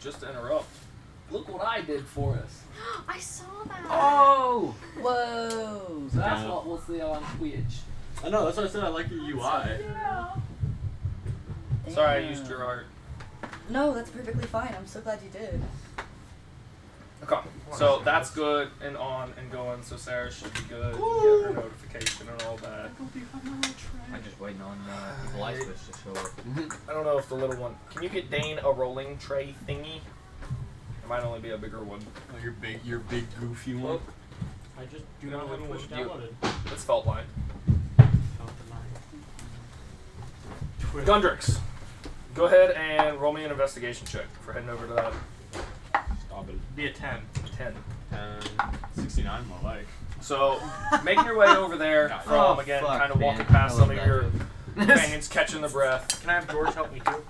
just to interrupt, look what I did for us. I saw that. Oh! Whoa! So that's what we'll see on Twitch. I know, that's what I said. I like your UI. Yeah. Sorry, I used your art. No, that's perfectly fine. I'm so glad you did. Okay, so that's good and on and going, so Sarah should be good. Get her notification and all that. I'm just waiting on the light switch to show up. I don't know if the little one... Can you get Dane a rolling tray thingy? It might only be a bigger one. Oh, your big goofy one. I just do not have Twitch downloaded. It's felt line. Twitch. Gundrix, go ahead and roll me an investigation check for heading over to that. Stop it. Be a 10. 10. 69 more like. So, making your way over there from, again, kind of walking past some of your companions, catching the breath. Can I have George help me too?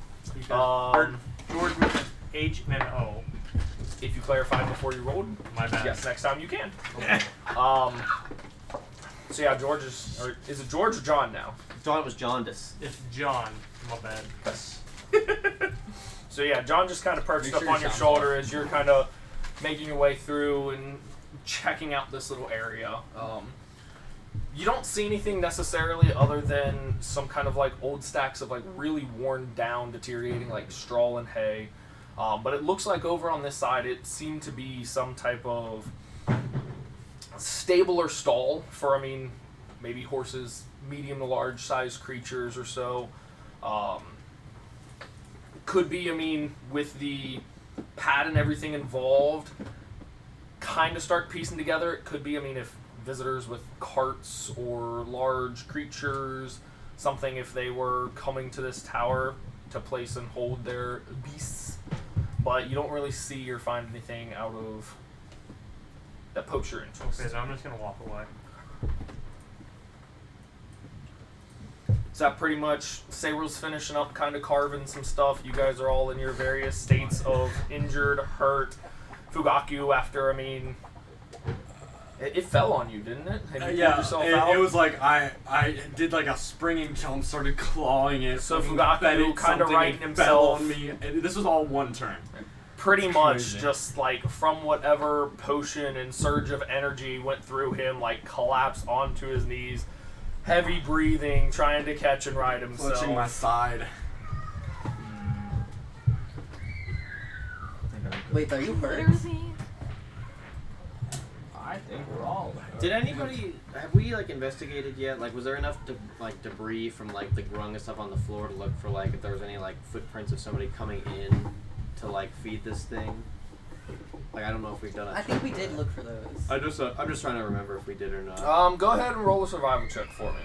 George with an H and an O. If you clarified before you rolled, My bad. yes, next time you can. So yeah, George is, or is it George or John now? Thought it was jaundice. It's John. My bad. Yes. So yeah, John just kind of perched up on your shoulder as you're kind of making your way through and checking out this little area. You don't see anything necessarily other than some kind of like old stacks of like really worn down, deteriorating like straw and hay. But it looks like over on this side it seemed to be some type of stable or stall for, I mean, maybe horses, medium to large size creatures or so. Could be, I mean, with the pad and everything involved, kind of start piecing together. It could be, I mean, if visitors with carts or large creatures, something if they were coming to this tower to place and hold their beasts. But you don't really see or find anything out of that pokes your interest. Okay, so I'm just gonna walk away. So that pretty much, Sabral's finishing up, kind of carving some stuff. You guys are all in your various states of injured, hurt. Fugaku, after, I mean, it fell on you, didn't it? And you pulled yourself out? It was like I did like a springing jump, started clawing it. So Fugaku kind of righting himself. Fell on me. And this was all one turn. Pretty much crazy. just like from whatever potion and surge of energy went through him, like collapsed onto his knees. Heavy breathing, trying to catch and ride himself. Clutching my side. Wait, are you hurt? Literally. I think we're all. Did anybody have we like investigated yet? Like, was there enough debris from like the grung and stuff on the floor to look for like if there was any like footprints of somebody coming in to like feed this thing? Like, I don't know if we've done it. I think we did look for those. I'm just trying to remember if we did or not. Go ahead and roll a survival check for me.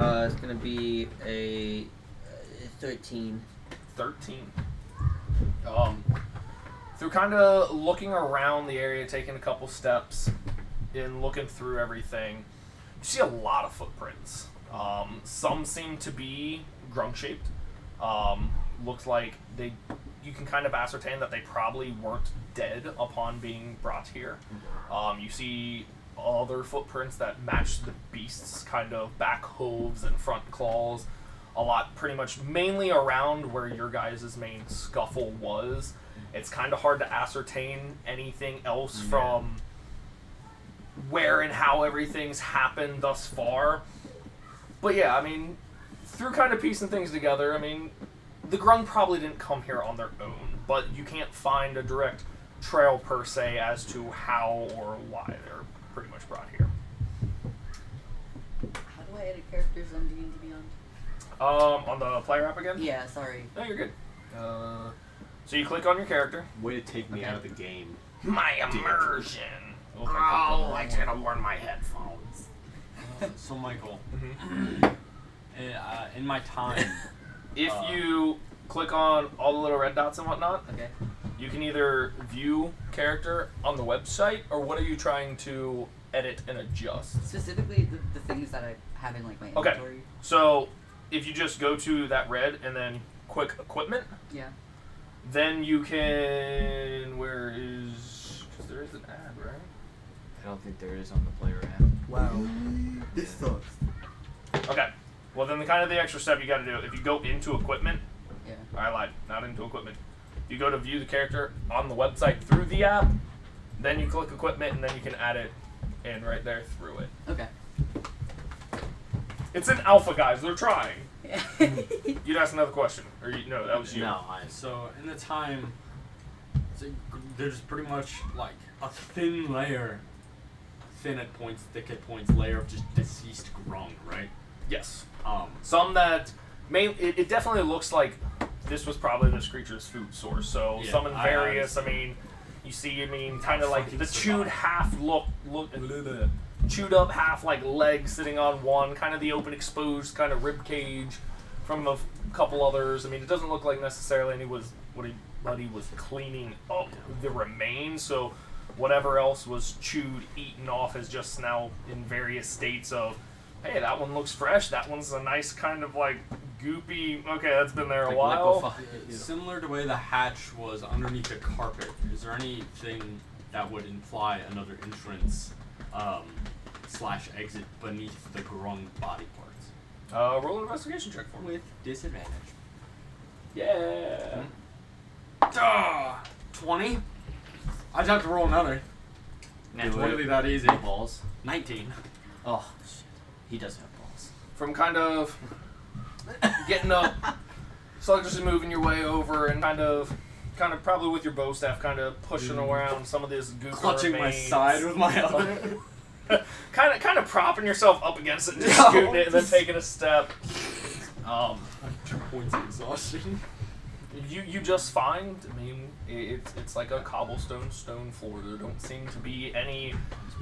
It's gonna be a 13. 13. Through kind of looking around the area, taking a couple steps, and looking through everything, you see a lot of footprints. Some seem to be grung-shaped. Looks like you can kind of ascertain that they probably weren't dead upon being brought here. You see other footprints that match the beast's kind of back hooves and front claws. A lot, pretty much mainly around where your guys' main scuffle was. It's kind of hard to ascertain anything else from where and how everything's happened thus far. But yeah, I mean, through kind of piecing things together, I mean, the grung probably didn't come here on their own, but you can't find a direct trail per se as to how or why they're pretty much brought here. How do I edit characters on D&D Beyond? On the player app again? Yeah, sorry. No, you're good. So you click on your character. Way to take me out of the game. My immersion. Oh, I should have worn my headphones. So Michael, Mm-hmm. in my time, If you click on all the little red dots and whatnot, Okay. you can either view character on the website, or what are you trying to edit and adjust? Specifically, the things that I have in like my Okay. inventory. So if you just go to that red and then quick equipment, Yeah. then you can, where is, because there is an ad, right? I don't think there is on the player app. Wow. This sucks. Okay. Well, then the extra step you got to do, if you go into equipment, Yeah. I lied, not into equipment. You go to view the character on the website through the app, then you click equipment, and then you can add it in right there through it. Okay. It's an alpha, guys. They're trying. Yeah. You'd ask another question, or no, that was you. No, So in the time, there's pretty much like a thin layer, thin at points, thick at points, layer of just deceased grung, right? Yes. Um, Some that it definitely looks like this was probably this creature's food source. So Yeah, some in I various. I understand. mean, you see. I mean, kind of like fucking the chewed survive. half chewed up half like leg sitting on one. Kind of the open exposed kind of rib cage from a couple others. I mean, it doesn't look like necessarily anybody was cleaning up the remains. So whatever else was chewed, eaten off is just now in various states of. Hey, that one looks fresh. That one's a nice kind of like goopy. Okay, that's been there a Like while. liquefied. Similar to the way the hatch was underneath the carpet, is there anything that would imply another entrance / exit beneath the grung body parts? Roll an investigation check for me. With disadvantage. Yeah. 20? I'd have to roll another. It's really that easy. balls. 19. Oh, shit. He does have balls. From kind of getting up, sluggishly moving your way over, and kind of probably with your bow staff, kind of pushing around some of this goop. Clutching my side with my other. kind of propping yourself up against it, just No. scooting it, and then taking a step. 2 points of exhaustion. You just find, I mean, it's like a cobblestone stone floor. There don't seem to be any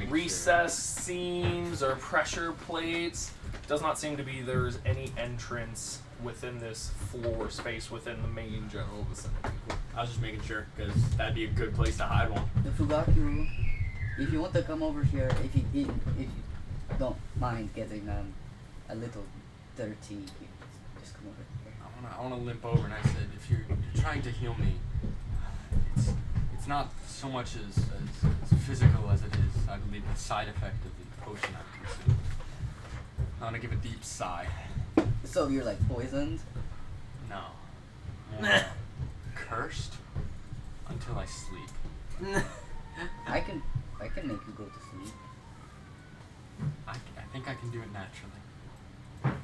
recess seams or pressure plates. Does not seem to be there's any entrance within this floor space within the main general vicinity. I was just making sure, because that'd be a good place to hide one. The Fugaku, if you want to come over here, if you don't mind getting a little dirty, just come over here. I wanna limp over, and I said, if you're trying to heal me, it's not so much as physical as it is, I believe, the side effect of the potion I consumed. I wanna give a deep sigh. So you're like poisoned? No. More cursed until I sleep. I can make you go to sleep. I think I can do it naturally.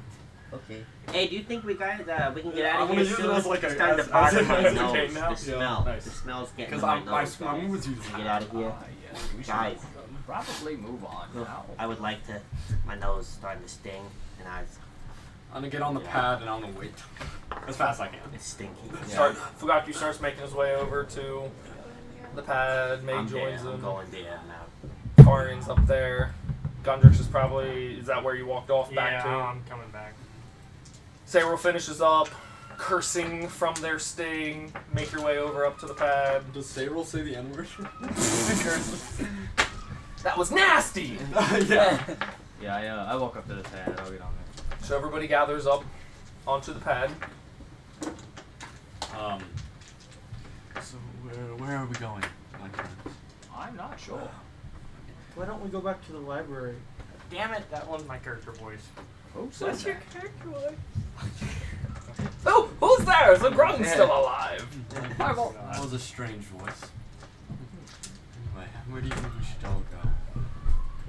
Okay. Hey, do you think we can get out I'm of gonna here use it soon? as like a- It's starting as- to bother as- my as a nose. cane now? The smell. Nice. The smell's getting Because to my nose. my move was usually Get out of here. Yes, we should Guys. probably move on now. I would like to. My nose is starting to sting, and I'm gonna get on the pad and I'm gonna wait as fast as I can. it's stinky. Fugaku starts making his way over to the pad. May I'm joins there. I'm him. going there now. Karian's up there. Gundrix is probably. Is that where you walked off back to? I'm coming back. Sayril finishes up, cursing from their sting. Make your way over up to the pad. Does Sayril say the N-word? That was nasty! Yeah. Yeah, I walk up to the pad. I'll get on there. So everybody gathers up onto the pad. So where are we going, my friends? I'm not sure. Why don't we go back to the library? Damn it, that wasn't my character voice. Who said that? character voice? Oh, who's there? The Grung's still alive. That was a strange voice. Anyway, where do you think we should all go?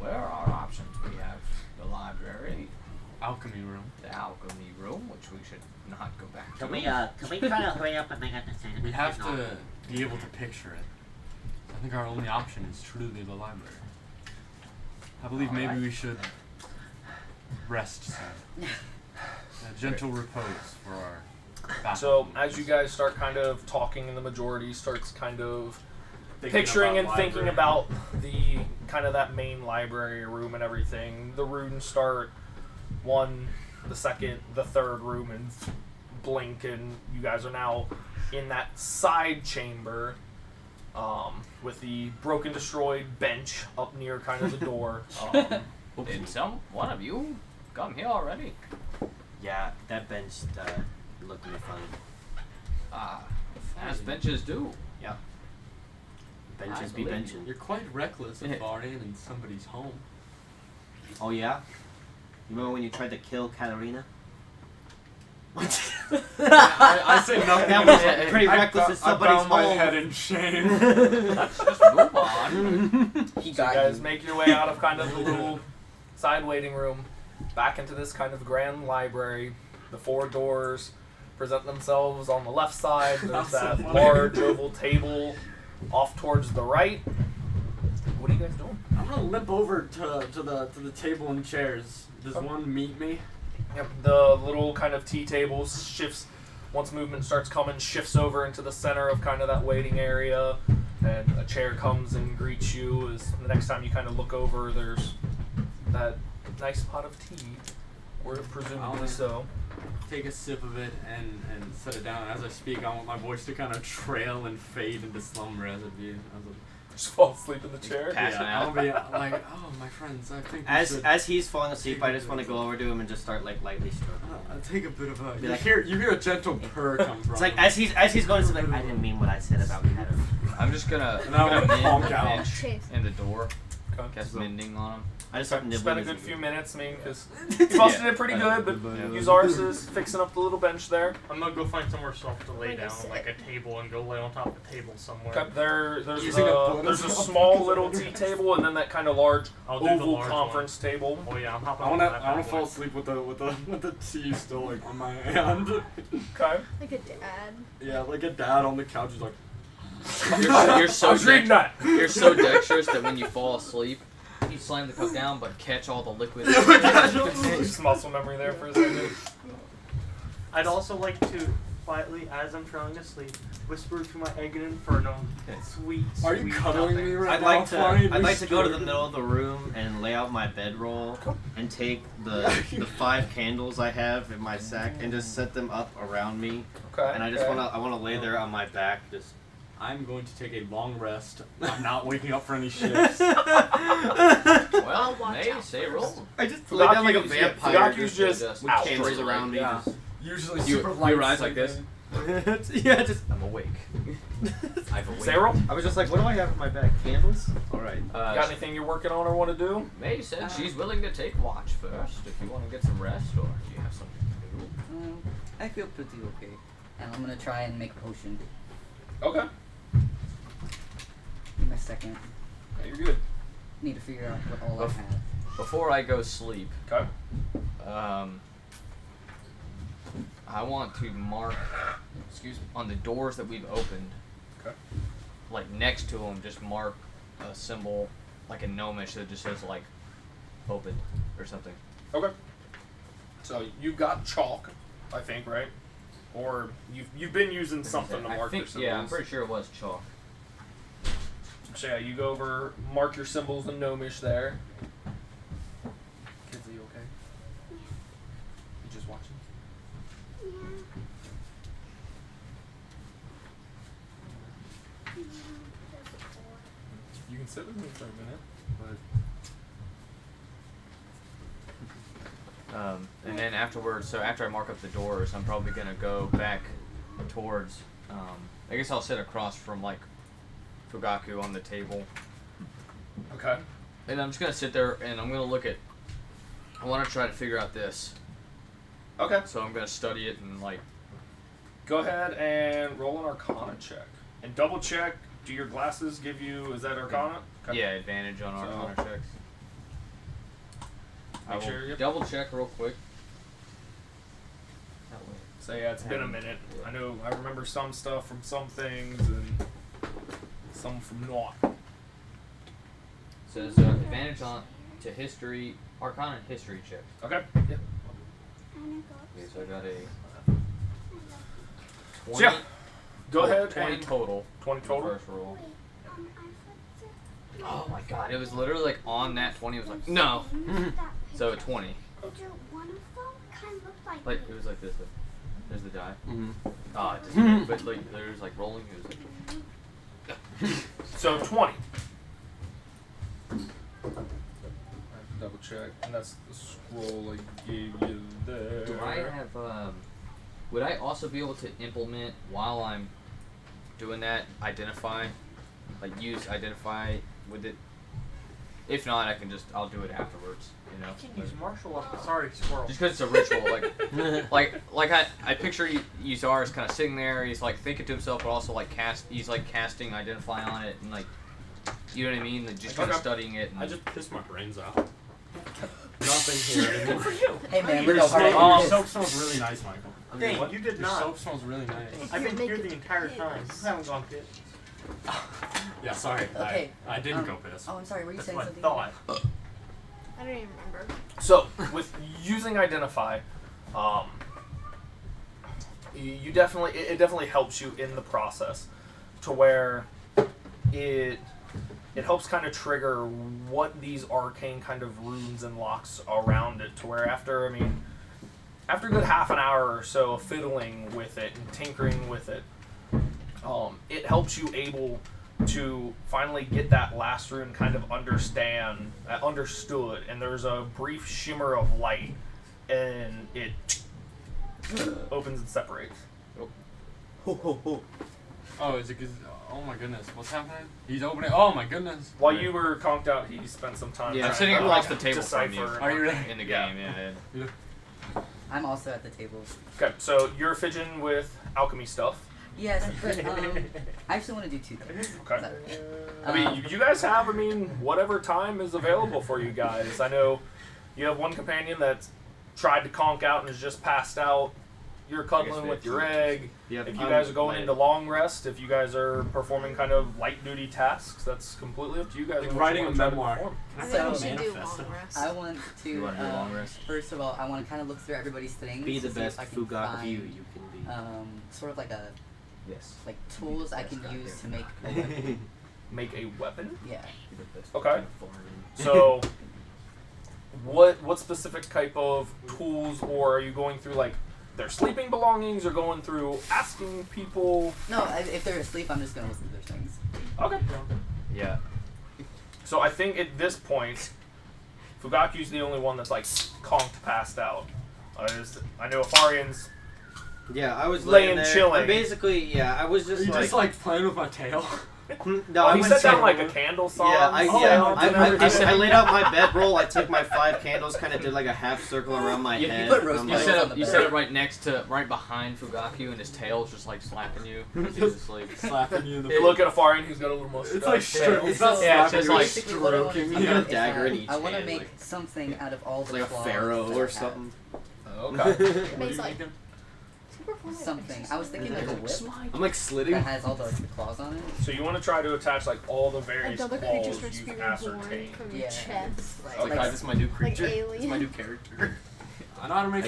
Where are our options? We have the library, Alchemy room. the alchemy room, which we should not go back to. Can we try to hurry up and make a decision? We have to be able to picture it. I think our only option is truly the library. I believe maybe Alright. we should rest some. A gentle repose for our battle. So as you guys start kind of talking, and the majority starts kind of Thinking picturing about and thinking library. about the kind of that main library room and everything, the runes start one, the second, the third room, and blink, and you guys are now in that side chamber with the broken, destroyed bench up near kind of the door. Did one of you come here already? Yeah, that bench looked really funny. As benches do. Benches I be believe benching. You're quite reckless of barring in somebody's home. Oh yeah? You remember when you tried to kill Katarina? I say nothing. That was I- pretty I- reckless. It's I somebody's bow my home. head in shame. Let's just move on. He So you got guys you. make your way out of kind of the little side waiting room, back into this kind of grand library. The 4 doors present themselves on the left side. There's That's so that funny. large oval table off towards the right. What are you guys doing? I'm gonna limp over to the table and chairs. Does one meet me? Yep, the little kind of tea table shifts once movement starts coming, shifts over into the center of kind of that waiting area, and a chair comes and greets you. As the next time you kind of look over, there's that nice pot of tea, or presumably I'll- so. Take a sip of it and set it down. And as I speak, I want my voice to kind of trail and fade into slumber as it be. Just fall asleep in the chair. Passing Yeah, I'll out. be like, oh, my friends, I think we As should as he's falling asleep, I just want to go over to him and just start like lightly stroking. I'll take a bit of a. Be You like- hear a gentle purr come from. It's like him. as he's going to sleep, like, I didn't mean what I said about Kevin. I'm just gonna And I would mend honk the out. bench Chase. in the door. Okay. Cast mending on him. I just start nibbling. Spent a his good few ear. minutes, I mean, because you busted it pretty good, but Yeah. Uzaris is fixing up the little bench there. I'm gonna go find somewhere soft to lay Like a down, sit. like a table, and go lay on top of a table somewhere. Okay, there's Using a bonus there's a roll small because little of tea your- table, and then that kind of large I'll do the oval large conference table. one. Oh yeah, I'm hopping I on wanna that I wanna bad fall boy. asleep with the tea still like on my hand. Okay. Like a dad. Yeah, like a dad on the couch is like. You're so I was reading that. You're so dexterous that when you fall asleep, you slam the cup down but catch all the liquid. Just muscle memory there for a second. I'd also like to quietly, as I'm trying to sleep, whisper to my Egenin Inferno, sweet, Are you sweet cuddling nothing. me right I'd now? like to. Fine, I'd like to go to the Mr. middle of the room and lay out my bedroll and take the 5 candles I have in my sack and just set them up around me. Okay. And I just wanna lay there on my back, just. I'm going to take a long rest. I'm not waking up for any shifts. Well, Watch hey, out say first. roll. I just lay down like a Fugaku's- vampire. Fugaku's just with out. candles around me. Yeah. Just, Usually You- super you light rise like this? yeah, just. I'm awake. I've awake. Say roll. I was just like, what do I have in my bag? Candles? Alright. Got anything you're working on or want to do? May said she's willing to take watch first if you want to get some rest or if you have something to do. I feel pretty okay. And I'm gonna try and make a potion. Okay. Give me a second. Yeah, you're good. Need to figure out what all I Bef- have. Before I go sleep, Okay. I want to mark, on the doors that we've opened, Okay. like next to them, just mark a symbol, like a gnomish that just says like, opened or something. Okay. So you've got chalk, I think, right? Or you've been using something to I mark think, your symbols. yeah, I'm pretty sure it was chalk. So yeah, you go over, mark your symbols in gnomish there. Kids, are you okay? You just watching? You can sit with me for a minute. And then afterwards, so after I mark up the doors, I'm probably gonna go back towards. I guess I'll sit across from like Fugaku on the table, Okay. and I'm just gonna sit there and I'm gonna look at. I want to try to figure out this, Okay. so I'm gonna study it and like. Go ahead and roll an Arcana check. And double check, do your glasses give you, is that Arcana? Okay. Yeah, advantage on So- Arcana checks. I Make will sure you- double check real quick. That way. So yeah, it's been a minute. I know, I remember some stuff from some things and some from not. Says advantage on to history, Arcana and history checks. Okay. Yeah. Okay, so I got a 20. So yeah, go ahead 20 and total. 20 for total. the First roll. Oh my god, it was literally like on that 20, it was like, no! So 20. One of them kind of looked like. Like, it was like this. Like, there's the die. Mm-hmm. Ah, it doesn't, but like, there's like rolling, it was like. So 20. Double check, and that's the scroll I gave you there. Do I have, would I also be able to implement while I'm doing that, identify? Like, use identify with it? If not, I'll do it afterwards. You know. I can use martial weapons. Sorry, squirrel. Just because it's a ritual, like I picture Yuzar is kind of sitting there. He's like thinking to himself, but also like he's like casting identify on it, and like, you know what I mean? Like, just kind of studying it. And I just pissed my brains out. Nothing here anymore. For you. Hey man, Your we're no soap, hard. your soap smells really nice, Michael. Dang, What? you did Your not. soap smells really nice. I've been Make here it the entire piss. time. You haven't gone pit. Yeah, sorry. Okay, I didn't go piss. Oh, I'm sorry. Were you That's saying what I something? thought. I don't even remember. So with using identify, you definitely it definitely helps you in the process, to where it helps kind of trigger what these arcane kind of runes and locks around it, to where after a good half an hour or so of fiddling with it and tinkering with it, it helps you able to finally get that last rune kind of understood, and there's a brief shimmer of light, and it opens and separates. Ho ho ho. Oh, is it because... Oh my goodness, what's happening? He's opening... Oh my goodness. While you were conked out, he spent some time. Yeah. trying I'm sitting to, across the table from decipher you. and Are you really? in the Yeah. game. Yeah. I'm also at the table. Okay, so you're fidgeting with alchemy stuff. Yes, but I actually want to do two things. Okay. Is that okay? I mean, you guys have, whatever time is available for you guys. I know you have one companion that's tried to conk out and is just passed out. You're cuddling we with have your two. egg. Yep, If you I'm guys are going laying. into long rest, if you guys are performing kind of light duty tasks, that's completely up to you guys. Like on what writing you a wanna try to memoir. perform. I So- think we should do Manifesto. long rest. I want to. You wanna do long rest? First of all, I want to kind of look through everybody's things. Be the to see if best I can Fugaku find, you can be. sort of like a Yes. tools I can use to make a weapon. Make a weapon. Yeah. Okay. So, what specific type of tools, or are you going through like their sleeping belongings, or going through asking people? No, if they're asleep, I'm just gonna listen to their things. Okay. Yeah. So I think at this point, Fugaku's the only one that's like conked passed out. I know Afarian's. Yeah, I was Laying laying there. chilling. I'm basically, I was Are just you like... just like playing with my tail? no, I he went set down to- like a candle song. Yeah, I laid out my bed. bedroll. I took my 5 candles, kind of did like a half circle around my You- you head. put and roast I'm You like, beef set on the it bed. right behind Fugaku, and his tail's just like slapping you. He's just asleep. Slapping you in the You look at Afarian, who's got a little mustache. It's like it's not Yeah, it's slapping, just you're like Basically, what I wanna stroking do me. You got a is, dagger in each I want to hand, make like- something out of all It's the like a claws pharaoh that I or have. something. Okay. Makes like Something. I was thinking like a whip I'm like slitting. that has all the claws on it. So you want to try to attach like all the various another creature claws starts you've being born ascertained. from your Yeah. chest. Oh Like- god, this is my new like creature. This is alien. my new character. I know how to make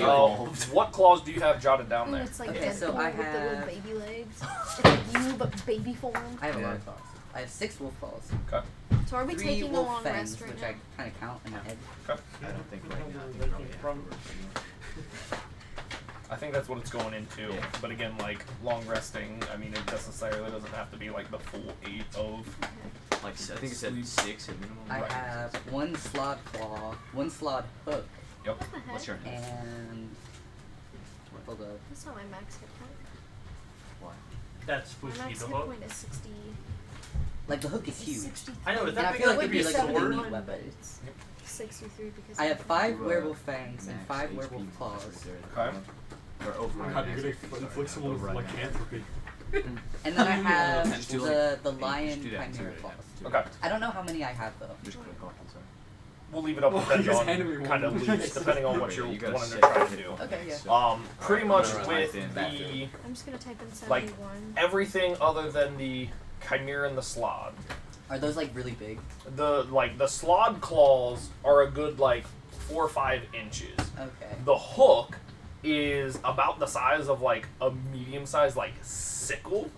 What claws do you have jotted down And there? it's like Okay, so Deadpool I with the little have- baby legs. It's like you, but baby form. I have a lot of claws. I have 6 wolf claws, So are we 3 taking a wolf long fangs, rest right which now? I kind of count in my head. I don't think right now. I think probably afterwards. I think that's what it's going into. Yeah. But again, like long resting, it necessarily doesn't have to be like the full 8 of. Like I think it said Sleep. 6 at minimum. I Right. have 1 slod claw, 1 slod hook, Yep. What the heck? What's your name? and hold up. That's not my max hit point. That's My spooky. max The hit hook. point is 60. Like the hook is huge, 63. I know, is and that I big feel enough like to be a it'd be like a really sword? neat weapon. It's 63 because I have 5 Uh, werewolf fangs and Max 5 HP werewolf claws, Okay. Or over. God, you're gonna inflict someone with lycanthropy. and then I have Just do the Just lion do that. chimera Yeah, claws. do Okay. that. I don't know how many I have though. Just click on it, sorry. We'll leave it up Well, depending you just handed me on one. kind of leaves, depending on what Okay, you're you gotta wanting to set try your to hit do. points, Okay, yeah. so- Pretty I'm much gonna with type in the I'm just gonna type in 71. like everything other than the chimera and the slod. Are those like really big? The slod claws are a good like 4 or 5 inches. Okay. The hook is about the size of like a medium-sized like sickle,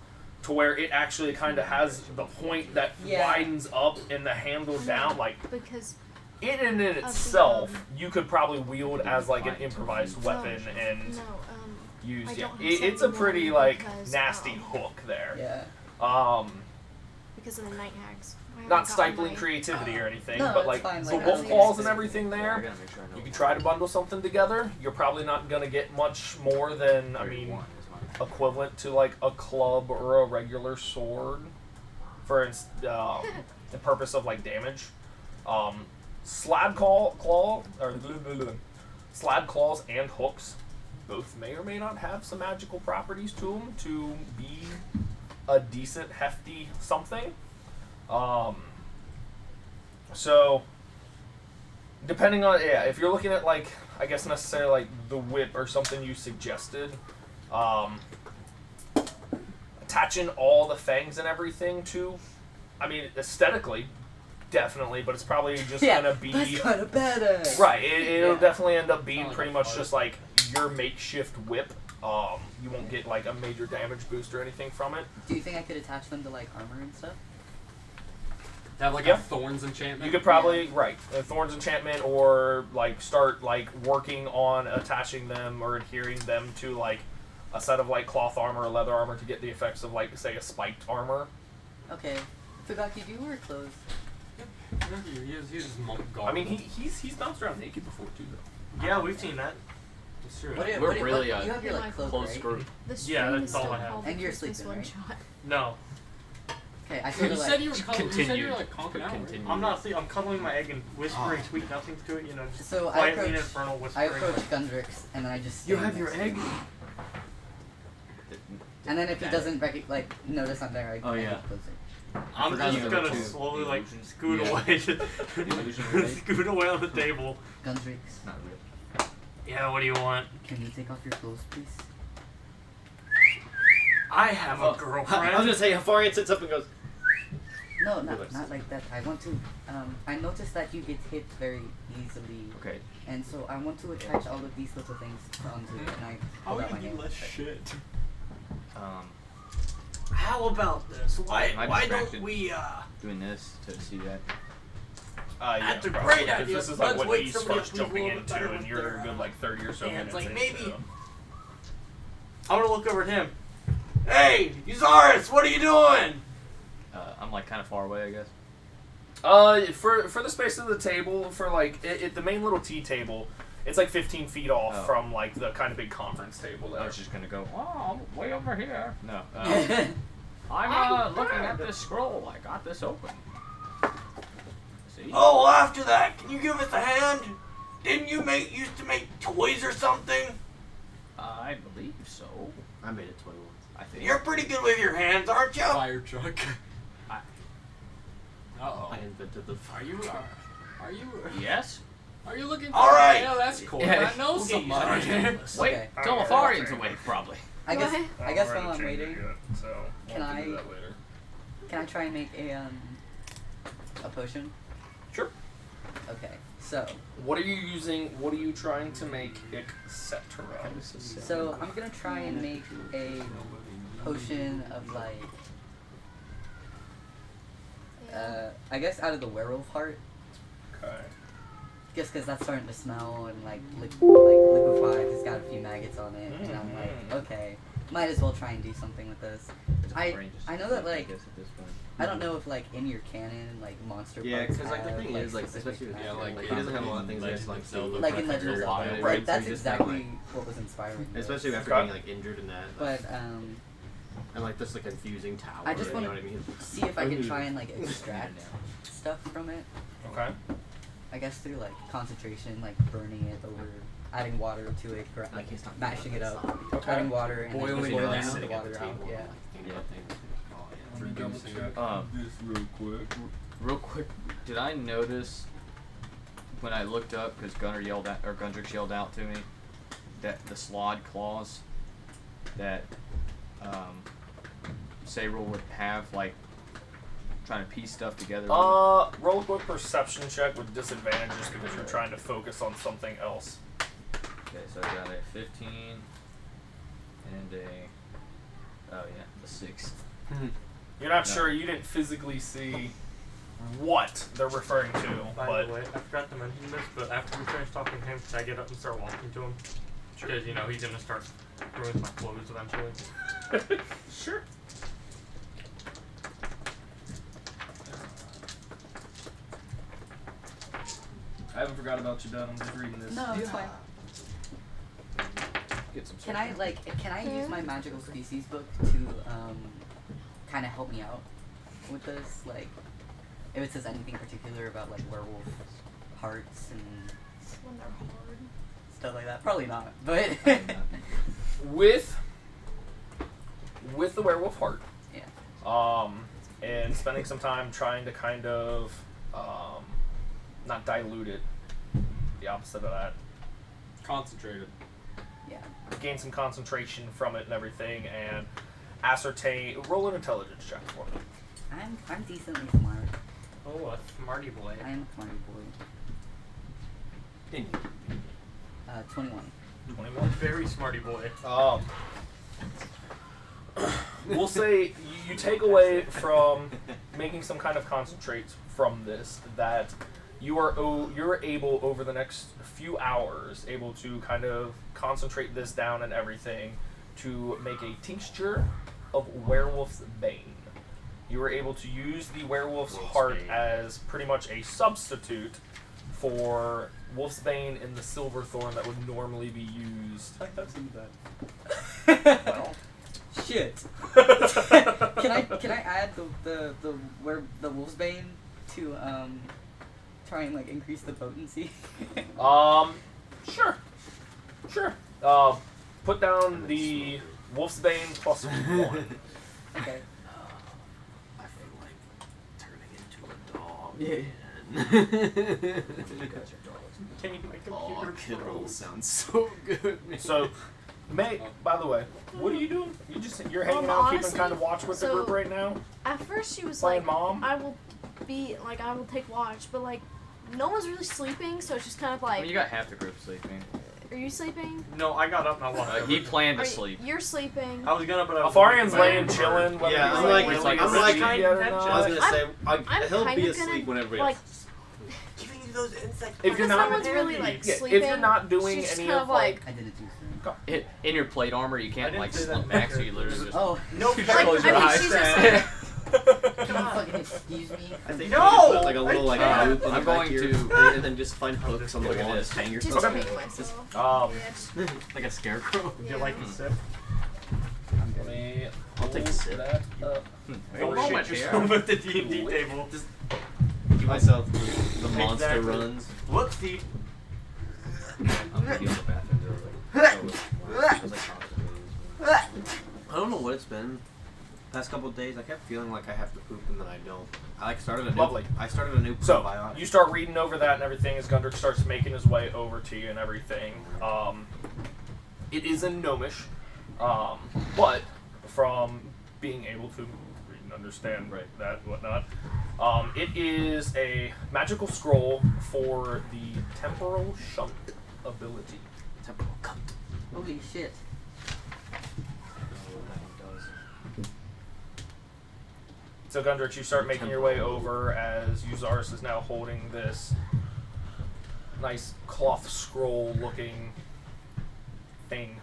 to where it actually kind of has the point that Yeah. widens up and the handle down. Like because it in the, itself, you could probably wield as like an improvised No. weapon and no, use. I Yeah, don't have it's a 71 pretty like because, nasty hook there. Yeah. because of the night hags. I haven't Not gotten stifling my- creativity or anything, No, but it's like fine, the like, wolf I claws and understand. everything I there. gotta make sure I know You can what try to bundle something together. You're probably not gonna get much more than 31 is my- equivalent to like a club or a regular sword, for the purpose of like damage. Slab claws and hooks both may or may not have some magical properties to them to be a decent, hefty something. So, depending on, if you're looking at, like, I guess necessarily, like, the whip or something you suggested, attaching all the fangs and everything to, I mean, aesthetically, definitely, but it's probably just gonna be... that's kind of badass. Right, it'll Yeah. definitely end up being Kinda like pretty a much fart. just, like, your makeshift whip. You won't get, like, a major damage boost or anything from it. Do you think I could attach them to like armor and stuff? To have like Yeah. a thorns enchantment. You could probably, a Thorns enchantment, or, like, start, like, working on attaching them or adhering them to, like, a set of, like, cloth armor or leather armor to get the effects of, like, say, a spiked armor. Okay. Fugaki, do you wear clothes? He's just monk I mean, garb. he's bounced around naked before, too, though. Yeah, we've seen that. It's true. We're really you a have your like clothes, close right? group. The Yeah, stream that's is all still I have. called And the you're Christmas sleeping, one right? shot. No, Okay, I You sort of said like. you were Continue. like conking out. Right? Continue. I'm not. I'm cuddling my egg and whispering sweet nothings to it. You know, just So I quietly and approach. infernal I whispering. approach Gundrix and then I just. You stand have your next to egg? him. And then if he doesn't like notice I'm there, Oh, I yeah. get closer. I'm forgot just the gonna other two. slowly like Illusions. scoot Yeah. away, Illusionary. scoot away on the table. Gundrix, Not real. Yeah, what do you want? can you take off your clothes, please? I have a I girlfriend. was gonna say, Hafarian sits up and goes, No, Relax. not like that. I want to. I noticed that you get hit very easily, Okay. and so I want to attach all of these little things onto it, and I How pull are out you my gonna do hand. less shit? How about this? Why I'm don't distracted. we Doing this to see that. Yeah, That's a probably, great 'cause idea. This is like Let's what wait he's somebody first else jumping a little bit into, better and with you're their, a good like 30 or so hands, minutes like, in. maybe- So. I'm gonna look over at him. Hey, Uzaris, what are you doing? I'm like kind of far away, I guess. For the space of the table, for like the main little tea table, it's like 15 feet off Oh. from like the kind of big conference table I there. was just gonna go. Oh, I'm way over here. No. I'm looking at this scroll. I got this open. See? Oh, well, after that, can you give us a hand? Didn't you used to make toys or something? I believe so. I made a toy once. I think. You're pretty good with your hands, aren't you? Fire truck. I- Uh-oh. I invented the Are you? Yes. Are you looking? All right. Yeah, that's cool. Yeah. I know Okay, somebody. Uzaris. Wait Okay. till Lafarian's awake, probably. I guess. What? I guess while I'm waiting, so Can we'll have to do I- that later. can I try and make a potion? Sure. Okay. So What are you using? What are you trying to make, etc.? so I'm gonna try and make a potion of like. I guess out of the werewolf heart, Okay. just because that's starting to smell and like liquefied. It's got a few maggots on it, and I'm like, okay, might as well try and do something with this. I know that like I guess at this point. I don't know if like in your canon like monster Yeah, parts because like the have, thing is like specific especially with magic. like, he doesn't have a lot of things that just like Zelda. like in Breath of Legend of the Zelda, Wild, right? That's So you just have, exactly like- what was inspiring. me. especially after Okay. being like injured in that. But And like this like confusing tower. I just you wanna know what I mean? see if I can try and like extract stuff from it. Okay. I guess through like concentration, like burning it over, adding water to it, Like he's talking mashing it up, Okay. adding water and Boiling then it boiling down. the Sitting at water the out. table. Yeah. Reducing it. This real quick, did I notice when I looked up because Gundrix yelled out to me that the slod claws that Sabril would have like trying to piece stuff together. Roll a quick perception check with disadvantage just because you're trying to focus on something else. Okay, so I got a 15 and a 6. You're not No. sure. You didn't physically see what they're referring to, By but the way, I forgot to mention this, but after we finish talking to him, should I get up and start walking to him? Because, you know, he's gonna start ruining my clothes eventually. sure. I haven't forgot about you, Ben. I'm just reading this. No, it's fine. Get some. Can I use my magical species book to kind of help me out with this? Like, if it says anything particular about like werewolf hearts and It's when they're hard. stuff like that. Probably not, but With the werewolf heart, yeah. and spending some time trying to kind of not dilute it, the opposite of that, Concentrated. Yeah. gain some concentration from it and everything, and ascertain. Roll an intelligence check for me. I'm decently smart. Oh, a smarty boy. I am a smarty boy. 21. 21. Very smarty boy. We'll say you take away from making some kind of concentrates from this that you're able over the next few hours able to kind of concentrate this down and everything to make a tincture of werewolf's bane. You were able to use the werewolf's heart as pretty much a substitute for wolf's bane and the silver thorn that would normally be used. Well, Shit. Can I add the wolf's bane to try and like increase the potency? Sure. Put down the wolf's bane plus 1. Okay. I feel like turning into a dog. Yeah. Can you make Oh, computer Kiddo sounds so good. Man. So, May, by the way, what are you doing? You're hanging out, Honestly, keeping kind of watch with the so- group right now? At first, she was Playing like, mom? I will take watch, but like, no one's really sleeping, so it's just kind of I like, mean, you got half the group sleeping. are you sleeping? No, I got up and I walked over. He planned to Are sleep. You're sleeping. I was gonna, but I was Afarian's like, laying, chilling. Whether Yeah, he's I'm like, like- really I'm asleep like- yet or I not. was gonna say, I'm he'll be kinda asleep gonna, whenever like, giving you those insects. If you're because not- no one's really like Yeah, sleeping. if you're not doing she's just any kind of like, I did it too soon. In your plate armor, you I can't didn't like say that slip back, so you literally just Oh. No, you like, close your I mean, eyes. she's just Can you fucking excuse me? I think No! you put like a little like I loop on I'm the back going here, to- and then just find hooks on the Look at wall and this. just hang just yourself. make myself. Um, Like a scarecrow. Would you like a sip? let me I'll take a pull sip. that up. Wait, Oh moment shit, here. you're at the D&D table. Give myself the monster Exactly. runs. Whoopsie. I'm gonna be on the bathroom. I don't know what it's been. Past couple of days, I kept feeling like I have to poop and then I don't. I started a new. Lovely. I started a new So, probiotic. you start reading over that and everything as Gundrick starts making his way over to you and everything. It is in Gnomish, but from being able to read and understand that and whatnot, it is a magical scroll for the temporal shunt ability. Temporal cunt. Holy shit. So Gundrich, you start making your way over as Uzaris is now holding this nice cloth scroll looking thing.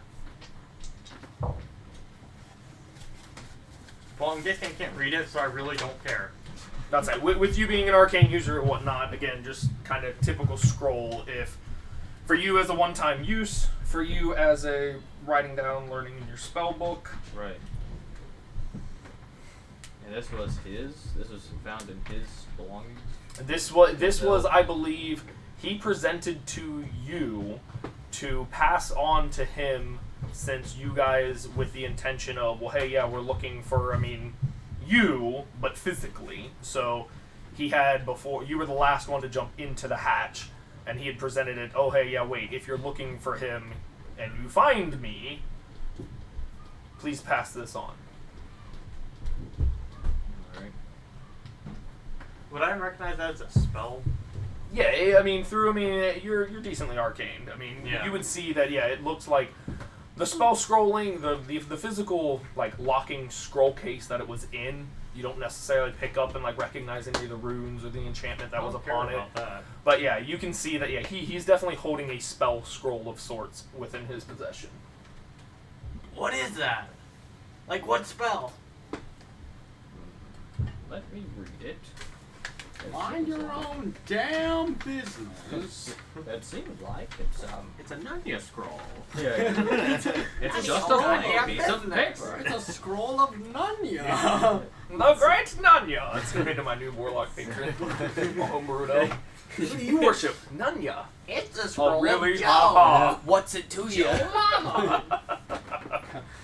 Well, I'm guessing I can't read it, so I really don't care. That's it. With you being an arcane user and whatnot, again, just kind of typical scroll. If for you as a one-time use, for you as a writing down, learning in your spell book. Right. And this was his. This was found in his belongings. This was, I believe, he presented to you to pass on to him, since you guys, with the intention of, well, hey, yeah, we're looking for, I mean, you, but physically. So he had before, you were the last one to jump into the hatch, and he had presented it, oh, hey, yeah, wait, if you're looking for him and you find me, please pass this on. Alright. Would I recognize that as a spell? Yeah, I mean, you're decently arcaned. I mean, Yeah. you would see that, yeah, it looks like the spell scrolling, the physical, like, locking scroll case that it was in, you don't necessarily pick up and, like, recognize any of the runes or the enchantment that was I don't care upon it. about that. But, yeah, you can see that, yeah, he's definitely holding a spell scroll of sorts within his possession. What is that? Like, what spell? Let me read it. Mind your own damn business. That seems like it's It's a Narnia scroll. it's just a plain piece of paper. It's a scroll of Narnia. The Great Nanya! That's gonna be my new warlock patron. Boruto. You worship Nanya. It's a Oh, scroll really? of Joe. Uh-huh. What's it to you?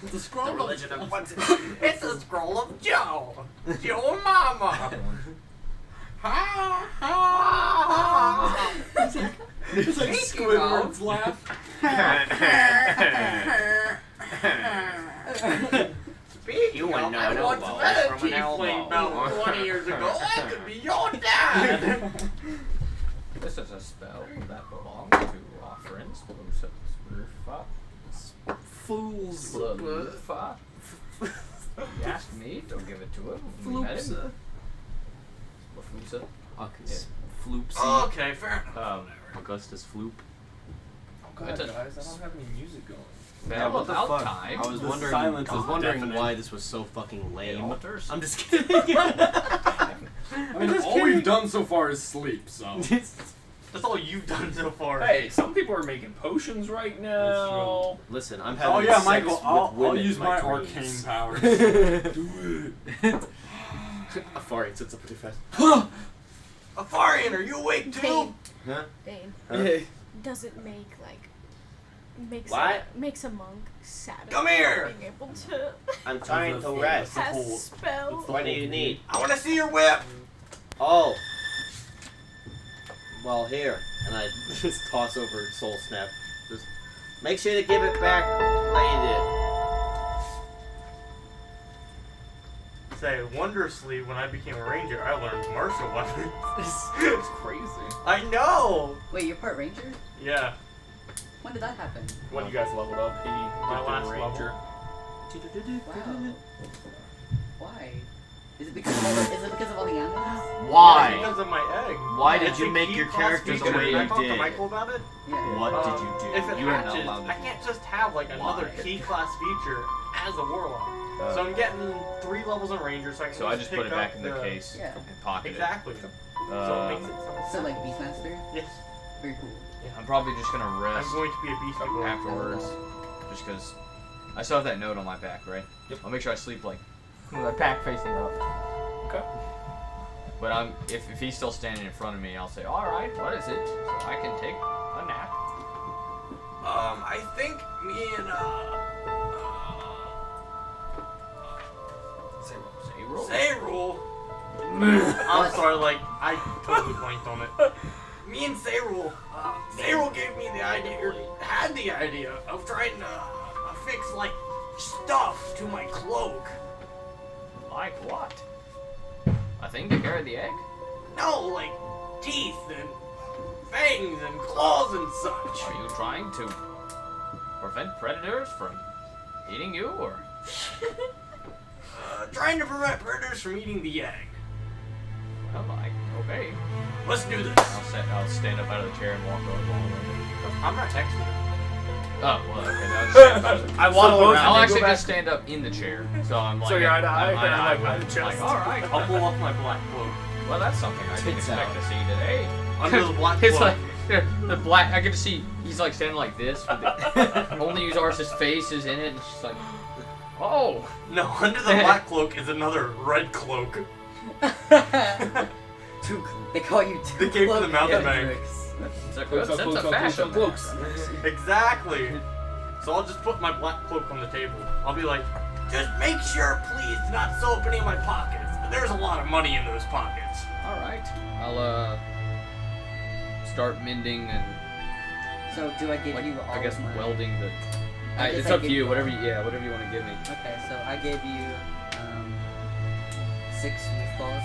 It's a scroll The of religion of what's it? It's a scroll of Joe. Joe Mama. Ha ha. It's like Squidward's laugh. Speaking You of, wouldn't I know once no met a balls from an tiefling elbow. about 20 years ago. I could be your dad. This is a spell that belongs to our friends, Fools. Lufa. He asked me to give it to him. when we met him. Floopsa. Lufa. August. Floopsy. Okay, fair enough. Augustus Floop. Oh god, It's a- guys, I don't have any music going. Yeah, what the About fuck? time. I was The wondering. silence I was is wondering deafening. why this was so fucking lame. alters. I'm just kidding. I mean, all we've done so far is sleep, so. That's all you've done so far. Hey, some people are making potions right now. Listen, I'm having Oh yeah, sex Michael, with I'll women use in my dreams. arcane powers. Do it. Afari sits up pretty fast. Afarian, are you awake too? Dane. Huh? Dane. Huh? Doesn't make like What? makes a monk sad. Come about here. Being able to I'm trying to rest. cast spells. What do you need? I want to see your whip. Oh. Well, here. And I just toss over Soul Snap. Just make sure to give it back like Say, wondrously, when I became a ranger, I learned martial weapons. It's crazy. I know. Wait, you're part ranger? Yeah. When did that happen? When you guys leveled up, he My last ranger. Wow. Why? Is it because of all the animals? Why? Because of my egg. Why It's did you a make key your class characters the feature. way Did I you talk to did? Michael about it? Yeah. What Um, did you do? If it You were not hatches, allowed I to. can't just have like another Why? key class feature as a warlock. So I'm getting 3 levels of ranger, so I can So I just pick put it back up in the case Yeah. and pocket Exactly. it. So it makes it sound So like Beastmaster? Yes. Very cool. I'm probably just gonna I'm rest going to be a beast warlock. afterwards, just because I still have that note on my back, right? Yep. I'll make sure I sleep like with my back facing up. Okay. But if he's still standing in front of me, I'll say, all right, what is it? So I can take a nap. I think me and Say Sayrul. roll. I'm sorry, like I totally blanked on it. Me and Sayrul, Sayrul gave me the idea, or had the idea of trying to fix like stuff to my cloak. Like what? A thing to carry the egg? No, like teeth and fangs and claws and such. Are you trying to prevent predators from eating you, or? Trying to prevent predators from eating the egg. Well, I obey. Let's do this. I'll stand up out of the chair and walk over. I'm not texting. Oh, well, okay. I'll just stand up out of the I waddle I'll around. actually just stand up in the chair, so I'm like. So you're eye to eye, I'm eye to eye by with the him. Like, chest. all right. I'll pull off my black cloak. Well, that's something I didn't Tits expect out. to see today. Under the black It's cloak. like the black. I get to see he's like standing like this. With the, only use Ars's face is in it, and she's like, oh. No, under the black cloak is another red cloak. They call you two They came from the cloak mountain bank. Hendrix. It's a good sense of fashion. cloaks. Exactly. So I'll just put my black cloak on the table. I'll be like, just make sure, please, to not sew up any of my pockets. There's a lot of money in those pockets. All right. I'll start mending and So do I give like you all I guess of my... welding the. I guess It's I up to give- you. Whatever you want to give me. Okay, so I gave you 6 wolf claws.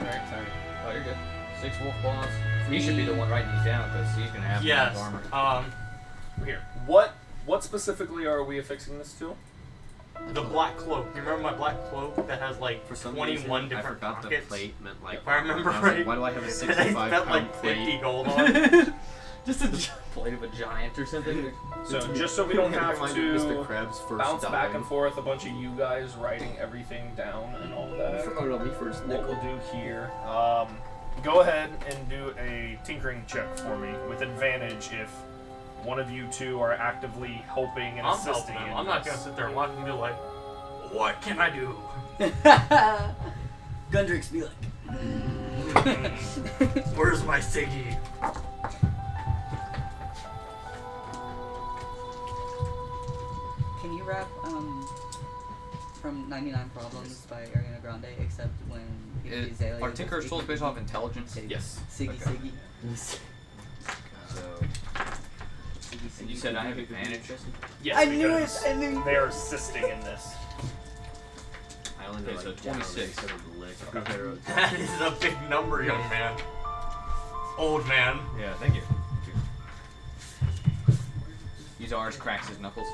Alright, sorry. Oh, you're good. 6 wolf claws. He should be the one writing these down because he's gonna have Yes. his armor. Here. What specifically are we affixing this to? The black cloak. You remember my black cloak that has like For some 21 reason, different I forgot pockets? the plate meant like. If I remember I was like, right. why do I have a And I 65 spent pound like 50 plate? gold on it. Just a Blade of a giant or something. So just so we don't have Mr. to Krabs first bounce back dying. and forth, a bunch of you guys writing everything down and all that. Oh no, me first. What we'll do here, go ahead and do a tinkering check for me with advantage if one of you two are actively helping and I'm assisting. helping him. in I'm not this. gonna sit there and watch him be like, what can I do? Gundrix be like, Where's my Siggy? can you rap from 99 Problems by Ariana Grande, except when Azalea Are Tinker's tools based off intelligence? Yes. Siggy Okay. Siggy. So, and you said I have advantage. Yes, I knew it! because I knew they are assisting in this. I only know Okay, so like 26. That is a big number, young man. Old man. Yeah, thank you. Use ours cracks his knuckles.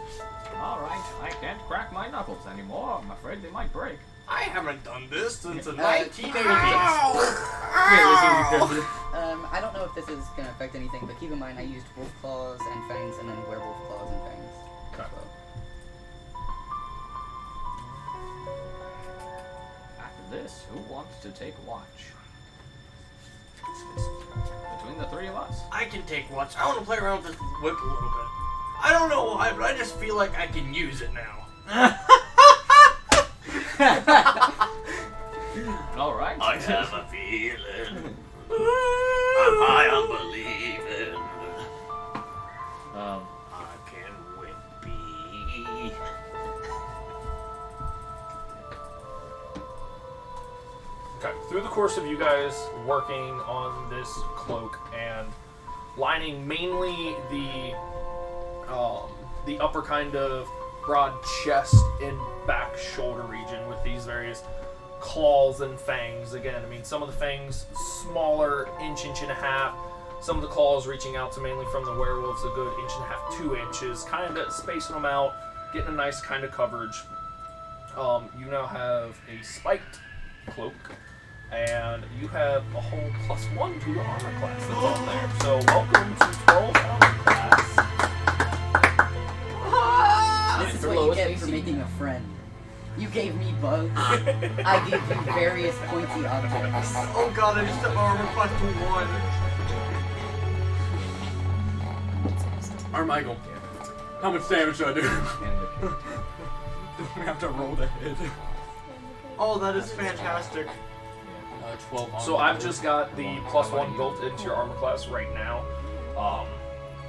Alright, I can't crack my knuckles anymore. I'm afraid they might break. I haven't done this since the Very 1980s. I don't know if this is gonna affect anything, but keep in mind I used wolf claws and fangs, and then werewolf claws and fangs. Okay. So. After this, who wants to take watch? It's between the three of us. I can take watch. I want to play around with this whip a little bit. I don't know why, but I just feel like I can use it now. Alright. I have a feeling. I'm high on believing. I can whippy. Okay. Through the course of you guys working on this cloak and lining mainly the upper kind of broad chest and back shoulder region with these various claws and fangs. Again, I mean, some of the fangs smaller, inch and a half. Some of the claws reaching out to mainly from the werewolves a good inch and a half, 2 inches, kind of spacing them out, getting a nice kind of coverage. You now have a spiked cloak, and you have a whole +1 to your armor class that's on there. So welcome to 12 armor class. This is what you get for making a friend. You gave me bugs. I gave you various pointy objects. Oh god, I just have armor class to 1. Armichael, how much damage do I do? Do we have to roll the hit? Oh, that is fantastic. 12 armor. So I've just got the +1 built into your armor class right now.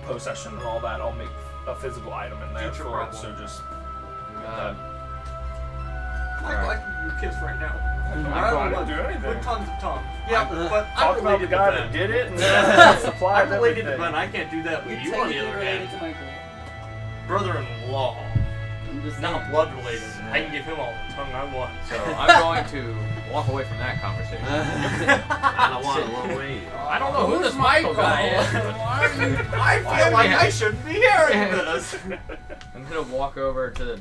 Post session and all that, I'll make a physical item in there Future for it. problem. So just Michael, I can give you a kiss right now. I don't do anything. With tons of tongue. Yeah, but Talk I'm about the related to guy that Ben. did it and supplied I'm related to everything. Ben. I can't do that with you on the other hand. to Michael. Brother-in-law. I'm just Not saying. blood related. I can give him all the tongue I want. So I'm going to walk away from that conversation. I don't want to long wait. I don't know who this Michael guy is. I feel like I shouldn't be hearing this. I'm gonna walk over to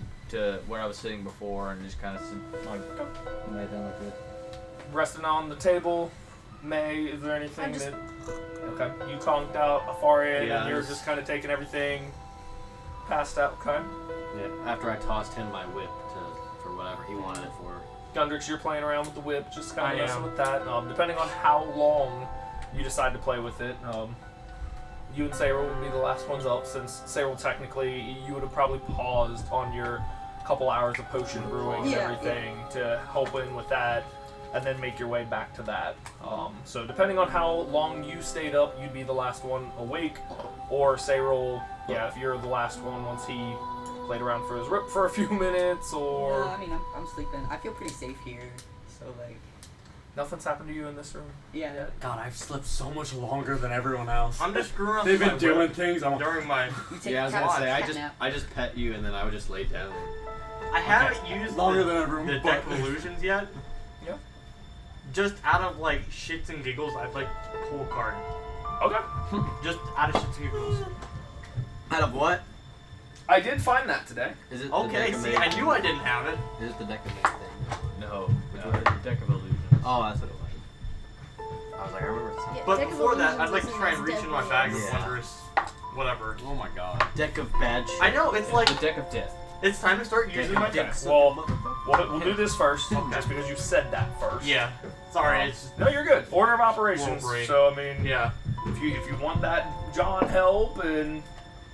where I was sitting before and just kind of like lay down like this. Resting on the table. May, is there anything I'm just- that... Okay, you conked out far in Yeah, and you're this- just kind of taking everything passed out. Okay. Yeah, after I tossed him my whip for whatever he wanted it for. Gundrix, you're playing around with the whip, just kind I of messing am. with that. Depending on how long you decide to play with it, you and Sayril would be the last ones up, since Sayril technically, you would have probably paused on your couple hours of potion brewing and Yeah, everything to help in with that, and then make your way back to that. So depending on how long you stayed up, you'd be the last one awake, or Sayril, yeah, if you're the last one once he played around for his rip for a few minutes, or... No, I mean, I'm sleeping. I feel pretty safe here. So, like, Nothing's happened to you in this room? yeah. God, I've slept so much longer than everyone else. I'm just screwing around They've with been my doing whip things. I'm during my... You take Yeah, I was a gonna say cat nap. I just pet you and then I would just lay down. I haven't used longer the, than everyone. the deck of illusions yet. Yeah. Just out of like shits and giggles, I'd like to pull a card. Okay. Just out of shits and giggles. Out of what? I did find that today. Is it Okay, see, I knew I didn't have it. Is it the deck of thing? No, the deck of illusions. Oh, that's what it was. I was like, I remember. Yeah, But Deck of before that, I'd Illusions like to isn't try as and reach in my deadly bag as- of Yeah. wondrous whatever. Oh my god. Deck of bad shit. I know, it's like, The deck of death. it's time to start using my Okay, decks. well, we'll do this first, just because you said that first. Yeah. Sorry, it's just, No, you're good. Order of operations. Little break. So I mean, yeah. if you want that John help and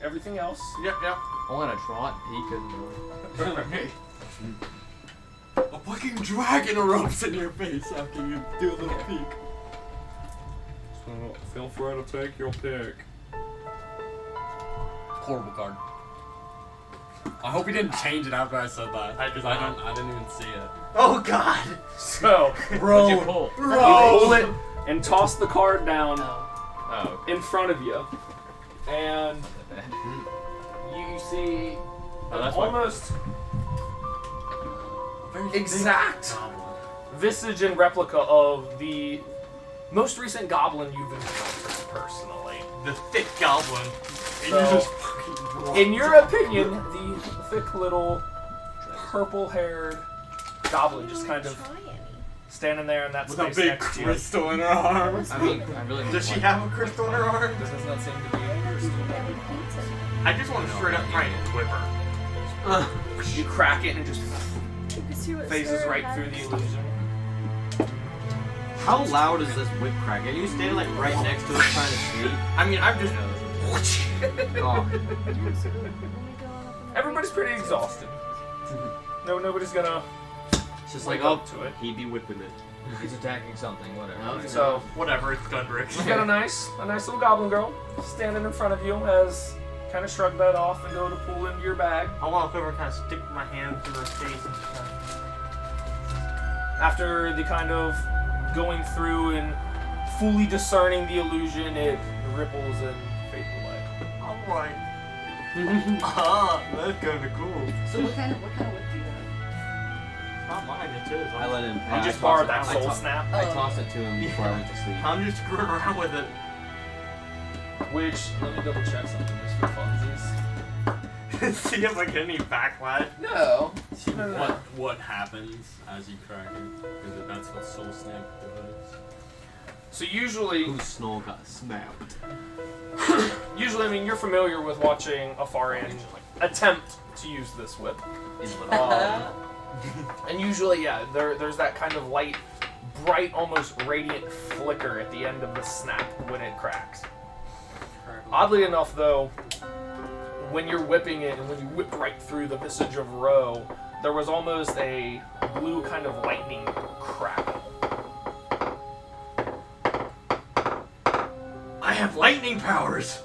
everything else, Yep, yep. I want to draw it, peek, and A fucking dragon erupts in your face after you do a little peek. so feel free to take your pick. Horrible card. I hope he didn't change it after I said that. I did Because not. I didn't even see it. Oh god! So what'd you pull? you pull it and toss the card down Oh, in front of you, and okay. you see Oh, that's why- almost Very exact visage and replica of the most recent goblin you've encountered personally. The thick goblin. So, in your opinion, the thick little purple-haired goblin just kind of standing there in that With space a big next to you. crystal in her arms. I mean, I really Does she want- have a crystal in her arm? This does not seem to be a crystal. I just want to straight up try and whip her. You crack it and it just phases right through the illusion. How loud is this whip crack? Are you standing like right next to it trying to sleep? I mean, I'm just. Oh, Everybody's pretty exhausted. No, nobody's gonna. it's just like, Wake oh, up to it. he be whipping it. He's attacking something, whatever. Okay. So Whatever, it's Gundrick. you've got a nice little goblin girl standing in front of you as kind of shrug that off and go to pull into your bag. I walk over and kind of stick my hand through her face and just kind After the kind of going through and fully discerning the illusion, it ripples and fades away. of, alright. Ah, that's kind of cool. So what kind of whip do you have? It's not mine, it's his. I let him You pass. just borrowed that I soul to- snap, I tossed it to him before I went to sleep. I'm just screwing around with it. which, let me double check something just for funsies. See if I get any backlash. No. What happens as you crack it? Because that's what Soul Snap does. So usually, Whose snow got snapped? I mean, you're familiar with watching a Farian attempt to use this whip. And usually, yeah, there's that kind of light, bright, almost radiant flicker at the end of the snap when it cracks. Oddly enough, though, when you're whipping it and when you whip right through the visage of Ro, there was almost a blue kind of lightning crackle. I have lightning powers!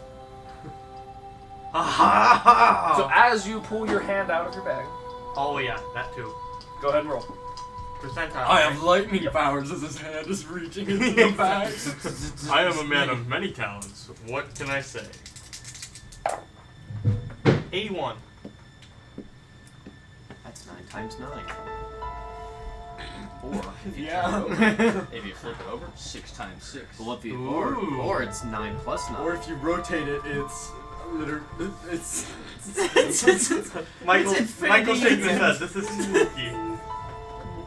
Aha! So as you pull your hand out of your bag, Oh yeah, that too. go ahead and roll. Percentile. I have lightning powers as his hand is reaching into the bag. I am a man of many talents. What can I say? 81. That's 9 times 9. Or if you Yeah. turn it over, if you flip it over, 6 times 6. Well, if you, Ooh. or it's 9 plus 9. Or if you rotate it, it's literally it's Michael, It's Michael infinity. shaking his head. This is spooky.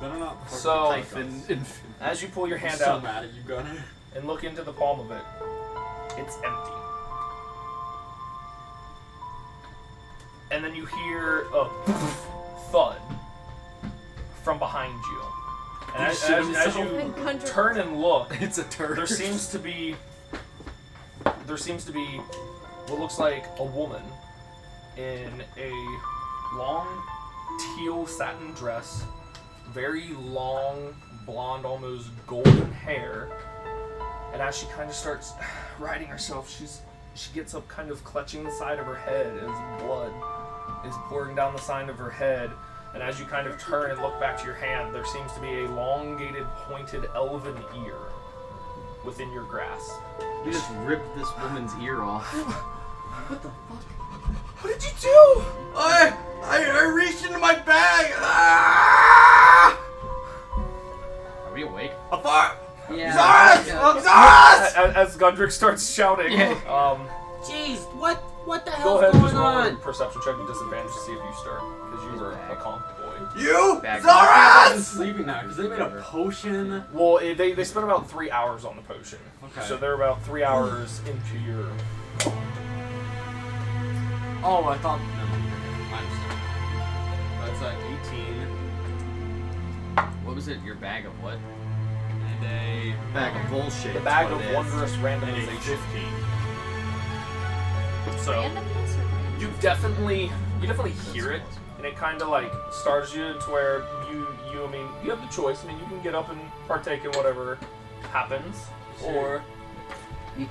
better not. So, Hyphen. as you pull your I'm hand so out mad at you, Gunner. and look into the palm of it, it's empty. And then you hear a thud from behind you. And as you turn and look, It's a turd. there seems to be what looks like a woman in a long teal satin dress, very long blonde, almost golden hair, and as she kind of starts riding herself, she gets up, kind of clutching the side of her head as blood is pouring down the side of her head. And as you kind of turn and look back to your hand, there seems to be a elongated, pointed elven ear within your grasp. You just ripped this woman's ear off. What the fuck? What did you do? I reached into my bag. Ah! Are we awake? A far. Yeah. Zaras! Yeah. Zaras! As Gundrick starts shouting, Jeez, what the go hell's ahead and going just roll a on? perception check with disadvantage to see if you stir, because you were a conch boy. You, Back. I'm Zaras! sleeping now because they made a potion. Well, they spent about 3 hours on the potion, Okay. so they're about 3 hours into your. Oh, I thought. No, I understand. That's 18. What was it? Your bag of what? And a. Bag of bullshit. The bag is of what it is. wondrous And a randomization. 15. So Randomness or you definitely hear it, and it kind of like starts you to where you I mean you have the choice. I mean you can get up and partake in whatever happens, or I'm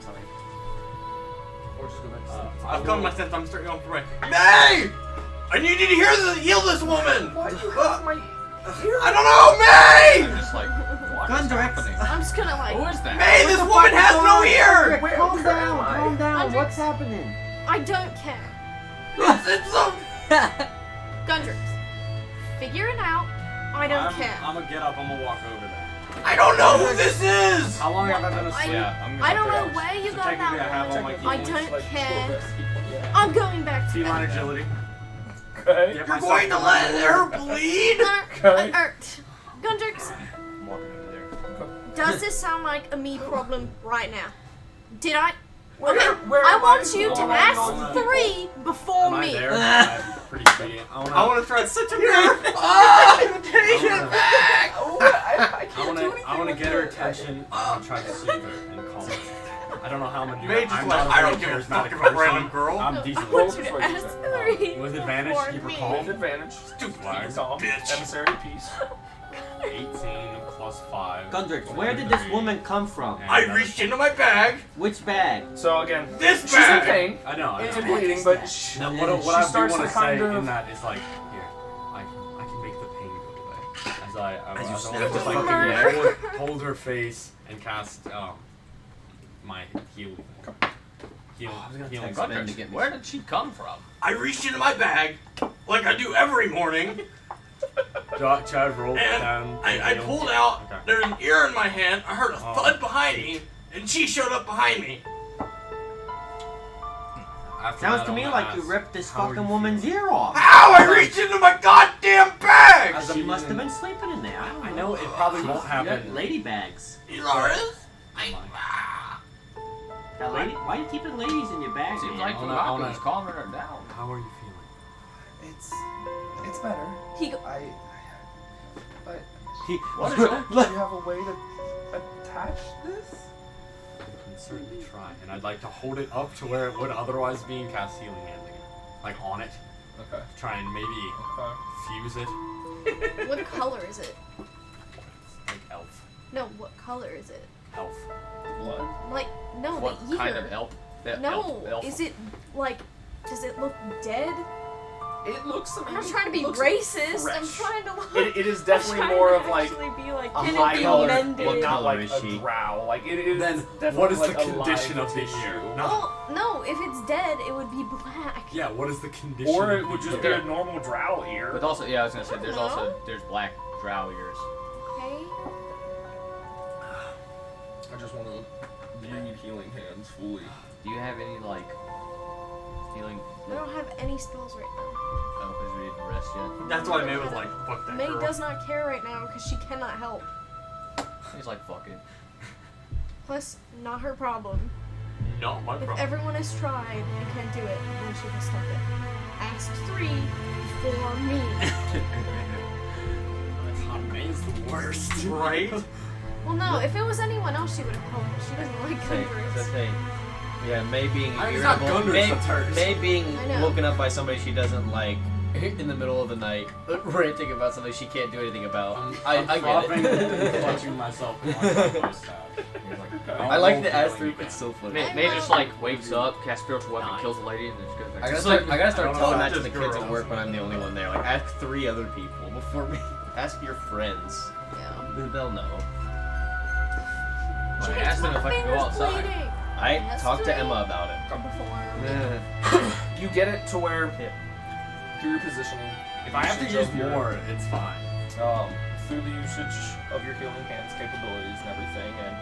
sorry. just go back to sleep. I've come to my senses. I'm starting going for my. May! I need you to heal this woman! Why do you have my ear? I don't know, May! I'm just like, what is Gundrex. happening? I'm just gonna like. Who is that? May, this woman has no ear! Where- Calm where down, am I? calm down. Gundrex? What's happening? I don't care. It's some. Gundrex, figure it out. I don't care. I'm gonna get up. I'm gonna walk over there. I don't know who this is! How long have I been I- asleep? Yeah, I'm I don't gonna know where you So got technically I that have one. all my I keys. don't Like, care. yeah. I'm going back to Feline bed. agility. Okay. Get You're myself going to let the her bleed? Okay. Gundrex, I'm walking over there. does this sound like a me problem right now? Did I? Where- Okay, where I am want I? you to Oh, ask no. 3 before Am I me. there? I'm pretty sweet. I want to try such a mirror. Take it back! Oh, I can't do anything I want to with get her it. attention and try to soothe her and calm her. I don't know how I'm gonna do May that. just I'm like, not a I very don't give a charismatic fuck about person. random girl. I'm No, decent. I want you to ask 3 With advantage, before keep her me. calm. With advantage. Stupid Flag. Calm. bitch. Emissary peace. 18 plus 5. Gundrex, where did this 23. woman come from? And I another- reached into my bag. Which bag? So again, This she's bag. in pain I know. I and know. bleeding, but she, Now, she what I do starts want to to kind say of. in that is like, here, I can make the pain go away. As I you want snap to the just like fucking hold her face and cast my heal. Heal. I was gonna healing text Ben spell. to get me Where did she come from? I reached into my bag, like I do every morning, Chad rolled and down. I pulled out. Okay. There's an ear in my hand. I heard a Oh. thud behind me, and she showed up behind me. After Sounds that, to I me wanna like you ask, ripped this how are fucking you woman's feeling? ear off. How? I reached into my goddamn bag. As She a- must have been sleeping in there. I know it probably won't You happen. got lady bags. You know what it is? Got lady? Why are you keeping ladies in your bag? Seems man? like I the wanna- I doctor wanna- is calming her down. How are you feeling? It's better. He go- But He, What is it? do you have a way to attach this? I can certainly try, and I'd like to hold it up to where it would otherwise be and cast healing hand again, like on it. Okay. Try and maybe fuse it, What color is it? like elf. No, what color is it? Elf. Blood. Like, no, What the ear. kind of elf? No, elf. is it like? Does it look dead? It looks. I'm not trying to be looks racist. I'm fresh. trying to look. It is I'm definitely trying more to of like actually be like, a can high it be color, mended? but not color like is a she? drow. Like it is. Then definitely what is like the condition alive of the tissue. ear? Well, no. If it's dead, it would be black. Yeah, what is the condition? Or of it would the just ear? be a normal drow ear. But also, yeah, I was gonna say there's No? there's black drow ears. Okay. I just want to read healing hands fully. Do you have any like healing? I don't have any spells right now. Oh, because we didn't rest yet. That's why May was like, fuck that May girl. does not care right now because she cannot help. He's like, fuck it. Plus, not her problem. Not my If problem. everyone has tried and can't do it, then she can stop it. Ask 3 for me. God, May's the worst. Right? Well, no, if it was anyone else, she would have helped. She doesn't like Hey, Gundrix. that's hey. Yeah, May being I mean, it's not irritable. Gundrix, that's hers. May being I know. woken up by somebody she doesn't like in the middle of the night, ranting about something she can't do anything about. I get Dropping and it. clutching myself. on my post I like the ass through. It's so funny. May just like wakes up, casts spiritual weapon, Nice. kills a lady, and then just goes back. I gotta to start. sleep. I gotta start I don't telling know that to about the this kids girl. at work when I'm the only one there. Like, ask 3 other people before me. Ask your friends. Yeah. They'll know. I Jeez, asked them my if I could go finger's outside. bleeding. I That's talked to 3 Emma about it. before. You get it to where Yeah. through your positioning, If I have to usage use of your- more, it's fine. through the usage of your healing hands capabilities and everything, and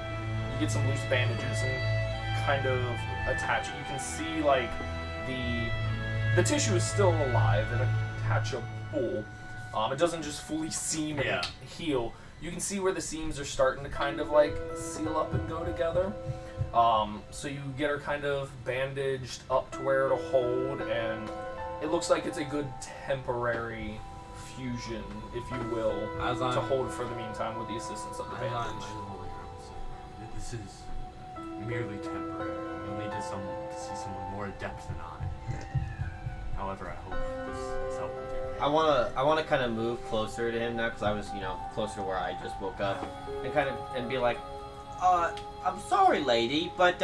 you get some loose bandages and kind of attach it. You can see like the tissue is still alive and attachable. It doesn't just fully seam and Yeah. heal. You can see where the seams are starting to kind of like seal up and go together. So you get her kind of bandaged up to where it'll hold, and it looks like it's a good temporary fusion, if you will, to hold for the meantime with the assistance of the bandage. This is merely temporary. You'll need to see someone more adept than I. However, I hope this helps you. I wanna kind of move closer to him now, because I was, closer to where I just woke up, and be like, I'm sorry, lady, but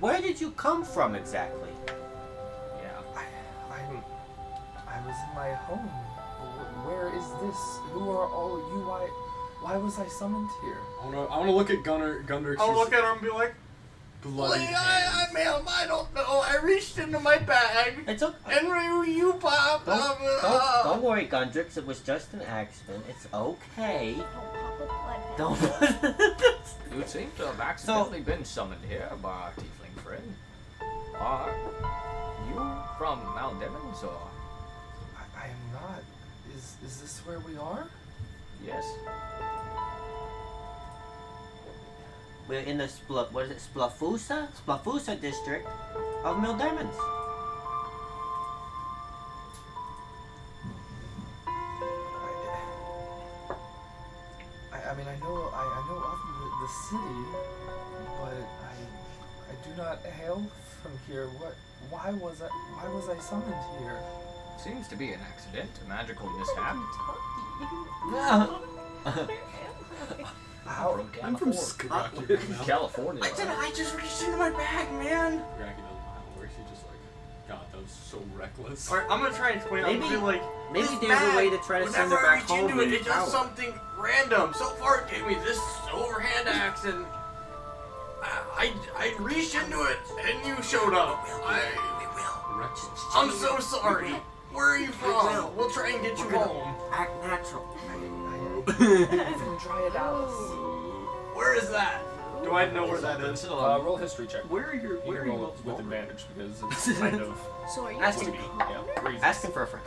where did you come from exactly? Yeah, I was in my home. Where is this? Who are all you? Why was I summoned here? I wanna look at Gunnar. I'll look at her and be like, bloody ma'am, I don't know. I reached into my bag. It's okay. And you popped up. Don't worry, Gundrix. It was just an accident. It's okay. Don't pop a blood Don't. You seem to have accidentally been summoned here by our tiefling friend. Are you from Mount Devons, or? I am not. Is this where we are? Yes. We're in the Splafusa district of Mildermans. I mean, I know of the city, but I do not hail from here. Why was I summoned here? Seems to be an accident, a magical mishap. I'm from Scotland. California. I just reached into my bag, man. Racky doesn't know how it works. He just God, that was so reckless. Alright, I'm gonna try and explain. I'm gonna be like, maybe this there's a bag, way to try to send her whenever I back reach home into it, in it does power. something random. So far, it gave me this overhand axe, and I reached into it, and you showed up. I'm so sorry. Where are you from? We'll try and get you home. Act natural. I'm from Dryados. Where is that? Do I know where that is? Roll a history check. Where are your You can roll it with advantage because it's kind of So are you Ask would him. be reasons. Ask him for a friend.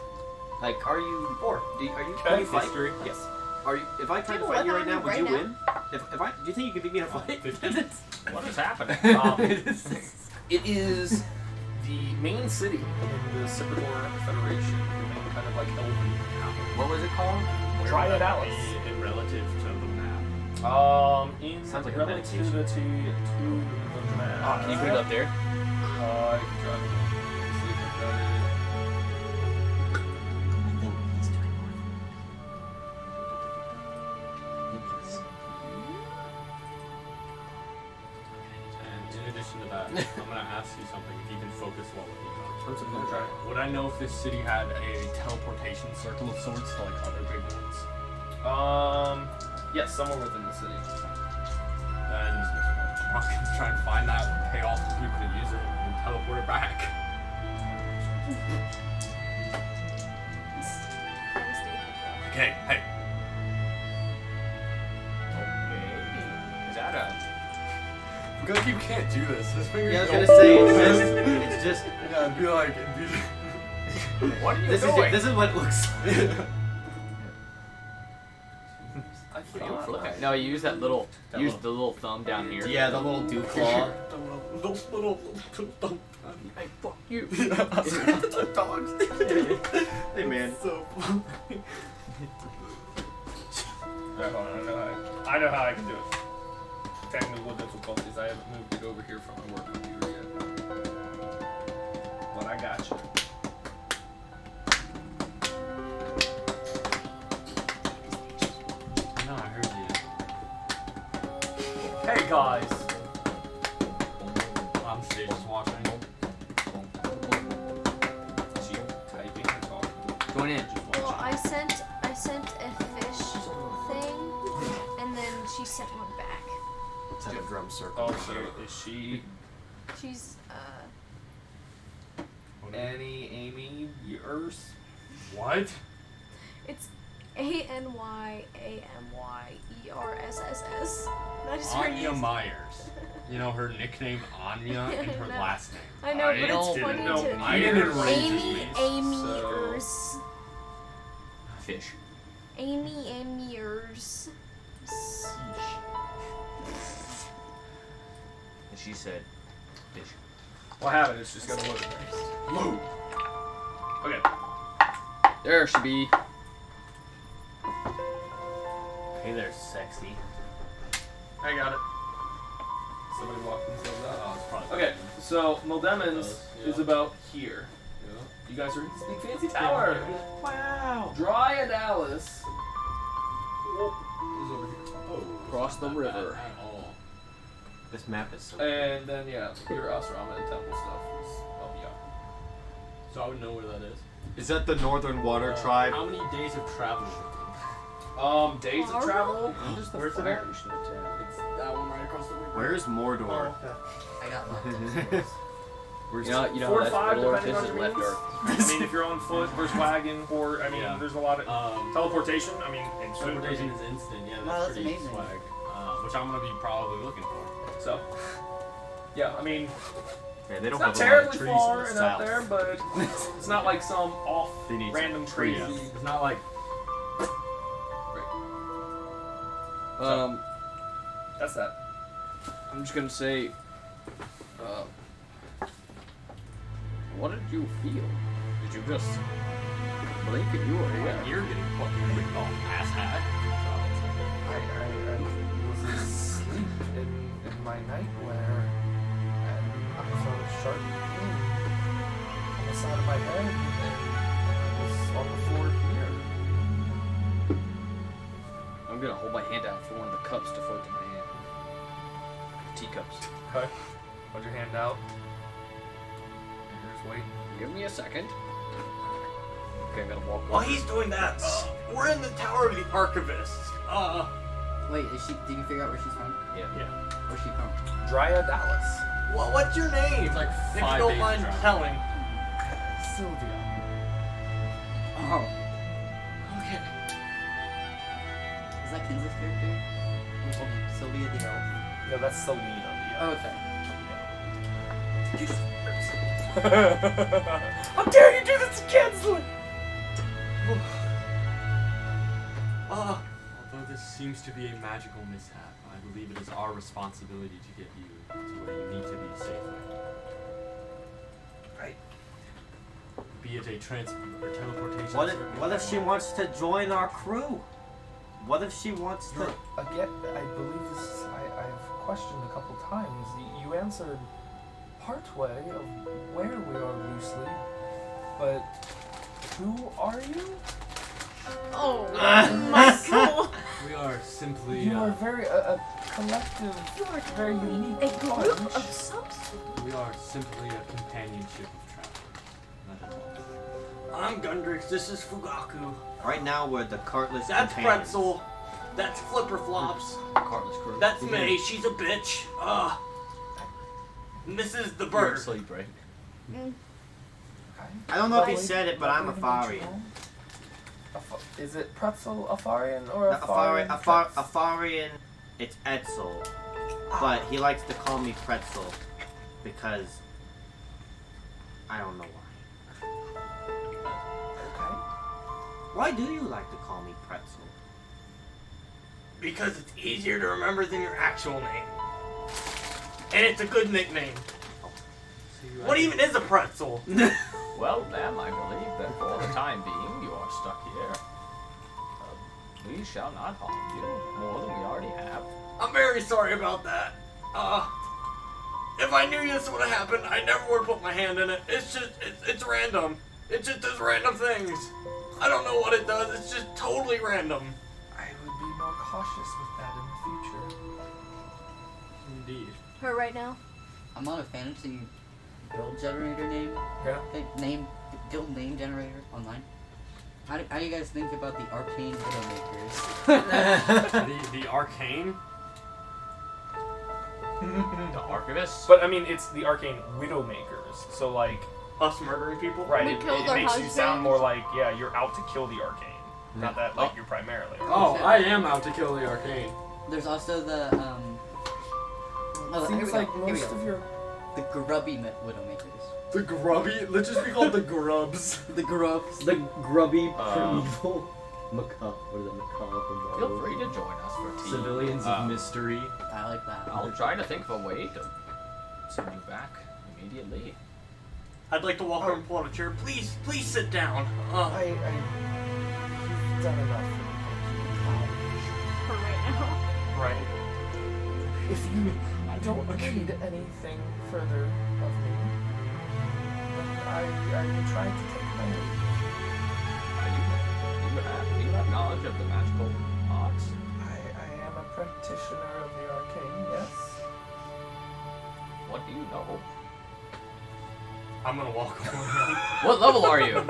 Like, are you? Can you fight? History. Yes. Are you? If I tried to fight you right now, would you win? If I, do you think you could beat me in a fight? What is happening? It is the main city in the Ciprador Federation, the main kind of like elven capital. What was it called? Dryados. In relative to the map. In Sounds like a relativity to the map. Oh, can you put it up there? I can try to see if I've got it. And in addition to that, I'm gonna ask you something. If you can focus while looking up. I'm gonna try. Would I know if this city had a teleportation circle of sorts to like other big ones? Yes, somewhere within the city. Then I'm gonna try and find that and pay off the people to use it and teleport it back. Okay, hey. Okay. Is that a... I feel like you can't do this. This finger. Yeah, I was gonna say it's just. Yeah, it'd be like. What are you This doing? is what it looks like. I thought. Okay. No, you use that little... Use the little thumb down here. Yeah, the little dew claw. Hey, fuck you. Dogs. Hey man. So Alright, hold on, I know how I can do it. Technical difficulties. I haven't moved it over here from my work computer yet. But I got you. No, I heard you. Hey guys. I'm stage just watching. Is she typing or talking? Going in. Just Well, watching. I sent a fish thing, and then she sent one back. Let's have a drum circle. Oh, so is she She's Annie, Amy, yours? What? it's ANYAMYERSSS. That is her Anya use. Myers. You know her nickname Anya and her No. last name. I know, but don't it's funny know. to I didn't read Amy So- Ers. Fish. Amy Ers. And she said, "Bitch." What happened? It's just gonna load there. Load. Okay. There should be. Hey there, sexy. I got it. Somebody walked themselves out. Oh, it's probably Okay, so Mildemons Yeah. is about here. Yeah. You guys are in this big fancy tower. Wow. Dryaдаlis. Who's over here? Oh, Cross it's the not river. bad at all. This map is so cool. And then, yeah, your Asrama and temple stuff is up beyond. So I would know where that is. Is that the Northern Water Tribe? How many days of travel? Days of travel? Where's the It's that one right across the river. Where's Mordor? I got locked. Where's You know 4 what to that's 5, Middle Earth depending on is your left means. Earth. I mean, if you're on foot versus wagon, or, I mean, Yeah. there's a lot of teleportation. I mean, instant. Teleportation is instant. Yeah, that's, Wow, that's pretty amazing. swag. Which I'm gonna be probably looking for. So, yeah, I mean, Yeah, they don't it's not have a lot of terribly trees far in the and up south. there, but it's not like some off They need random some crazy. trees. It's not like That's that. I'm just gonna say, what did you feel? Did you just blink and you were here? you're getting fucking ripped off, asshat. I was asleep in my nightwear, and I felt a sharp pain on the side of my head, and I was on the floor here. I'm gonna hold my hand out for one of the cups to float to my hand. Teacups. Okay. Hold your hand out. Just wait. Give me a second. Okay, I'm gonna walk While over. he's doing that, we're in the Tower of the Archivist. Wait, is she? Did you figure out where she's from? Yeah. Where's she from? Dryaдаlis. What's your name? It's like if you 5 don't days mind of telling. Sylvia. Oh, Okay. is that Kinsley's character? Or Sylvia the elf? No, that's Selena. Oh, okay. How dare you do this to Kinsley? Although this seems to be a magical mishap, I believe it is our responsibility to get you to where you need to be safely. Right. Be it a or teleportation. What if she wants to join our crew? What if she wants to? Again, I believe this. I've questioned a couple times. You answered partway of where we are loosely, but who are you? Oh, Michael! We are simply. You are very a collective, very unique A group bunch. of subs. We are simply a companionship of travel. That is all. I'm Gundrix. This is Fugaku. Right now we're the cartless That's companions. Pretzel. That's Flipper Flops. Cartless crew. That's May. She's a bitch. And this is the bird. Sleep, right? Okay. I don't know if he Lovely- said it, but I'm a lovely to meet Farian. you all. Is it Pretzel Afarian or Afarian, it's Etzel. But he likes to call me Pretzel because I don't know why. Okay. Why do you like to call me Pretzel? Because it's easier to remember than your actual name. And it's a good nickname. What even is a pretzel? Well, ma'am, I believe that for the time being you are stuck here. We shall not harm you more than we already have. I'm very sorry about that. If I knew this would have happened, I never would have put my hand in it. It's just, it's random. It just does random things. I don't know what it does. It's just totally random. I would be more cautious with that in the future. Indeed. Her right now. I'm on a fantasy guild generator name. Yeah. Guild name generator online. How do you guys think about the arcane Widowmakers? The arcane. The Archivist? But I mean, it's the arcane Widowmakers, so like, Us murdering people? right? We It killed our makes you sound husbands. more like, yeah, you're out to kill the arcane, not that like Oh. you're primarily. Oh, I am out to kill the arcane. There's also the oh, here we Seems go, like here we most go. of your The grubby Widowmakers. The grubby? Let's just be called the grubs. The grubs. The grubby Um, primeval. Macabre, what is it, macabre? Feel free to join us for tea. Civilians of mystery. I like that. I'll try to think of a way to send you back immediately. I'd like to walk over and pull out a chair. Please sit down. You've done enough for me. For right now. Right. If you don't need anything further of me, then I will try to take my leave. Do you have knowledge of the magical arts? I am a practitioner of the arcane, yes. What do you know? I'm gonna walk away. What level are you?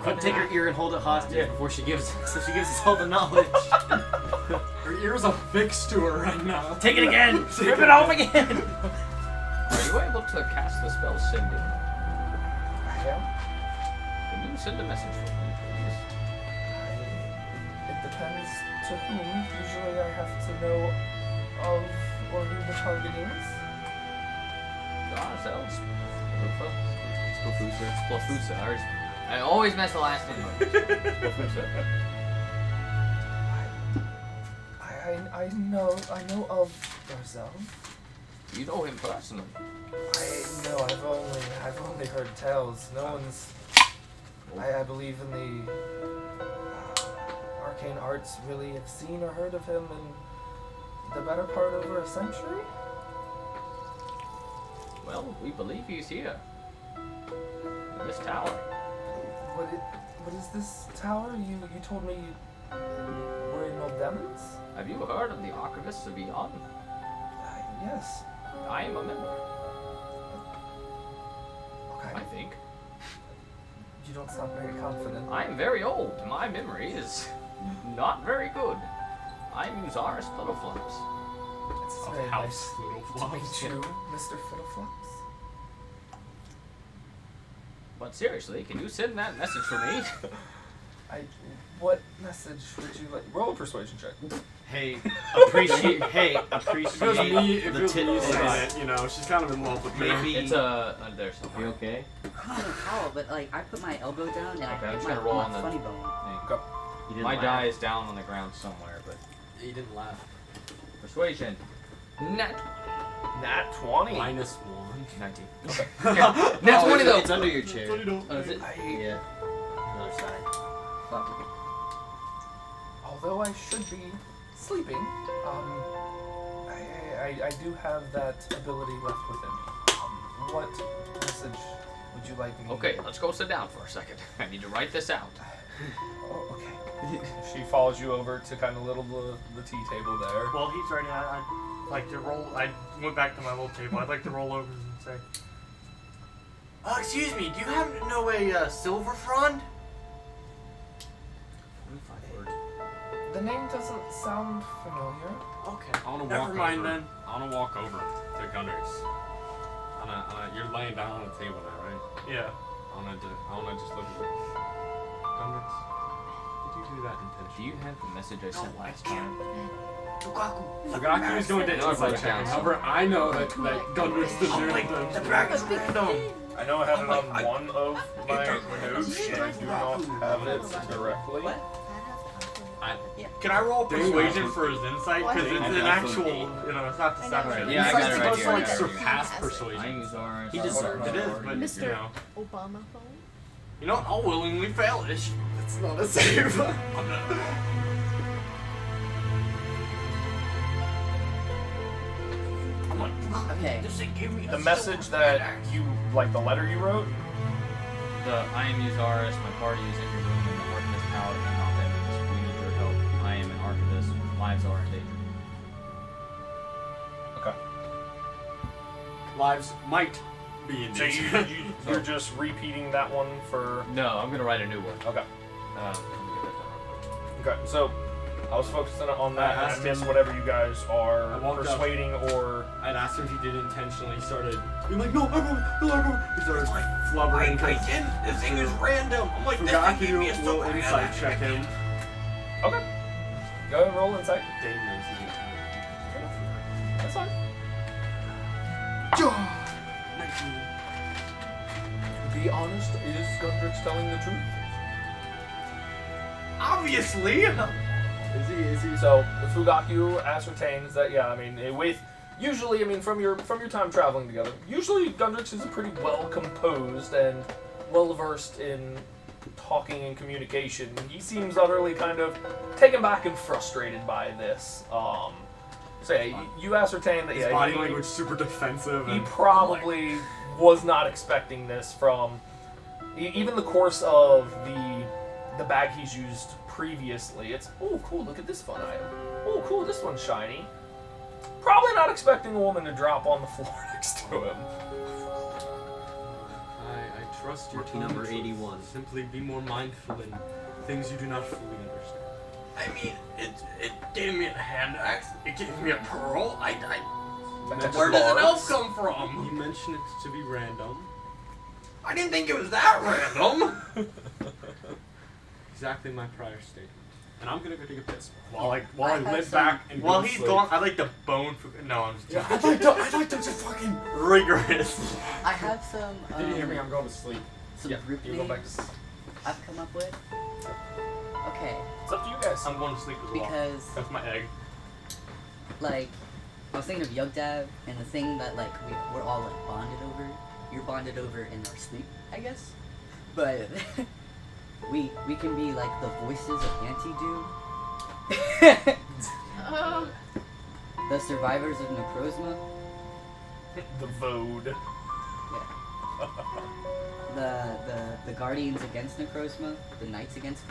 Quick, take her ear and hold it hostage before she gives us all the knowledge. Her ears are fixed to her right now. Take it again! Rip it off again! Are you able to cast the spell Sending? I am. Can you send a message for me, please? It depends to whom. Usually I have to know of or who the target is. Ourselves. Splofusa. I always mess the last name up. Splofusa. I know of Garzel. You know him personally. I've only heard tales. No one's. I believe in the arcane arts. Really have seen or heard of him in the better part of over a century. Well, we believe he's here. In this tower. What is this tower? You told me you were in Moldemons? Have you heard of the Archivists of Eon? Yes. I am a member, Okay. I think. You don't sound very confident. I am very old. My memory is not very good. I'm Uzaris Flutterflaps. It's Of very House nice Little to Flops. meet you, Mr. Fiddleflaps. But seriously, can you send that message for me? What message would you like? Roll a persuasion check. Hey, appreciate If it was me, the saying tit. it, you know, she's kind of in love with me. Maybe. It's there You somewhere. okay? I don't know how, but like I put my elbow down and Okay, I I'm hit just my, gonna roll my on the- funny bone. Go. You didn't My laugh. die is down on the ground somewhere, but He didn't laugh. persuasion. Nat Nat 20. -1. 19. Okay. Nat 20 though. It's under your chair. What do you do? Oh, is it? Yeah. Other side. Although I should be sleeping, I do have that ability left within me. What message would you like me? Okay, let's go sit down for a second. I need to write this out. Oh, okay. She follows you over to kind of the tea table there. While he's writing, I'd like to roll. I went back to my little table. I'd like to roll over and say, "Excuse me, do you happen to know a silver frond?" The name doesn't sound familiar. Okay. I wanna Never walk mind over. then. I wanna walk over to Gunners. You're laying down on the table now, right? Yeah. I wanna just look at you. Gunners, did you do that Do intentionally? you have the message I sent last time? Fugaku is going to No, insight it's check. down. However, I know that Gunners did do it. I know I have it on one of my notes, but I do not have it directly. What? Can I roll persuasion for his insight? Because it's an actual, it's not deception. Yeah, I got it right It's supposed here, to I like got it here. surpass I persuasion. use ours. He deserved It is, but Mr. you know. Obama phone. You know what? I'll willingly fail it. It's not a save. Okay. The message that you, like the letter you wrote, I am Uzaris. My party is in your room in the Archivist Tower and not enemies. We need your help. I am an Archivist. Lives are in danger. okay. Lives might be in So danger. you're just repeating that one for. No, I'm gonna write a new one. Okay. Let me get that done. Okay. So I was focusing on that, I and I asked missed him- whatever you guys I are walked up. persuading or. I'd asked him if he did it intentionally. He started being like, no, I won't. He started flubbering. I didn't. This thing is random. I'm like, this thing gave me a Fugaku will super insight check him. Okay. Go ahead, roll insight. Dane knows he did. That's fine. 19. Be honest, is Gundrix telling the truth? Obviously. Is he? So Fugaku ascertains that usually from your time traveling together, usually Gundrix is pretty well composed and well versed in talking and communication. He seems utterly kind of taken back and frustrated by this. You ascertain that His body language super defensive. He and probably was not expecting this from even the course of the bag he's used previously. It's, oh cool, look at this fun item. Oh cool, this one's shiny. Probably not expecting a woman to drop on the floor next to him. I trust your Rookie number tone. 81. Simply be more mindful in things you do not fully understand. I mean, it gave me a hand axe. It gave me a pearl. Where does an elf come from? You mentioned it to be random. I didn't think it was that random. Exactly my prior statement. And I'm gonna go take a piss while I I have lit some- back and While go to he's sleep. gone, I like the bone. No, I'm just. Yeah, I'd like to just fucking. Rigorous. I have some. Did you hear me? I'm going to sleep. Some group You go back to names I've come up with. Okay, It's up to you guys. I'm going to sleep as well. because That's my egg. like I was thinking of Yugdab and the thing that like we're all like bonded over. You're bonded over in our sleep, I guess. But we can be like the voices of Anti-Doom. Oh. The survivors of Necrozma. The Vode. The guardians against Necrozma. The knights against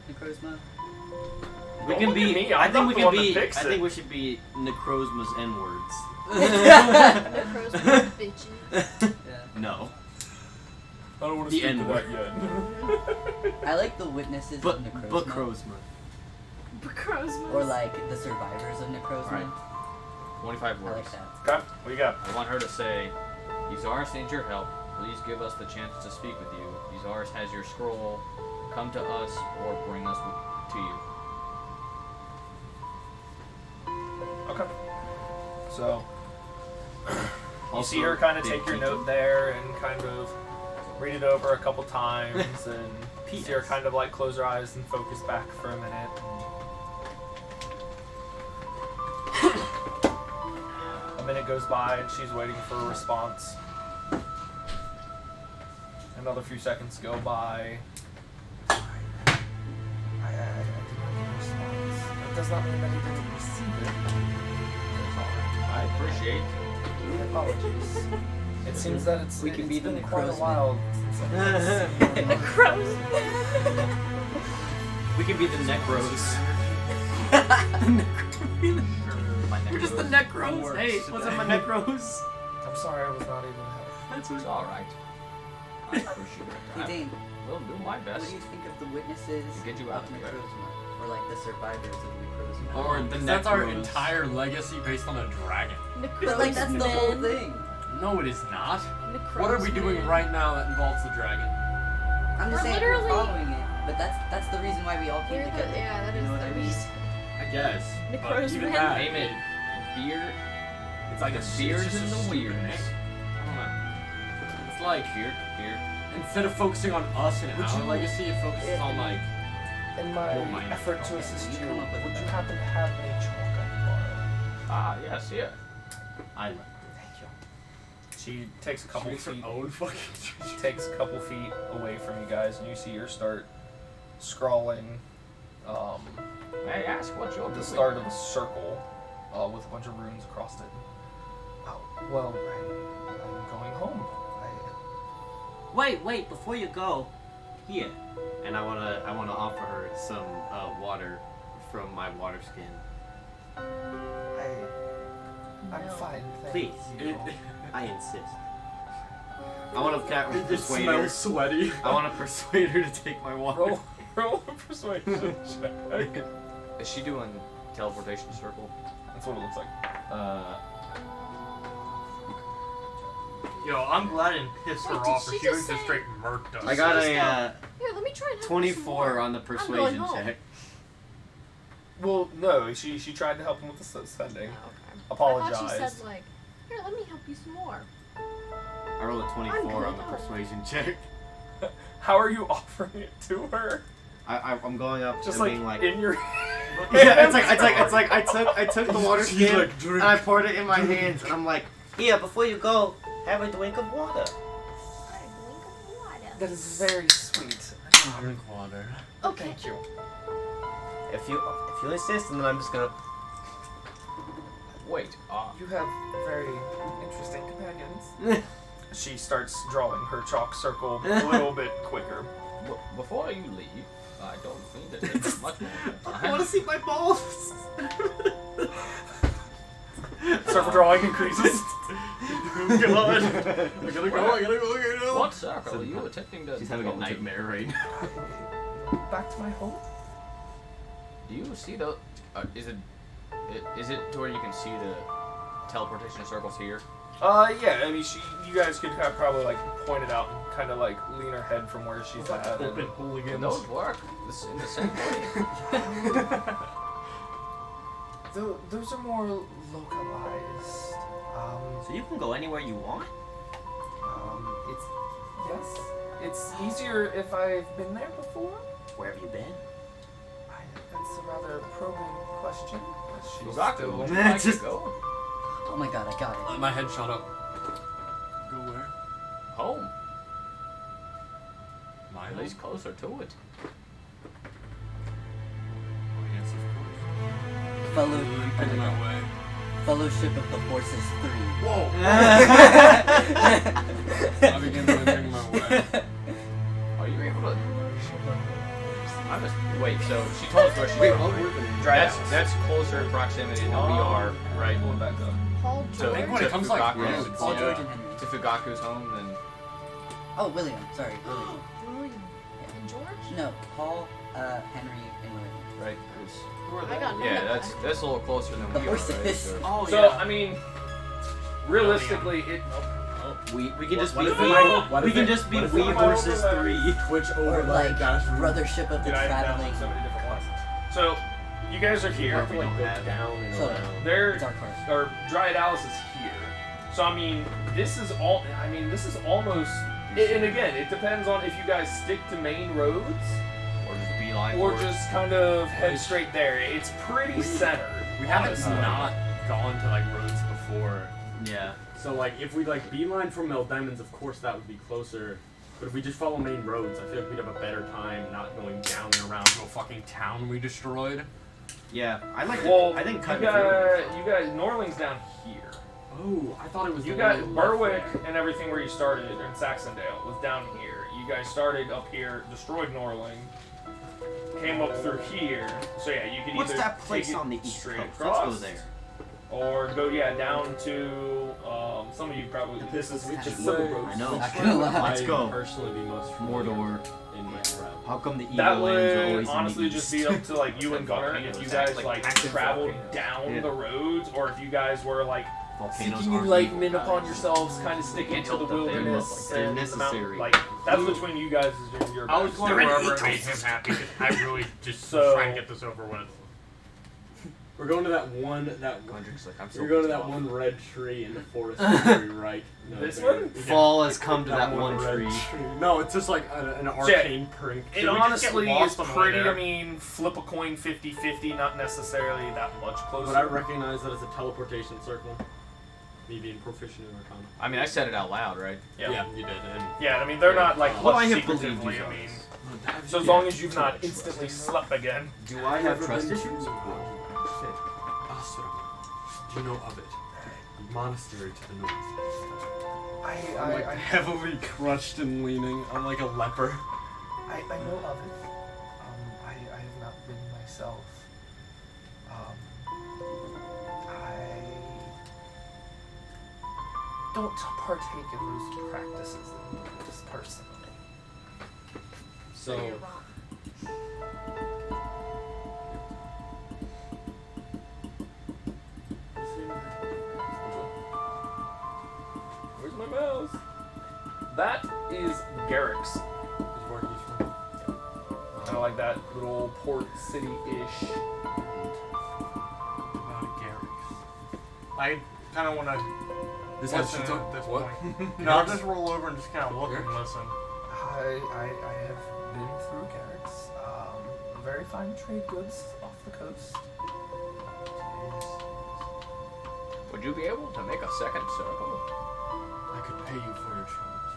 Necrozma. We Don't can look be. at me, I I'm think not we the can one that be. picks I it. think we should be Necrozma's N words. Necrozma, bitchy. Yeah. No. I don't want to The speak to N-word. that yet. I like the witnesses of Necrozma. But Crozma. Necrozma. Or like the survivors of Necrozma. Alright. 25 I words. like that. Okay, what you got? I want her to say, Yzaris needs your help. Please give us the chance to speak with you. Yzaris has your scroll. Come to us or bring us to you. Okay. So, you Also, see her kind of big take your Kiki. note there and kind of read it over a couple times, and you see her kind of like close her eyes and focus back for a minute. A minute goes by and she's waiting for a response. Another few seconds go by. I didn't get a response. That does not mean that he didn't receive it. I appreciate. My apologies. It seems that We can be the been quite a Necrozman. while since I've seen you. We can be the Necros. We're just the Necros. Hey, what's up, my Necros? I'm sorry I was not able to help. That's alright. I appreciate Hey it. Dane, I will do my what best. do you think of the witnesses To get you of out of there. Necrozma? Or like the survivors of Necrozma? Or The that's our Necros. entire legacy based on a dragon. But like that's the whole thing. No, it is not. What are we doing right now that involves the dragon? I'm just We're saying literally- we're following it. But that's the reason why we all came We're the- together. yeah, that you is know what the I mean? reason. I guess. But Necrozman. even that, Name it. Beer. it's like a Beers it's just and a the stupid weirds. name. I don't know. It's like Beer. Beer. instead of focusing on us and Would our you- legacy, it focuses on like. In my Oh my effort to God. assist You you, come up with would that. you happen to have any chalk I could borrow? Ah, yes, yeah. I left. Thank you. She takes a couple She makes her feet. own fucking. Takes a couple feet away from you guys, and you see her start scrawling. May I ask what you're At the doing? start of a circle with a bunch of runes across it. Oh, well, I'm going home. Wait, before you go, here. And I wanna offer her some water from my water skin. I'm No. fine, thank Please. you. I insist. I want to It persuade her. smells sweaty. I want to persuade her to take my water. Roll a persuasion check. Is she doing teleportation circle? That's what it looks like. Yo, I'm glad I didn't piss her Wait, did off, or she she would just just say- straight murked us. I got a Here, let me try and help you some 24 more. on the I'm going persuasion home. check. Well, no, she tried to help him with the sending. Oh, okay. Apologized. I thought she said like, here, let me help you some more. I rolled a 24 on the good. persuasion check. How are you offering it to her? I'm going up Just and like being like, in your. yeah, it's like I took the water She's skin like, drink. and I poured it in my hands and I'm like, here, before you go, have a drink of water. That is very sweet. Drink water. Okay. Thank you. If you insist, and then I'm just gonna. Wait. You have very interesting companions. She starts drawing her chalk circle a little bit quicker. Before you leave, I don't think that there's much more I want to see my balls. Circle drawing increases. I gotta go. What circle are you attempting to? She's having a nightmare right now. Back to my home. Do you see the? Is it to where you can see the teleportation circles here? Yeah. I mean, you guys could have probably like point it out and kind of like lean her head from where she's at. Open hooligans. Those work in the same way. Those are more localized. So you can go anywhere you want? It's easier if I've been there before. Where have you been? That's a rather probing question. She's Fugaku, still- would you like to Just- go Oh my god, I got it. My head shot up. Go where? home? My At home? least closer to it. Oh, yes, of course. Limping my way. Fellowship of the Horses 3. Whoa! I begin limping my way. Are you able to? I'm just wait. So she told us where she's from. Right? That's closer in proximity than we are, right? Going back up. Paul To, George. think when it comes, like, Fugaku's, roads, Paul yeah. George and Henry. to Fugaku's home, then Oh, William. Sorry, William. William. And George? No, Paul, Henry, and William. right? 'Cause- I got none yeah, of that's a little closer than The we are, right? horses. So, Oh, So yeah. I mean, realistically, it. We can just What be if it- we can just be we versus 3. Twitch Or overlay like dash room. Brothership of the Did I Traveling. download so many different ones? So, you guys are here. We don't have down and So- around. There, Dark Horse. or Dryad Alice is here. So I mean, this is all. I mean, this is almost. And again, it depends on if you guys stick to main roads or just beeline. or for it. just kind of head straight there. It's pretty centered. We haven't honestly. not gone to like roads before. Yeah. So like if we like beeline from Mel Diamonds, of course that would be closer. But if we just follow main roads, I feel like we'd have a better time not going down and around to a fucking town we destroyed. Yeah. I like. Well, I think you cut guys, Norling's down here. Oh, I thought it was. You the got one on the Berwick left there. and everything where you started in Saxondale was down here. You guys started up here, destroyed Norling, came up through here. So yeah, you could What's either that place take it on the east straight coast? across, Let's go there. or go down to some of you probably. This is Which just way? Civil Road. I know. Not gonna lie. Let's go. I'd personally be most familiar Mordor. in my route. How come the evil That lands are would always honestly in the just east? be up to like you and Gunnar if you guys like active traveled volcanoes. down Yeah. the roads, or if you guys were like Volcanoes seeking aren't enlightenment evil, upon guys. yourselves, kind of sticking Can't to the help that they're wilderness they're and the necessary. mountain. Like that's between you guys and your. I was guys. going wherever it made him happy. I really just So- try and get this over with. We're going to that one. Gundryk's like, I'm so We're going to pissed that off. one red tree in the forest. Very right. No, This there. one? Yeah. Fall has come to that one red tree. No, it's just like an arcane prank. It Did we just honestly get lost is on the way pretty. there? I mean, flip a coin 50-50, not necessarily that much closer. But I recognize that as a teleportation circle. Me being proficient in Arcana. I mean, I said it out loud, right? Yeah. you did. And Yeah, I mean they're not like Well, much I have secretively. believed you I mean, guys. so as long as you've not instantly slept again. Do I have Never trust been issues? to- Asura. Do you know of it? The monastery to the north. I'm like heavily crushed and leaning. I'm like a leper. I know of it. I have not been myself. I don't partake in those practices just personally. So You're wrong. Where's my mouse? That is Garrick's. is where he's from. Kind of like that little port city-ish. I kind of want to This listen has at this what? point. No, I'll just roll over and just kind of look and listen. I have been through Garrett's. very fine trade goods off the coast. Would you be able to make a second circle? I could pay you for your troubles.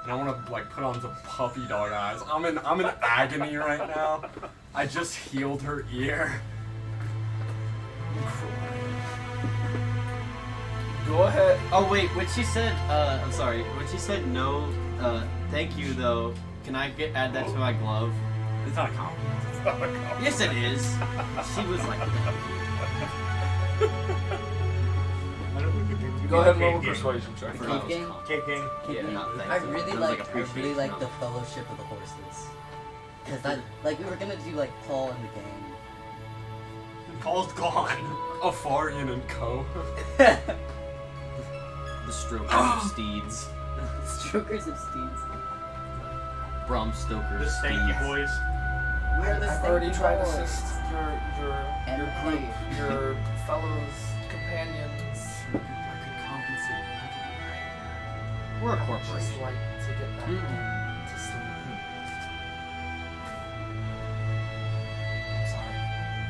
And I want to like put on some puppy dog eyes. I'm in agony right now. I just healed her ear. I'm crying. Go ahead. Oh wait, when she said, I'm sorry, when she said no, thank you though, can I add that to my glove? It's not a compliment. It's not a compliment. Yes it is. She was like, Go ahead and roll a persuasion check. I forgot it was Game? called. Kicking. Yeah. Not thank I you. really It was like the appreciation. Fellowship of the Horses. Cause that, like, we were gonna do like Paul and the gang. Paul's gone. Afarian and Co. The strokers of steeds. Strokers of Steeds. Bram Stoker's Just thank you, steeds. boys. We're the I've already Stanky tried to Boys. assist your And group, like- your fellows, companions. I could compensate heavily right We're a Just corporation. like to get back to sleep. I'm sorry.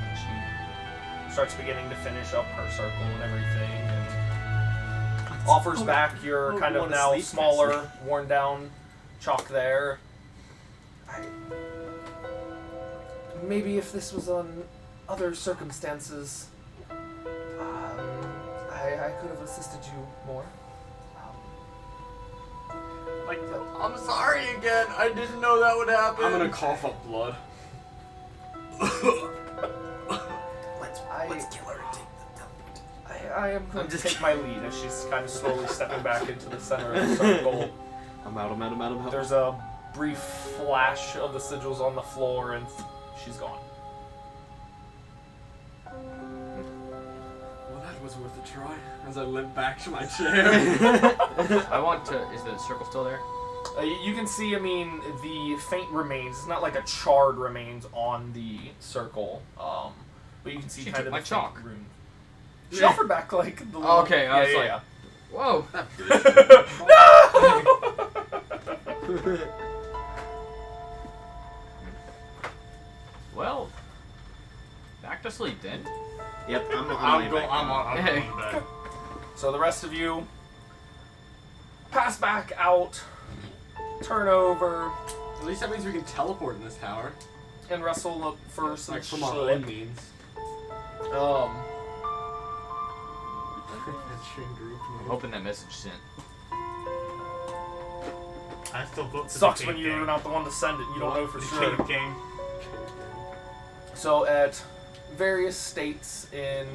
And she starts beginning to finish up her circle and everything, and offers back your kind of wanna now sleep, smaller, worn down chalk there. Maybe if this was on other circumstances, I could have assisted you more. Like, I'm sorry again. I didn't know that would happen. I'm gonna cough up blood. Let's kill her and take the I am going to take my lead as she's kind of slowly stepping back into the center of the circle. I'm out. There's a brief flash of the sigils on the floor, and she's gone. Well, that was worth a try. As I limp back to my chair. I want to. Is the circle still there? You can see, I mean, the faint remains. It's not like a charred remains on the circle, but you can see She kind took of my the chalk. faint rune. She offered back like the. Little, Okay, I was like, whoa. No! Well, back to sleep then. Yep, I'm I'm laying going. back I'm down. going to bed. So the rest of you pass back out, turn over, At least that means we can teleport in this tower. and wrestle up for some Like from our shit. own means. I'm hoping that message sent. I still vote for Sucks the when Cave you're King. not the one to send it. You don't know for The sure. Cave King. So at various states in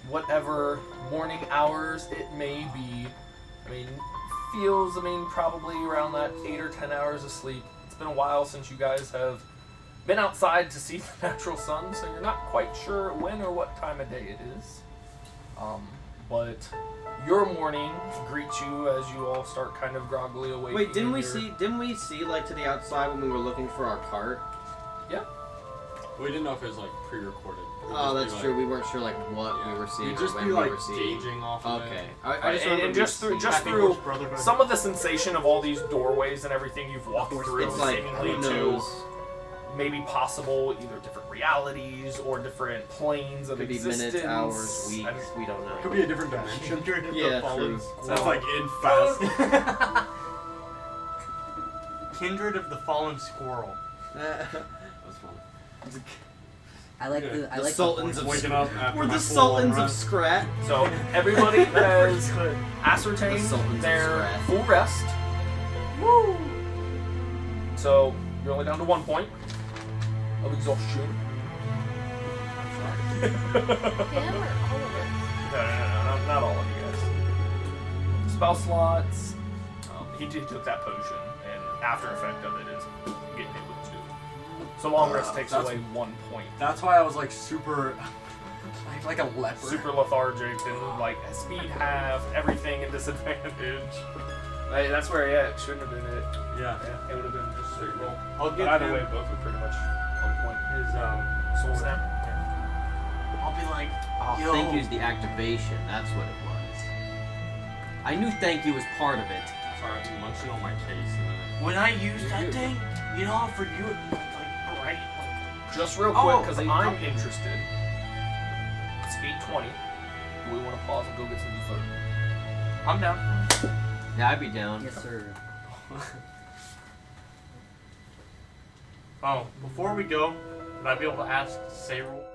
whatever morning hours it may be, I mean, feels, probably around that 8 or 10 hours of sleep. It's been a while since you guys have been outside to see the natural sun, so you're not quite sure when or what time of day it is. But your morning greets you as you all start kind of groggily awake. Wait, didn't we see like to the outside when we were looking for our cart? Yeah. We didn't know if it was like pre-recorded. We'd Oh, just be, that's like, true. We weren't sure like what yeah. we were seeing We'd or just when be we like were seeing. gauging off of Okay. it. I just remember and just we through, just Happy through Horse Brotherhood. some of the sensation of all these doorways and everything you've walked through, It's like seemingly who to knows? maybe possible either different realities or different planes of Could be existence. minutes, hours, weeks. And We don't It know. could be a different dimension. Kindred of Yeah, the Fallen true. Squirrel. Sounds like in Fast. Kindred of the Fallen Squirrel. That's fun. I like Yeah. the I The like Sultans the of Waking up after We're my the full Sultans run. of Scrat. So everybody has Good. ascertained The Sultans of their Scrat. full rest. Woo! So you're only down to 1 point of exhaustion. Him or all of us? No, not all of you guys. Spell slots. He took that potion, and after effect of it is getting hit with 2. So long rest takes That's- away 1 point. That's why I was like super, like a leopard. Super lethargic and like speed half, everything at disadvantage. Hey, that's where it shouldn't have been it. Yeah. Yeah, it would have been just straight roll. I'll give Either him way, both are pretty much on point. his Soul snap. I'll be like, Oh, yo. thank you's the activation. That's what it was. I knew thank you was part of it. Sorry, I've been munching on my case. And then When I use that thing, you know how for you it'd be like bright, like Just real Oh, quick, because I'm interested. It's 8:20. Do we want to pause and go get some dessert? I'm down. Yeah, I'd be down. Yes, sir. Oh, before we go, would I be able to ask Sayrul?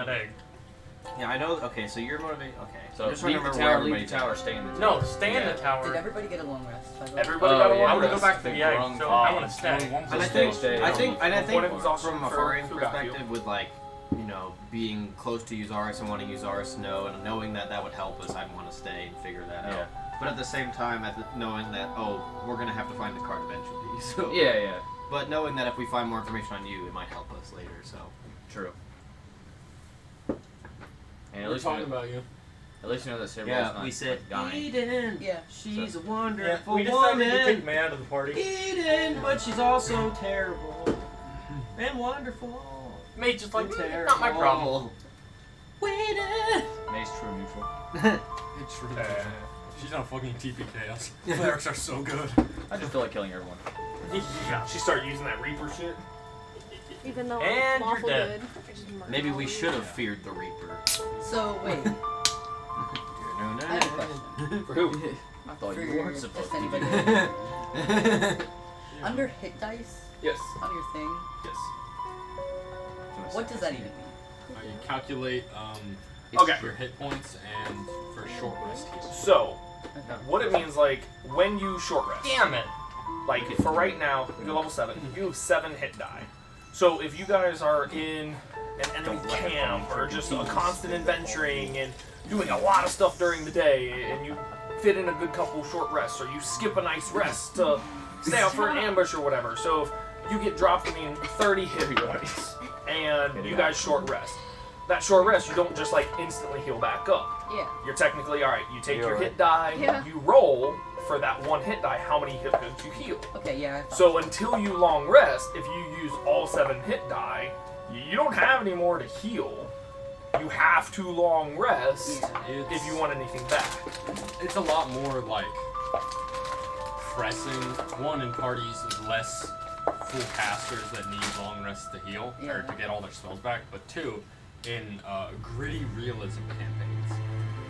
that egg. Yeah, I know. Okay, so you're motivated. Okay. So I'm just trying to leave the remember where tower, leave the everybody's tower, at. stay in the tower. No, stay in the Did tower. everybody get a long rest? By the way? Everybody Oh, got a yeah. long I want to go rest. back to The the egg, grung so thought. I want to stay. And I Just think, stay I think, and I Point think of exhaustion from a for Farian's Fugaku. perspective, with like, you know, being close to Uzaris and wanting Uzaris to know, and knowing that that would help us, I'd want to stay and figure that Yeah. out. But at the same time, knowing that we're gonna have to find the card eventually. So. Yeah, yeah. But knowing that if we find more information on you, it might help us later. So. True. And We're talking about you. at least you know that Saber's Yeah, not we said like, dying. Eden. Yeah. She's a Yeah, wonderful we decided to woman. take me out of the party. Eden, but she's also terrible and wonderful. Mate, just like me, terrible. not my problem. Eden. May's true neutral. It's true. She's on fucking TP Chaos. Clerics are so good. I just feel like killing everyone. Yeah. She started using that Reaper shit. Even though And it's you're lawful dead. good. I just murder Maybe all we of you. should have feared the Reaper. So wait, I have a question. For who? I thought For you weren't just supposed to. anybody do that. under hit dice Yes. on your thing, Yes. what does that even mean? You calculate Okay. your hit points and for a short rest heal. So, Okay. what it means, like, when you short rest. Damn it. Like, for right now, you're level 7. You have 7 hit die. So, if you guys are in an enemy Don't let it camp fall or into just a pieces. constant adventuring and doing a lot of stuff during the day, and you fit in a good couple short rests, or you skip a nice rest to stay out for an ambush or whatever. So, if you get dropped, 30 hit points, and you guys short rest. That short rest, you don't just, like, instantly heal back up. Yeah. You're technically, alright, you take You're your right. hit die, Yeah. you roll for that one hit die, how many hit points you heal. Okay. Yeah. I thought So until you long rest, if you use all 7 hit die, you don't have any more to heal. You have to long rest Yeah. if you want anything back. It's a lot more like pressing. One, in parties with less full casters that need long rests to heal or to get all their spells back. But two, in gritty realism campaigns,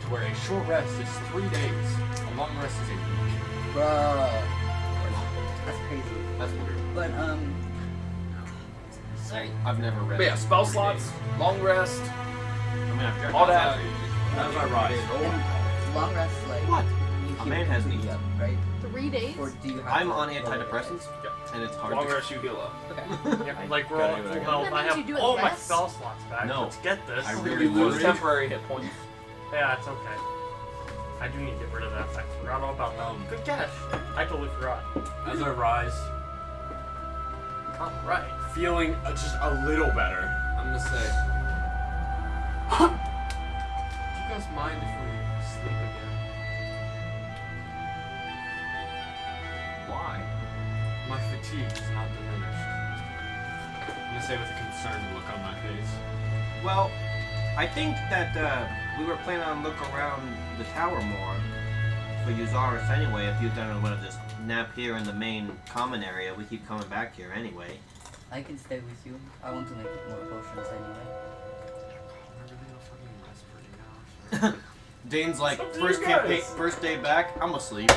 to where a short rest is 3 days, a long rest is a week. Bruh. That's crazy. That's weird. But sorry. I've never read. But yeah, spell 3 slots, days. long rest, I mean, I've all that. How's my rise? Long rest, like What? you A heal man has pretty needs. up, right? 3 days? Or do you have I'm to on roll it? antidepressants, and it's hard. Long to... rest, you heal up. Okay. Yeah, I like we're gotta all do at what I full gotta health. do. I That means have you do it all my less? spell slots back. No. Let's get this. I You really lose worried. temporary hit points. Yeah, it's okay. I do need to get rid of that. I forgot all about that. Good catch. I totally forgot. As I rise, Alright. feeling just a little better, I'm gonna say, do you guys mind if we sleep again? Why? My fatigue is not diminished. I'm gonna say with a concerned look on my face. Well, I think that we were planning on look around the tower more for Uzaris anyway. If you don't want to just nap here in the main common area, we keep coming back here anyway. I can stay with you. I want to make more potions anyway. Dane's like, Up to first you campaign, guys." first day back, I'm asleep.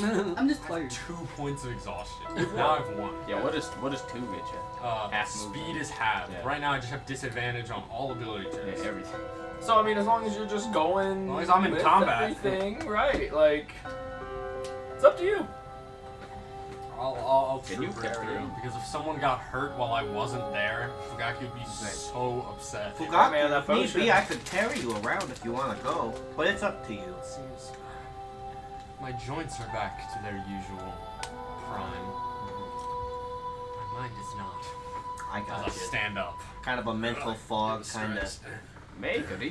I'm just tired. 2 points of exhaustion. Now I've won. Yeah, what does 2 get you? Half Speed movement. is halved. Yeah. Right now I just have disadvantage on all ability Yeah, checks. everything. So, I mean, as long as you're just going As long as I'm in with combat. everything, right, like, it's up to you. I'll Can you trooper it carry through, him? because if someone got hurt while I wasn't there, Fugaki would be so upset. Fugaki, man, that if need potion. be, I could carry you around if you want to go, but it's up to you. Seems my joints are back to their usual prime. My mind is not. I As got I you. stand up. Kind of a mental fog, kind of. May, could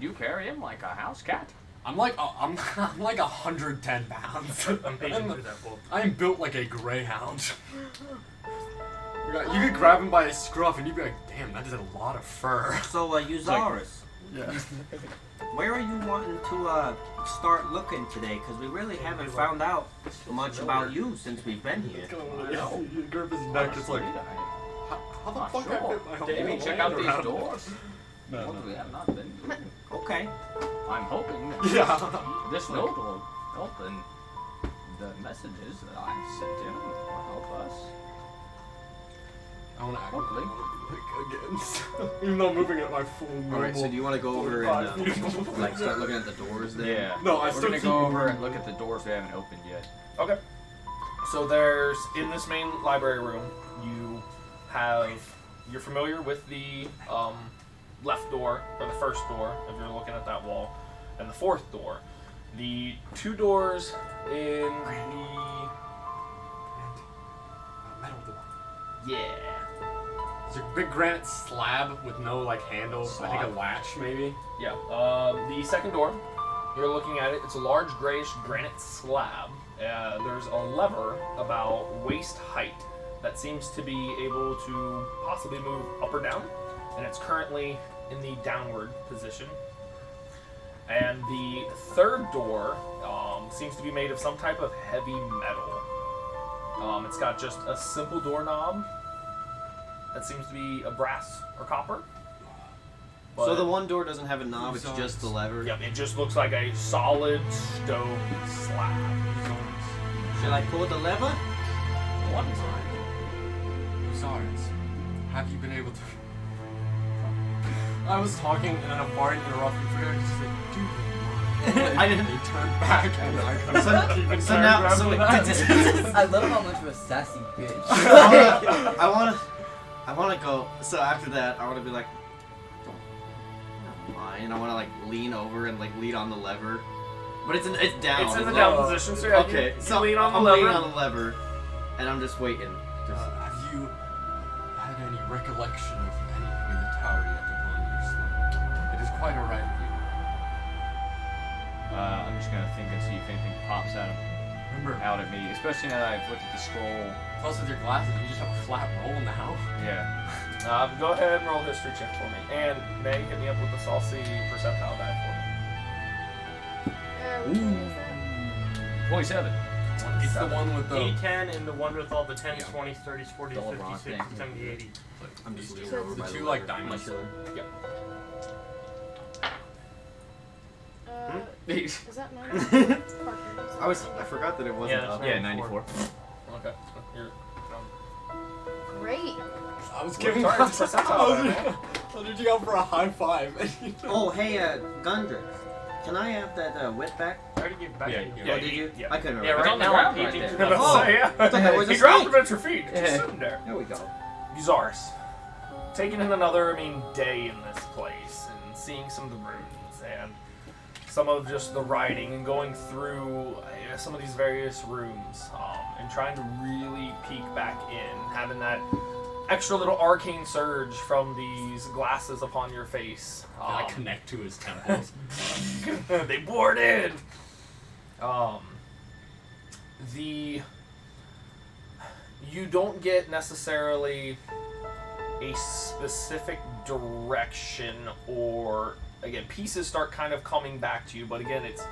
you carry him like a house cat? I'm like 110 pounds. I'm paging through that book. I am built like a greyhound. You could grab him by his scruff and you'd be like, damn, that is a lot of fur. So, Uzaris, Yeah. where are you wanting to start looking today? Because we really haven't found out much about you since we've been here. You grab his neck, it's like, how the Not fuck I sure. fit my whole Maybe check hand out these around doors. No, What no. we have not been doing. Okay. I'm hoping that Yeah. this note will help in the messages that I've sent in will help us. I want to act Hopefully. quick again. Even though I'm moving at my full normal. All right. So do you want to go over and like start looking at the doors then? Yeah. No, I We're still gonna keep go over moving. and look at the doors we haven't opened yet. Okay. So there's in this main library room, you're familiar with the left door or the first door if you're looking at that wall, and the fourth door. The two doors in the Metal door. yeah. There's a big granite slab with no like handle. I think a latch maybe. Yeah. The second door, you're looking at it. It's a large grayish granite slab. There's a lever about waist height that seems to be able to possibly move up or down, and it's currently in the downward position. And the third door seems to be made of some type of heavy metal. It's got just a simple doorknob that seems to be a brass or copper. So the one door doesn't have a knob; it's just the lever. Yep, it just looks like a solid stone slab. Should I pull the lever? One time. Ozarus, have you been able to... I was talking and then a bard interrupted me. I was just like, dude, I didn't. He turned back and I couldn't keep it So now, so I love how much of a sassy bitch. I wanna go. So after that, I wanna be like, don't mind. I wanna like lean over and like lean on the lever, but it's down. It's in the isn't down it? position, so yeah, Okay, you so lean on the I'm lever. leaning on the lever, and I'm just waiting. have you had any recollection of anything in the tower yet upon your sleep? It is quite a rite of you. I'm just gonna think and see if anything pops Remember, out at me, especially now that I've looked at the scroll. plus with your glasses, you just have a flat roll now. Yeah. Go ahead and roll a history check for me. And May, hit me up with the saucy percentile die Which one is that? 27. It's the one with the... D10 and the one with all the 10s, Yeah. 20s, 30s, 40s, Double 50s, rock 60s, thing. 70s, 80s. I'm just leaning So over it's by the the two, lever, like, diamonds. muscular. Is that 90? Parker, is that I forgot that it wasn't Yeah, up. Yeah, 94. Okay. You're, Great. I was Sorry, giving it's percentile die, man. I was reaching out for a high five. Oh, hey, Gundrix. Can I have that whip back? I already gave it back Yeah, to you. yeah, Oh, did you? yeah. I couldn't Yeah, remember. right on the now I'm ground right paging there. through the Oh. yeah. I thought that was a He dropped snake. them at your feet. Just sitting there. There we go. Uzaris, taking in another, day in this place and seeing some of the runes and some of just the writing and going through some of these various rooms and trying to really peek back in, having that extra little arcane surge from these glasses upon your face. I connect to his temples. They bored in. You don't get necessarily a specific direction, or again, pieces start kind of coming back to you, but again, it's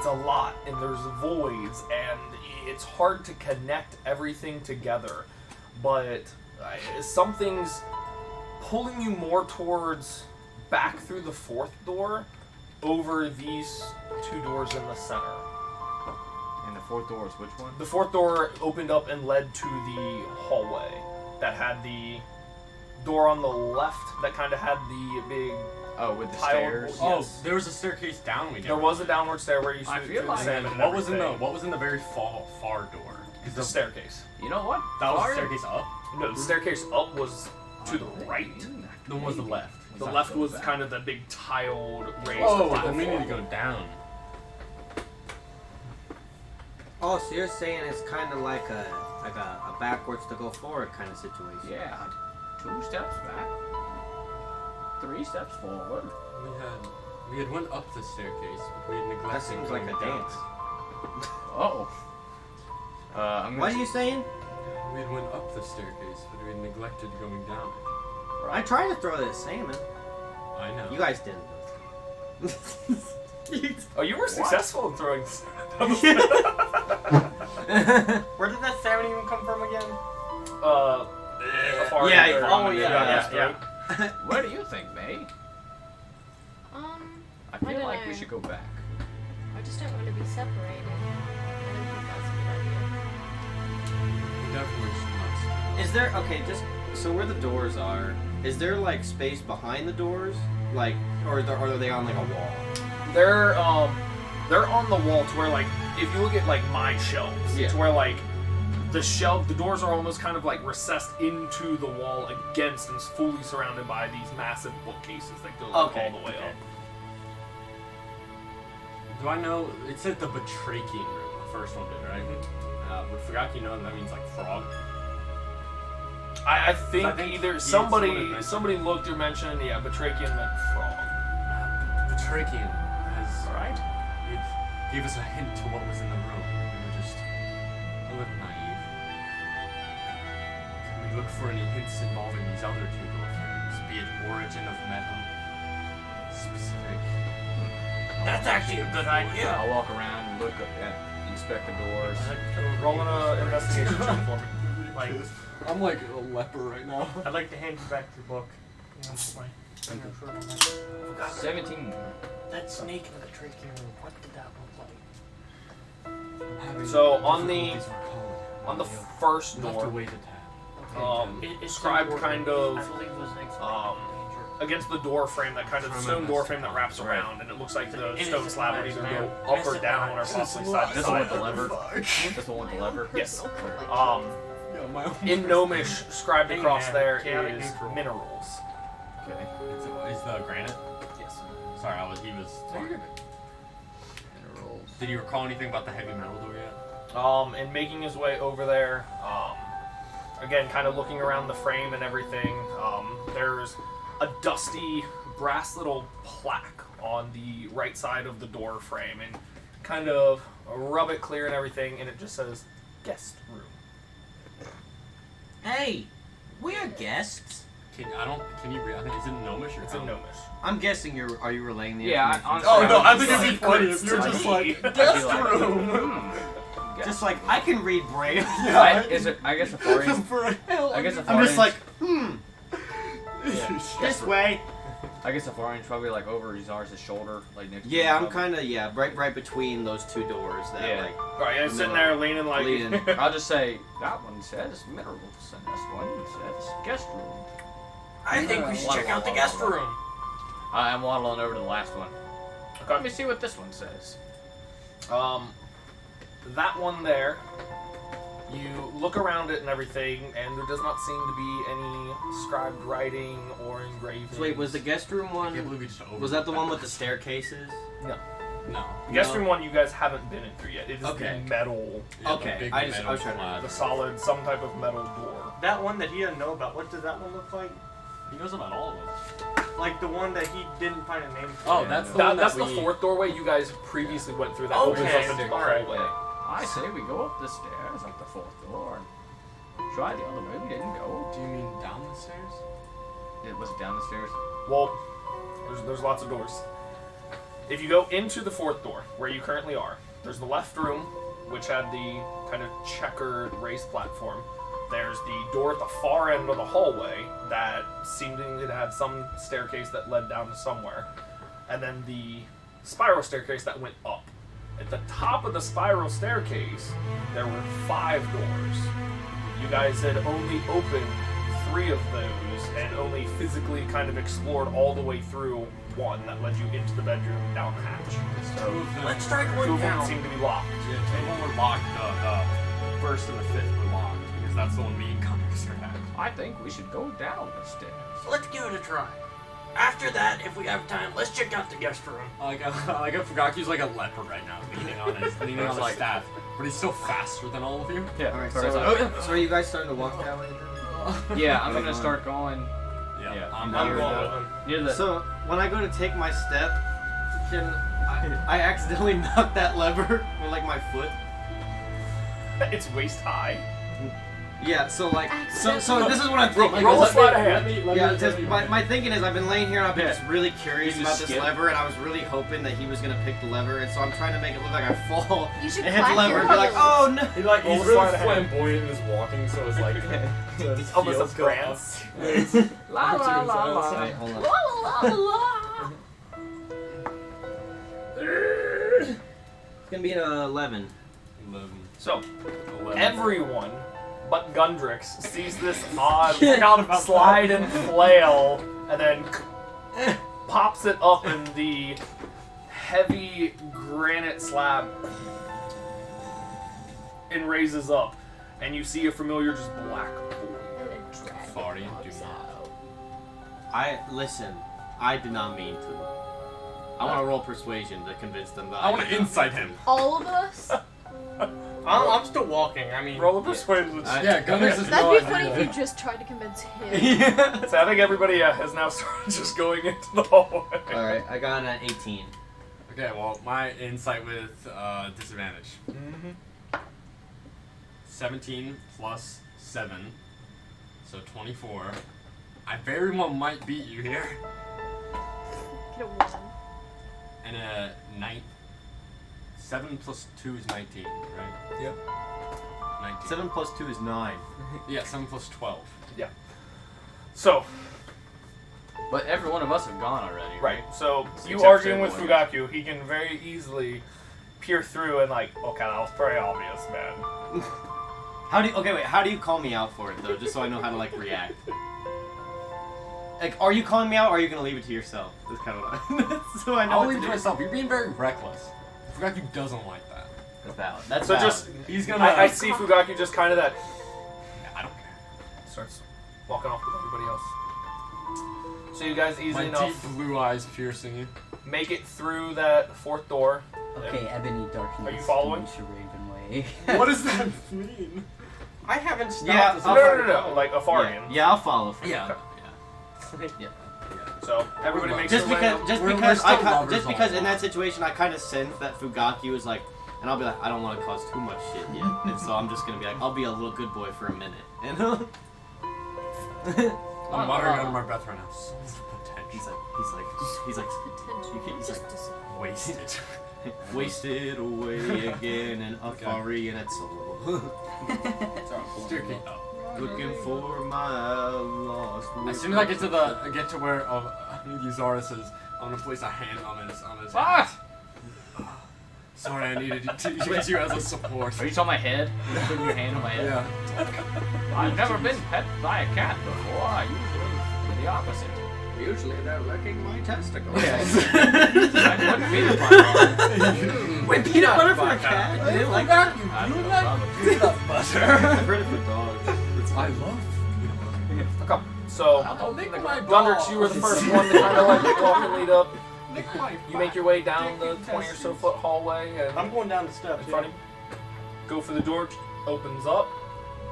a lot and there's voids and it's hard to connect everything together, but something's pulling you more towards back through the fourth door over these two doors in the center. And the fourth door is which one? The fourth door opened up and led to the hallway that had the door on the left that kind of had the big Oh, with the tiled stairs. wall. Oh, Yes. there was a staircase down. We There was a downward stair where you I stood feel through like- the salmon and What was in the everything. What was in the very far door? The staircase. You know what? That was the Sorry. staircase up. No, the staircase up was to the right. The one was the left. The left was kind of the big tiled raised Oh, platform. then we need to go down. Oh, so you're saying it's kind of like a backwards to go forward kind of situation. Yeah. 2 steps back. 3 steps forward. We had went up the staircase, but we had neglected. That seems like a going down. dance. Oh. I'm What gonna. are you saying? We had went up the staircase, but we had neglected going down. I tried to throw this salmon. I know. You guys didn't. Oh, you were successful in throwing. Where did that salmon even come from again? Far Yeah, in there. oh, yeah. What do you think, May? I I feel don't like we know. should go back. I just don't want to be separated. I don't think that's a good idea. We definitely should not. Is there okay? Just So where the doors are, is there like space behind the doors, like, or are they on like a wall? They're on the wall to where, like, if you look at like my shelves, Yeah. to where like the doors are almost kind of like recessed into the wall against and fully surrounded by these massive bookcases that go like, all the way up. Do I know? It said the Batrachian room. The first one did, right? Would Fugaki know that means like frog? I think I think either someone had mentioned somebody looked or mentioned, yeah, Batrachian meant frog. Batrachian has Alright. it gave us a hint to what was in the room. We were just a little naive. Can we look for any hints involving these other two door frames? Be it origin of metal, specific. That's actually a good idea. I'll walk around and look inspect the doors. Roll an investigation check for me. Like, I'm like a leper right now. I'd like to hand you back your book. You know, my finger short on that. 17. That snake in the Batrachian room, what did that look like? So, on the first We'll have to door, wait a tad. It's scribe important. kind of I believe it was an expert danger. against the door frame, that kind of stone door frame that wraps around, and it looks like the stone slab would either go up or down or possibly side to This one with side. the lever. This one with the lever. Yes. Yeah, my own In Gnomish, scribed across Hangman, there chaotic is neutral. minerals. Okay. Is the granite? Yes. Sorry, he was. Minerals. Did you recall anything about the heavy metal door yet? And making his way over there, again, kind of looking around the frame and everything, there's a dusty brass little plaque on the right side of the door frame, and kind of rub it clear and everything, and it just says guest room. Hey, we're guests. Can you read? I think it's in Gnomish or It's in Gnomish. I'm guessing are you relaying the Yeah, information? honestly, Oh no, I think would it'd be funny if you're just like I'd be guest like, room. Just like, I can read Braille. I guess a foreign. For a hell. I guess a I'm foreign. just like, Yeah. this way. I guess a foreign probably like over Izar's shoulder, like next. Yeah, to I'm kind of right between those two doors. That Yeah. like Right, and sitting there leaning like. leaning. I'll just say that one says minerals, and this one says guest room. I think we should check out the guest room. I'm waddling over to the last one. Okay. Let me see what this one says. That one there, you look around it and everything, and there does not seem to be any scribed writing or engraving. So wait, was the guest room I one? can't believe we just over. Was that the one with the staircases? No. No. The guest room one you guys haven't been in through yet. It is Okay. the metal, Yeah, the Okay, big I was metal trying to- slab. the solid, some type of metal door. That one that he doesn't know about, what does that one look like? He knows about all of them. Like the one that he didn't find a name for. Oh, that's the That, one that's that the we. fourth doorway you guys previously went through. That opens Okay, up into the alright. hallway. I say we go up the stairs, up the fourth door, and try the other way. We didn't go. Do you mean down the stairs? Was it down the stairs? Well, there's lots of doors. If you go into the fourth door, where you currently are, there's the left room, which had the kind of checkered raised platform. There's the door at the far end of the hallway that seemed to have some staircase that led down to somewhere. And then the spiral staircase that went up. At the top of the spiral staircase, there were 5 doors. You guys had only opened 3 of those and only physically kind of explored all the way through one that led you into the bedroom down the hatch. Let's try 2 one of them down. seem to be locked. Yeah, 2 of them were locked. The first and the 5th were locked because that's the one me and Comics are at. I think we should go down the stairs. Let's give it a try. After that, if we have time, let's check out the guest room. I forgot he's like a leper right now, leaning on his Like- staff, but he's still faster than all of you. Yeah. Alright, so it's so, like- so are you guys starting to walk that way then? yeah, I'm gonna start going. Yeah, I'm I'm near going the- with him. Near the. So when I go to take my step, can I accidentally knock that lever with like my foot? It's waist high. Yeah. So like, so this is what I'm thinking. Roll a Because- sleight of hand. Yeah, just my thinking is I've been laying here and I've been just really curious You about just this skip. lever, and I was really hoping that he was gonna pick the lever, and so I'm trying to make it look like I fall You should and hit the clap lever your and be like, heels. oh no. He's Roll really a sleight of hand. flamboyant in his walking, so it's like It's almost a prance. La la la la. Wait, hold on. La la la la. It's gonna be an 11. 11. So, everyone But Gundrix sees this odd slide and flail, and then pops it up in the heavy granite slab and raises up, and you see a familiar just black void. Farian, do not. I did not mean to. I want to roll persuasion to convince them that I want to insight him. All of us? I'm still walking. I mean, Roll a persuasion. Yeah, Gunnix is That'd no be funny idea. if you just tried to convince him. Yeah. So I think everybody has now started just going into the hallway. Alright, I got an 18. Okay, well, my insight with disadvantage. Mm-hmm. 17 plus 7, so 24. I very well might beat you here. Get a 1. And a 7 plus 2 is 19, right? Yep. 19. 7 plus 2 is 9. Yeah, 7 plus 12. So, But every one of us have gone already, right. So you Except arguing with Sable, I Fugaku, he can very easily peer through and like, okay, that was pretty obvious, man. How do you call me out for it though, just so I know how to like react? Like, are you calling me out or are you gonna leave it to yourself? That's kind of what so I know I'll what leave to it to do. myself. You're being very reckless. Fugaku doesn't like that. That's valid. That's So valid. just, He's gonna. I see Fugaku just kind of that I don't care. starts walking off with everybody else. So you guys easily My deep enough blue eyes piercing you. make it through that fourth door. Okay, Ebony Darkness. Are you following? Denisha Ravenway. What does that mean? I haven't stopped. Yeah, this No, whole- no, like Afarian. Yeah, I'll follow. Yeah. So everybody makes Just their way because, up. just We're because, still I lovers just because all in along. that situation I kind of sense that Fugaku is like, and I'll be like, I don't want to cause too much shit yet, and so I'm just gonna be like, I'll be a little good boy for a minute, and I'm muttering under my breath right now. he's like, Potential. he's Just like, Wasted. wasted away again, and Afari and it's Sticking up. looking for my lost. As soon as I get to where Eusaurus is, I'm gonna place a hand on his What? Sorry, I needed to use you as a support. Are you on my head? You're putting your hand on my head? Yeah. I've never been pet by a cat before. I usually do the opposite. Usually they're licking my testicles. Yes. I put peanut butter on it. Wait, peanut butter for a cat? You didn't like that? I don't know, probably. Peanut butter. I've heard it for dogs. I love Okay, so I'll lick my Gundrix, you were the first one to kind of like walk and lead up. Lick my You make your way down the 20 or so foot hallway and I'm going down the steps. in front of you. Go for the door, opens up.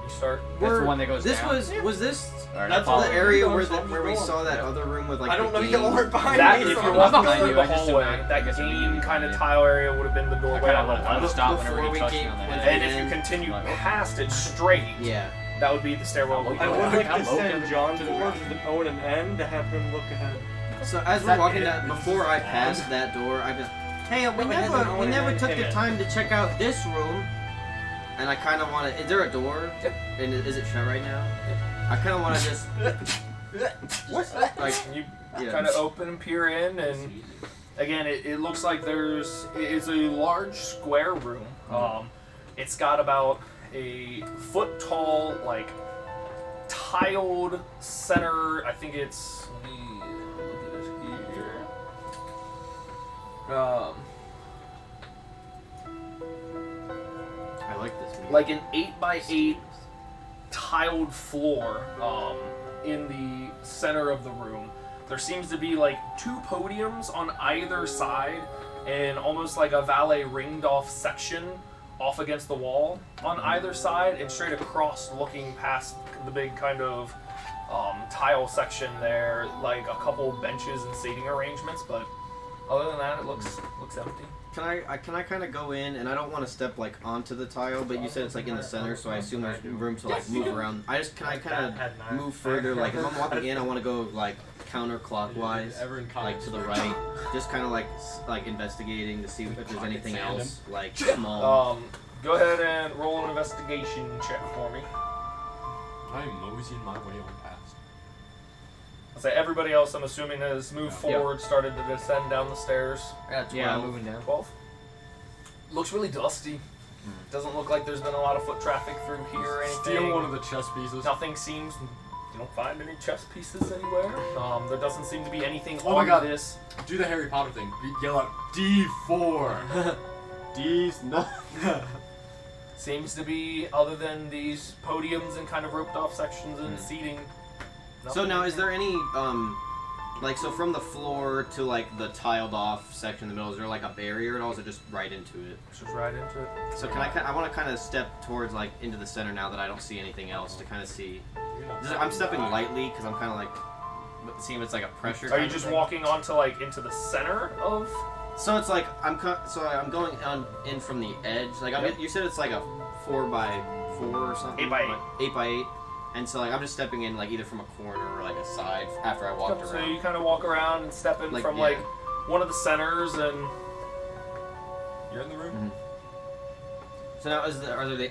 You start. That's the one that goes This down. was this Alright, that's follow the me. area I'm where just we going. saw that other room with like I don't the know game. you aren't behind That, me. if so you're I'm walking not through going. the hallway, that game kind of tile area would have been the I doorway. kind on of the let them left. stop whenever Before you we touch me came- on the when- head. And if you continue past it straight, Yeah. that would be the stairwell. I leading I would would down. like I'm to send open John to the towards the O and an N to have him look ahead. So as we're walking down, before I passed that door, I've been, hey, we No, it has an never O we and never an took N the in it. time to check out this room, and I kind of want to. Is there a door? Yep. And is it shut right now? I kind of want to just like You yeah. kind of open and peer in, and again, it looks like it's a large square room. It's got about a foot tall, like tiled center. I think it's. Let me look at it here. I like this. Music. Like an 8x8 tiled floor in the center of the room. There seems to be like 2 podiums on either side and almost like a valet ringed off section off against the wall on either side, and straight across looking past the big kind of tile section there, like a couple benches and seating arrangements, but other than that it looks empty. Can I kind of go in, and I don't want to step like onto the tile, but you said it's like in the center, so I assume there's room to like move around. Can I kind of move further? Like if I'm walking in, I want to go like counterclockwise, Ever in like to the right, just kind of like investigating to see if there's anything Pocket else like small. Go ahead and roll an investigation check for me. I'm moseying my way on past. I'll say everybody else, I'm assuming, has moved forward, started to descend down the stairs. I got 12. Yeah, I'm moving down. 12. Looks really dusty. Doesn't look like there's been a lot of foot traffic through here or anything. Steal one of the chess pieces. Nothing seems. You don't find any chess pieces anywhere. There doesn't seem to be anything Oh my on God. this. Do the Harry Potter thing. Yell out D4. D's no. Seems to be, other than these podiums and kind of roped off sections and seating. So nothing. now, is there any like, so from the floor to like the tiled off section in the middle, is there like a barrier at all? Or is it just right into it? It's just right into it. So can I want to kind of step towards like into the center now that I don't see anything else to kind of see. I'm stepping lightly because I'm kind of like seeing if it's like a pressure. Are kind you of just thing. walking onto like into the center of? So it's like I'm going on in from the edge. Like you said, it's like a 4x4 or something. 8x8. 8x8. And so like I'm just stepping in like either from a corner or like a side after I walked So around. you kind of walk around and step in Like, from yeah. like one of the centers, and you're in the room. So now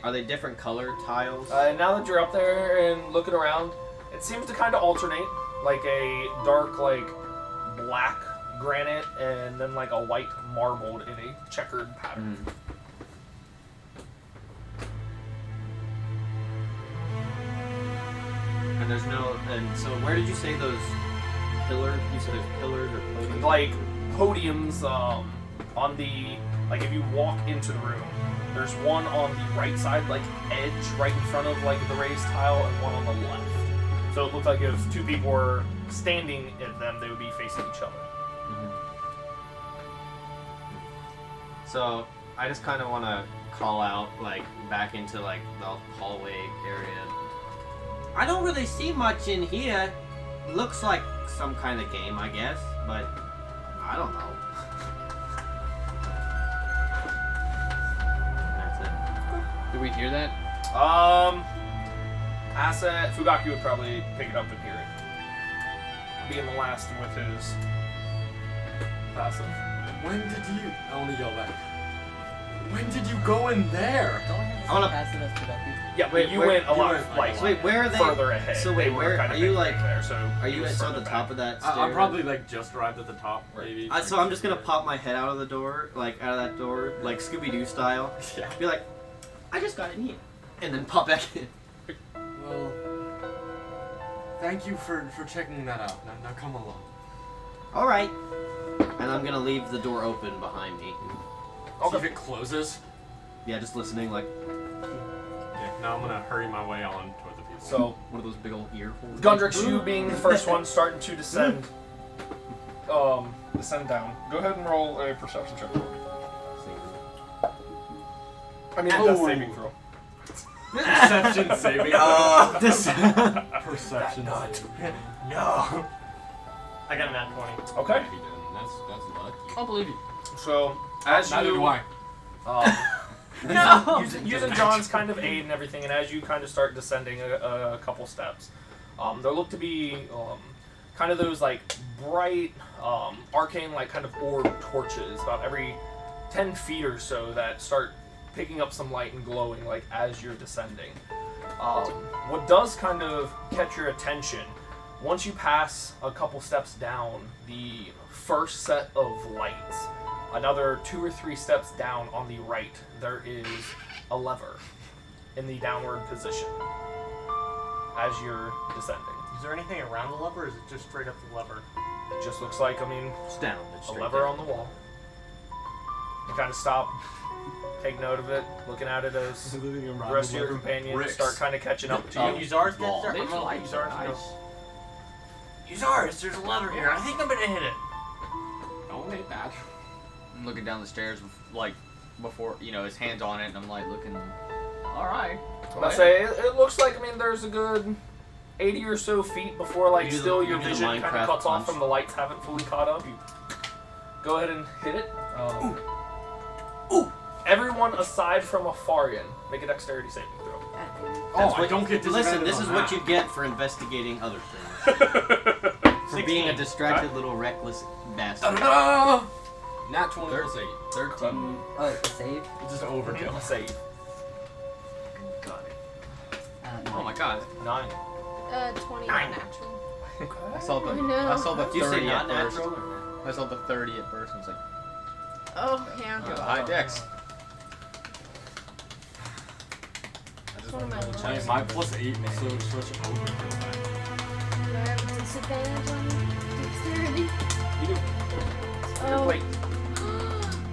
are they different color tiles? Now that you're up there and looking around, it seems to kind of alternate, like a dark like black granite and then like a white marbled in a checkered pattern. And there's no. And so where did you say those pillars? You said there's pillars or podiums? Like podiums on the, like if you walk into the room, there's one on the right side, like edge right in front of like the raised tile, and one on the left. So it looks like if two people were standing at them, they would be facing each other. So I just kind of want to call out like back into like the hallway area. I don't really see much in here. Looks like some kind of game, I guess, but I don't know. That's it. Did we hear that? Asset Fugaki would probably pick it up and hear it. Being the last with his passive. When did you? I want to yell back. When did you go in there? Don't have the I wanna- same passive as productive. Yeah, Wait, but you where- went a you lot went, like So wait, where are they? further ahead. So They wait, were where kind are of you big like? there, so Are he you was at so further the back. top of that stair? I'm probably like just arrived at the top, maybe. So I'm just gonna pop my head out of the door, like out of that door, like Scooby-Doo style. Yeah. Be like, I just got in here, and then pop back in. Well, thank you for checking that out. Now come along. All right. And I'm gonna leave the door open behind me. See if it closes. Yeah, just listening, like Yeah. Now I'm gonna hurry my way on toward the people. So one of those big old ear holes. Gundrix, you being the first one starting to descend, descend down. Go ahead and roll a perception check for me. I mean, Oh. death saving throw. Perception saving. Perception saving. No. I got a nat 20. Okay. That's lucky. I'll believe you. So as Neither you do I. using John's kind of aid and everything, and as you kind of start descending a couple steps, there look to be kind of those like bright, arcane like kind of orb torches about every 10 feet or so that start picking up some light and glowing like as you're descending. What does kind of catch your attention, once you pass a couple steps down the first set of lights, another 2 or 3 steps down on the right, there is a lever in the downward position as you're descending. Is there anything around the lever, or is it just straight up the lever? It just looks like, I mean, It's down. It's a straight lever down. on the wall. You kind of stop, take note of it, looking at it as the rest of your companions start kind of catching up to you. Uzar's gets there. They I'm gonna let lights Uzar's are go. nice. Uzar's, there's a lever here. I think I'm gonna hit it. Don't hit that. I'm looking down the stairs, like before, his hands on it, and I'm like looking. All right. I say it looks like, I mean, there's a good 80 or so feet before, like, You do the- still you your do the vision kind Minecraft of cuts off punch. from the lights haven't fully caught up. You go ahead and hit it. Everyone aside from Afarian, make a dexterity saving throw. Oh, I don't get Listen, disadvantage this on is what that. you get for investigating other things. For being a distracted little reckless bastard. Nat 20 plus 8. 13. Oh, save? It's just overkill. Save. Got it. Oh my god. 9. 20 natural. I saw the. I know. I saw the Did you say 30 not at first. natural? I saw the 30 at first. I was like, Oh, yeah. high dex. That's one of my lowest. Hey, my +8 was so such overkill. Do I have a disadvantage on dexterity? You do. Oh. Wait.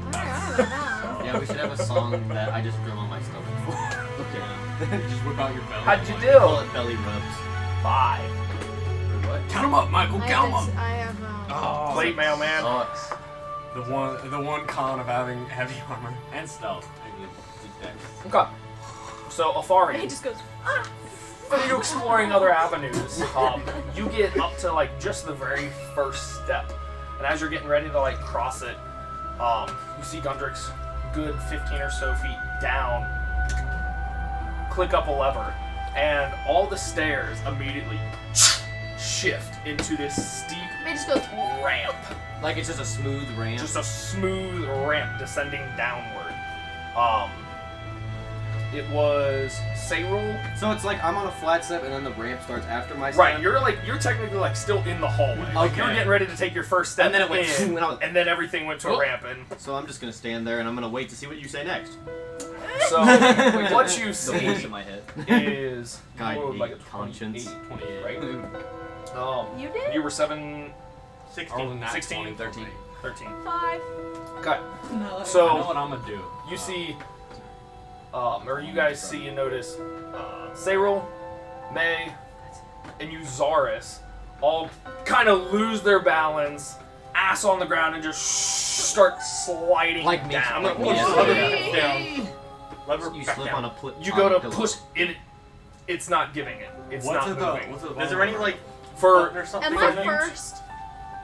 Alright, I don't know that. Yeah, we should have a song that I just drum on my stomach for. Okay. Just whip out your belly. How'd you Call do? it belly rubs. 5. What? Count 'em up, Michael. I Count 'em have, up. I have Oh, Plate mail, man. Sucks. the one con of having heavy armor and stealth. Okay. So, he Afari, just goes, for you exploring other avenues, you get up to like just the very first step, and as you're getting ready to like cross it, you see Gundrix good 15 or so feet down. Click up a lever, and all the stairs immediately shift into this steep he just goes, ramp. Like it's just a smooth ramp. Just a smooth ramp descending downward. It was Sayrul. So it's like I'm on a flat step and then the ramp starts after my step. Right, you're technically like still in the hallway. Like you're Okay. getting ready to take your first step And then it went in, and I was- and then everything went to a Oh. ramp. And So I'm just gonna stand there and I'm gonna wait to see what you say next. so what you The voice see in my head. is Guide you rolled like a me, conscience. 28, 28. right? you did? You were 7, 16, 16, 13. 13. 5. Okay, No. I so know what I'm gonna do. you see, or you guys see and notice, Sayrul, May, and Euzaris all kind of lose their balance, ass on the ground, and just start sliding Like me. down. I'm like, Lever yeah. back down. Lever You back slip down. on a You on go a to pillow. push it. It's not giving it. It's not moving. Is there any like For button or something? Am I on it? first?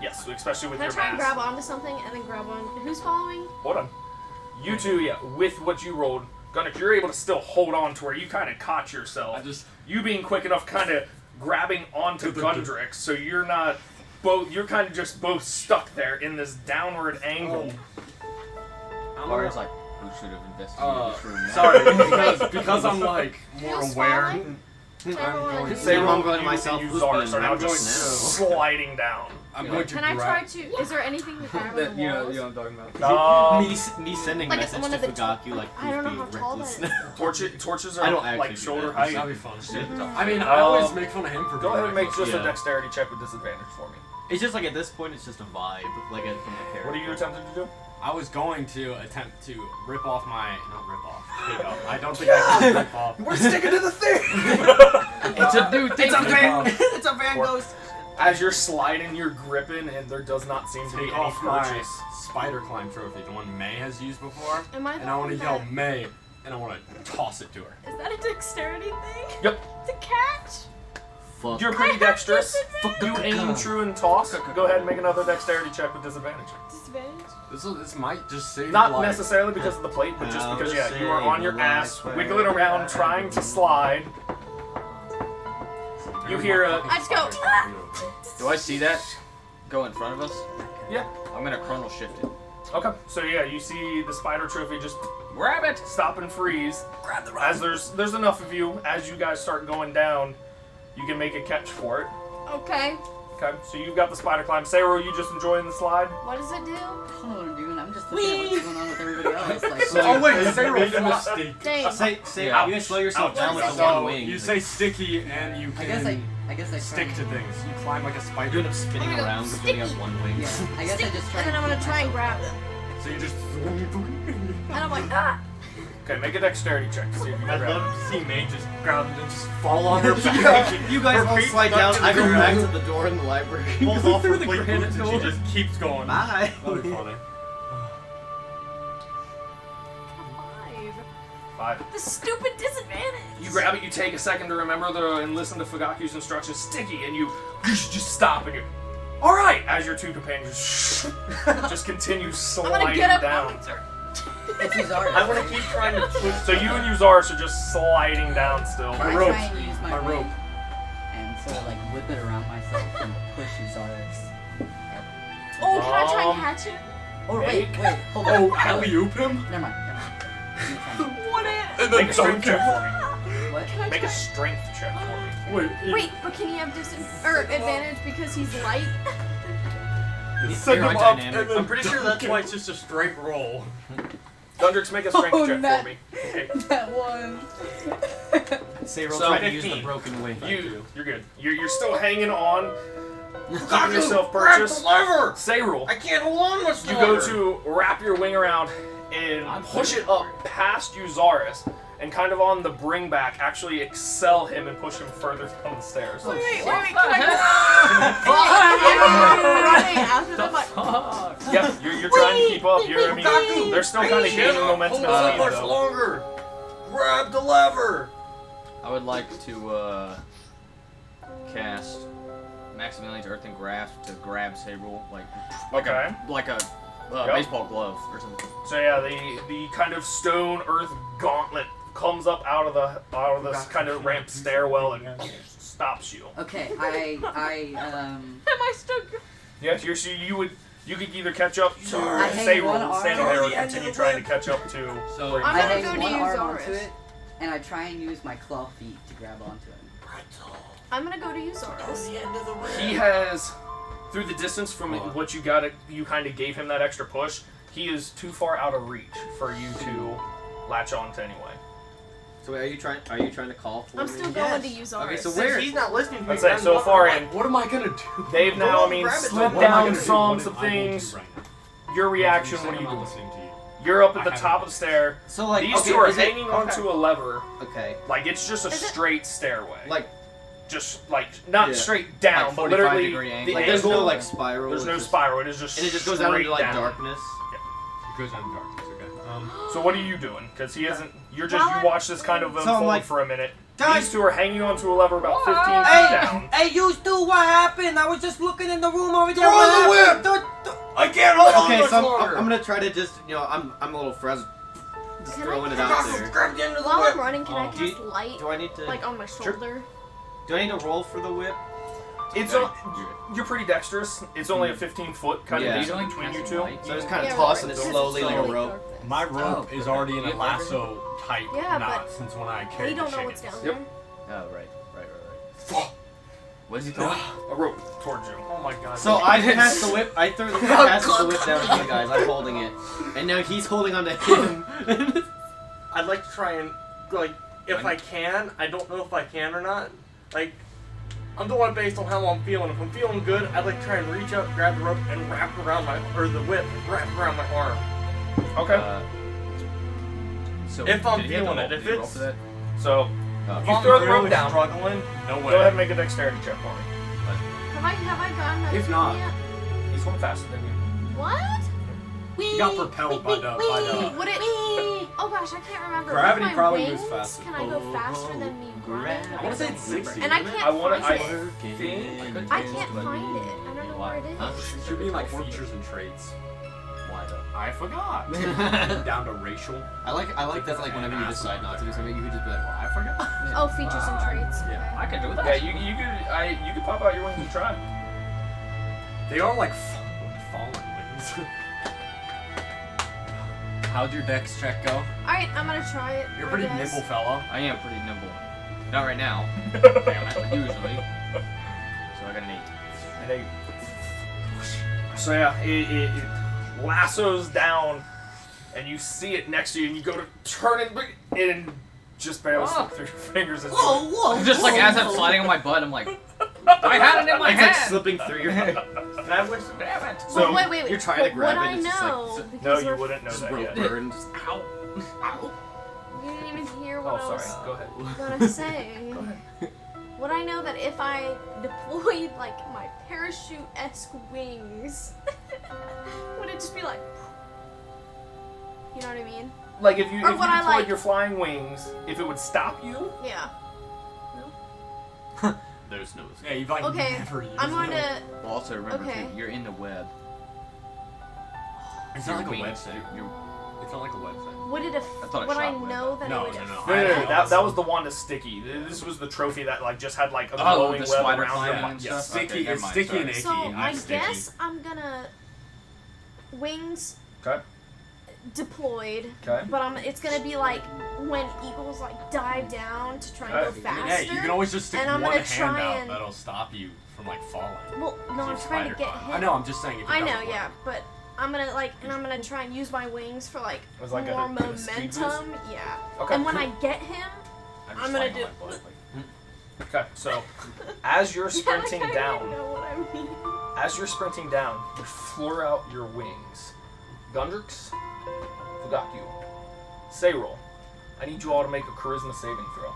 yes, especially with Can I your try and mass. grab onto something and then grab on? Who's following? Hold on. You two, yeah, with what you rolled, Gunnar, you're able to still hold on to where you kind of caught yourself. I just You being quick enough, kind of grabbing onto Gundrix, so you're not both. You're kind of just both stuck there in this downward angle. Mario's like, we should have investigated this room now. sorry because I'm like more Who's aware. following? I'm going to Say Sayrul, I'm going to you myself. and Who's Euzaris been are now I'm just going now. sliding down. I'm going to Can I grab. try to? Is there anything to grab on the That, you know walls? what I'm talking about. Me sending Like, message one to of the Fugaku like I don't know please be how tall reckless that now. Torches I are don't actually like do shoulder that. height. That'd be fun. Mm. I mean, I always Um, make fun of him for Go being ahead and make reckless. just a Yeah. dexterity check with disadvantage for me. It's just like at this point it's just a vibe, like from the character. What are you attempting to do? I was going to attempt to rip off my not rip off. Pick up. I don't think I can rip off. We're sticking to the thing. It's a new thing. It's a van. It's a Van Or- Ghost. As you're sliding, you're gripping, and there does not seem to be Take any off my purchase. spider climb trophy, the one May has used before, Am I the and I want one to yell that- May, and I want to toss it to her. Is that a dexterity thing? Yep. To catch? Fuck. You're pretty I have dexterous. disadvantage. You aim true and toss. Go ahead and make another dexterity check with disadvantage. Disadvantage? This might just save Not life. necessarily because of the plate, but just How because, to yeah, you are save on your a ass, life. wiggling around, trying to slide. You hear a... I just go, "Ah!" Do I see that go in front of us? Yeah. I'm gonna chronal shift it. Okay, so yeah, you see the spider trophy just Grab it! stop and freeze. Grab the As there's enough of you, as you guys start going down, you can make a catch for it. Okay. Okay, so you've got the spider climb. Sarah, you just enjoying the slide? What does it do? Oh, dude, I'm just looking at what's going on with everybody else. Like, Oh wait, Sarah made a fly- mistake. Dang. Say, Yeah. you can slow yourself Ouch. down with What the is it? one wing. You say sticky, and you I can guess I stick try to and- things. You climb like a You spider. end up spinning I'm gonna go around because you only have sticky. one wing. Yeah, I guess I just try And then I'm gonna keep try and myself grab them. So you just. And I'm like, ah! Okay, make a dexterity check to see if you can I'd grab love it. to see May just grab and just fall on her Yeah, back. you guys Her all feet slide down. stuck to I the go back ground. to the door in the library. Pulls off her through the plate granite boots and door. she just keeps going. Bye. That'd be funny. 5. 5. The stupid disadvantage! You grab it, you take a second to remember and listen to Fugaku's instructions, sticky, and you just stop and you... Alright! As your two companions just continue I'm sliding gonna get up. down. It's Uzara. I want to keep trying to push. So you and Euzaris are just sliding down still. I My try rope. and use my My rope. wing and sort of like whip it around myself and push Uzara's. Oh, can I try Um, and catch it? Oh, wait, hold on. Oh, alley-oop him? Never mind. Let What it? And Make a strength check for me. me What? Can I Make try? a strength check for me. Wait, Wait, but can he have advantage because he's light? send him up. Aerodynamic. I'm pretty sure that's why it's just a straight roll. Gundrix, make a strength Oh, check Matt. for me. Okay. That one. Sayro So, tried to use 15. the broken wing. You're good. You're still hanging on. Keeping Kaku, yourself grab purchased. the lever! Sayrul, I can't hold on much you longer. go to wrap your wing around and push it up past Euzaris, and kind of on the bring back, actually excel him and push him further down the stairs. Wait, can I go after them? Like, Yep, you're trying to keep up. I mean, they're still kind of gaining momentum Hold on and much speed, though. longer. Grab the lever. I would like to cast Maximilian's Earthen Grasp to grab Sabrel, like Okay. a Yep. baseball glove or something. So yeah, the kind of stone earth gauntlet comes up out of this kind of ramp stairwell and stops you. Okay, am I still? Yes, you could either catch up to I hang one Sayrul arm. standing there, or Go to the end of continue the trying to whip. catch up to. So- where I'm you I are. gonna hang go to one arm Euzaris. onto it, and I try and use my claw feet to grab onto it. I'm gonna go to Euzaris. The end of the room. He has, through the distance from what you got, you kind of gave him that extra push. He is too far out of reach for you to latch on to anyway. So wait, are you trying to call for I'm me? still going to Euzaris. Okay, so Since where? he's not listening to me, Let's say I'm so not- far I'm in. like, what am I gonna do? They've now, Go I mean, grab it. slid What am I down gonna do? some things. Right now. Your reaction, what are you doing? You're up at the top of the stair. So like These okay, two are is it- hanging onto a lever. Okay. Like, it's just a Is it- straight stairway. Like just, like, not Yeah. straight down, Like but 45 literally, degree angle. the like there's no angle- like spiral. there's it's no just- spiral. It is just And it just goes out straight into like down. darkness. It goes down darkness, okay. So what are you doing? Because he isn't. You're just. Well, You watch this kind of So I'm unfold like, for a minute. guys- These two are hanging onto a lever about 15 feet down. Hey, you two, what happened? I was just looking in the room over there. Throw What the happened? I can't hold on Okay, much so longer. I'm gonna try to just I'm a little just Can throwing I it out cast- there. Grab the end of the While whip. I'm running, can I Do you- cast light, Do I need to? like on my Sure. shoulder? Do I need to roll for the whip? It's you're pretty dexterous. It's only a 15-foot kind Yeah. of distance between you two. So I just kind of Yeah, tossing right. it Because slowly it's like a slowly rope. darkness. My rope Oh, is already in a you have lasso type Yeah, knot but since when I We carried the don't know what's chickens. down there. Oh, right. What is he throwing? A rope towards you. Oh my god. So I pass the whip. I pass the whip down to you guys. I'm holding it, and now he's holding onto him. I'd like to try and, like, if I can, I don't know if I can or not. Like, I'm doing it based on how I'm feeling. If I'm feeling good, I'd like to try and reach up, grab the rope, and wrap it around the whip, wrap it around my arm. Okay. So If I'm did he have to feeling roll- it, did if he roll it's- for that? So Oh. you I'm throw the rope really down. struggling. No way. Go ahead and make a dexterity check for me. Have I gotten that? If not- yet? He's going faster than you. What? He got propelled by the Would it? Oh gosh, I can't remember. Gravity With my probably wings, moves faster. Can I go faster than me running? I want to say it's 60. And I can't I want to. find I it. think. I can't find it. I don't know where it is. It should be like features and traits. Why though? I forgot. Down to racial. I like that. Like whenever you decide not to do something, you could just be like, well, I forgot. Oh, features and traits. Yeah. I can do that. Yeah, you could pop out your wings and try. They are like fallen wings. How'd your dex check go? Alright, I'm gonna try it. You're a I pretty guess. nimble fella. I am pretty nimble. Not right now. Damn it. Usually. So I got an 8. So yeah, it lassos down, and you see it next to you, and you go to turn it, and just barely slip through your fingers. As Whoa! Just like as I'm sliding on my butt, I'm like, I had it in my It's like hand. slipping through your head. That was damn it. Well, So wait. you're trying to But grab would it, I it's just like- know? no, because you we're- wouldn't know Just that rope yet. burn. Just, ow. You didn't even hear Oh, what I sorry. was Go ahead. gonna say. Would I know that if I deployed like my parachute-esque wings, would it just be like, you know what I mean? Like if you Or would I, deployed like- your flying wings, if it would stop you. Yeah. There's no. Yeah, you've like Okay, never used I'm going them. to. Well, also remember Okay. too, you're in the web. It's not like a Your wings, website. you're- It's not like a website. Would it? I thought it Would I shot web. know that No, it would? no, no. No, no, no, I- that was the one that's sticky. This was the trophy that like just had like a Oh, glowing the web spider around climbing it. and Yes. stuff? Okay, Sticky, never it's mind, sticky and sorry. icky. So I'm I sticky. guess I'm gonna wings Okay. deployed, Okay. but it's gonna be like when eagles like dive down to try and go Okay. faster. Yeah, you can always just stick and I'm one gonna hand try out and- that'll stop you from like falling. Well, no, I'm Your trying to spider get climb. him. I know, I'm just saying. If it I know, doesn't work. yeah, but I'm gonna I'm gonna try and use my wings for like It was like more a speed boost? momentum. Yeah. Okay. And when I get him, I'm gonna do. Okay, so as you're sprinting I don't down, even know what I mean. as you're sprinting down, you flare out your wings. Gundrix, Fugaku, Seirol, I need you all to make a charisma saving throw.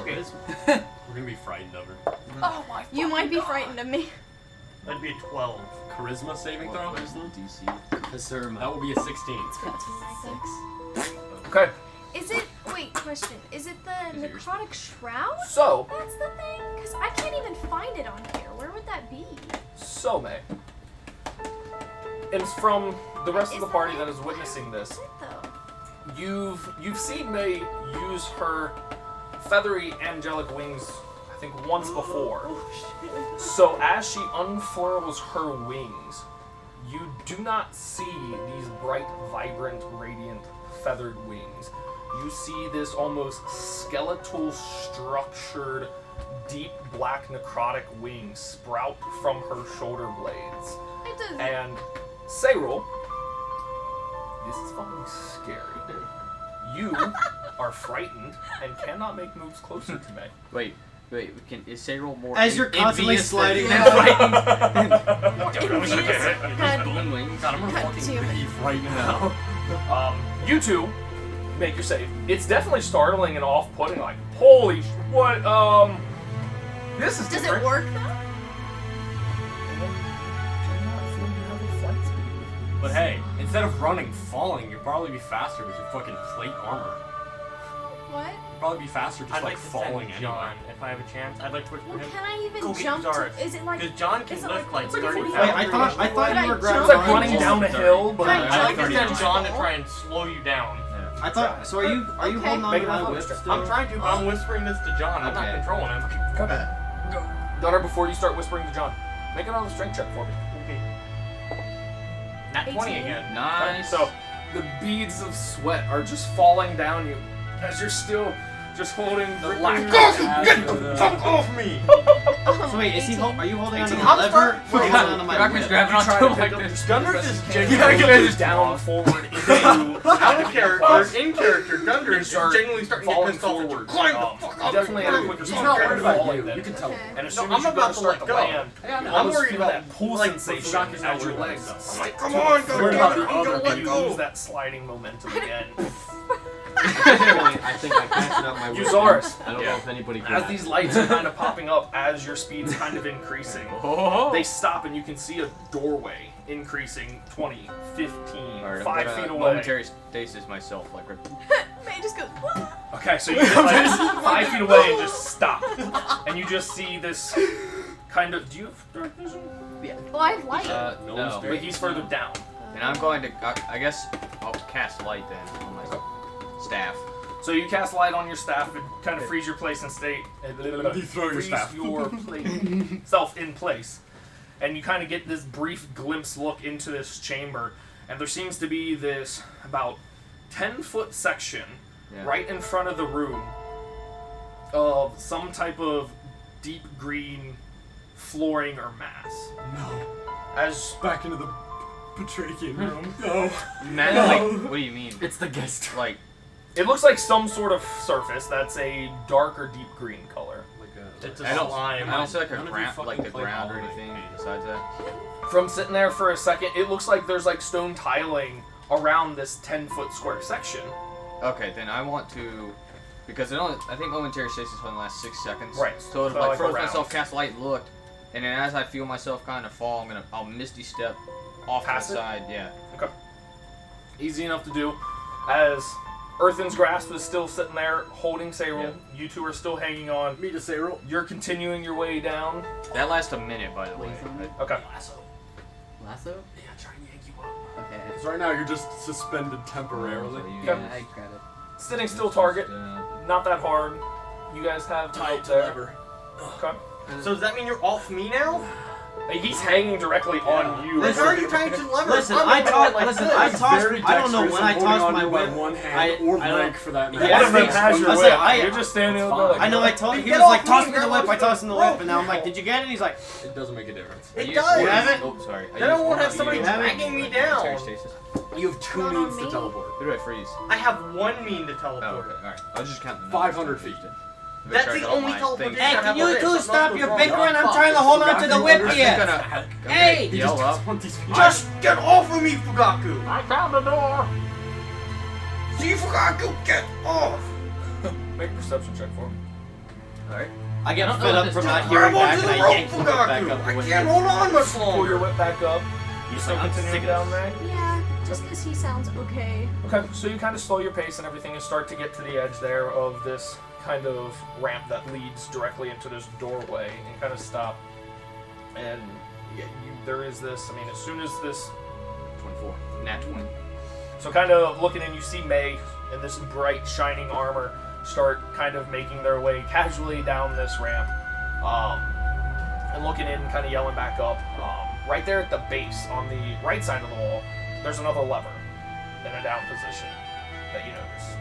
Okay. We're gonna be frightened of her. Oh my! You might be frightened of me. That'd be a 12. Charisma saving throw? What is the DC? That will be a 16. 15, Okay, Is it? Wait, question. Is it the Is it your necrotic shroud? so That's the thing? Because I can't even find it on here. Where would that be? May. And from the rest of Is the that party it? that is witnessing this, Is it though? you've seen May use her feathery angelic wings, I think once before. Oh, So as she unfurls her wings, you do not see these bright, vibrant, radiant, feathered wings. You see this almost skeletal structured, deep black necrotic wings sprout from her shoulder blades. It doesn't. And Seirol, this is fucking scary. You are frightened and cannot make moves closer to May. Wait. Is Seirol more As you're constantly envious sliding than down. God, bone wings? God, I'm gonna God fucking damn it. leave right now. You two make your save. It's definitely startling and off-putting. Like, holy, what? This is Does different. it work though? But hey, instead of running, falling, you'd probably be faster with your fucking plate armor. What? You'd probably be faster just I'd like like to falling send John anyway. if I have a chance. I'd like to whisper Well, him. can I even Go get jump Zaris. to? Is it like? Because John can is it lift like it's like 30 40 pounds. Wait, I thought you were Could I grabbing. It's like jump running down a hill, but Can I I'd like to jump send to John to fall? try and slow you down. I thought. So are you Okay. holding on Make to an my athletics whip check. still? I'm trying to, but I'm whispering this to John. I'm not Okay. controlling him. Gunnar, before you start whispering to John, make another strength check for me. Okay. Nat 20 18. again. Nice. So, the beads of sweat are just falling down you as you're still just holding the lack. Get the fuck off me! So wait, is he? Are you holding on to the I'm lever? starting- Or holding on to my Fugaku's whip? grabbing You try onto to pick like up this. your Gunnar speed as just best you can. genuinely You just down forward into Out of character, or in character, Gunnar is start genuinely starting to get falling pissed off at you. forward. Climb the fuck You up! definitely have a quicker He's speed not than worried about falling you. then. You can tell. Okay. And as No, soon I'm as you about go to start let to go. land, Yeah, you no, I'm almost worried feel about, that pull like, sensation Fugaku's as your elbow legs and stuff. slip Come to on, the go floor, get it. I'm gonna let you go. lose that sliding momentum again. I think I casted out my whip. Uzaris. I don't know if anybody As grabbed. these lights are kind of popping up as your speed's kind of increasing, Oh. they stop and you can see a doorway increasing 20, 15, Alright, 5 I'm feet gonna away. momentary stasis myself, like May just goes. "Wah." Okay, so you get like 5 feet away and just stop. And you just see this kind of. Do you have dark vision? Well, I have light. no. But he's further down. And I'm going to, I guess, I'll cast light then on my staff. So you cast light on your staff and kind of freeze your place in state. Throw your Freeze staff. your self in place. And you kind of get this brief glimpse look into this chamber. And there seems to be this about 10-foot section Yeah. right in front of the room of some type of deep green flooring or mass. No. As Back into the Petrakian room. No. Man, like, what do you mean? It's the guest. Like, it looks like some sort of surface that's a dark or deep green color. It's a I don't slime. see like a None of you ground, fucking like the play ground or ball, anything right? besides that. From sitting there for a second, it looks like there's like stone tiling around this 10-foot square section. Okay, then I want to, because I think momentary stasis only lasts 6 seconds. Right, So if so I like froze around. myself, cast light, looked, and then as I feel myself kind of fall, I'll misty step off Pass to it? the side. Yeah. Okay. Easy enough to do. As Earthen's grasp is still sitting there holding Seirol, Yeah. you two are still hanging on. Me to Seirol. You're continuing your way down. That lasts a minute, by the way. Wait, something? Okay. Lasso? Yeah, trying to yank you up. Okay. Because right now you're just suspended temporarily. Yeah, Okay. I grab it. Sitting still target. Not that hard. You guys have Tied to there. lever. Okay. So does that mean you're off me now? He's hanging directly on you. Then how are you trying to lever? Listen, I'm I moving tossed. it like Listen, this. I tossed. Very I don't know dexterous when I and holding tossed on my to by whip. one hand or I don't- leg for that Yeah, matter. One of them I has your said, whip. You're just standing It's there fine. like, I know. I told. He Get was off like, me, toss me the grab whip. onto I tossed him the whip, and now I'm rope. like, did you get it? And he's like, It doesn't make a difference. It I does. used- You have it? Oh, sorry. Then I won't have You somebody have it? dragging me Momentary down. stasis. You have 2 Not on means to me. teleport. Who do I freeze? I have 1 mean to Oh, teleport. okay. Alright. I was just counting the 500 feet. That's the only teleportation Hey, I have can you all day. two Something stop else your goes wrong. bickering? I'm trying to hold on to the whip I'm here. just gonna Hey! yell up. Just get off of me, Fugaku! I found the door. See, Fugaku, get off! Make a perception check for him. Alright. I get I don't fed know up if from this not time- hearing Grab back onto and the I rope, yank the whip back Fugaku! up the I window. can't hold on much Pull your longer. whip back up. You still I'm continuing sick down of there? Yeah, just because he sounds okay. Okay, so you kind of slow your pace and everything and start to get to the edge there of this kind of ramp that leads directly into this doorway and kind of stop. And yeah, there is this, I mean, as soon as this, 24. Nat 20. so kind of looking in, you see May in this bright, shining armor start kind of making their way casually down this ramp. And looking in, kind of yelling back up. Right there at the base, on the right side of the wall, there's another lever in a down position that you notice.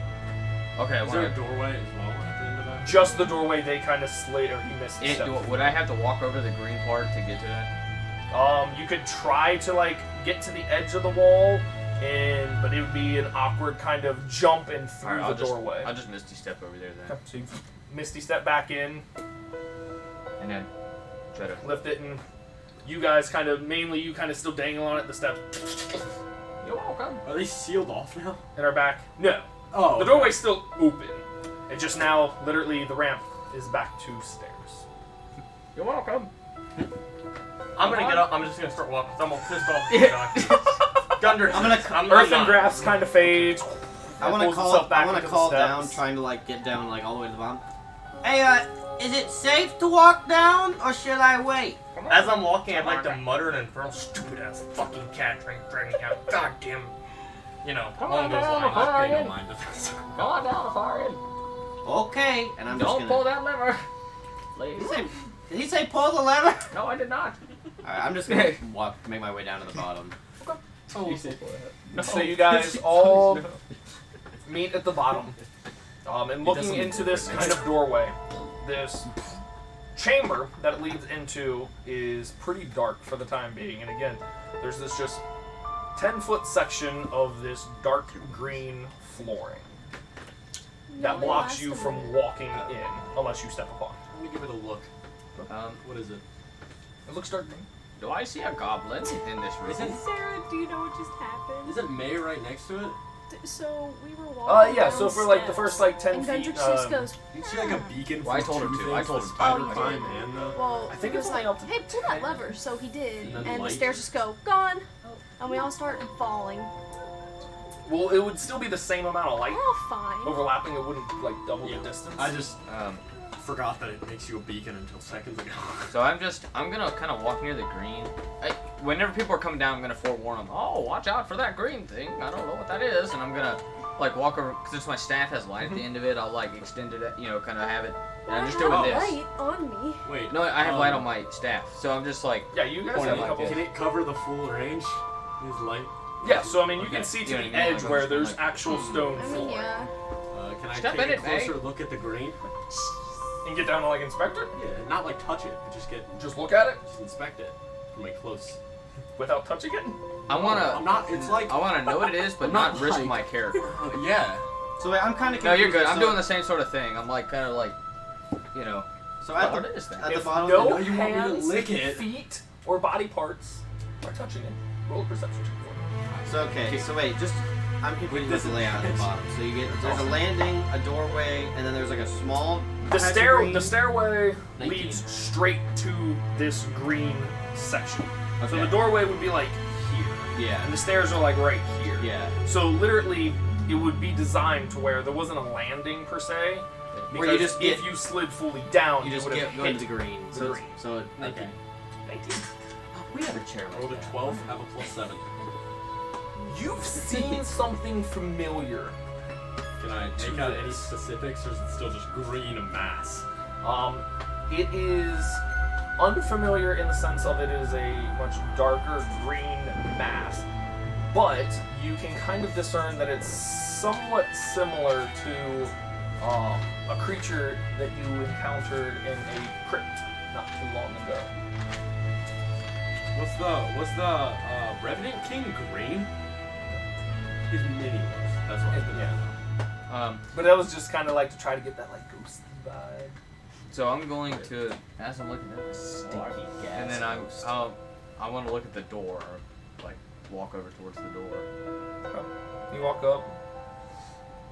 Okay, I Is there a wanna... doorway as well at the end of that? Just the doorway they kind of slid, or he missed the step. Would I have to walk over the green part to get to that? You could try to like get to the edge of the wall, but it would be an awkward kind of jump in through Alright, the doorway. I'll just misty step over there then. Okay, so you misty step back in, And then try to... lift it, and you guys kind of, mainly you kind of still dangle on it, the steps, You're welcome. Are they sealed off now? and are back. No, Oh. the doorway's still open. It just now, literally, the ramp is back to stairs. You're welcome. I'm gonna get up. I'm just gonna start walking. 'Cause I'm all pissed off. Fugaku. Gunder, I'm Earth and not. grass kind of fades. I want to pulls itself back into the call steps. down, trying to like get down like all the way to the bottom. Hey, is it safe to walk down or should I wait? As I'm walking, I'd like to mutter an infernal stupid ass fucking cat dragging out. God damn. You know, along those lines. I don't mind if it's... Go on down, Farian. Okay, and I'm just Don't gonna. pull that lever. Please. Did he say pull the lever? No, I did not. Alright, I'm just gonna make my way down to the bottom. So you guys all meet at the bottom, and looking into this kind of doorway, this chamber that it leads into is pretty dark for the time being. And again, there's this just 10-foot section of this dark green flooring that Really blocks last you a from minute. walking in unless you step upon. Let me give it a look. What is it? It looks dark green. Do I see a goblin in this room? Sarah, do you know what just happened? Is it May right next to it? So we were walking Yeah. down So for like the steps, first like 10 and feet, Gundrix just goes, You see like a beacon Well, I for told her two to. things, I told the her to. spider Oh, you climb did? and the... well, I think it it's was only like, up to hey, pull that 10. lever. So he did, And then and the light. stairs just go, gone. And we all start falling. well, it would still be the same amount of light We're all fine. overlapping. It wouldn't like double Yeah. the distance. I just forgot that it makes you a beacon until seconds ago. So I'm gonna kind of walk near the green. Whenever people are coming down, I'm gonna forewarn them. Oh, watch out for that green thing. I don't know what that is, and I'm gonna like walk over because since my staff has light at the end of it, I'll like extend it, kind of have it. And I'm just doing I this. have light on me. Wait. No, I have light on my staff, so I'm just like. Yeah, you guys Pointing have a like couple. this. Can it cover the full range? Use light. Yeah, so I mean, you Okay, can see to you know the what I mean? edge Like, where just there's like- actual stone I mean, floor. yeah. Can I Step take in a it, May. closer look at the green? And get down to like inspect it. Yeah, not like touch it, but Just look at it just inspect it from a close. without touching it. I I'm wanna. not. It's like. I wanna know what it is, but I'm not not risk like- my character. Yeah. So wait, I'm kind of No, confused. you're good. I'm so, doing the same sort of thing. I'm like kind of like, So at what the, is that? at the If bottom, no know you want me to hands, lick it. feet, or body parts are touching it, roll a perception check for it. so okay, so wait, just I'm confused with this the layout at the bottom. So you get there's a landing, a doorway, and then there's like a small. The patch of stair, green. the stairway 19. leads straight to this green section. So Okay. the doorway would be like here, Yeah. and the stairs are like right here. Yeah. So literally, it would be designed to where there wasn't a landing per se. Where you Because just if get- you slid fully down, You just would get have going hit to the green. the So green. so okay. 19. We have a chair. Rolled a 12, have a +7. You've seen something familiar. Can I take out any specifics, or is it still just green mass? It is unfamiliar in the sense of it is a much darker green mass, but you can kind of discern that it's somewhat similar to a creature that you encountered in a crypt not too long ago. Was the Revenant King green? is meaningless. That's what I'm Yeah. But that was just kind of like to try to get that like ghosty vibe. So I'm going to, as I'm looking at this, Stinky gas. and then I want to look at the door, like walk over towards the door. You walk up.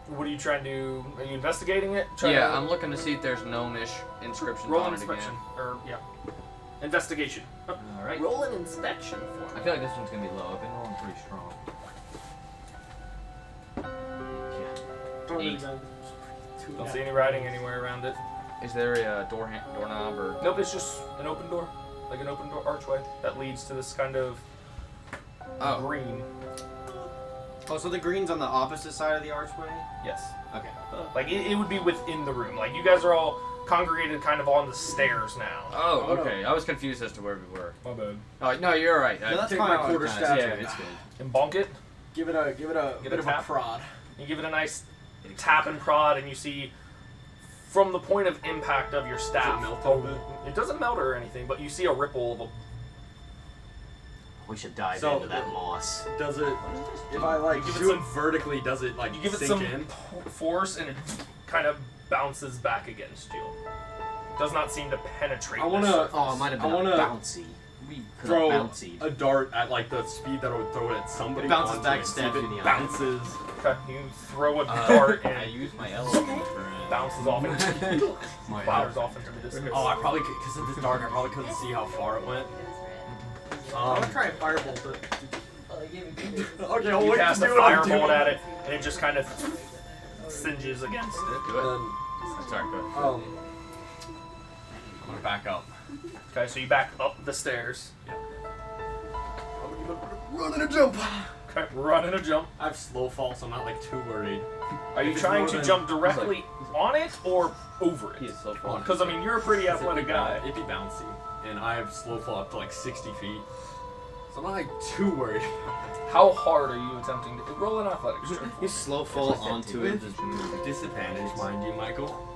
What are you trying to do? Are you investigating it? Yeah, I'm looking to see if there's gnomish inscriptions roll on an it inspection. again. Or, yeah. Investigation. All right. Roll an inspection for I me. feel like this one's gonna be low. I've been rolling pretty strong. Don't see any writing anywhere around it. Is there a doorknob or? Nope, it's just an open door. Like an open door archway that leads to this kind of green. Oh, so the green's on the opposite side of the archway? Yes. Okay. Like it would be within the room. Like you guys are all congregated kind of on the stairs now. Oh, okay. I was confused as to where we were. My bad. Oh no, you're right. No, that's take fine. my quarter Guys, staff. yeah, Yeah. it's good. And bonk it. Give it a Get bit a of a tap? prod. You give it a nice tap and prod, and you see from the point of impact of your staff. melt a little bit? It doesn't melt or anything, but you see a ripple of a. We should dive So- into that moss. Does it? If I like You give it do it some- vertically, does it like You give it sink some in? force, and it kind of bounces back against you. Does not seem to penetrate. I the wanna- surface. Oh, it might have been I wanna bouncy. We could Throw have bouncied. a dart at like the speed that I would throw it at somebody. It bounces onto back, it, stabs see if you in it the eye. bounces. Okay, you throw a dart I and use my element for it. bounces off into My clatters off into the distance. Oh, I probably could, because of this dart, I probably couldn't see how far it went. I'm gonna try a firebolt. Okay, I'll You wait to cast a do what I'm firebolt doing. at it, and it just kind of singes against it. Do it. Then, Sorry, go ahead. I'm gonna back up. Okay, so you back up the stairs. I'm gonna run and a jump. Okay, run and a jump. I have slow fall, so I'm not like too worried. Are you If it's trying more to than- jump directly on it or over He it? is so far. Because I mean, you're a pretty athletic guy. It'd be bouncy, and I have slow fall up to like 60 feet, so I'm not like too worried. How hard are you attempting to roll an athletics check? You slow fall onto it. Just Disadvantage, mind you, Michael.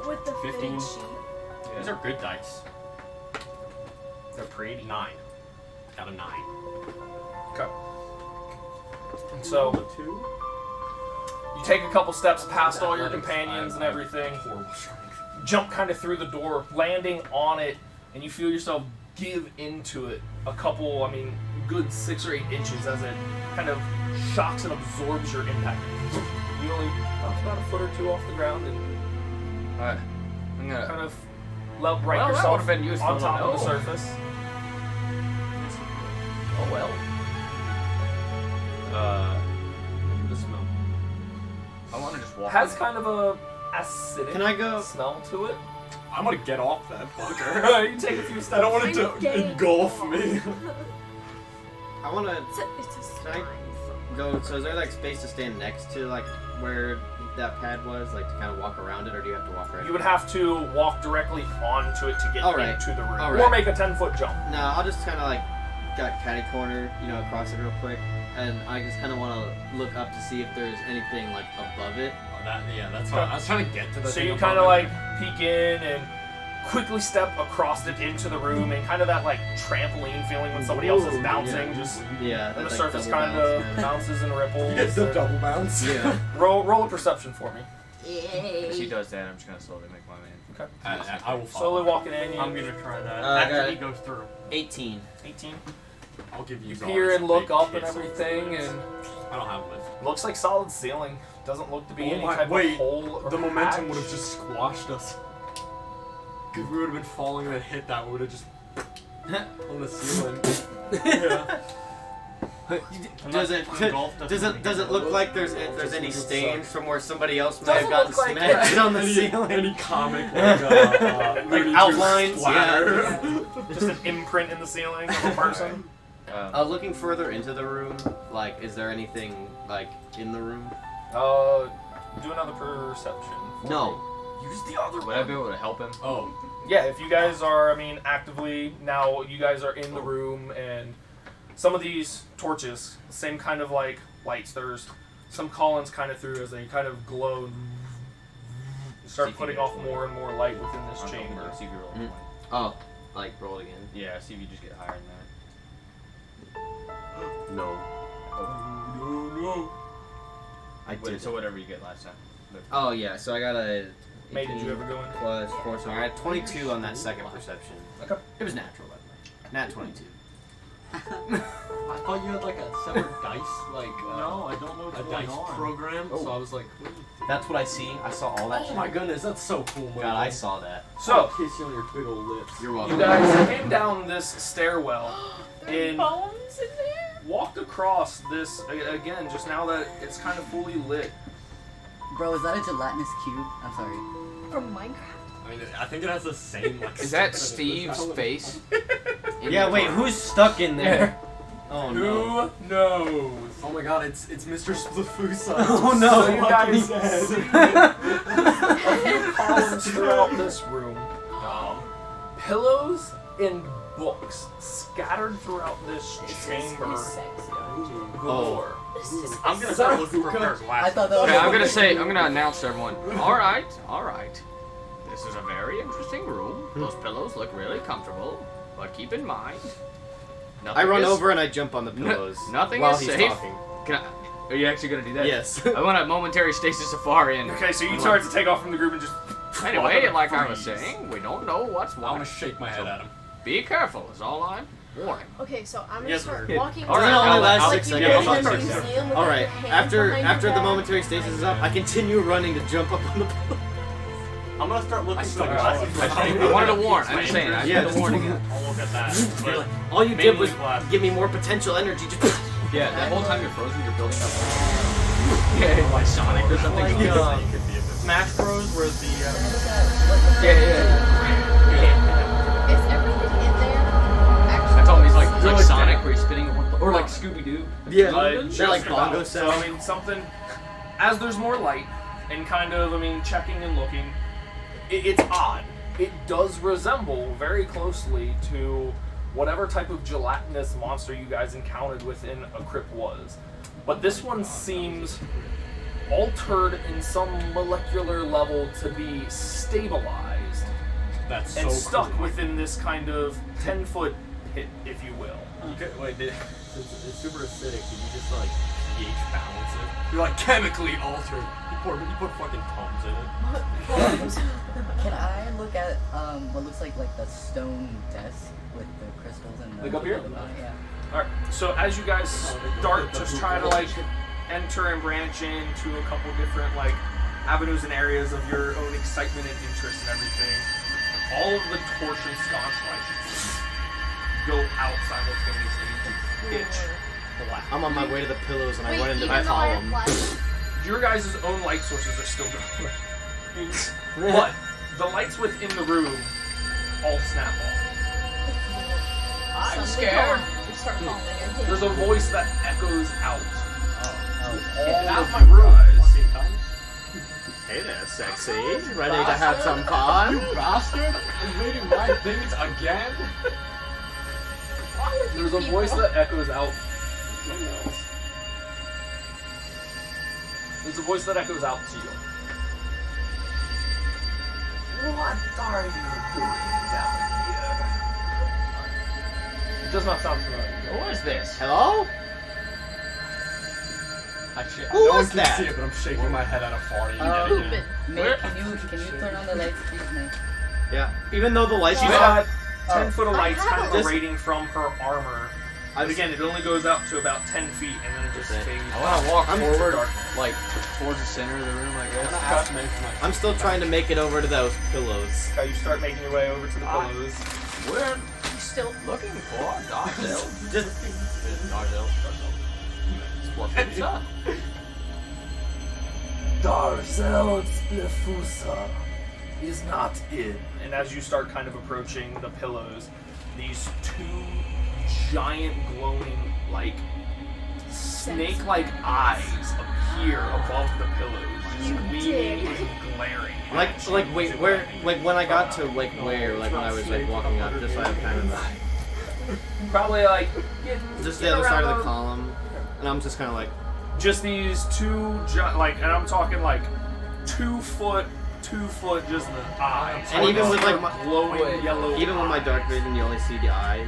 With the 15. fade sheet. These are good dice. They're pretty. 9. Got a 9. Okay. So a 2. you take a couple steps past all your companions and everything. Horrible strength. Jump kind of through the door, landing on it, and you feel yourself give into it a couple, good 6 or 8 inches as it kind of shocks and absorbs your impact. You only bounce about a foot or two off the ground and Alright. I'm gonna. kind of right Well, that yourself would've been useful on to top of the know. surface. Oh well. The smell. I want to just walk. Has kind of a acidic Can I go? smell to it. I'm gonna get off that fucker. You take a few steps. I don't want it I'm to getting engulf me. I want to It's a Can I slime. go. So is there like space to stand next to like where that pad was, like to kind of walk around it, or do you have to walk right? You would have to walk directly onto it to get Alright. into the room, Alright. or make a 10-foot jump. No, I'll just kind of like got catty corner, across it real quick, and I just kind of want to look up to see if there's anything like above it. That's what I was trying to get to. The So thing you above kind of it. like peek in and quickly step across it into the room, and kind of that like trampoline feeling when somebody else is Ooh, bouncing, yeah. just Yeah, and the that's surface double kind of bounce, man. bounces and ripples. You get the and- double bounce. Yeah. roll a perception for me. If she does that, I'm just gonna slowly make my way in. Okay. I will Slowly follow. walking in, I'm you gonna try that I after got he it. goes through. 18. 18. I'll give you. You Zara peer some and look big up and hits on everything, fluids. and I don't have lift. looks like solid ceiling. Doesn't look to be Oh any my- type wait, of hole or The momentum hatch. would have just squashed us. Because we would have been falling and then hit that, we would have just on the ceiling. Yeah. Does it engulfed us does it look like there's any stains from where somebody else might have Doesn't gotten look like smashed it. on the any, ceiling? any comic like Looney Tunes outlines, splatter. Just an imprint in the ceiling of a person. Looking further into the room, like, is there anything like in the room? Do another perception. No. Use the other Would I be able to help him? Oh, Yeah, if you guys are, actively now, you guys are in the room, and some of these torches, same kind of like lights. There's some columns kind of through as they kind of glow. And start See if putting you off get more and more light within this I'll chamber. See if you roll a Mhm. 20. Oh, like roll it again. Yeah, see if you just get higher than that. no. Wait, so whatever you get last time. Oh yeah, so I got a. May, did you 18 ever go in? plus 4, so I had 22 on that second perception. Okay. It was natural, by the way. Nat 22. I thought you had like a separate dice, like No, I don't know what's a going dice on. program. So I was like, That's what I see. I saw all that oh shit. my goodness, that's so cool, man. God, I saw that. So, kiss you on your big old lips. You're welcome. you guys came down this stairwell and Bones in there? walked across this, again, just now that it's kind of fully lit. Bro, is that a gelatinous cube? I'm sorry. From Minecraft? I mean, I think it has the same like. Is that structure Steve's as- face? Yeah, wait, who's stuck in there? Oh no. Who knows? Oh my god, it's Mr. Splifusa. Oh no. So you guys see a few columns throughout this room. Pillows and books scattered throughout this chamber. He's sexy. Galore. This is I'm gonna start looking for her I glasses. thought that was. Okay, I'm gonna announce to everyone. All right. This is a very interesting room. Those pillows look really comfortable, but keep in mind. I run is- over and I jump on the pillows. Nothing while is he's safe. talking. Can I, are you actually gonna do that? Yes. I want a momentary stasis safari and. Okay, so you start to take off from the group and just. Anyway, like I was saying, we don't know what's I'm gonna what. shake my head at him. Be careful. Is all I'm warning. Okay, so I'm gonna Yes, start sir. walking All Doesn't it right, only I'll- last I'll- 6 like seconds? you go to a museum with Alright, your hand after behind the your back. momentary stasis is up, I continue running to jump up on the pillow. I'm gonna start looking for the I glasses. I wanted to warn. I'm just saying. I Yeah. put the warning in. I'll look at that. But All you did was mainly glasses. give me more potential energy. Just Yeah, that whole time you're frozen, you're building up. Yeah, like Sonic or something. Like, Yeah, Smash Bros. Where the Is everything in there actually? I told him he's like Really Sonic, bad. where he's spinning, or like Scooby Doo. yeah, Just they're like about. bongo So, I sounds. mean, something. As there's more light and kind of, checking and looking, it's odd. It does resemble very closely to whatever type of gelatinous monster you guys encountered within a crypt was. But this one seems altered in some molecular level to be stabilized That's and so stuck cool. within this kind of 10-foot pit, if you will. You could, wait, it's super acidic. Did you just like pH balance it? You're like chemically altered. You put fucking Tums in it. Can I look at what looks like the stone desk with the crystals and the Like up here? Yeah. Alright, so as you guys start to try to enter and branch into a couple different avenues and areas of your own excitement and interest and everything, all of the torch and sconce lights go out simultaneously, pitch black. I'm on my way to the pillows and I Wait, run into even the though I have column. flash? Your guys' own light sources are still going, but the lights within the room all snap off. I'm Suddenly scared. gone. You start falling in. There's a voice that echoes out. Get All out of my you room. guys. Hey there, sexy. Ready to have some fun? Bastard! Invading my things again? There's a voice that echoes out. There's a voice that echoes out to you. What are you doing down here? It does not sound familiar. Who is this? Hello? Actually, Who no was one can that? see it, but I'm shaking my head at a farting. Stupid. May, can you turn on the lights, please, May? Yeah. Even though the lights She's went got out, 10 foot of I lights have kind a of list. radiating from her armor. I But again, it only goes out to about 10 feet and then it just Okay. fades. I want to walk I'm- forward, like towards the center of the room, I I'm gonna guess. ask May for my. I'm still trying to make it over to those pillows. Okay, you start making your way over to the Ah. pillows. We're You still. looking for Darzel. Just Darzel. What's up? Darzel Splifusa is not in. And as you start kind of approaching the pillows, these two giant glowing, snake-like eyes appear above the pillows, You gleaming did. and glaring. like at you. wait where when I got to where when I was walking up, just so I have kind of Probably just the other side of the column, and I'm just kind of like just these two, and I'm talking 2 foot, just the eyes. And even with, like, my- glowing yellow. even with my dark vision, you only see the eyes.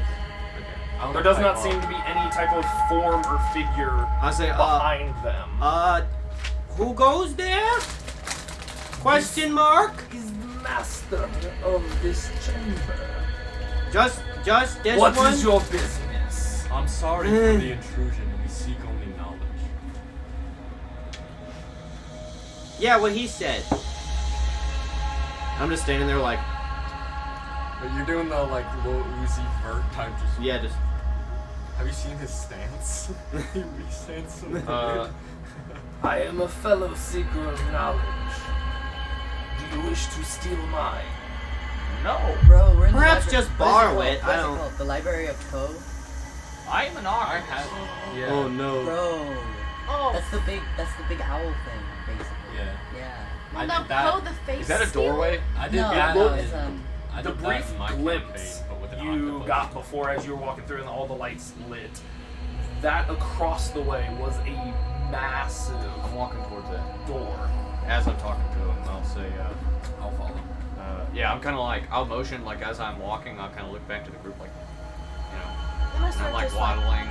There does not seem to be any type of form or figure I say behind them. Who goes there? Question mark? Is the master of this chamber. Just this What one? is your business? I'm sorry for the intrusion. We seek only knowledge. Yeah, what he said. I'm just standing there like, But you're doing the like low Uzi vert type. Just yeah, just. Have you seen his stance? he stands so weird. I am a fellow seeker of knowledge. Do you wish to steal mine? No, Bro, we're in Perhaps the just what is it borrow called? it, What I is don't- called? The Library of Poe? I'm an artist. Yeah. Oh no. Bro. Oh. That's the big owl thing, basically. Yeah. Yeah. Well, I no, did that. Poe the face Is that a stealer? doorway? I did No, that. no, in- it's I The did that brief in my glimpse campaign, but with an you octopus. got before as you were walking through and all the lights lit, that across the way was a massive I'm walking towards that. door. As I'm talking to him, I'll say, I'll follow. yeah, I'm kind of like, I'll motion, like, as I'm walking, I'll kind of look back to the group, like, you know, They must not have like just waddling.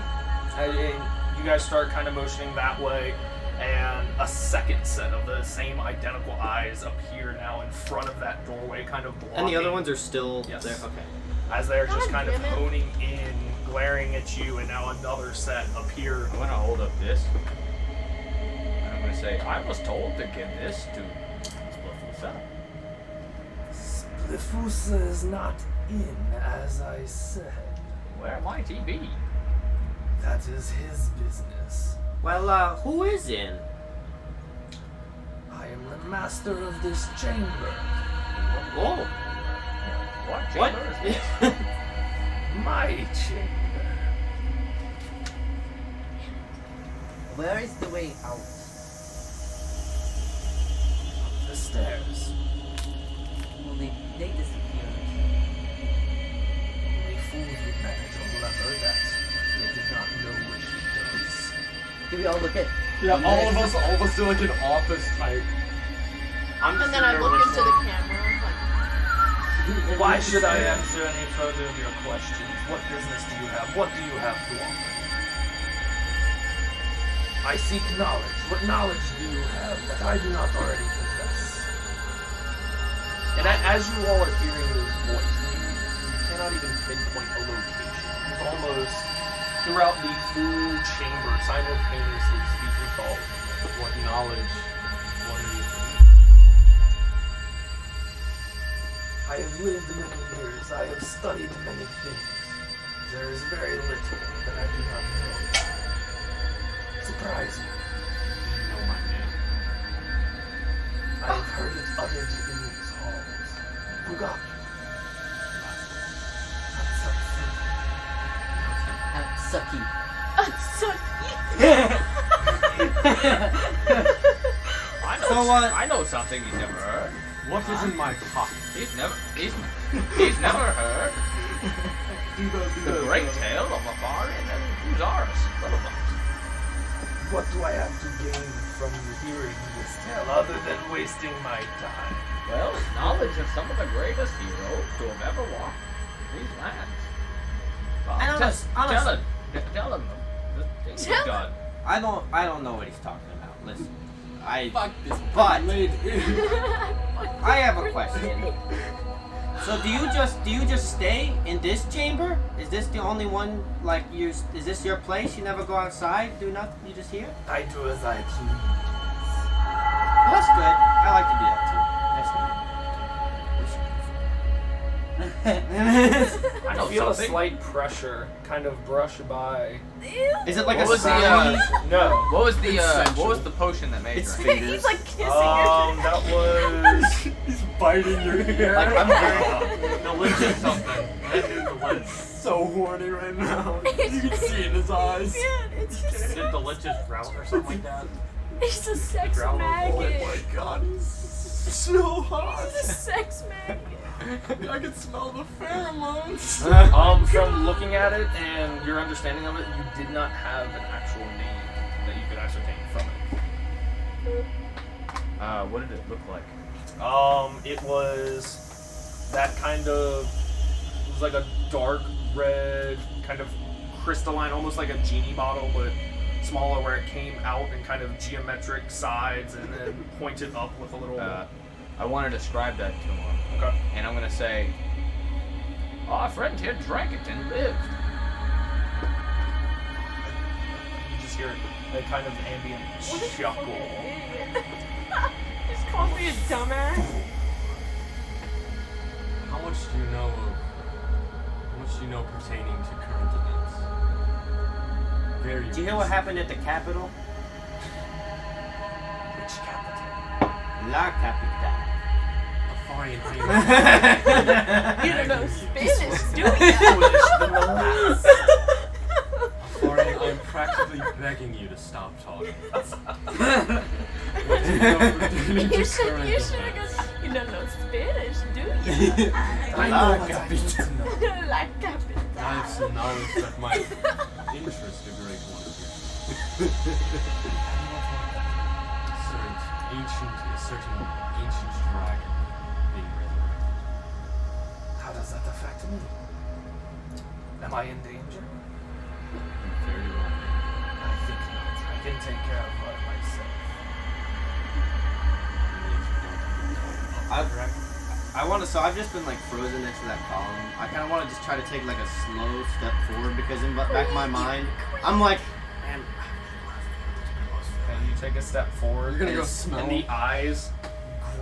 And you guys start kind of motioning that way, and a second set of the same identical eyes appear now in front of that doorway, kind of blocking. And the other ones are still Yes. there. Okay. As they're just God kind of damn it. honing in, glaring at you, and now another set appear. I'm gonna hold up this, and I'm gonna say, I was told to give this to Spliffle's. Splifusa is not in, as I said. Where might he be? That is his business. Well, who is in? I am the master of this chamber. Oh. What What? chamber is this? My chamber. Where is the way out? The stairs. Well, they disappeared. Only fools would manage a lever that they did not know what he does. Do we all look at? Yeah, all of us do like an office type. I'm just And then I sitting there look into the whistling. camera. Why should I answer any further of your questions? What business do you have? What do you have to offer? I seek knowledge. What knowledge do you have that I do not already possess? And as you all are hearing those voices, you cannot even pinpoint a location. It's almost throughout the full chamber, simultaneously speaking to all of you. What knowledge? What do you think? I have lived many years. I have studied many things. There is very little that I do not know. Surprising. Do you know my name? I have heard it uttered in these halls. Who got you? Sucky. So, I know, So, I know something he's never heard. What is in my pocket? He's never heard the great tale of a barbarian and Uzaris. What do I have to gain from hearing this tale other than wasting my time? Well, knowledge of some of the greatest heroes to have ever walked these lands. I don't know, Tell him the things Tell you've done. I don't know what he's talking about. Listen, Fuck this. But- lady. I have a question. So do you just stay in this chamber? Is this the only one? Like is this your place? You never go outside, do nothing. You just here? I do as I please. Well, that's good. I like to do that too. I know You feel a something. slight pressure kind of brush by. Is it like What a was the, sound? No. What was the potion that made It's drink? he's like kissing That was. He's biting your hair. Like, I'm very. The lich is something. That is the lich. so horny right now. You can see it in his eyes. Yeah, it's just Did the lich's drought or something like that? he's a sex Drown on Oh maggot. my god, he's so hot. He's a sex maggot. I can smell the pheromones. From looking at it and your understanding of it, you did not have an actual name that you could ascertain from it. What did it look like? It was that kind of. It was like a dark red, kind of crystalline, almost like a genie bottle, but smaller where it came out in kind of geometric sides and then pointed up with a little. I want to describe that to him. Okay. And I'm gonna say, our friend here drank it and lived. You just hear a kind of ambient chuckle. Just called me a dumbass. How much do you know pertaining to current events? Very. Did you hear what happened at the Capitol? Which capital? La Capital. Afarian You don't know Spanish, do you? Afarian, I'm practically begging you to stop talking. What do you know pertaining to You current should have events? gone, you don't know Spanish, do you? I know what I need to know. Like Capital. I have some knowledge that might interest a great one of you. A certain ancient dragon being resurrected. How does that affect me? Am I in danger? Very well. I think not. I can take care of myself. I want to. So I've just been like frozen next to that column. I kind of want to just try to take like a slow step forward because in the back of my mind, I'm like, man, And you take a step forward. You're gonna and go s- smell. And the eyes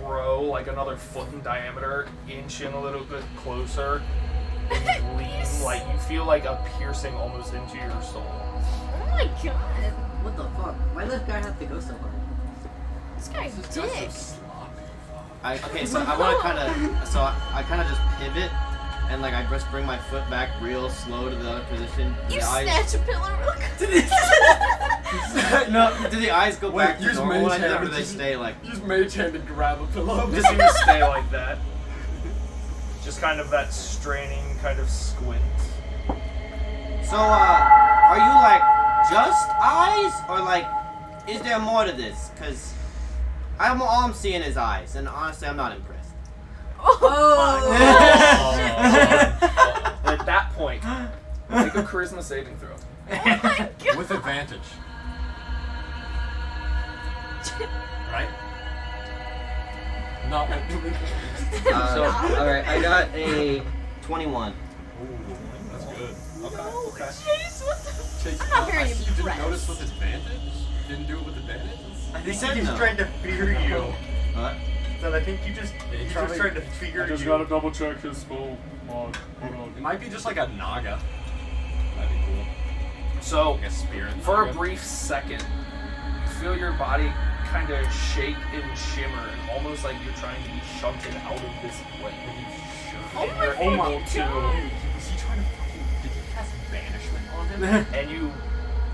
grow like another foot in diameter, inch in a little bit closer, and gleam like you feel like a piercing almost into your soul. Oh my god. What the fuck? Why did that guy have to go so hard? This guy's This guy's dick. so sloppy. okay, so I want to kind of, so I kind of just pivot, and like I just bring my foot back real slow to the other position. You The eyes, snatch a pillow real quick. no, do the eyes go Wait, back to use normal when I do mage that, or do hand. they stay like? Use mage hand to grab a pillow. Just seem to stay like that. Just kind of that straining kind of squint. So, are you like just eyes, or like, is there more to this? Cause all I'm seeing is eyes, and honestly, I'm not impressed. At that point, make a charisma saving throw. Oh my god. With advantage. Right? Not So, alright, I got a 21. That's good. Oh, jeez, what the Chase, I'm not very I see you didn't impressed. notice with advantage? Didn't do it with advantage? I think said he's no. trying to fear you. What? So I think he's just trying to fear you. double check his spell. Hold on. It might be just like a naga. That'd be cool. So, Like a spirit. for a naga. brief second, you feel your body kind of shake and shimmer, and almost like you're trying to be shunted out of this plane. Oh And my you're fucking able to, God. Is he trying to fucking. Did he cast banishment on him? and you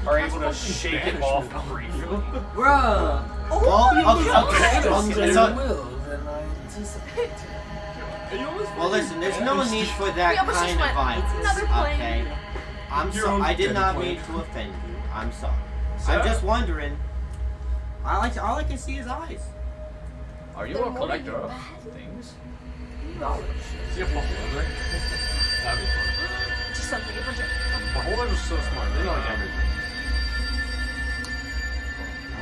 are able to shake it off briefly. Bruh! Okay. So, Than I anticipated. well, listen, there's no need for that We almost just kind of went, violence. "Another plane." Okay. I'm Your so own I did not plane. mean to offend you. I'm sorry. I'm just wondering. All I can see is eyes. Are you Then a what are collector you of bad? things? Knowledge. Is he a beholder? That'd be fun. Just something a bunch of. Beholders are so smart. They know like everything.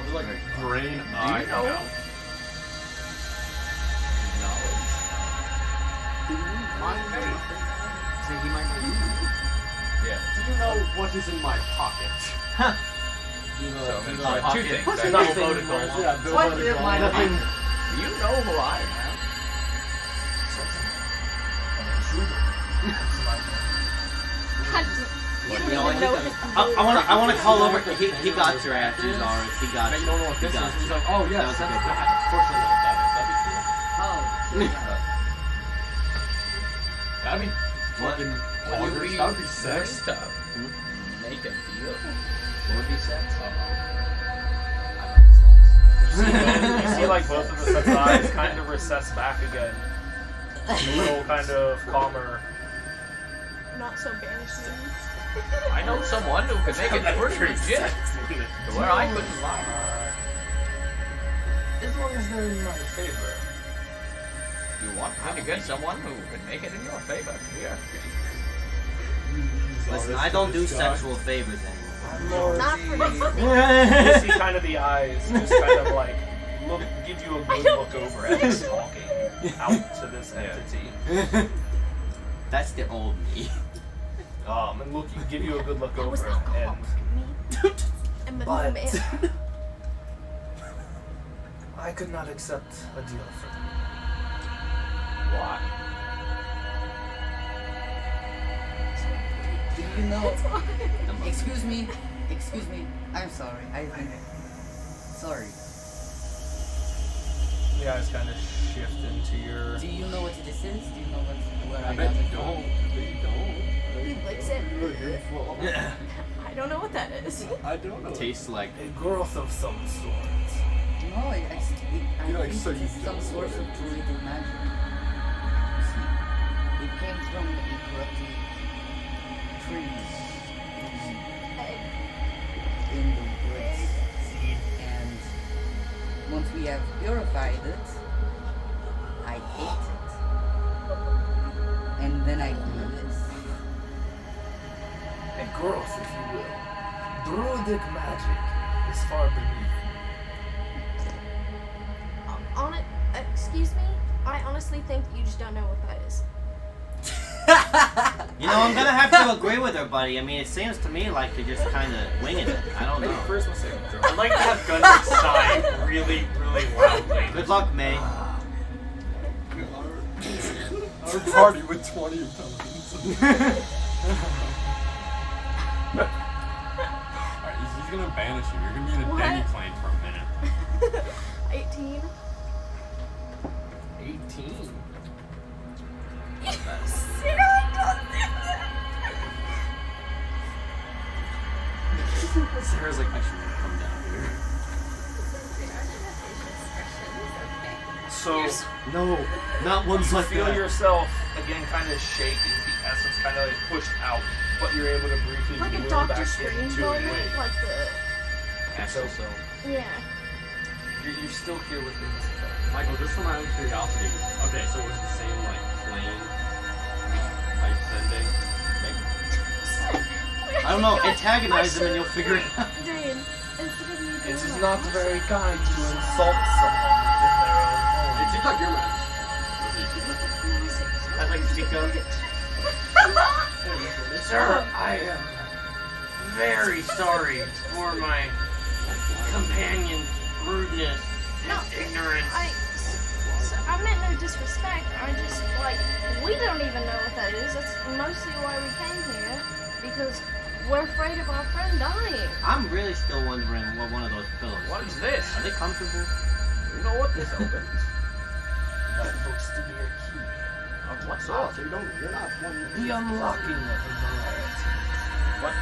They're like brain eye. know? Knowledge. My faith. So he might not Yeah. Do you know what is in my pocket? So it's my like two pocket. things. Nothing. Nothing. Yeah, Bill What Buttigieg. in my Nothing. Do you know who I am? You You know don't what? even know his I want to call over. He got your ass, Zaris. He got Hey, you you. don't know what He this is. got He's you. like, oh That yes, was a that's good that. Of course I know what that is. That'd be cool. Oh, That'd be What? fucking Would poggers. you That would be be sex. to make a deal? What would be sex? You see like both of the sets of eyes kind of recess back again. A little kind of calmer. not so banished. I know someone who could make it pretty legit. To where I couldn't lie. As long as they're in my favor. You want me to get someone who could make it in your favor? Here. Listen, I don't do sexual favors anymore. Not for Lordy. me. You see kind of the eyes just kind of like give you a good look over as he's talking out to this entity. That's the old me. And give you a good look That was over, alcohol. and Me. And But- man. I could not accept a deal for them. Why? Do you know? That's why. Excuse me. Excuse me. I'm sorry. Sorry. The eyes kind of shift into your. Do you know what this is? Do you know where I I bet got you it from? don't. I bet you don't. He licks it. I don't know what that is. I don't know. Tastes like A growth of some sort. No, I You're like, think so it you is some don't source know of it. druidic magic. See, it came from a corrupted trees in the woods. And once we have purified it, I ate it. And then I grew this. A growth, if you will. Druidic magic is far beneath. Excuse me? I honestly think you just don't know what that is. You know, I'm gonna have to agree with her, buddy. I mean, it seems to me like you're just kind of winging it. I don't Maybe know. first mistake. I'd like to have Gunrick sigh really, really loudly. Good luck, May. Our party with 20 intelligence. Alright, he's gonna banish you. You're gonna be in a What? Denny plane for a minute. 18. 18. Sarah, don't do that. Sarah's like, I should come down here. So No, not ones you like feel that. yourself again kind of shaking, the essence kind of like pushed out, but you're able to briefly Like a lure Doctor back Strange into moment. it. Like Astral So- cell. the. Yeah. You're still here within this effect. Michael, just for my own curiosity. Okay, so it was the same like plane type sending. I don't know. Antagonize them and you'll figure it out. Dan, instead of you It doing is that, not very kind to insult someone within their own home. It seems like your magic. Was he secret? I'd like to speak up. Sir, I am very sorry for my companion's rudeness and No, ignorance. I meant no disrespect. I just, like, we don't even know what that is. That's mostly why we came here. Because we're afraid of our friend dying. I'm really still wondering what one of those pillows. What is this? Are they comfortable? You know what this opens? That looks to be a key. Of what Oh, sort? so you're not one. The unlocking of a variety. What?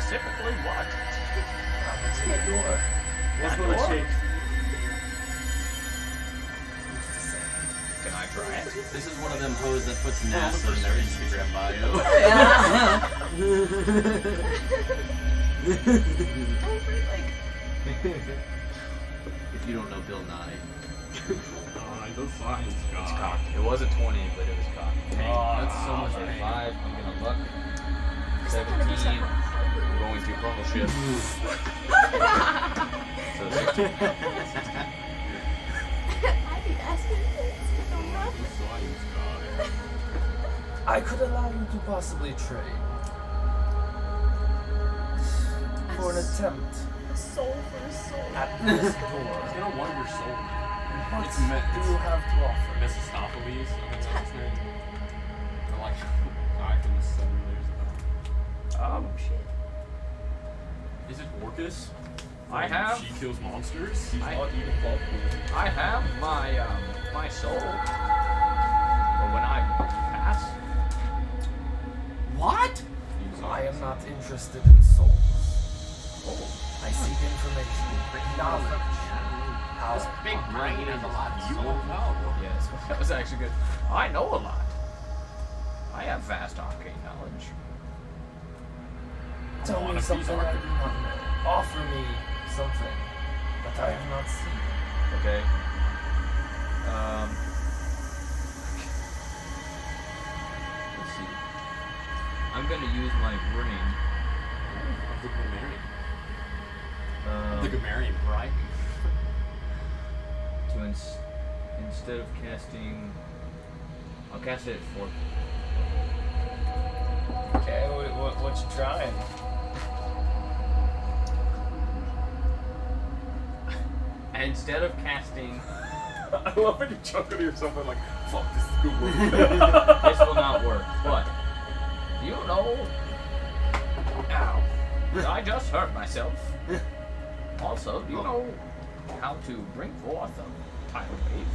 Specifically what? Happens in the door. What's That gonna door? change? Who's to say? Can I try it? This is one of them hoes that puts NASA in their Instagram bio. If you don't know Bill Nye. Those signs, God. It's cocked. It was a 20, but it was cocked. That's so much Okay, pain. 5. I'm gonna look. Is that gonna be 17. something? I'm going to chrono shift. So 16. I'd be asking this. Don't know. Those signs, God. I could allow you to possibly trade for an attempt A soul for a soul. at this He's door. gonna want your soul, man. What It's do you have to offer? Mephistopheles, I think that's his name. Or like, guy from the 7 years ago. Is it Orcus? I have- She kills monsters? He's I- not even Bloodborne. I have my soul. But when I pass, What? I am not interested in souls. I seek information, knowledge. How This big brain has a lot of You soul. won't know. yes, that was actually good. I know a lot. I have vast arcane knowledge. Tell One me of something these I do not know. Offer me something that I have not seen. Okay. Let's see. I'm gonna use my ring. the grammarian. Um, The grammarian bribing. to instead of casting, I'll cast it at 4. Okay, what you trying? And instead of casting, I love when you chuckle to yourself and like, fuck, this is good work. this will not work. But you know, ow, I just hurt myself. Also, do you know how to bring forth a tidal wave?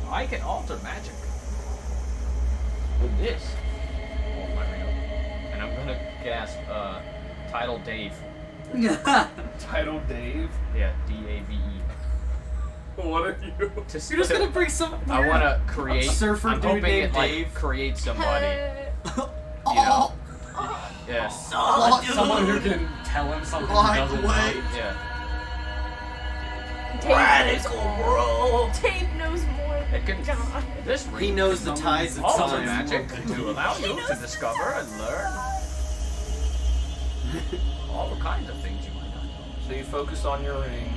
I can alter magic with this. Oh my god! And I'm gonna cast Tidal Dave. Title Dave? Yeah, D-A-V-E. What are you? You're just gonna bring some. I want to create. surfer I'm dude hoping named it like Dave. creates somebody. You know. Yes. Someone who can tell him something he doesn't know. Yeah. Radical, bro. Dave knows more It than can. God. This He knows the tides of alter time. magic to allow you to discover and learn all kinds of things you might not know. So you focus on your ring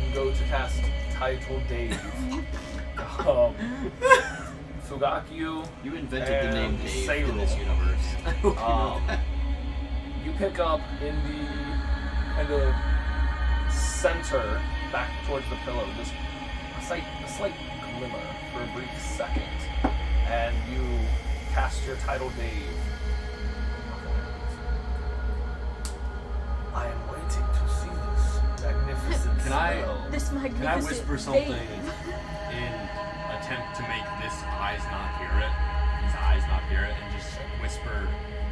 and go to cast Title Dave. Fugakyu, You invented the name And Dave Sailor. in this universe. you pick up in the center, back towards the pillow, just a slight glimmer for a brief second, and you cast your Title Dave. I am waiting to see this magnificent Can I- spell. This Can I magnificent whisper something Dave. in attempt to make this eyes not hear it, his eyes not hear it, and just whisper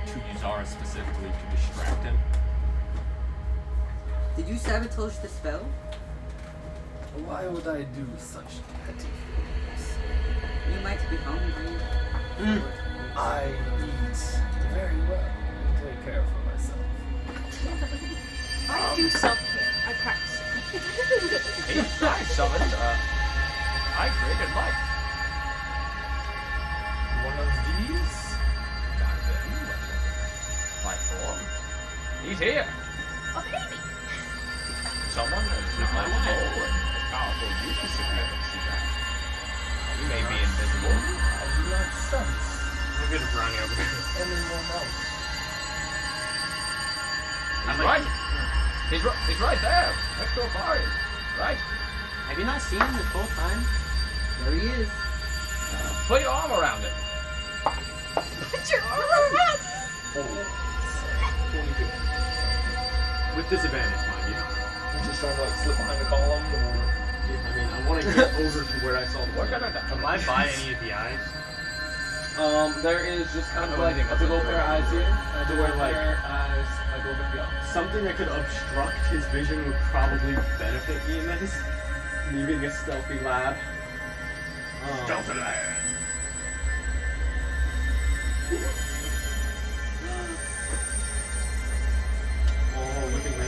to Yuzara specifically to distract him? Did you sabotage the spell? Why would I do such petty things? You might be hungry. I eat very well and take care for myself. I do self-care. I practice it. I summoned. I created life. One of these? Not them. Life form. He's here. A baby. Someone as knowledgeable and as powerful you should be able to see that. You may be invisible. I do not sense I'm good at brownie over here. anyone else. He's right. He's right there. Next to a party. Right. Have you not seen him this whole time? There he is. Put your arm around it. Put your arm around. 22. With disadvantage, mind you. You're just trying to like slip behind the column or... I mean, I want to get over to where I saw the We're water. gonna Am I by any of the eyes? There is just kind of Oh, like I think a big old pair of eyes here, and a big Where, old like- pair of eyes like over beyond. Something that could obstruct his vision would probably benefit me in this. Leaving a stealthy lab. Stealthy lad. Oh, look at me.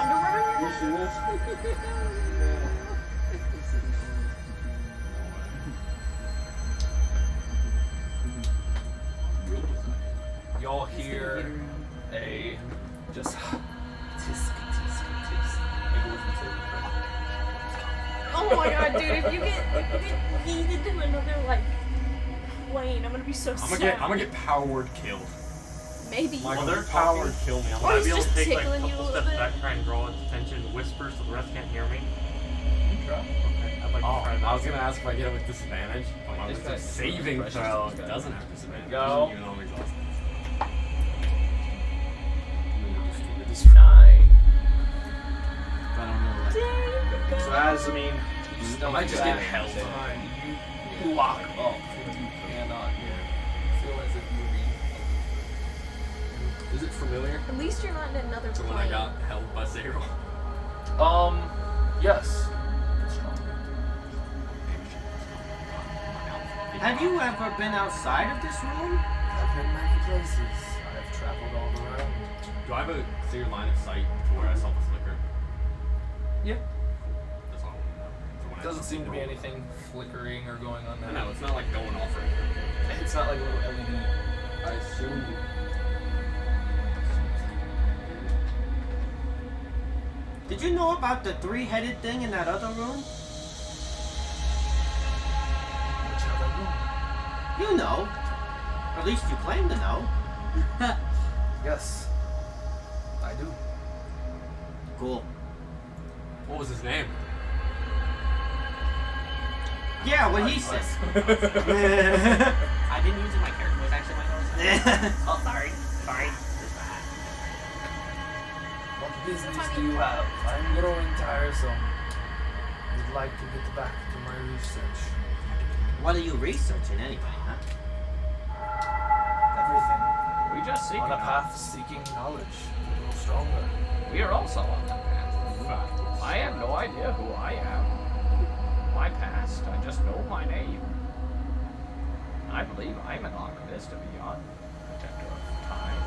Underwear in You your see this? Y'all hear a just tisk, tisk, tisk. Maybe we can say it. Oh my god, dude! If you get yeeted to another like plane, I'm gonna be so sad. I'm gonna get powered killed. Maybe. Michael, Well, they're powered kill me. I'm Or Might gonna he's be able just to take like a tickling you a couple little steps bit. back, try and draw its attention, whisper so the rest can't hear me. Try. Okay, I'd like to try that. I was gonna ask if I get it with disadvantage, but my This wisdom guy's saving precious, throw this guy. doesn't have disadvantage. Go. Even though I'm exhausted. 9. I don't know. Like, So as I mean, I might just get held. behind you lock up and you cannot feel as if you were being. Is it familiar At least you're not in another to plane. when I got held by Zero? Yes. Have you ever been outside of this room? I've been many places. I've traveled all around. Do I have a clear line of sight to where I saw the flicker? Yeah. That's all I want to know. For when I Doesn't see seem to be the- anything flickering or going on I there. know, it's not like going off or anything. It's not like a little LED. I assume. Did you know about the three-headed thing in that other room? Which other room? You know. Or at least you claim to know. Yes, I do. Cool. What was his name? Yeah, what he said. I didn't use it. My character was actually my nose. Oh, sorry. Sorry. What business do you have? I'm growing tiresome. Would like to get back to my research. What are you researching anyway, huh? Everything. We just seek On a path seeking knowledge. To grow stronger. We are also on that path. I have no idea who I am. My past, I just know my name. I believe I'm an alchemist of beyond, protector of time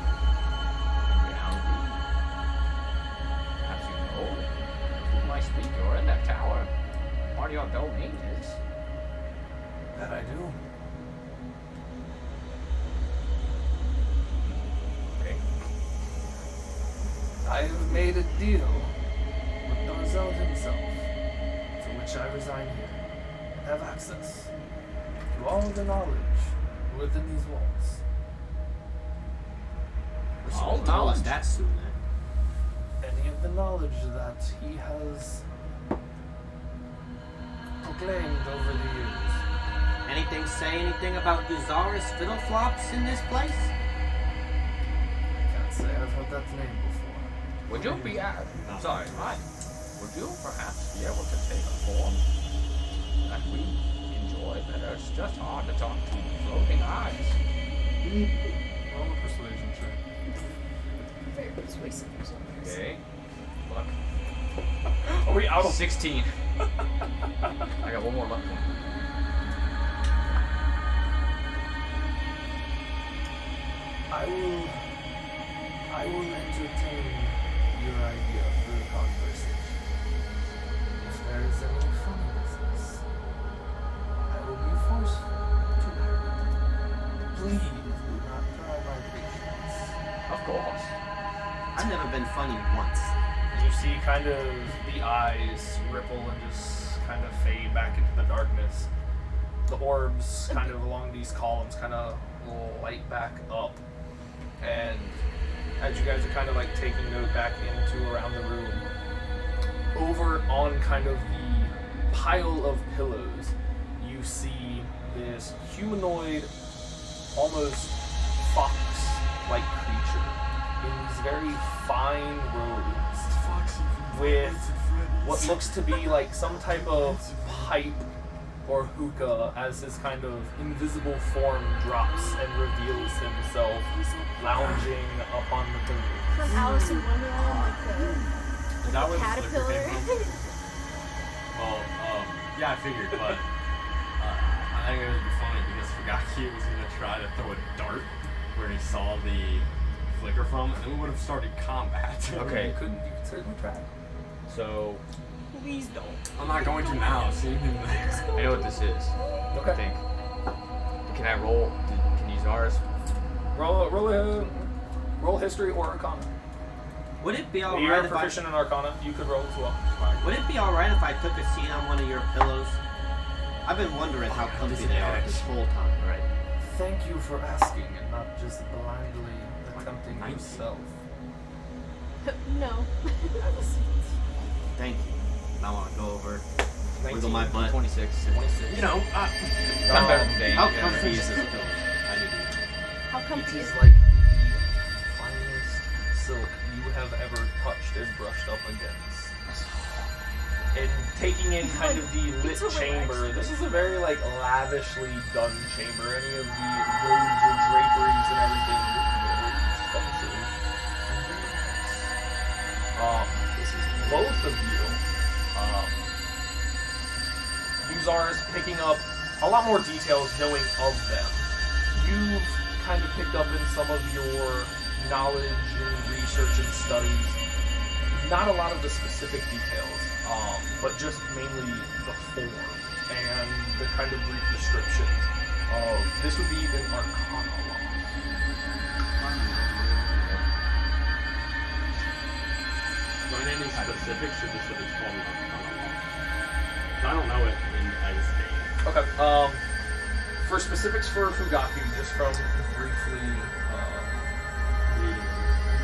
and reality. Perhaps you know whom I speak. You're in that tower. Part of your domain is. That I do. Okay. I have made a deal with Darzel himself, for which I resign here, and have access to all the knowledge within these walls. All tell us that soon, then. Any of the knowledge that he has proclaimed over the years. Anything say anything about Guzaris fiddleflops in this place? Can't say I've heard that name before. Would you be sorry, right? Would you perhaps be able to take a form that we enjoy better? It's just hard to talk to floating eyes. Roll a persuasion check. Very persuasive or something. Okay. Luck. Are we out of 16. I got one more luck point. I will entertain your idea for the conversation. If there is any funny business, I will be forced to act. Please do not try my patience. Of course. I've never been funny once. And you see kind of the eyes ripple and just kind of fade back into the darkness. The orbs kind of along these columns kind of light back up. And as you guys are kind of like taking note back into around the room, over on kind of the pile of pillows, you see this humanoid, almost fox-like creature in these very fine robes with what looks to be like some type of pipe or hookah as his kind of invisible form drops and reveals himself lounging upon the pillow. From Alice in Wonderland, like Is that where the flicker caterpillar. came from? Well, yeah, I figured, but I think it would be funny because Fugaki was gonna try to throw a dart where he saw the flicker from, and then we would have started combat. Okay. You could certainly try. So Please don't. I'm not going to now, seeing him there. I know what this is. I Okay. think. Can I roll? Can you use ours? Roll history or arcana. Would it be You're alright if proficient in arcana. You could roll as well. Would it be alright if I took a seat on one of your pillows? I've been wondering how comfy they are this whole time. Right. Thank you for asking and not just blindly attempting yourself. No. Thank you. I want to go over, 19. wiggle my butt. 26. 26. You know, Not better than Dane. How yeah. comfy is this pillow? I need to know. How It comfy is is like the finest silk you have ever touched and brushed up against. And taking in kind of the lit It's a chamber, relaxing. this is a very like lavishly done chamber. Any of the robes or draperies and everything look very expensive. This is both of you. Uzar is picking up a lot more details knowing of them. You've kind of picked up in some of your knowledge and research and studies, not a lot of the specific details, but just mainly the form and the kind of brief descriptions. This would be an Arcana law. Do I need any specifics or just that it's called an Arcana law? 'Cause I don't know it as a game. Okay. For specifics for Fugaku, just from briefly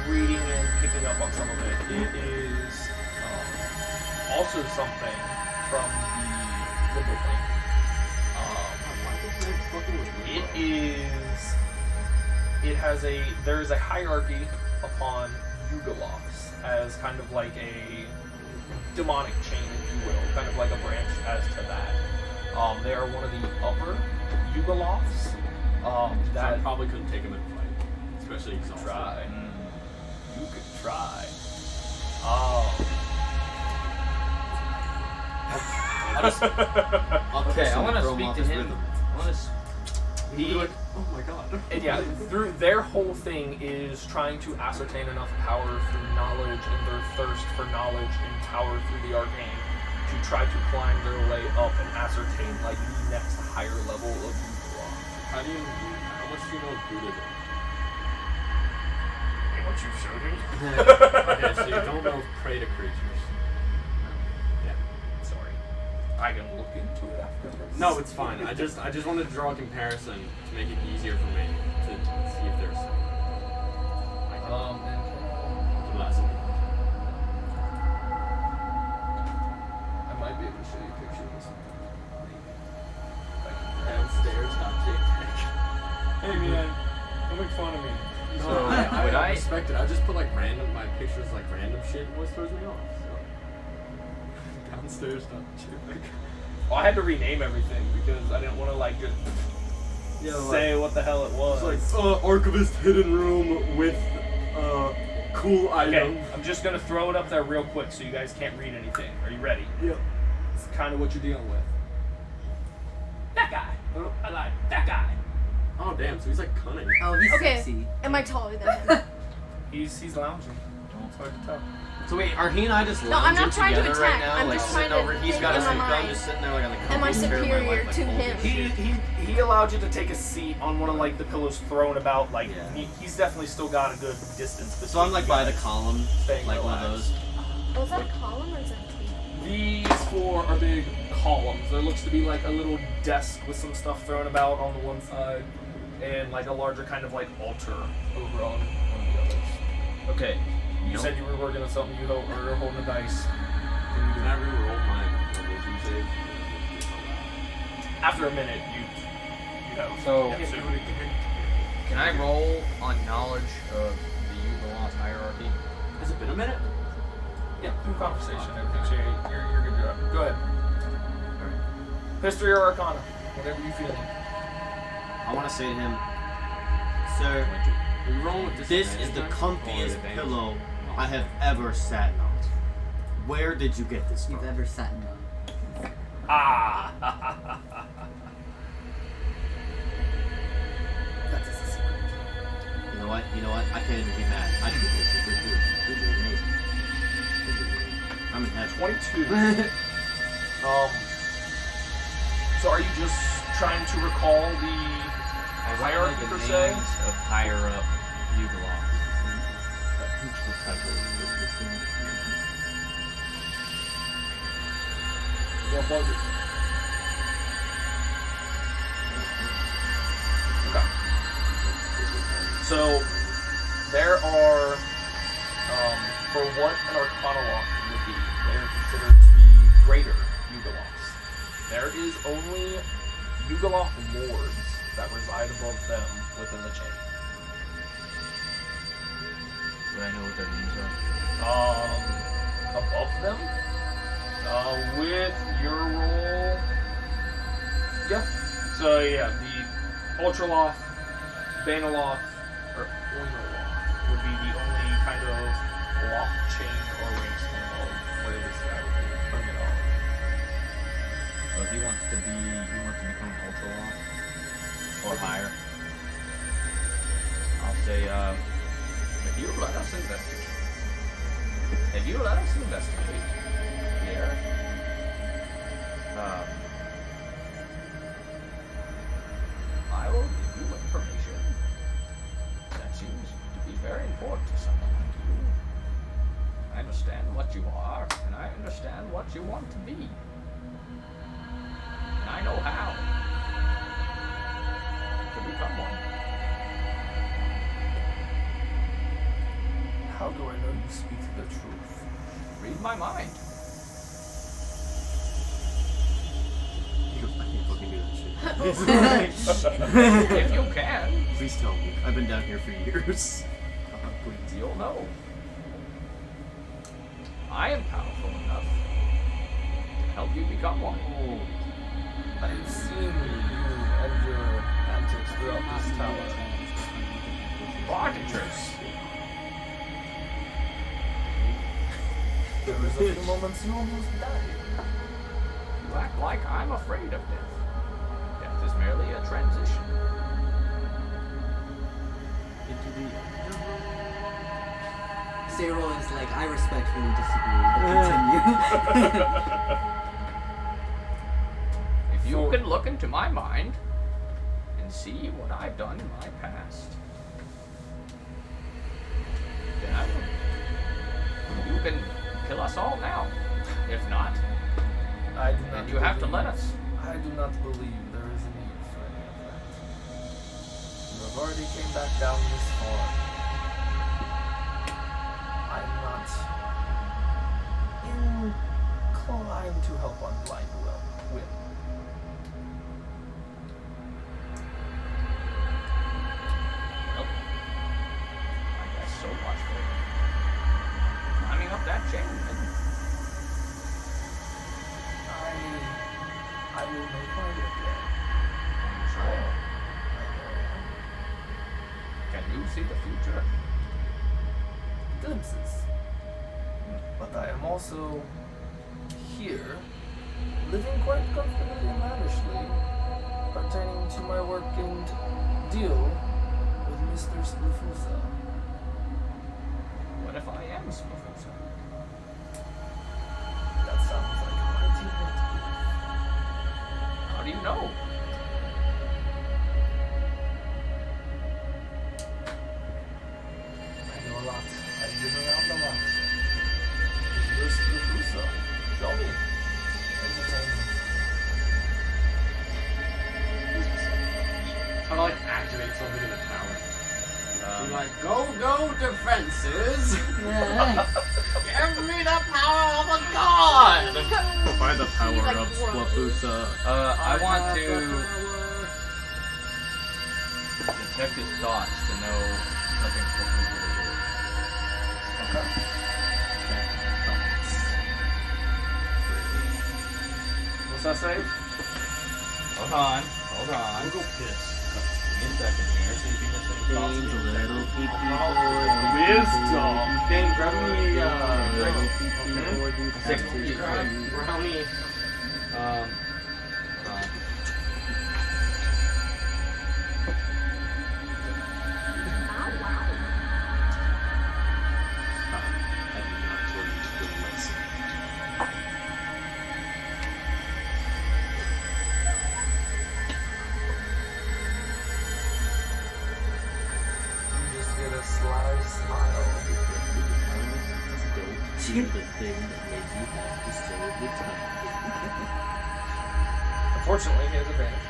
reading and picking up on some of it, it is also something from the Limbo Plane. There is a hierarchy upon Yugalofs as kind of like a demonic chain, if you will, kind of like a branch as to that. They are one of the upper Yugalofs. So I probably couldn't take him in a fight, especially exhausted. Try. You could try. Okay, I want to speak to him. I want to. He'd be like, oh my god. And yeah, through their whole thing is trying to ascertain enough power through knowledge and their thirst for knowledge and power through the arcane to try to climb their way up and ascertain like the next higher level of Yugalon. How much do you know of Buddhism? What you showed me? Okay, so you don't know of prey to creatures. Yeah. Sorry. I can look into it after this. No, it's fine. I just wanted to draw a comparison to make it easier for me to see if there's less. I might be able to show you pictures. Downstairs, hey man, don't make fun of me. So, No, I would I- respect it. I just put like my pictures like random shit always throws me off. So. Downstairs, Well, I had to rename everything because I didn't want to like just say what the hell it was. It's like archivist hidden room with cool Okay, item. I'm just gonna throw it up there real quick so you guys can't read anything. Are you ready? Yep. It's kind of what you're dealing with. That guy. I like that guy. Oh damn, so he's like cunning. Oh, he's Okay. sexy. Am I taller than him? He's lounging. It's hard to tell. So wait, are he and I just No, I'm lounging not trying to together right attack. now? I'm like just sitting trying to over, he's think got in his my own gun, mind. just sitting there like on the Am I comfy chair of my superior life, like, to holding him? shit. He allowed you to take a seat on one of like the pillows thrown about. Like Yeah. he's definitely still got a good distance. So I'm like between by the you guys. column, Staying like one of relaxed. those. Oh, is that a column or is that a table? These four are big columns. There looks to be like a little desk with some stuff thrown about on the one side, and like a larger kind of like altar over on the others. Okay. You said you were working on something. You were holding a dice. Can I re-roll my religion save? After a minute, you know. So- yeah, Can I roll on knowledge of the Yugalon hierarchy? Has it been a minute? yeah, through conversation, everything. So you're good. You're up. Go ahead. History or Arcana, whatever you feel. I want to say to him, sir, Are you rolling with this is the comfiest pillow I have ever sat on. Where did you get this You've from? ever sat in one. Ah. That is a secret. You know what? I can't even be mad. I think this is good dude. This is amazing. This is amazing. I'm in heaven. 22. So are you just trying to recall the hierarchy the per names se? of higher up Yugalon. What was it? Okay. So there are, for what an Arcana lock would be, they are considered to be greater Yugalofs. There is only Yugalof lords that reside above them within the chain. Would I know what their names are? Above them? With your roll. Yeah. So yeah, the Ultraloth, Banaloth, or Oinoloth would be the only kind of lock chain or arrangement of where this guy would be putting it on. So he wants to become an ultra law or higher. I'll say, if you let us investigate. If you let us investigate here, I will give you information that seems to be very important to someone like you. I understand what you are, and I understand what you want to be. And I know how to become one. How do I know you speak the truth? Read my mind. I can't fucking do that shit. If you can, Please tell me. I've been down here for years. Please. you'll know. I am powerful enough to help you become one. Oh, I've seen you and your antics throughout this tower. Prodigious. There was a few moments you almost died. You act like I'm afraid of death. Death is merely a transition. Into the Cyril is like, I respectfully disagree, but continue. If you can look into my mind and see what I've done in my past, then I will. You can kill us all now. If not, I do not. then you have to let us. I do not believe there is a need for any of that. You have already came back down this far. I'm not inclined to help on blind whim. Well, I guess so much for climbing up that chain. Then. I will make my way there. Sure. Can you see the future? Glimpses. But I am also here, living quite comfortably and lavishly, pertaining to my work and deal with Mr. Splufusa. What if I am Splufusa? That sounds like a mighty net. How do you know? I know a lot. I've been around a lot. Mr. Splufusa, show me. Entertain me. How to like activate something in the tower. You're like, go defenses. Give me the power of a god! By the power He's like of gross. Splufusa. I want to detect his thoughts to know something Splufusa will do. Okay. What's that say? Hold on. Go piss. Give me a second here. See if you miss any thoughts. Things little people. Wisdom! Dang, grab me, Little people do Six. taxes. brownie. Hold on. You just get a sly smile. Do the thing that made you happy so the time. Unfortunately, he has advantage.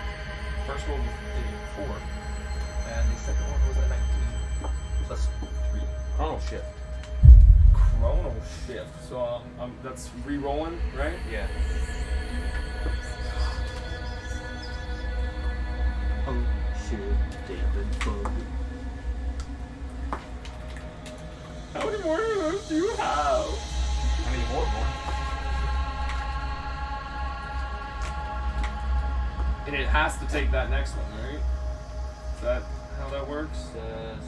First roll was a 4, and the second one was a 19 plus 3. Chronal shift. Chronal shift. So that's re-rolling, right? Yeah. Oh shit, David Bug. How many more of those do you have? How many more? And it has to take that next one, right? Is that how that works? Says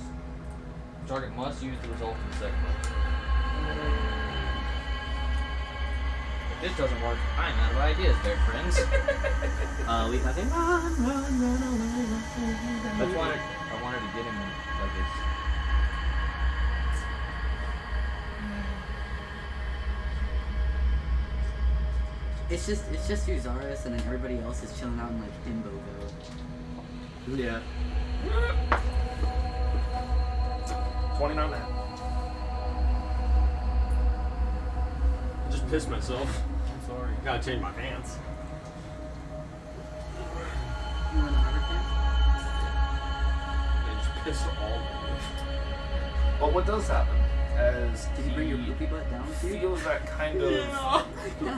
target must use the result in the second one. If this doesn't work, I'm out of ideas there, friends. We have him. Run away. That's why I wanted to get him like his. It's just Uzaris and then everybody else is chilling out in like Himbo though. Yeah. 20 on that. I just pissed myself. I'm sorry. Gotta change my pants. You want another can? I just pissed all of them. But what does happen as Did you bring your he poopy butt down with you? feels that kind of Yeah,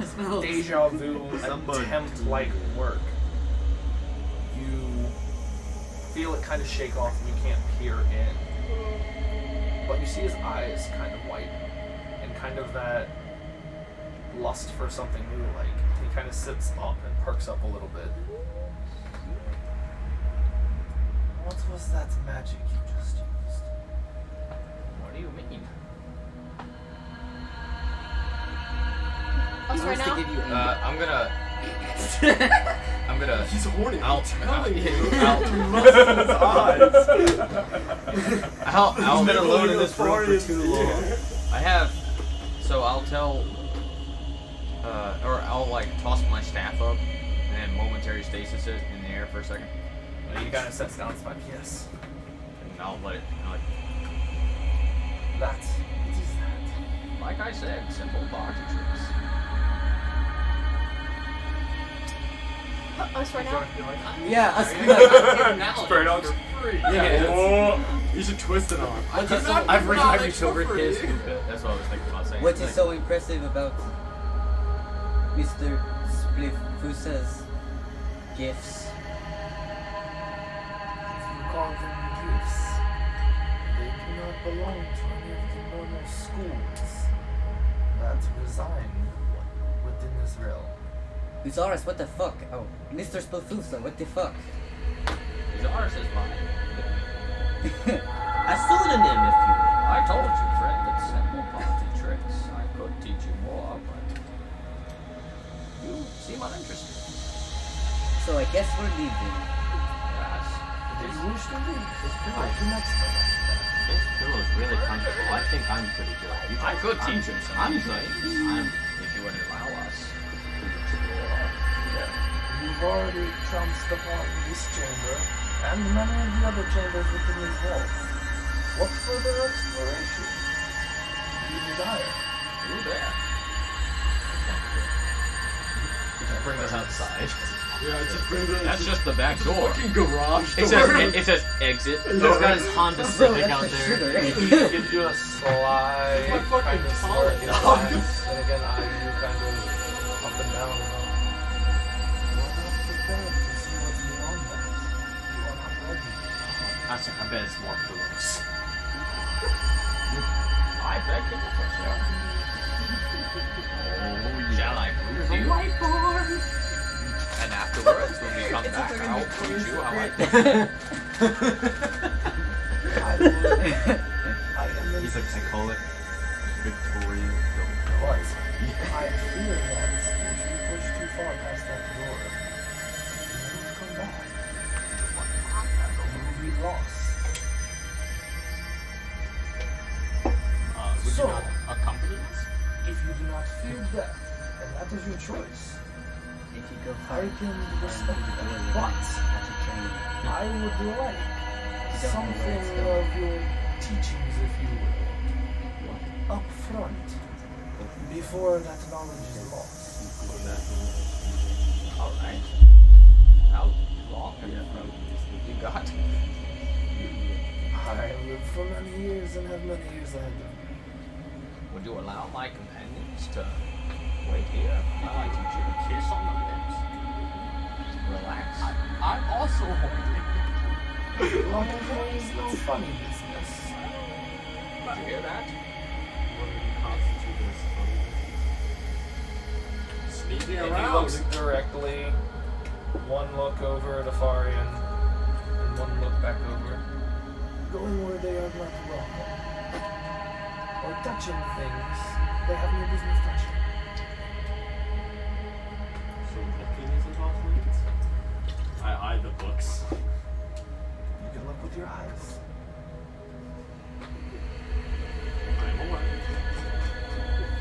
it smells. deja vu attempt-like work, you feel it kind of shake off and you can't peer in. But you see his eyes kind of widen and kind of that lust for something new, like he kind of sits up and perks up a little bit. What was that magic you just used? What do you mean? Us right Wants to now? give you I'm gonna. I'm gonna. He's horny. I'll. telling you. I'll been alone in this room for too long. I have. So I'll tell. Or I'll like toss my staff up and then momentary stasis it in the air for a second. And he kind of sets down his pipe. Yes. And I'll let it. Like, That. What is that? like I said, simple party tricks. Us right now? Yeah, us. Spray dogs. Yeah. You should twist it on. I've written my October kiss. That's what I was thinking about saying. What is so impressive about Mr. Splifusa's gifts? If you call them gifts, they do not belong to any of the normal schools that reside within this realm. Uzaris, what the fuck? Oh, Mr. Splifusa, what the fuck? Ours is mine. A pseudonym, if you will. I told you, friend, it's simple party tricks. I could teach you more, but you seem uninterested. So I guess we're leaving. Yes. If you wish to leave, I pillow. do not stop. This pillow is really comfortable. I think I'm pretty good. I could teach him some I'm things. good. If you would allow us to explore. You've already trounced upon this chamber and many of the other chambers within these walls. What further exploration do you desire? You there. Just bring us outside. Yeah, it just brings it. That's just the back door. Fucking garage. It says exit. He's got his Honda Civic out there. He gives you a sly My fucking kind of collar. smirk in his eyes, and again eyes you kind of up and down. You are not prepared to see what's beyond that. You are not ready. I bet it's more pillows. I beg to differ, sir. Oh, shall I prove you? Whiteboard! And afterwards, when we come back, I'll teach you how I I am He's like, I call it Victoria. But I fear that if you push too far past that door, you won't come back. You will be lost. Would So- you not accompany us? If you do not fear death, and that is your choice, If you go I far, can respect that. But have to train. I would like don't know where something it's going. of your teachings, if you will, up front, before that knowledge is lost. Alright. How long have you got? I have lived for many years and have many years ahead of me. Would you allow my companions to wait here while I teach you to kiss on the lips? Relax. I'm also horny. Long as there is no funny business. Did you hear that? Sneaking And he around. looks directly, one look over at Afarian, and one look back over. Going where they are not welcome. Or touching things they have no business touching. So looking isn't off limits? I eye the books. You can look with your eyes. I'm aware.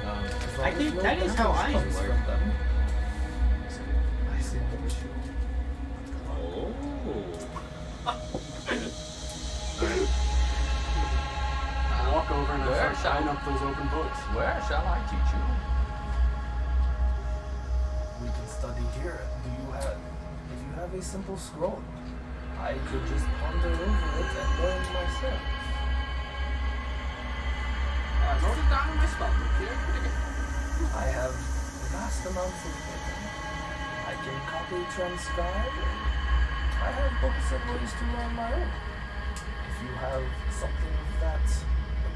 As long I as think no that is how damage eyes comes work. from them. I see no issue. Oh. Shine up those open books. Where shall I teach you? We can study here. If you have a simple scroll, I could just ponder over it and learn myself. I wrote it down in my spell book here. I have vast amounts of data. I can copy, transcribe, and I have books and ways to learn my own. If you have something of that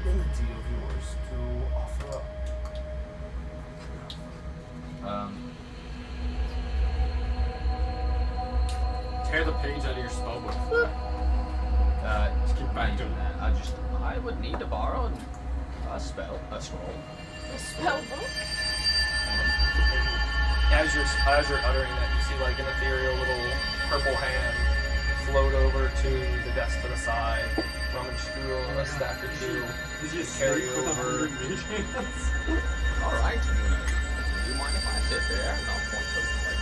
ability of yours to offer up. Tear the page out of your spell book. Just keep back doing that. I would need to borrow a scroll. A spell book? As you're uttering that, you see like an ethereal little purple hand float over to the desk to the side, rummage through a stack or two, carry over. Alright, do you mind if I sit there? And I'll point to like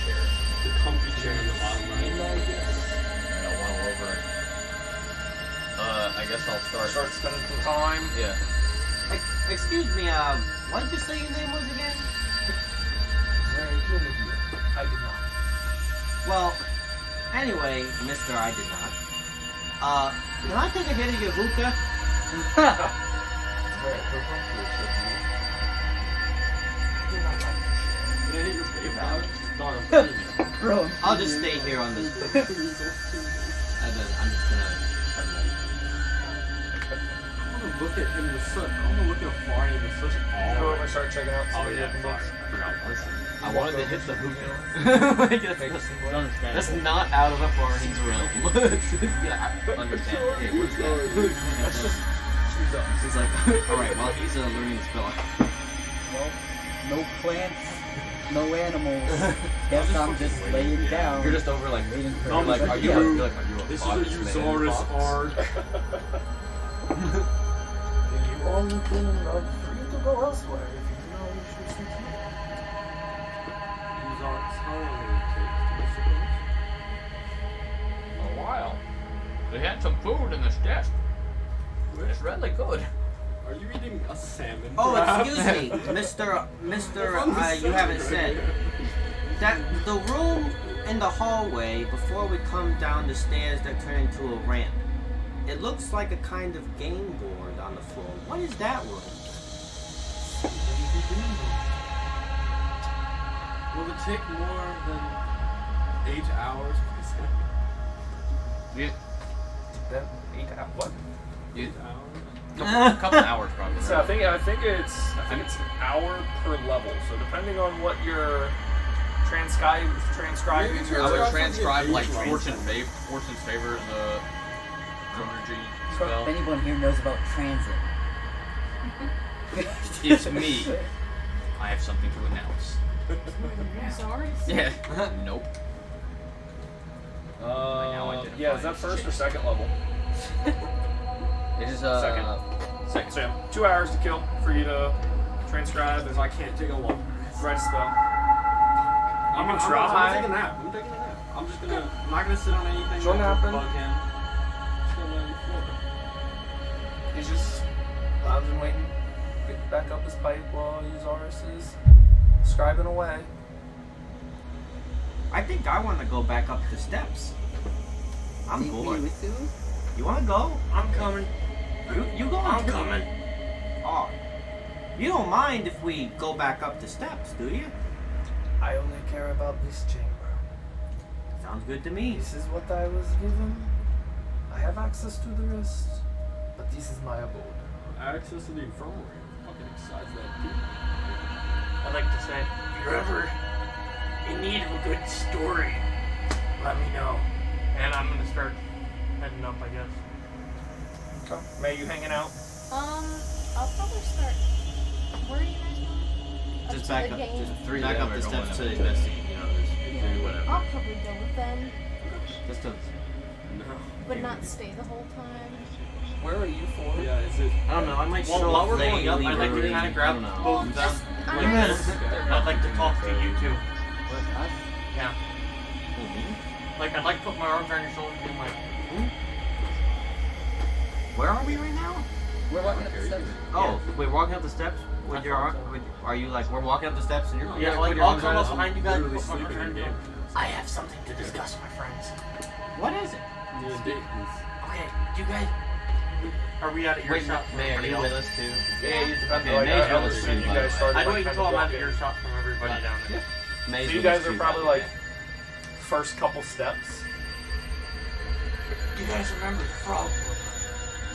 chair. The comfy chair in the bottom right. And I'll waddle over and I guess I'll Start spending some time. Yeah. Excuse me, what did you say your name was again? Very good of you. I did not. Well, anyway, Mr. I did not. Can I take a hit of your hookah? Very presumptuous of you. I do not like to Can I hit your PayPal? Not a premium. Bro, I'll just stay here on this. And then I'm just gonna turn that. I want to look at him with such. I want to look at Florian with such awe. Go over and start checking out some Oh of the yeah, open books. I forgot. Listen. I wanted to hit the hookah. Like, that's not out of the Florian's realm. Yeah, I understand. Hey, what's that? That's just He's like, alright, well, he's learning the spell. well, no plants, no animals. Guess I'm just laying down. You're just over like waiting for I'm like, like, are you yeah. like, are you a This fox is a man Usaurus fox? art. you all can free to go elsewhere if you do not wish to see me. Usaurus, how long will it take, do you suppose? A while. They had some food in this desk. It's really good. Are you eating a salmon? Oh, perhaps? excuse me, Mr. You haven't said. That the room in the hallway before we come down the stairs that turn into a ramp. It looks like a kind of game board on the floor. What is that room? Will it take more than 8 hours? Yeah. then 8 hours. What? You, 8 hours? a couple hours probably. So I think it's an hour per level. So depending on what you're transcribing, I would transcribe like Right. Fortune's favor the Dronergy If spell. anyone here knows about transit. It's me. I have something to announce. Sorry. Yeah. Nope. I now identify yeah, is that as first or Jake. second level? It is Second. So yeah, 2 hours to kill for you to transcribe and Because I can't take a long. write a spell. I'm can gonna try. take a nap. I'm taking a nap. I'm just gonna. I'm not gonna sit on anything. Sure that napping. will bug him. Just gonna let him float. He's just lounging, waiting, pick back up his pipe while Usaurus is scribing away. I think I want to go back up the steps. I'm Take me bored. with you? You want to go? I'm coming. You go. I'm coming. Oh, you don't mind if we go back up the steps, do you? I only care about this chamber. Sounds good to me. This is what I was given. I have access to the rest, but this is my abode. Access to the infirmary. Fucking excites that dude. I'd like to say, if you're ever in need of a good story, let me know. And I'm gonna start heading up, I guess. Okay. May you hanging out? I'll probably start. Where are you guys going? Just to back the up, game? just Three back of up them the are going steps up to the investigate. You know, there's whatever. I'll probably go with them, Just to. No. but not stay the whole time. Where are you for? Yeah, is it? I don't know, I might Well, show while up we're late. going up, I'd like to we're- kind of I grab don't know. both of them. Just, Wait a minute. I'd like to talk to you too. Yeah. Like, I'd like to put my arms around your shoulders and be like, Where are we right now? We're walking up the steps. Oh, wait, walking up the steps with your arm? Are you like, we're walking up the steps and you're Yeah, put like your I'll arms come around up us? behind you guys. Literally put my sleeping arms in around game. I have something to discuss, my friends. What is it? Okay, do you guys? Are we out of Wait, earshot? May, are you with us too? Yeah, you depend. Okay, like, May's I with us understand too, you by guys the way. started. I don't like, even kind until I'm out of walking. earshot from everybody Right. down there. May's So you with guys us are too, probably by the like way. first couple steps. Do you guys remember the frog?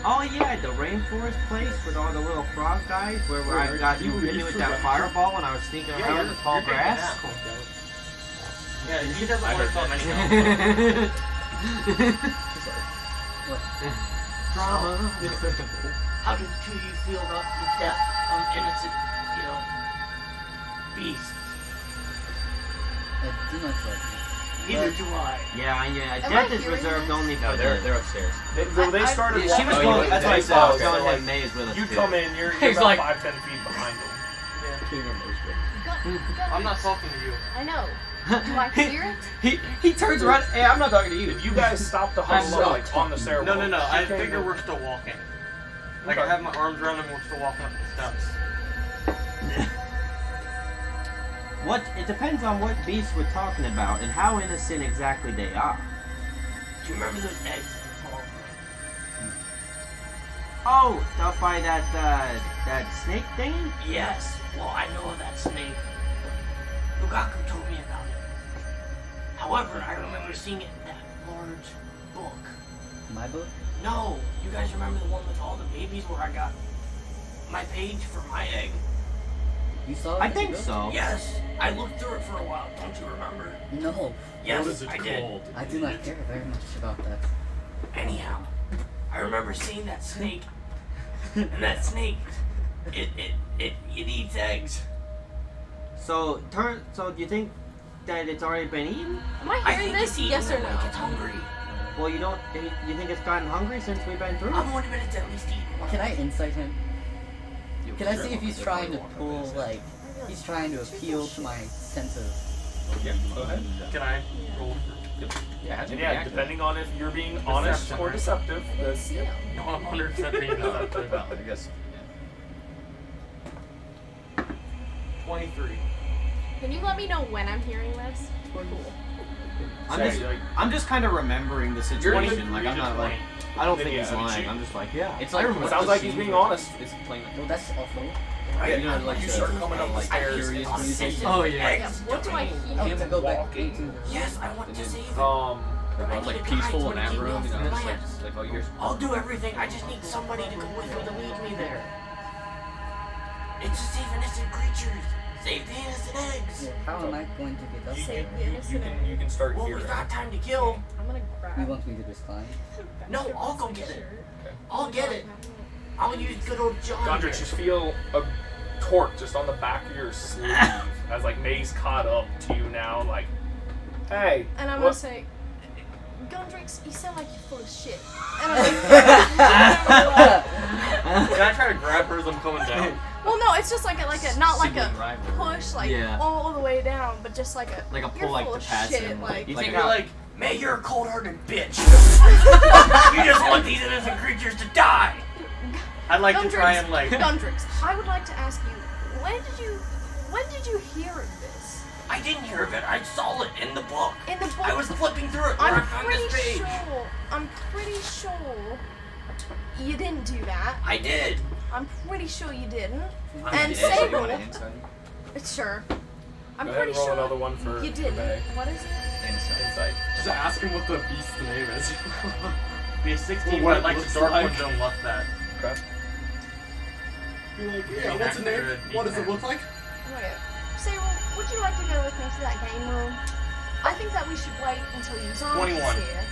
Oh yeah, the rainforest place with all the little frog guys where I got you hit me with that fireball when I was sneaking Yeah, around the tall you're taking a grass. nap. Yeah, he doesn't I want to heard come anyhow. Drama. How do two of you feel about the death of innocent, beasts? I do not like Neither do I. Yeah, Am death I is hearing reserved this? only No, for they're upstairs. They started. Yeah, she was walking going. away. That's what I said. I was Okay, telling like, him May is with us. You too. come in, you're He's about like- 5-10 feet behind them. Kidding on those Gun, I'm not talking to you. I know. Do I hear it? He turns around. Hey, I'm not talking to you. If you guys stop to huddle up like on the stairwell. No. you I can't figure even- we're still walking. Like I have my arms around him, we're still walking up the steps. What? It depends on what beasts we're talking about and how innocent exactly they are. Do you remember those eggs? Oh, up by that snake thing? Yes. Well, I know of that snake. Lugaku told me about it. However, I remember seeing it in that large book. My book? No, you guys remember the one with all the babies where I got my page for my egg? You saw it? I in the think book? so. Yes, I looked through it for a while. Don't you remember? No. Yes, What is it I did. called? I do not care very much about that. Anyhow, I remember seeing that snake, and that snake, it eats eggs. So do you think that it's already been eaten? Am I I hearing think this? it's eating Yes or it no? like it's hungry. Well, you think it's gotten hungry since we've been through? I'm wondering if it's at least eaten one. Can I insight him? You Can I sure? see if he's They're trying to probably pull, walking like, he's trying to appeal to my sense of... Yeah, go ahead. Can I roll? Yeah, how'd you And yeah, react to depending on if you're being honest Deception, or right? deceptive. That's, Yeah. No, I'm 100% being that? deceptive. Well, I guess. 23. Can you let me know when I'm hearing this? We're cool. I'm just kind of remembering the situation. Like I'm not like I don't think Yeah, he's I mean, lying. she- I'm just like yeah. It's I like remember. what Sounds the like he's scene being was. honest. It's plain. Well, that's awful. Right? You know, like You the- start coming up the like stairs. curious and music. seeing Oh, yeah. Yeah, eggs what do I dying. hear? I have to go back walking. into... Yes, I want to save it. Everyone's like peaceful in that room, you know, just like oh, you're. I'll do everything. I just need somebody to go with me to lead me there. It's to save innocent creatures. Save the innocent eggs. Yeah, how am I going to get up You there? can, you can start Well, hearing. we've got time to kill. I'm gonna grab. You want me to just climb? No, I'll go get it. I'll get it. I'll use good old John. Gondrix, you feel a torque just on the back of your sleeve as like May's caught up to you now, like, hey. And I'm what- gonna say, Gondrix, you sound like you're full of shit. And I'm like, Can I try to grab her as I'm coming down? well, no, it's just like a not like a Sibling rivalry. push like Yeah. all the way down, but just like a Like a pull, you're like full the of pass shit, in, like You Like think you're I- like, May, you're a cold-hearted bitch. You just want these innocent creatures to die. I'd like to try and like. Gondrix, I would like to ask you, when did you hear of this? I didn't hear of it. I saw it in the book. In the book. I was flipping through it when I found this page. I'm pretty sure you didn't do that. I did. I'm pretty sure you didn't. I And did. So you Sable, want an insight? sure. I'm Go ahead pretty and roll sure another one for you didn't. May. What is it? Insight. Insight. Just ask him what the beast's name is. Be a 16, Well, but what like it the dark looks ones like. don't look that. Okay. Be like, yeah, what's the name? What does it look like? Okay. Sable, would you like to go with me to that game room? I think that we should wait until Uzan 21. is here.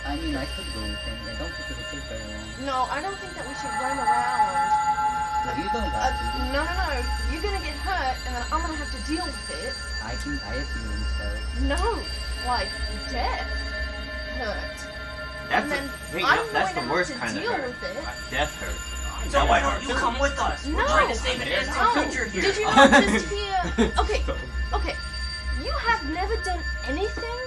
I mean, I could go with him. I don't think it would take very long. No, I don't think that we should roam around. No, you don't have to. No. You're gonna get hurt, and then I'm gonna have to deal with it. I have healing spells. No, like death hurt. That's And then hey, I'm that's going the to worst have kind to of deal hurt. with it. Death hurt. So why don't you come with us? We're No. trying to save an innocent No. creature here. Did you not just hear? Okay. You have never done anything.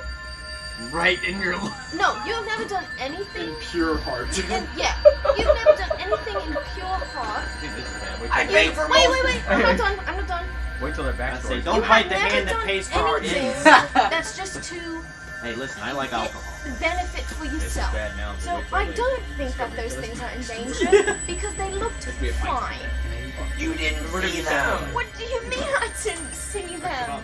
Right in your life. No, you have never done anything. Pure heart. And yeah, you've never done anything in pure heart. I think this is bad. Wait, I till- pay for Wait, I'm not done. I'm not done. wait till their I backstory. say, You don't have bite the never hand that done pays for our anything ends. that's just to Hey, listen, I like alcohol. benefit for This is yourself. bad now. So wait till I they don't think that discover those this. things are endangered because they looked This would be a fight. fine. You didn't We're gonna see be them. down. What do you mean I didn't see them?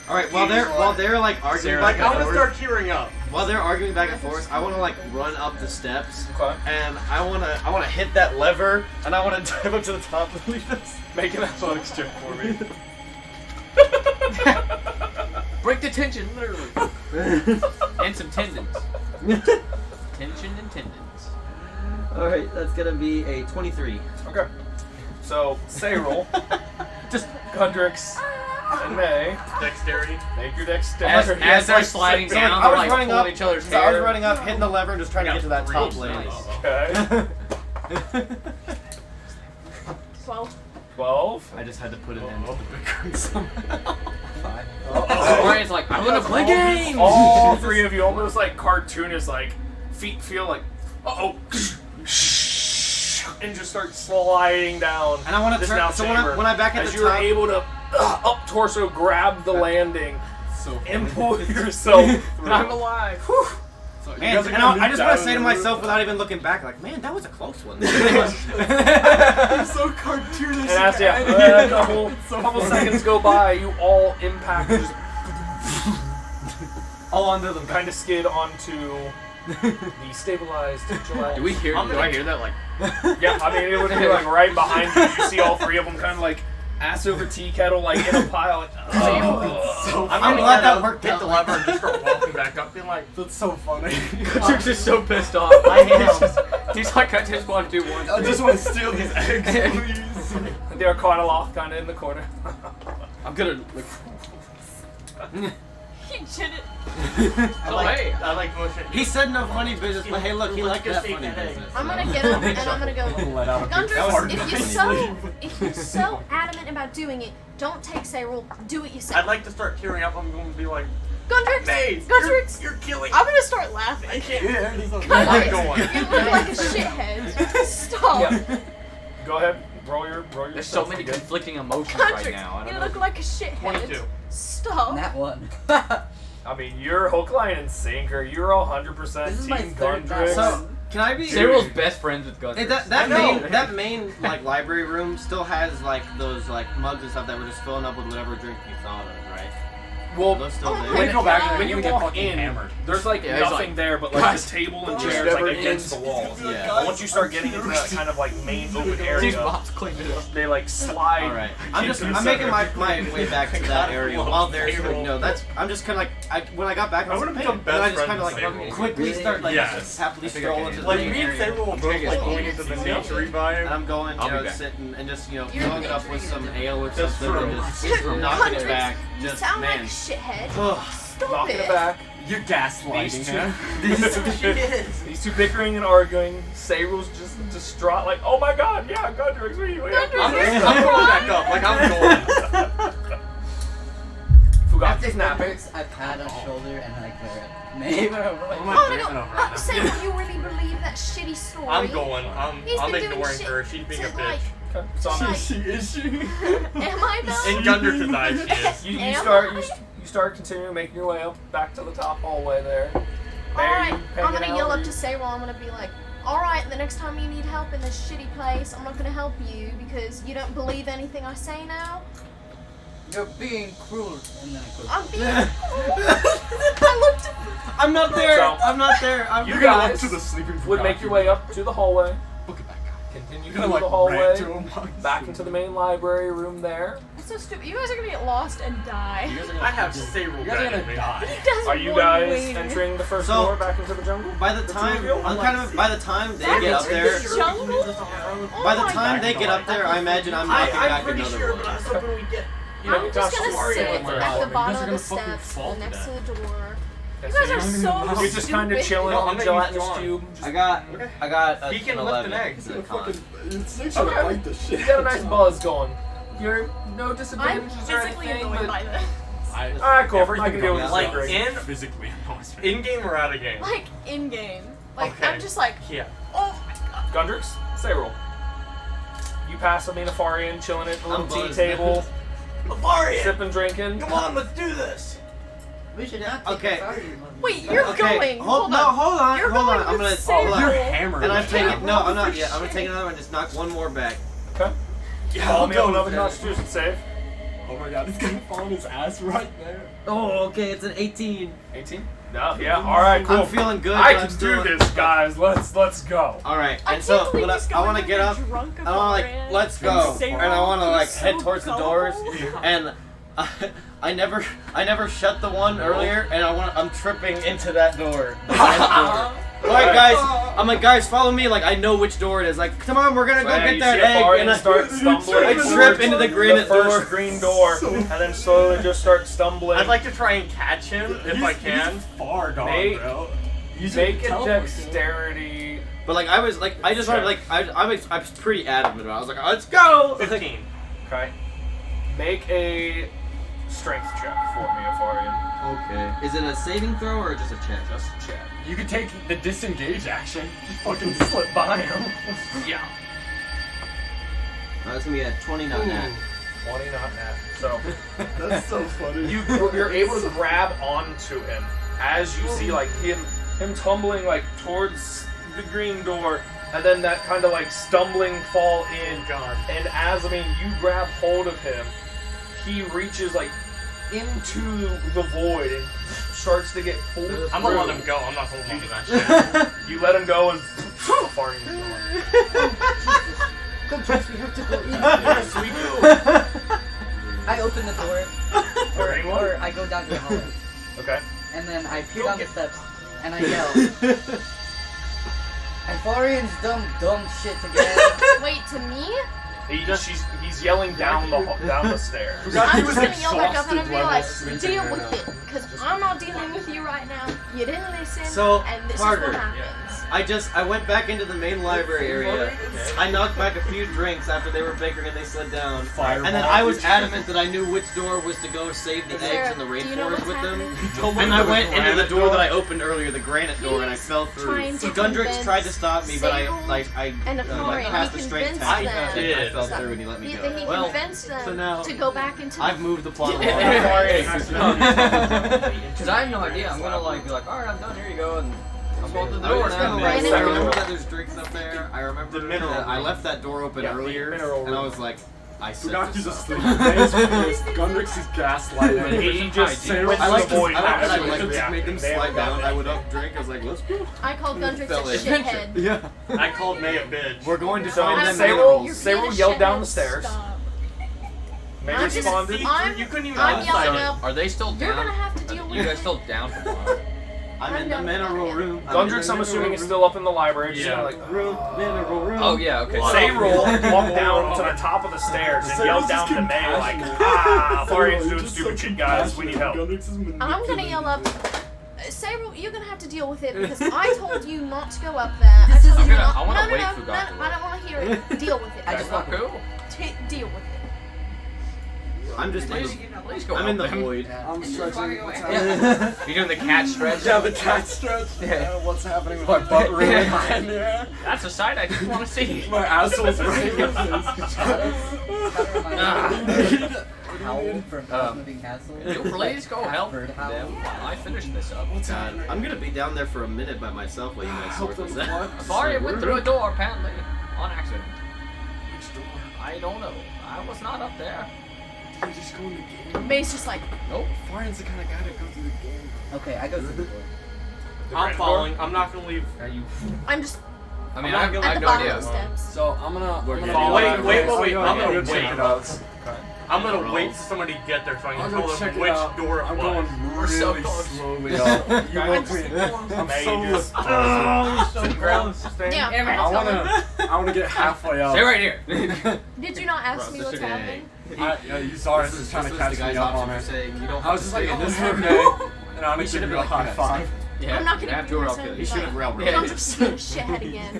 All right, while they're like arguing Sarah, back Like, I'm and gonna forth, start tearing up. while they're arguing back and forth, I want to like run up the steps Okay. and I wanna hit that lever and I want to dive up to the top and leave us. Make an athletics check for me. Break the tension, literally. And some tendons. Tension and tendons. All right, that's gonna be a 23. Okay. So, Cyril, Gundrix, and May, Dexterity. make your dexterity. As they're sliding So, like, down, I they're was like running pulling up each other's So I was hair. running up, hitting the lever, and just trying to get to that top lane. Okay. 12. 12. I just had to put an end to the bickering somehow. Ryan's like, I'm gonna play games! All three of you almost like cartoonists, like feet feel like, uh-oh, and just start sliding down. And I want to this turn. now So chamber when I back at as the you're top, able to up torso grab the landing So and pull yourself through. I'm alive. man, guys are and gonna I just leap want down to say to the myself without even looking back, like, man, that was a close one. so cartoonish. And as a couple seconds go by, you all impact, just All under them. kind of skid onto the stabilized gelatinous. Do we hear? I'm Do gonna- I hear that? Like, Yeah, I mean, it would be like right behind you. You see all three of them kind of like ass over tea kettle, like in a pile. Like, So I'm gonna glad get that up, worked hit out. the lever and just start walking back up, being like, That's so funny. Patrick's just so pissed off. I am. He's like, I just want to do one. I just want to steal these eggs, please. they're kind of off, kind of in the corner. I'm gonna. Like, He did it. I Oh, like, hey. I like motion. He said no funny business, but hey, look, he liked that funny business. I'm gonna get up and I'm gonna go. Let out a big Gundrix, fart. if you're so adamant about doing it, don't take Cyril. Do it I'd yourself. like to start tearing up. I'm going to be like, Gundrix, Maze, Gundrix. you're killing. I'm gonna start I laughing. can't. Yeah, he's like, I'm Gundrix, going. you look like a shithead. Stop. Yeah. Go ahead, roll your. there's so stats many again. conflicting emotions right Gundrix, now. I you don't look know. like a shithead. 22. Stop. That one. I mean, you're hook, line, and sinker. You're 100% This is my Team third Gundrix. So, can I be? Cyril's best friends with Gunter. Hey, that I know. main like library room still has like those like mugs and stuff that were just filling up with whatever drink you thought of, right? well, Those still Oh there. my when, go back and when you get walk fucking in, hammered. there's like Yeah, it's nothing like, there but like guys, the table and just chairs never like against the ends. wall. Yeah. But once you start getting into that kind of like main open These area, mops cleaned it up. they like slide. All right. into the I'm making center. my way back to that area while there's that's I'm just kind of like when I got back I was I'm like, gonna hey, become and I best just kind of friends like with Cyril. quickly start like Yes. happily I think I stroll can into the Like, main me and area. Cyril will both like going into the nature And vibe. I'm going, I'll you be know, back. sitting and just, you know, You're filling it up with some ale or Just something and just knocking it back. You Just, sound like a man. shithead. Ugh. Stop Knocking it. it back. You're These gaslighting, two, huh? these two bickering and arguing. Cyril's just distraught, like, oh my god, yeah, Gundrix, what are you doing? Gundrix, I'm going back up. Like, I'm going. Fugazi's napping. I pat on the shoulder and like glare at May. What am Oh I my drinking god. over right Say now? what you really believe that shitty story. I'm going. He's I'm been doing ignoring shit her. She's being a to, like, bitch. Okay, so I'm Like- Is she? Am I though? In Gundrix's eyes, she is. You Am start I? you start continuing making your way up back to the top hallway there. Alright, you I'm hanging gonna yell out, up to Cyril. I'm gonna be like, alright, the next time you need help in this shitty place, I'm not gonna help you because you don't believe anything I say now. You're being cruel. And then I go. I'm being I looked at I'm not there. So- I'm not there. I'm You You're gonna look guys to the sleeping would make your way up to the hallway. Look at that guy. Continue You're through gonna like the hallway, rant to him. back into the main library room there. It's so stupid. You guys are gonna get lost and die. I have Cyril You guys are guiding gonna me. die. He does Are you one guys wing. entering the first So- door back into the jungle? by the The two time of you? I'm kind of by the time they Back get up into there. the jungle? Oh By the my time God. they get up there, I imagine I'm knocking I'm back pretty another sure, one. but I was hoping we'd get. I'm just gonna Sorry, sit oh my at God. the You bottom guys are of the gonna fucking steps fall to next death. to the door. Okay, You guys so are so you're just kind of stupid. chilling No, on I'm the making gelatinous John. cube. I got a He can an lift 11 an egg. to the con. It's actually Okay. like the shit. You got a nice buzz going. You're no I'm disadvantages or physically anything. annoyed by this. Alright, cool. I can deal with Like, this. in physically annoys me. in game or out of game. Like in game. Like Okay. I'm just like, Yeah. oh my god. Gundrix, say roll. You pass Aminafarian, chilling at the little I'm tea buzzed. table, Lafarian! sipping, drinking. Come on, let's do this! We should not take Okay. this out of you, Wait, you're Okay, going. hold on. You're hold on. going I'm with gonna. Sarah. Hold on. You're hammered. And I'm taking. No, I'm not for yet. I'm gonna shit. take another one. Just knock one more back. Okay. Yeah, Call I'll me go up with another that. Constitution save. Oh my god, it's gonna fall on his ass right there. Oh, okay. It's an 18. 18. No, yeah. All right, cool. I'm feeling good. I but I'm can still- do this, guys. Let's go. All right. I And can't so believe when he's I going want to with get a up. drunk I want to Afarian. let's go, Sarah, and I want to like he's head so towards the doors, gullible. and I never shut the one earlier, and I'm tripping into that door. The red door. All right, guys. I'm like, guys, follow me. Like, I know which door it is. Like, come on, we're gonna go Yeah, get you that see egg. Afarian And I start stumbling. I trip into the granite the first door. green door, and then slowly just start stumbling. I'd like to try and catch him if I can. He's far gone, Make- bro. He's Make a teleport, dexterity. But like, I was like, I just wanted like, I was pretty adamant about it. I was like, let's go. 15. Okay. Make a strength check for me, Afarian. Okay. Is it a saving throw or just a check? Just a check. You could take the disengage action. Just fucking slip by him. Yeah. That's gonna be a 20, not nat. 20, not nat. So That's so funny. you're able to grab onto him as you see like him tumbling like towards the green door, and then that kind of like stumbling fall in. God. And as you grab hold of him, he reaches like into the void and starts to get pulled. I'm gonna let through. him go. I'm not gonna hold that shit. You let him go and Afarian's gone. Gundrix, we have to go in. Yes, we do. I open the door, Green one? or I go down to the hallway, Okay. and then I peer down the steps, and I yell, Afarian's dumb shit again. Wait, to me? He's yelling down the stairs. I'm just gonna yell back up and be like, deal with it. Because I'm not dealing with you right now. You didn't listen, So, and this Carter, is what happens. I went back into the main library area. I knocked back a few drinks after they were bickering and they slid down. Fireball. And then I was adamant that I knew which door was to go save the eggs in the do you know rainforest what's with them. happening? And I went into the door that I opened earlier, the granite door, and I He's fell through. trying to Gundrix convince tried to stop me, but I and Afarian, passed he the strength convinced test. them. I did. I fell through and he let me He go. Well, convinced them so now to go back into the I've moved the plot along. Because I have no idea. I'm gonna like be like, alright, I'm done. Here you go, and I'm going to the I door was now. gonna, Granite I door. remember that there's drinks up there. I remember The mineral that I room. left that door open Yeah, the earlier, mineral and I room. was like, I We set got this you to up. sleep. Gundrix is gaslighting. He just Sarah- went I to like the to, void. I like that I actually like reacted. made them They slide were down. done. I would up drink. I was like, let's go. I called Gundrix Fell a in. shithead. Yeah. I called May a bitch. We're going to So find them Sarah- minerals. You're Sarah being a yelled down the shithead. stairs. Stop. May I'm just- responded. You couldn't even I'm outside yelling it. up. Are they still down? You're gonna have to deal with You guys it. still down for a while? I'm in the I'm mineral done. room. Gundrix, I'm assuming, is still up in the library. Just Yeah. kinda like, room, mineral room. Oh yeah, okay. Sayrol walked down to the top of the stairs and yelled down to May like, Afarian's doing stupid shit, guys. We need help. I'm gonna yell up. Sayrol, you're gonna have to deal with it because I told you not to go up there. I This is- told you not. I wanna no, wait no, for no, God to I don't want to hear it. Deal with it. I just Not cool. Deal with it. I'm just in Please, the, please go I'm in the help them. void. I'm stretching. What's Yeah. happening? You're doing the cat stretch? Yeah, the cat stretch. Yeah. What's happening with my butt really high in the air? That's a sight I just want to see. My asshole's right against his chest. Howl from Um, Moving Castle. You please go help Bird howl. them while I finish this up. God, I'm gonna be down there for a minute by myself while you guys sort this out. Sorry, I went through a door apparently on accident. I don't know. I was not up there. Did you just go in the game? May's just like, Nope. Farron's the kind of guy to go through the game. Okay, I go through the door. I'm following. I'm not gonna leave. I'm just I mean, I'm I not have gonna- at the no bottom idea. of the steps. So I'm gonna. We're I'm gonna gonna do Wait, it. wait, I'll wait. go I'm ahead gonna and check wait. it out. I'm gonna wait for somebody to get there so I I'll can go tell check them it which out. door it I'm was. going We're so really close. slowly up. You won't be. I'm May so just so close. Yeah, I wanna get halfway up. Stay right here. Did you not ask me This what's is a good happening? You saw us This is trying to the catch me guy's up on option it. for saying you don't I was just like, have oh, to this stay in this okay. And I We need should to have do been a like, high you five. Yeah. I'm not you gonna have do to or this. I'll kill You you. should have railroaded. Yeah. I'm just being a shithead again.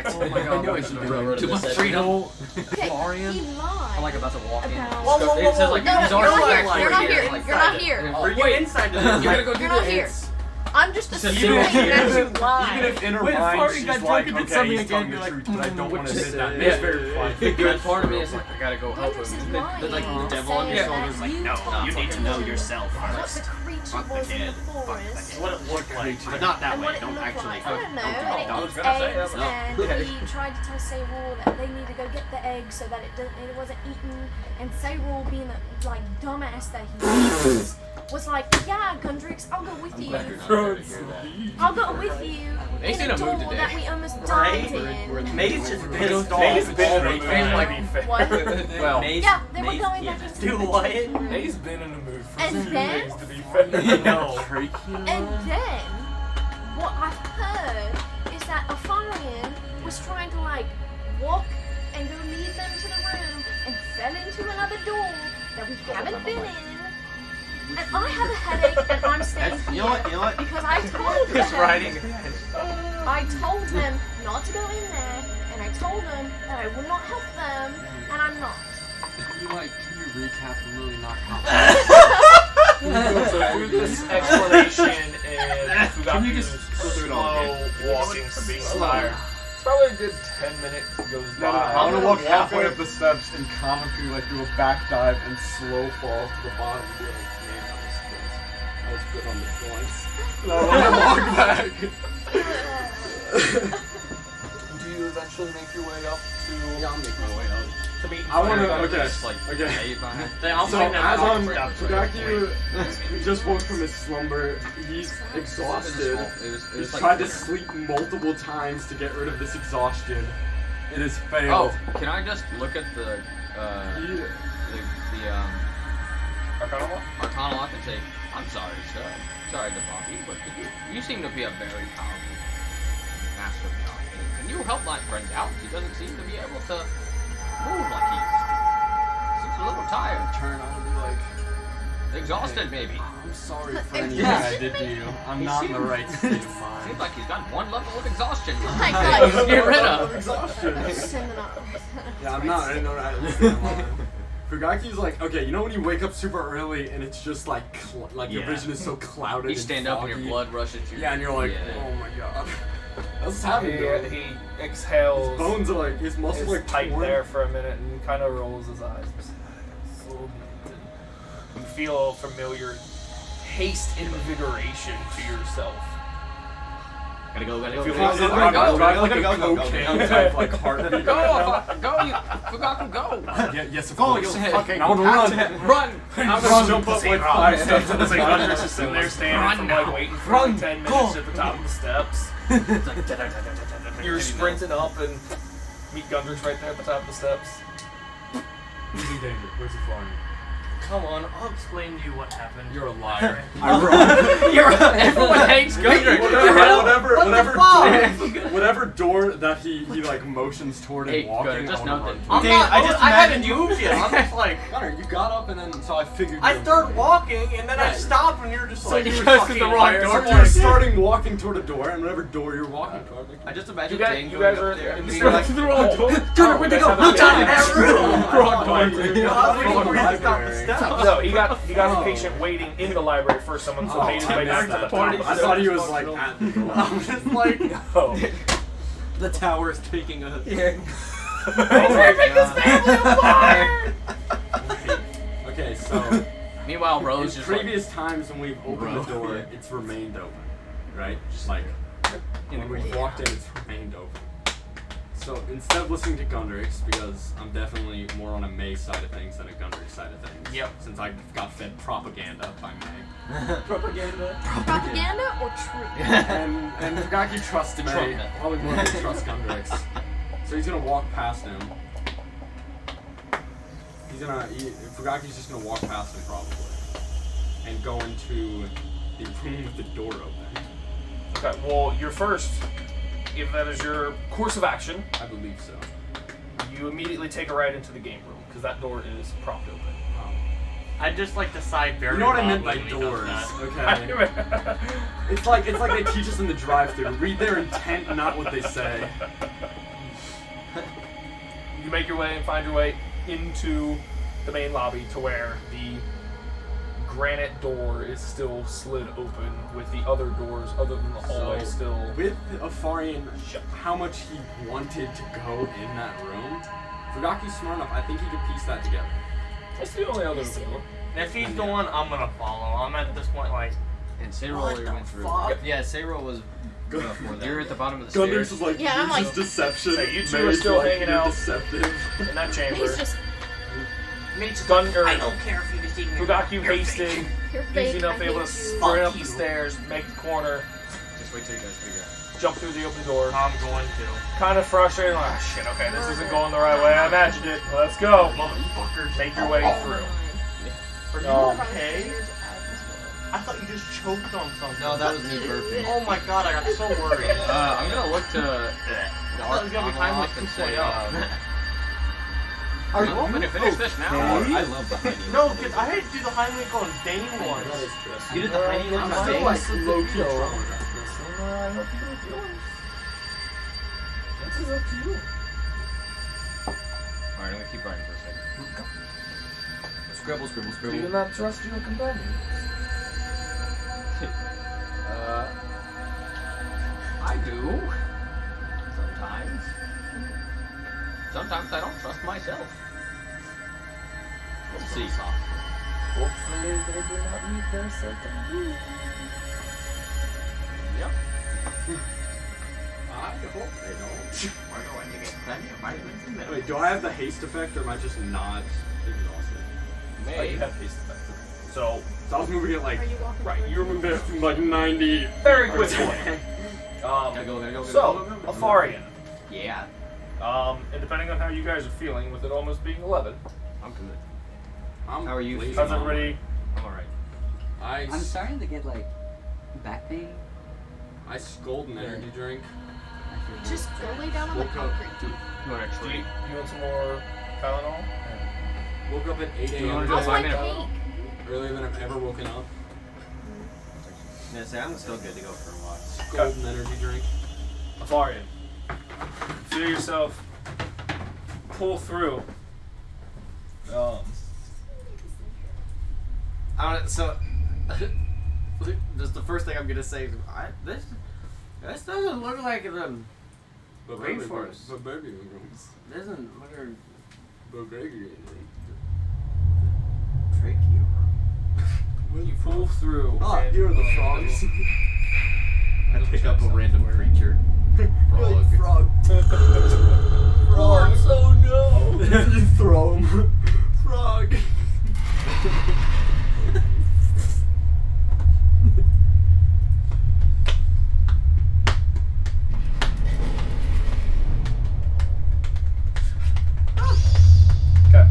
Oh my god. I knew I should have railroaded. Too much freedom. Okay, Florian? he lied. I'm like about to walk in. About- It says like No, his you're arms not are here. actually You're not right here. like, You're not here. Are you inside the You're gonna go do You're not the here. hits. I'm just assuming Even that you lied. even if in her Wait, mind Farty she's got like, drunk and did okay, something he's again, telling you're the like, truth, but I don't want to just- admit that. yeah. It's very quiet. The good part of me is like, I gotta go help Hendrix is him. lying. the, like, the and devil on your saying shoulder's that like, you no, told you need to know him yourself what first. the creature Fuck the was in kid. the Fuck the forest. kid. What it looked like. But not that And way. what it Don't looked actually. like. I don't know. don't. And was it gonna say eats that, eggs, but- and he tried to tell Sayrul that they need to go get the eggs so that it wasn't eaten. And Sayrul, being the like dumbass that he was like, yeah, Gundrix, I'll go with you. Glad you're not there to hear that. I'll go with you. He's in in a a door mood today. that we almost died Right? in. May's just pissed off. May's been in a May's mood, like- to be fair. What? Well, Maze, Yeah, they were Maze, going yeah. back into Do the what? chamber. May's been in a mood for And a few then- days, to be fair. No. And then, what I've heard is that Afarian was trying to like walk and go lead them to the room and fell into another door that we haven't been in. And I have a headache and I'm staying That's, here you know what? You know what? because I told He's them. riding. I told them not to go in there, and I told them that I would not help them, and I'm not. Can you recap and really knock out? So through this explanation and Can you just Fugaku's go through it all again? slow walking from being tired, probably a good 10 minutes goes by. I want to walk halfway up the steps and comically like do a back dive and slow fall to the bottom and be like, man, that was good on the points. And I want to walk back. Do you eventually make your way up to Yeah, I'll make my way out. to meet? I want to. Fire? Okay. just like Okay. lay behind. I'm So putting as that on on Fugaku just woke from his slumber, he's exhausted. It was He's like tried to sleep multiple times to get rid of this exhaustion. It has failed. Oh, can I just look at the He- Arcana lock? Arcana lock and say, I'm sorry, sir. Sorry to bother you, but you seem to be a very powerful master of the arcane. Can you help my friend out? He doesn't seem to be able to move like he used to. Seems a little tired. turn on and be like, Exhausted, maybe. I'm sorry for anything Yeah. I did to you. I'm not in the right state of Seems mind. like he's got one level of exhaustion. Like, to get rid of. Exhaustion. send it up. Yeah, I'm not. I didn't know that. I listened. Fugaki's like, okay, you know when you wake up super early and it's just like, your Yeah. vision is so clouded. You stand up and your foggy. blood rushes to your Yeah, and you're like, yeah. oh my god. What's happening to him? He exhales. His bones are like, his muscles Is are like tight torn. there for a minute and kind of rolls his eyes. Slowly. You feel a familiar haste and invigoration to yourself. Gotta go, gotta go. Feel gotta like- go, Like, gotta go, like gotta a go, gotta go, cocaine gotta go. type like heartbeat. Go, go, you Fugaku, go! Yeah, yes, of Go, course. you fucking I wanna run. Run! I'm gonna jump up like 5 steps at a It's like time. Gundrix just sitting there standing from like waiting for Run, like 10 go. minutes at the top of the steps. It's like you're sprinting up and meet Gundrix right there at the top of the steps. Who's in danger? Where's he flying? Come on, I'll explain to you what happened. You're a liar. Everyone hates Gundrix. Whatever door that he like motions toward Hey, and walking, Gunner, just I wanna note run. that- I'm Dude, not, I just I haven't imagined- moved yet. I'm just like, Gunner, you got up and then so I figured. I you- started walking and then I stopped and you're just like, you you guys fucking did the wrong liar. door. So you're starting walking toward a door, and whatever door you're walking toward. I just imagine You guys, Dane you going guys up are there and in being the like, the wrong door. Gunner, where'd they go? I'm Not in that room. Wrong door. I was waiting for you to stop the steps. No, he got impatient waiting in the library for someone, so Oh, made his I way back missed to the that. top. I thought he was like at the door. I'm just like, Oh. the tower's taking a. Okay, so Meanwhile, in Rose just like, previous times when we've opened the door, it's remained open, right? Just like when we've walked in, it's remained open. So instead of listening to Gundrix, because I'm definitely more on a May side of things than a Gundrix side of things. Yep. Since I got fed propaganda by May. Propaganda or truth? and Fugaki trusts May. Trump method. Probably more than he trusts Gundrix. So he's gonna walk past him. Fugaki's just gonna walk past him probably. And go into the room with the door open. Okay, well, you're first. If that is your course of action, I believe so. you immediately take a right into the game room, because that door is propped open. I just like to sigh very You know what I meant by loudly when he does doors, that. okay? It's like they teach us in the drive-thru. Read their intent, not what they say. You make your way and find your way into the main lobby to where the granite door is still slid open, with the other doors, other than the hallway, So, still. With Afarian, how much he wanted to go in that room, Fugaki's smart enough. I think he could piece that together. That's the only other door. If he's going, I'm gonna follow. I'm at this point like, And Sayro What already the went through. fuck? Yeah, Sayro was. You're at the bottom of the Gundam's stairs. is like, Yeah, I'm this is like- deception. So you two Mary's are still like, hanging you're out. deceptive. In that chamber. He's just Nate's Gun- like, or- I don't care if you deceive me. Fugaku You're hasted, fake. you're easy fake. enough, I able to hate you. sprint up Fuck the you. stairs, make the corner, Just wait till you guys figure out. jump through the open door. I'm going to. Kind of frustrated, like, oh, shit, okay, this isn't going the right way I imagined it. Let's go. Motherfuckers. Make your way through. Are you Um, okay? I thought you just choked on something. No, that was me burping. Oh my god, I got so worried. I'm gonna look to the thought it was gonna be Arc Heimlich and say, 2.0. Are you want me to finish this now? I love the honey. No, because I had to do the Heimlich on day one. You did the honey I'm on still my like face? low-key traumatized. I hope you don't feel it. This is up to you. Alright, I'm gonna keep writing for a second. Scribble, scribble, Do you not trust your companions? I do. Sometimes. Sometimes I don't trust myself. We'll see. Hopefully they do not meet their certain doom. Yep. I hope they don't. We're going to get plenty of vitamins and minerals. Wait, do I have the haste effect or am I just not exhausted? Oh, you have haste effect. So, So I was moving it like, Are you walking right, forward? you're moving it from like 90. very quickly. Gotta go. So, Afarian. Yeah. And depending on how you guys are feeling, with it almost being 11, I'm good. How are you lazy. how's everybody? I'm alright. I'm starting to get like back pain. I scold an energy drink. Just go lay down on the Woke up, concrete. You want a Do you, treat? you want some more Tylenol? woke up at 8 you wanna a.m. do How's a my 5 minute? cake? earlier than I've ever woken up. Yeah, see, I'm still good to go for a while. Scold an energy drink. Afarian. Feel yourself pull through. So, just the first thing I'm gonna say is, this doesn't look like But Rainforest. But baby rooms. doesn't look like But baby. trachea. You pull through. Ah, and- you're the frogs. I pick up a random creature. Frog. Frog. Frogs, oh no! You throw him. Frog. Okay.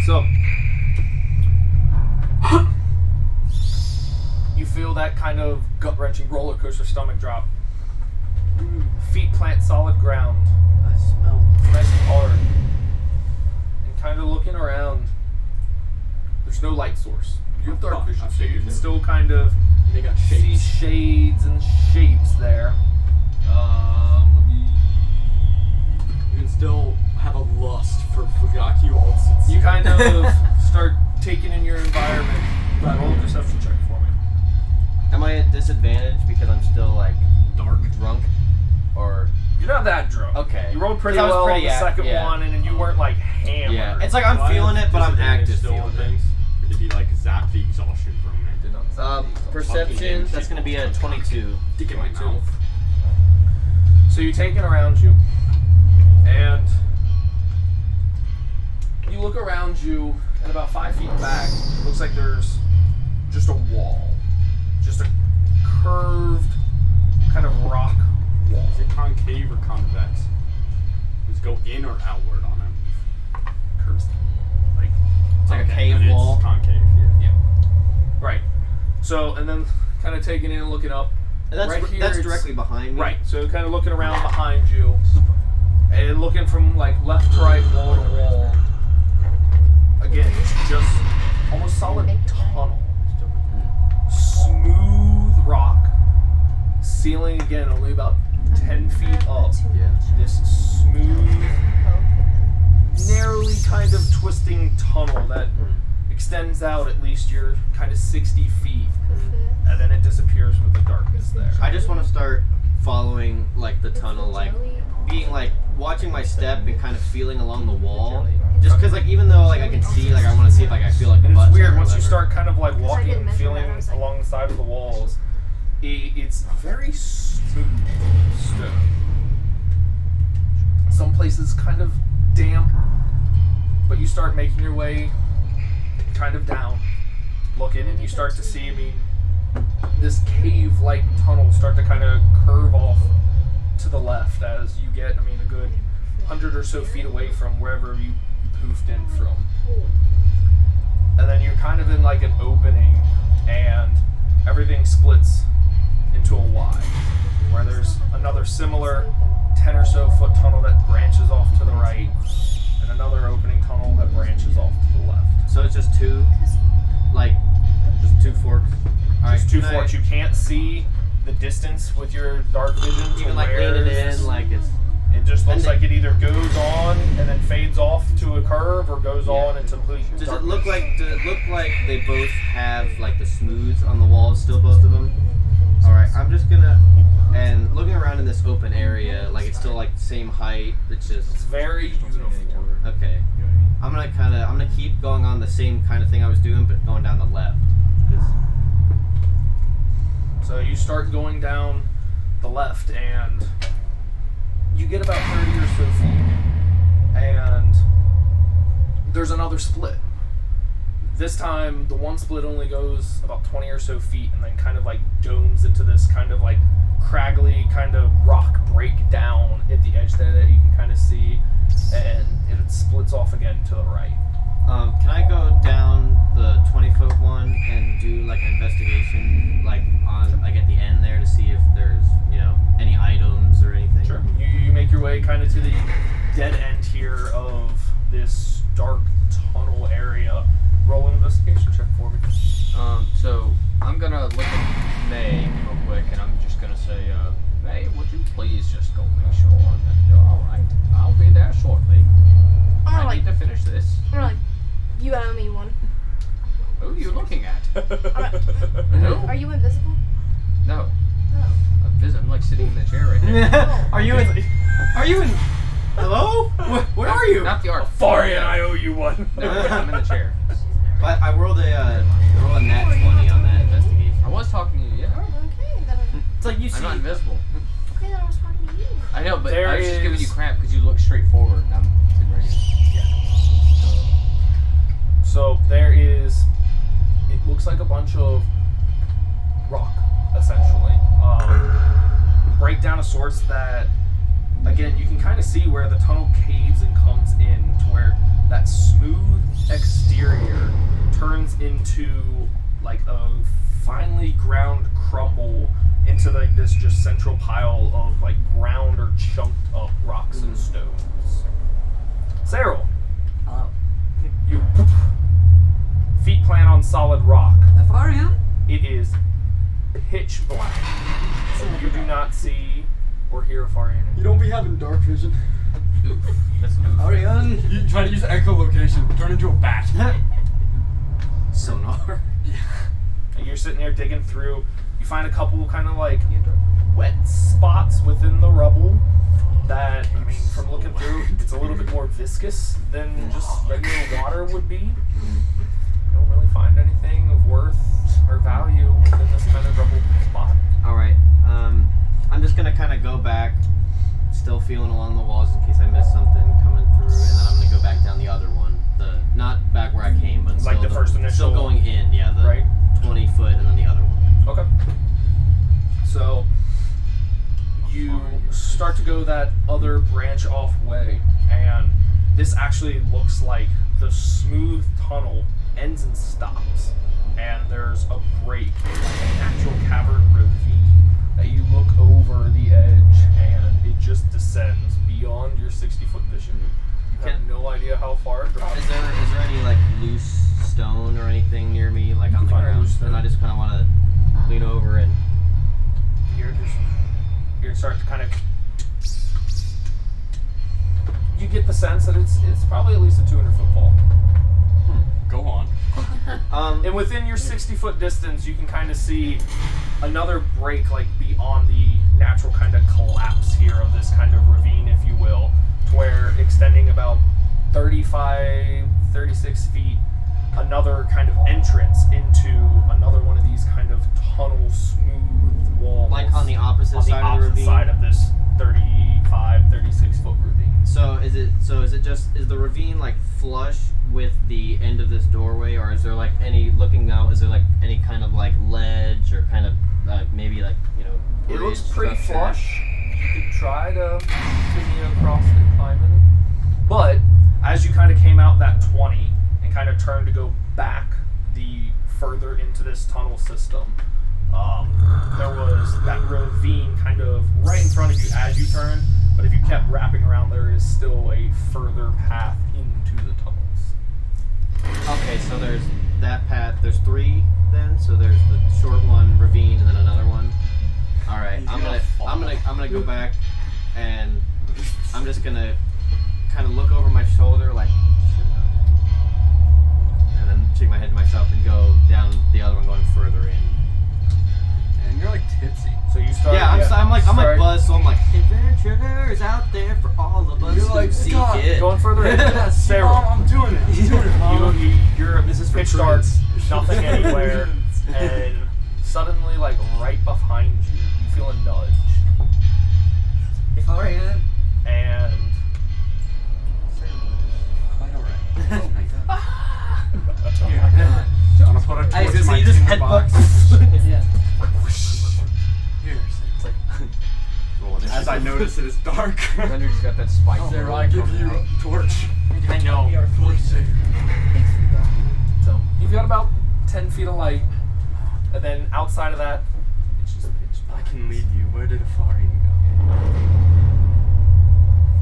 So, you feel that kind of gut-wrenching roller coaster stomach drop. Feet plant solid ground. I smell. Nice and hard. And kind of looking around, there's no light source. You have dark I vision, so you figured can it. still kind of They got see shapes. shades and shapes there. You can still have a lust for Fugaki Olsen. You kind of start taking in your environment. Roll a perception check for me. Am I at disadvantage because I'm still like dark. drunk, or You're not that drunk. Okay. You rolled pretty 'Cause I was well pretty on the ac- second yeah. one, and then you weren't like hammered. yeah? It's like I'm feeling it, but I'm active still on feeling it. things. Or did he like zap the exhaustion from it? Perception. That's gonna be a 22. Dick in my mouth. So you're taking around you, and you look around you, and about 5 feet back, looks like there's just a wall, just a curved kind of rock wall. Is it concave or convex? Does it go in or outward on him? Curves, like It's like a Okay, cave then wall. It's concave. Yeah. right. So and then kind of taking in and looking up. And that's Right here, that's it's- directly behind me. Right. So kind of looking around behind you, and looking from like left to right, wall to wall. Again, it's just almost solid tunnel. Smooth rock, ceiling again, only about 10 feet up. Yeah. This smooth, narrowly kind of twisting tunnel that extends out at least your kind of 60 feet, and then it disappears with the darkness there. I just want to start following like the tunnel, like being like watching my step and kind of feeling along the wall. Just because like even though like I can see, like I want to see if like I feel like a And butt it's weird or once you whatever. start kind of like I walking didn't and measure feeling that, I was like- along the side of the walls. It's very smooth stone. Some places kind of damp, but you start making your way kind of down, looking, and you start to see, I mean, this cave-like tunnel start to kind of curve off to the left as you get, I mean, a good 100 or so feet away from wherever you poofed in from. And then you're kind of in like an opening, and everything splits into a Y, where there's another similar 10 or so foot tunnel that branches off to the right, and another opening tunnel that branches off to the left. So it's just two, like just two forks. Just two can I- forks. You can't see the distance with your dark vision. You to can like where lean it in, like it's. it just looks and like it either goes on and then fades off to a curve, or goes Yeah. on into complete Does it darkness. look like? Does it look like they both have like the smooths on the walls? Still, both of them. All right, I'm just gonna. And looking around in this open area, like it's still like the same height. It's just It's very uniform. okay. I'm gonna keep going on the same kind of thing I was doing, but going down the left. 'Cause- So you start going down the left, and you get about 30 or so feet, and there's another split. This time, the one split only goes about 20 or so feet, and then kind of like domes into this kind of like craggly kind of rock breakdown at the edge there that you can kind of see, and it splits off again to the right. Can I go down the 20-foot one and do like an investigation, like on like at the end there to see if there's any items or anything? Sure. You make your way kind of to the dead end here of this dark tunnel area. Roll an investigation check for me. So I'm gonna look at May real quick, and I'm just gonna say, May, would you please just go make sure that you're all right? I'll be there shortly. I'm I like, need to finish this. I'm like, you owe me one. Who are you looking at? Are Who? you invisible? No, Oh. I'm like sitting in the chair right here. Are you in? Are you in? Hello? Where are you? Not the art. Farian, I owe you one. No, I'm in the chair. I rolled a nat 20 on that investigation. I was talking to you, yeah. Okay, then It's like you see. I'm not invisible. okay, then I was talking to you. I know, but There I was just giving you is- crap because you look straight forward, and I'm sitting right here. So there is, it looks like a bunch of rock, essentially. Breakdown of sorts that, again, you can kind of see where the tunnel caves and comes in to where that smooth exterior turns into like a finely ground crumble into like this just central pile of like ground or chunked up rocks and stones. Cyril, Hello. you feet plant on solid rock. Afarian? It is pitch black. You do not see or hear a far enemy. You don't be having dark vision. Oof, that's an oof. Ariane. You try to use echolocation, turn into a bat. Sonar. And you're sitting there digging through. You find a couple kind of like wet spots within the rubble that, I mean, from looking through, it's a little bit more viscous than just regular water would be. You don't really find anything of worth or value within this kind of rubble spot. Alright, I'm just gonna kind of go back, still feeling along the walls in case I missed something coming through, and then I'm gonna go back down the other one. Not back where I came, but Like still the first initial- Still going in, yeah, the Right. 20 foot and then the other one. Okay. So you start to go that other branch off way, and this actually looks like the smooth tunnel ends and stops, and there's a break, like a natural cavern ravine that you look over the edge, and it just descends beyond your 60-foot vision. You have no idea how far it drops. Is there any like loose stone or anything near me, like on the Find a ground? loose stone. And I just kind of want to lean over and You're just start to kind of. You get the sense that it's probably at least a 200-foot fall. Go on. And within your 60-foot distance, you can kind of see another break, like beyond the natural kind of collapse here of this kind of ravine, if you will, to where extending about 35, 36 feet, another kind of entrance into another one of these kind of tunnel smooth walls. Like on the opposite side of the ravine? side of this 35, 36-foot ravine. So is the ravine like flush with the end of this doorway, or is there like any, looking out, is there like any kind of like ledge or kind of maybe like, you know, It looks bridge pretty structure? flush. You could try to continue across and climbing. But as you kind of came out that 20 and kind of turned to go back the further into this tunnel system, there was that ravine kind of right in front of you as you turned. But if you kept wrapping around, there is still a further path into the tunnels. Okay, so there's that path. There's 3 then. So there's the short one, ravine, and then another one. All right, I'm gonna go back, and I'm just gonna kind of look over my shoulder, like, and then shake my head to myself and go down the other one, going further in. And you're like tipsy. So you start. Yeah, I'm like start buzzed, so I'm like, adventures out there for all of us You're who like, seek God, it. going further in. Sarah, Mom, I'm doing it. I'm doing it, Mom. you're This is for pitch dark, prudence. nothing anywhere, and suddenly, like right behind you, you feel a nudge, If I am. and Quite alright. Here, I'm gonna put a I torch was in my gonna say, you just tinder box. Yeah. Here, It's like roll as I notice it is dark. Thunder just got that spike. Sarah, I give you a torch. I know. You are fully safe. Thanks for that. so you've got about 10 feet of light, and then outside of that, it's just pitch I black. can lead you. Where did Afarian go?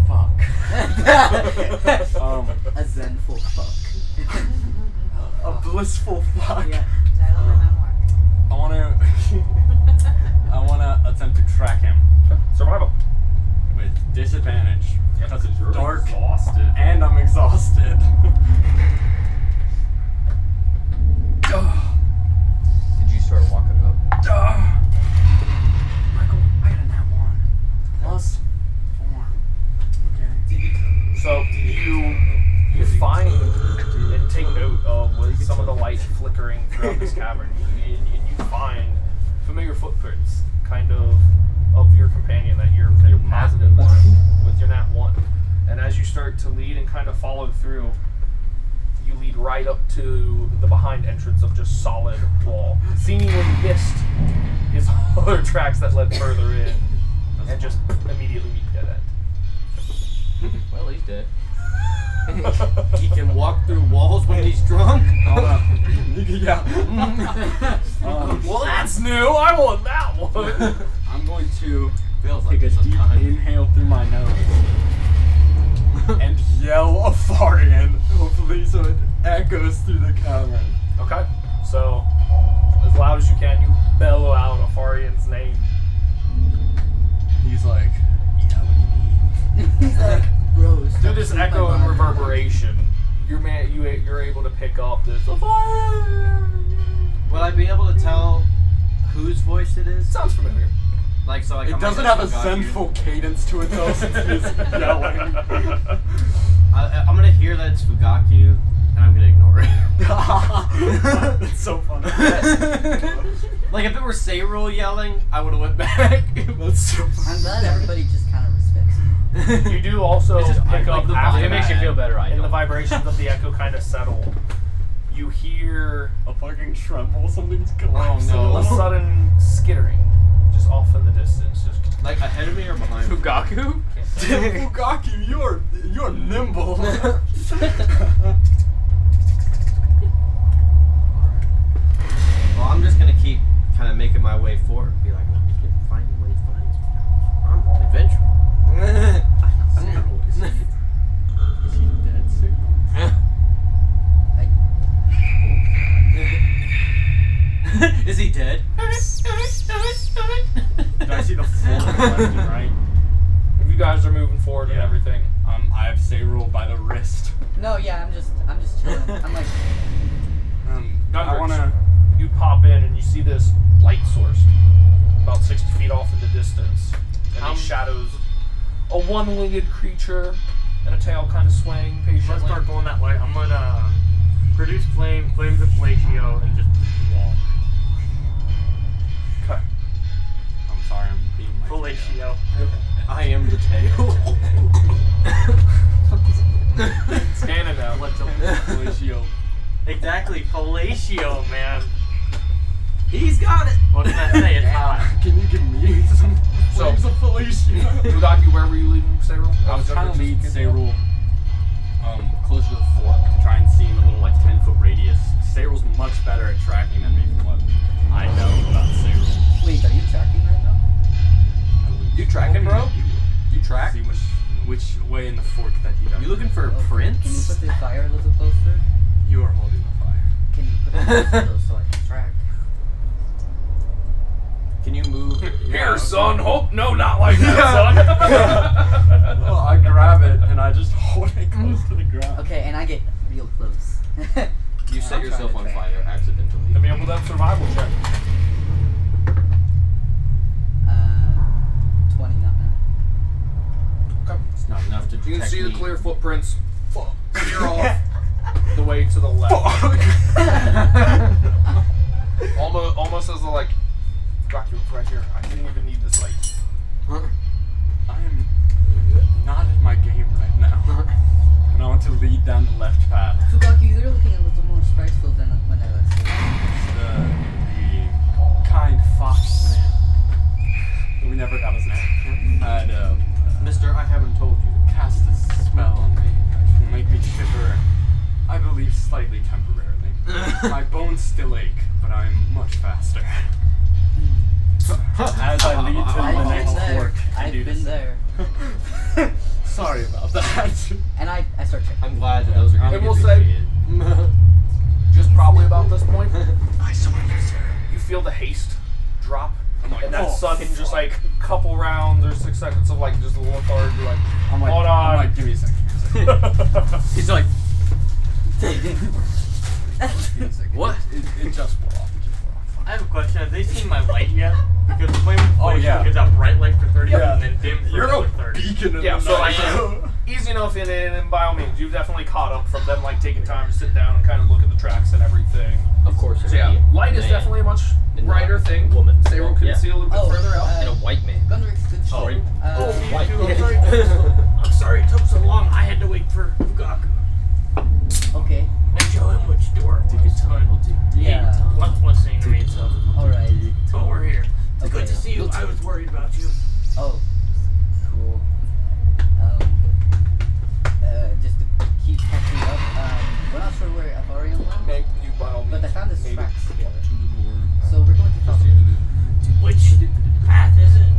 Fuck. A zenful fuck. A blissful fuck. Yeah, title of my memoir. I wanna attempt to track him Survival. with disadvantage because it's dark Exhausted. and I'm exhausted. Did you start walking up? Michael, I got a nat 1 plus 4. Okay. So you find and take note of with some of the light flickering throughout this cavern, and you find familiar footprints, kind of your companion that you're positive with your nat 1. And as you start to lead and kind of follow through, you lead right up to the behind entrance of just solid wall. Seemingly missed his other tracks that led further in, and just immediately meet dead end. Well, he's dead. He can walk through walls when he's drunk. Yeah. Well, that's new. I want that one. I'm going to Feels take like a deep inhale through my nose and yell Afarian, hopefully so it echoes through the cavern. Okay, so as loud as you can, you bellow out Afarian's name. He's like, yeah, what do you need? He's like, bro, stop Through this stealing echo my and body. reverberation, you're able to pick up this Afarian. Will I be able to tell whose voice it is? Sounds familiar. Like, so like It I'm doesn't like, have a zenful cadence to it though, since he's yelling. I'm gonna hear that it's Fugaku, and I'm gonna ignore it. It's so funny. Like if it were Sayrul yelling, I would have went back. That's so I'm funny. glad everybody just kind of respects me. You do also It's just- pick I up like the after vibe. It makes you that, feel better, I and the don't. vibrations of the echo kind of settle. You hear A fucking tremble, something's Oh, collapsing. no. a sudden skittering just off in the distance. Just Like ahead of me or behind me? Fugaku? Fugaku, you're nimble. Well, I'm just gonna keep kind of making my way forward and be like, well, you can find your way to find us. I'm adventuring. Cyril, is he dead, Cyril? Is he dead? Do I see the floor left and right? If you guys are moving forward and Yeah. everything. I have Sayrul by the wrist. No, yeah, I'm just chilling. I'm like, I Gunrich, wanna. you pop in and you see this light source about 60 feet off in the distance. And these shadows, a one-winged creature and a tail kind of swaying I'm patiently. gonna start going that way. I'm gonna produce flames of fellatio, and just walk. Okay. I'm sorry, I'm being my Fellatio. I am the tail. Scanning now. What's up? Fellatio. Exactly, fellatio, man. He's got it. What can I say? It's hot. Can you give me some So- flames of fellatio? Udaki, where were you leaving Sayrul? I was trying to lead Sayrul closer to the fork to try and see in a little like 10-foot radius. Sayrul's much better at tracking than me from what I know about Sayrul. wait, are you tracking right now? You tracking, bro? You track? See which way in the fork that he does. You looking for a Oh, prince? Can you put the fire a little closer? You are holding the fire. Can you put it closer though so I can track? Can you move? Here, son. Hold. No, not like that, son. Well, I grab it and I just hold it close to the ground. Okay, and I get real close. You set I'm yourself trying on to fire accidentally. Let me up with that survival check. 20, not now. Okay. It's not enough to You can detect see the me. clear footprints. You're off the way to the left. almost as a like, got you right here. I didn't even need this light. I am not in my game right now. And I want to lead down the left path. Fugaki, you're looking a little more spiteful than when I was here. The kind fox man. We never got his name. Had Mister, I haven't told you. cast a spell on me which will make me shiver, I believe slightly temporarily. My bones still ache, but I'm much faster. As I lead to the I've been next there. fork and I've do been this. there. Sorry about that. And I start checking. I'm glad that those are going And to we'll get say- defeated. Just probably about this point, I surrender, sir. you feel the haste drop, I'm like, and that oh, sudden just fuck. like couple rounds or 6 seconds of like just a little hard. You're like, I'm like, hold I'm on. like, give me a second. He's like, What? It just wore off. It just wore off. I have a question. Have they seen my light yet? Because the flame of Oh, fellatio yeah. gives out bright light for 30 Yeah. and then dim for You're another a 30. beacon in Yeah, the so night. like easy enough, and by all means, you've definitely caught up from them like taking time to sit down and kind of look at the tracks and everything. of course. So yeah, light is Man. definitely a much And brighter not thing. woman. Sayrul can Yeah. see a little bit Oh, further out. And a white man. Gunrix, good Oh, story. white. I'm sorry. I'm sorry it took so long. I had to wait for Fugaku Okay, and show him which door it was. yeah, What's listening to me and stuff. alright. But we're here. It's good Okay. to see you. I was worried about you. Oh, cool. Just to keep catching up, we're not sure where Avarion went, Make you by all means. but I found his maybe. tracks here. So we're going to follow. Which path is it?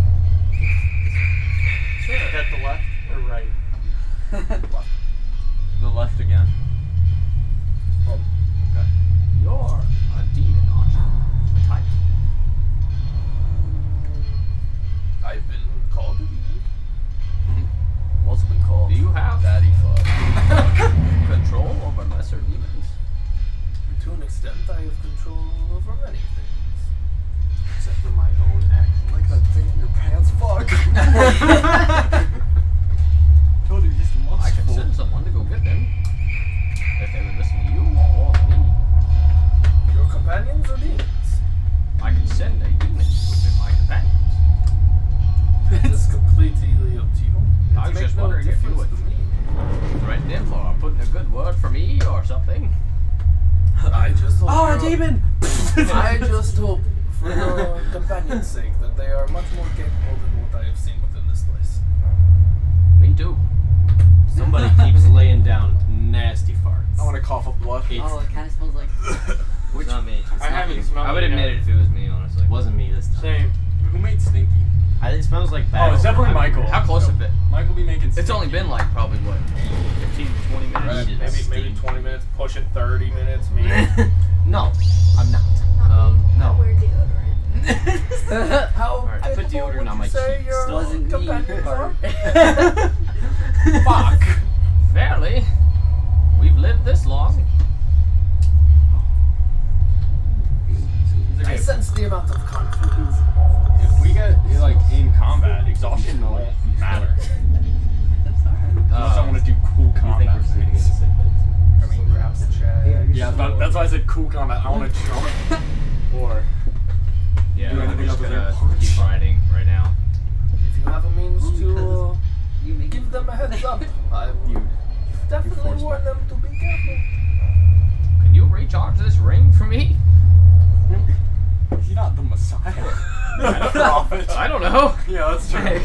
Is that the left or right? The left again. You're a demon, aren't you? A type. I've been called. Also been called. Do you have Daddy fuck? control over lesser demons? To an extent, I have control over many things. Except for my own actions. Like that thing in your pants, fuck. Told you he's I could lustful. send someone to go get them. If they would listen to you or me. Your companions or demons? I could send a demon with my companions. It's completely up to you. I was It makes just no wondering if you difference would to me. threaten him or put in a good word for me or something. I just hope Oh, a for- demon! I just hope, for your companion's sake, that they are much more capable than what I have seen within this place. Me too. Somebody keeps laying down nasty farts. I want to cough up blood. Oh, it kind of smells like. It's not me. I haven't smelled I would it admit yet. it if it was me, honestly. It wasn't me this time. Same. Who made Stinky? I think it smells like bad. Oh, it's definitely Michael. How close have it? Michael be making Stinky. It's only been like probably what, 15, 20 minutes. Right. Maybe 20 minutes, pushing 30 minutes, maybe. No, I'm not. Not me. no. I wear deodorant. How Alright, capable put deodorant would Fuck. Fairly. We've lived this long. I sense the amount of confidence. If we get like in combat, exhaustion won't matter. Unless I want to do cool combat. I mean, grabs the chest. Yeah, that's why I said cool combat. I want to jump or Yeah, do we're anything just other than gonna punch. keep riding right now. If you have a means to You make give them a heads up, I would definitely warn them to be careful. Can you recharge this ring for me? He's not the Messiah. The prophet. I don't know. Yeah, that's true.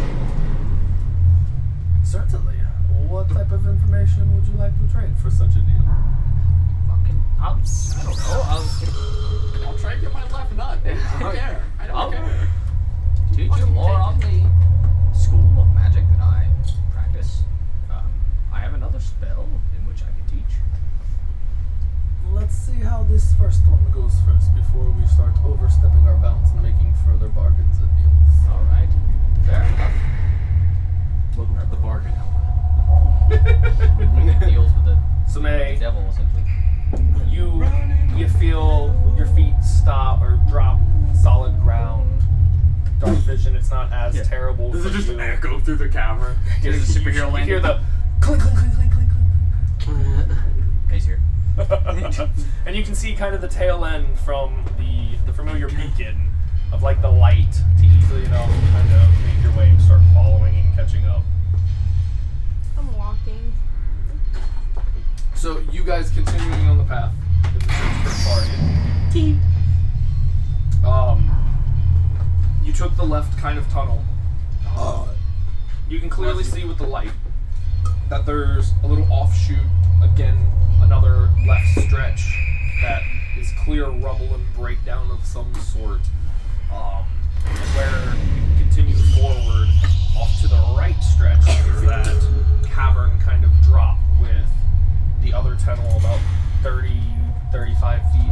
Certainly. What type of information would you like to trade for such a deal? Fucking, I don't know. I'll try to get my left nut. I don't care. I don't I'll care. teach you more on the school of magic that I practice. I have another spell in which I can teach. Let's see how this first one goes first before we start overstepping our bounds and making further bargains and deals. All right, fair enough. Welcome to the bargain. Deals with the Samay, devil essentially. you feel your feet stop or drop solid ground. Dark vision, it's not as terrible Does for it just you. echo through the cavern? Is it a superhero You landing? hear the clink, clink, clink, clink, clink, clink. He's here. And you can see kind of the tail end from the familiar beacon of like the light to easily enough kind of make your way and start following and catching up. I'm walking. So you guys continuing on the path in the search for Farian. You took the left kind of tunnel. You can clearly see with the light that there's a little offshoot, again, another left stretch that is clear rubble and breakdown of some sort. And where you continue forward, off to the right stretch is that cavern kind of drop with the other tunnel about 30, 35 feet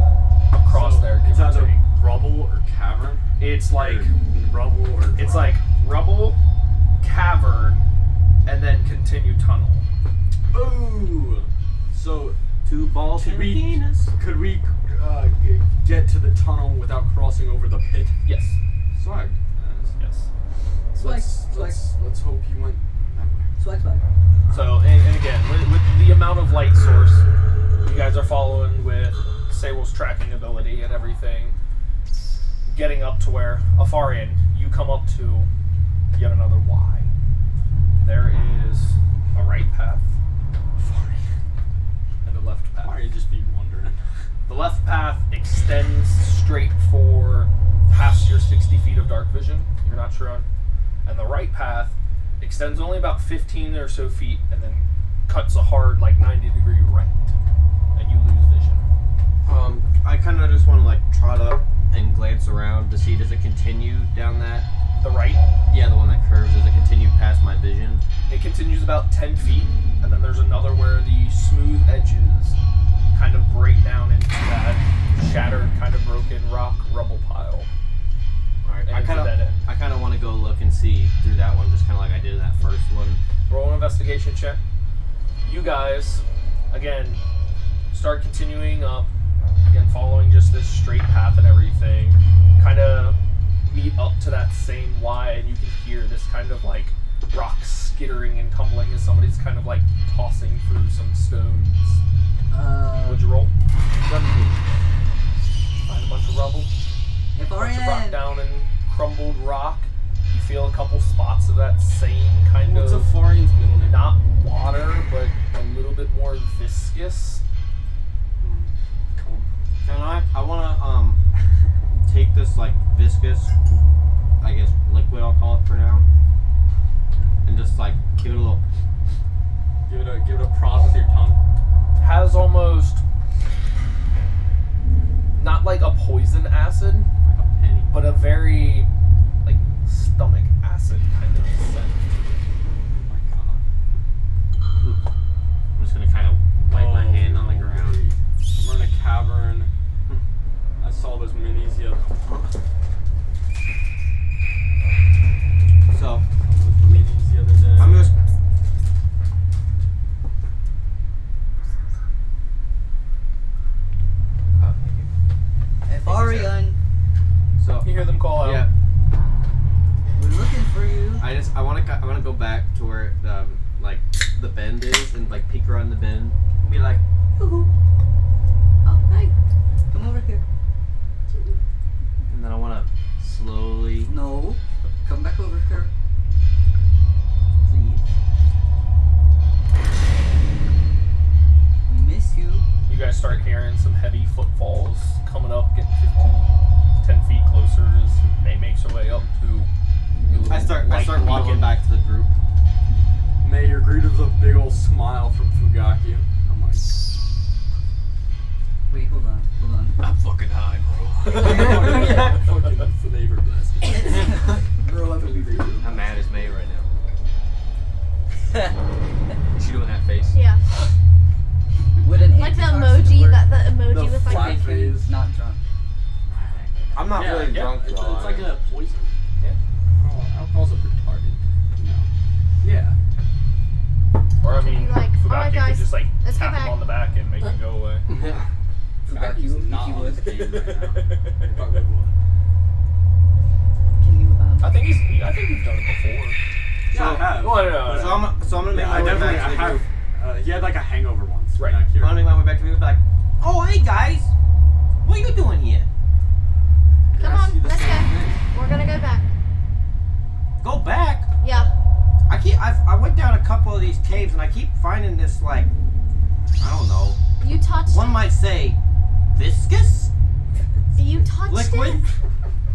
across So there. It's give or either take. rubble or cavern. It's like Or rubble or it's drop. like rubble, cavern, and then continue tunnel. Ooh. So Two balls could and a we penis. get to the tunnel without crossing over the pit? Yes. Swag. Yes. Swag, swag, Let's hope you went that way. swag, swag. So, and again, with the amount of light source, you guys are following with Saywolf's tracking ability and everything, getting up to where Afarian, you come up to yet another Y. There is a right path and a left path. Why you just be wondering? The left path extends straight for past your 60 feet of dark vision. You're not sure on. And the right path extends only about 15 or so feet and then cuts a hard, like 90-degree right. And you lose vision. I kind of just want to like trot up and glance around to see, does it continue down that? The right, Yeah, the one that curves. Does it continue past my vision? it continues about 10 feet. And then there's another where the smooth edges kind of break down into that shattered, kind of broken rock rubble pile. Alright, And I it's kind a dead end. of want to go look and see through that one, just kind of like I did in that first one. Roll an investigation check. You guys, again, start continuing up. Again, following just this straight path and everything. Kind of meet up to that same Y, and you can hear this kind of like rock skittering and tumbling as somebody's kind of like tossing through some stones. What'd you roll? 17. Find a bunch of rubble. If Bunch of rock Orion, down and crumbled rock. You feel a couple spots of that same kind What's of Afarian's middle name? not water, but a little bit more viscous. Can I want to take this like viscous, I guess liquid I'll call it for now, and just like give it a little. Give it a prod with your tongue. Has almost not like a poison acid, Like a penny. but a very like stomach acid kind of scent. Oh my god. I'm just gonna kind of wipe my hand on the ground. We're in a cavern. I saw those minis the other. So Those minis the other day. I'm just Arion, So You hear them call out. yeah, we're looking for you. I want to go back to where like the bend is and like peek around the bend and be like, Yoo-hoo. Oh, hey. Come over here. and then I want to slowly. No. Come back over here. Please. We miss you. You guys start hearing some heavy footfalls coming up, getting 10 feet closer as May makes her way up to. I start light walking beacon. back to the group. May you're greeted with a big old smile from Fugaki. I'm like, Wait, hold on. I'm fucking high, bro. fucking flavor blasted. Bro, I'm How mad is May right now? Is she doing that face? Yeah. With an Like the antitoxin emoji, word, that the emoji The with like flat the phase. not drunk. I'm not really drunk It's, though. it's like a poison. Yeah. Oh, alcohol's a retarded. No. Yeah. Or I mean, Be like, Fugaki "Alright, could guys, just like let's go tap him back." on the back and make him go away. Forgot Fugaki's you, not if you on would. his game right now. Fuck with what? Can you I think you've done it before. Yeah, I have. Well, no. So I'm gonna make Yeah, I my way definitely back to the I group. have. He had like a hangover once. Right. Back I'm here. gonna make my way back to the group. Be like, oh hey guys, what are you doing here? Come I see on, the let's same go. thing. We're gonna go back. Go back. Yeah. I went down a couple of these caves and I keep finding this like, I don't know. You touched One might say, viscous it. You touched liquid. it.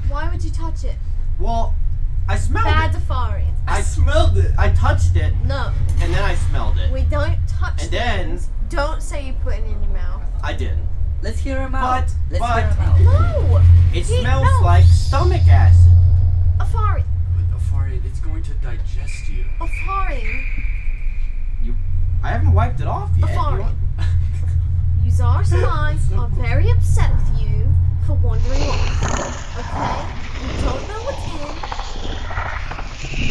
Why would you touch it? Well, I smelled Bad it. Defari. I smelled it. I touched it No, and then I smelled it. we don't touch And then- things. Don't say you put it in your mouth. I didn't. Let's hear him out. But- Let's hear him out. No! It He- smells no. like stomach acid. Afari. But Afari, it's going to digest you. Afari. I haven't wiped it off yet. Afari. You want- Uzars and I are very upset with you for wandering off. Okay? You don't know what's in.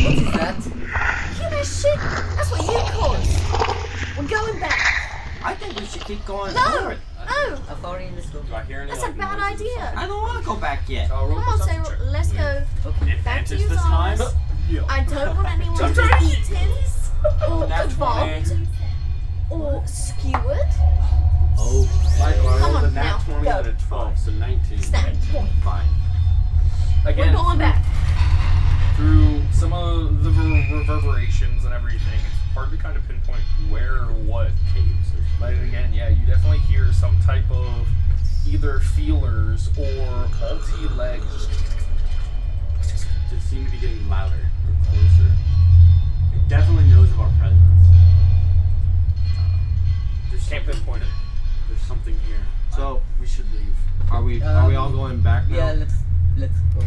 What is that? You know shit. That's what you caused. We're going back. I think we should keep going No! forward. No! Authority, let's go. Do I hear any That's like a bad noises or idea. I don't want to go back yet. I'll roll Come on, perception Sarah. check. Let's go. Okay. Back to Advantage this time? Uzars. Yeah. I don't want anyone to be eaten or Nat kebabbed 20. or skewered. Oh, Like, I Come rolled on, a nat now, 20 go. and a 12, so 19. Snap. fine. Again, We're going back. through some of the reverberations and everything, it's hard to kind of pinpoint where or what caves. But again, yeah, you definitely hear some type of either feelers or multi-legs. Just seem to be getting louder or closer. It definitely knows of our presence. There's Can't something pinpoint it. here. There's something here. So- we should leave. Are we all going back now? Yeah, let's go.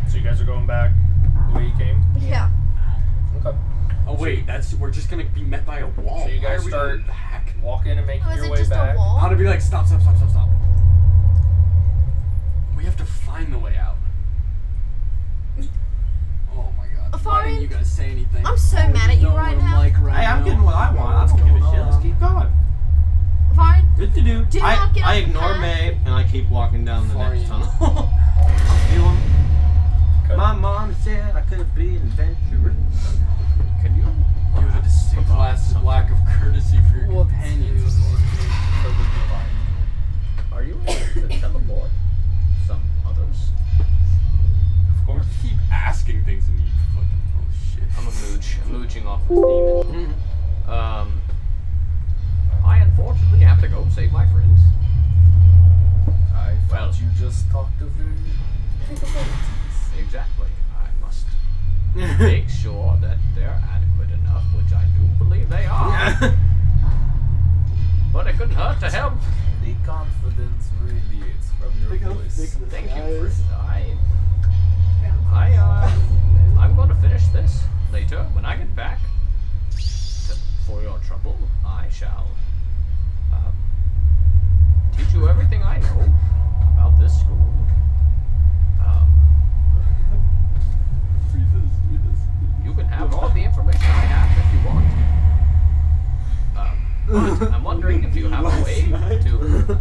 So you guys are going back the way you came? Yeah. Okay. Oh wait, we're just gonna be met by a wall. So you Why guys are we start going back? walking and making Oh, is your it way just back. a wall? How to be like stop. We have to find the way out. Oh my god. Why didn't you guys say anything? I'm so mad at you right now. Hey, I'm getting what I want. I don't give a shit. Let's keep going. Fine. Good to do. Do not get I off the ignore path. May and I keep walking down the Sorry. next tunnel. You want- My mom said I could be an adventurer. Can you? You have a distinct lack of courtesy for your companions. Are you able to teleport some others? Of course. You keep asking things and you fucking shit. I'm a mooch. I'm mooching off this demon. I unfortunately have to go save my friends. I Well- thought you just talked of your Exactly. I must make sure that they're adequate enough, which I do believe they are. But it couldn't hurt to help. The confidence radiates from your voice. Thank you, friend. I'm going to finish this later. When I get back, for your trouble, I shall teach you everything I know about this school. You can have all the information I have if you want. But I'm wondering if you have a way to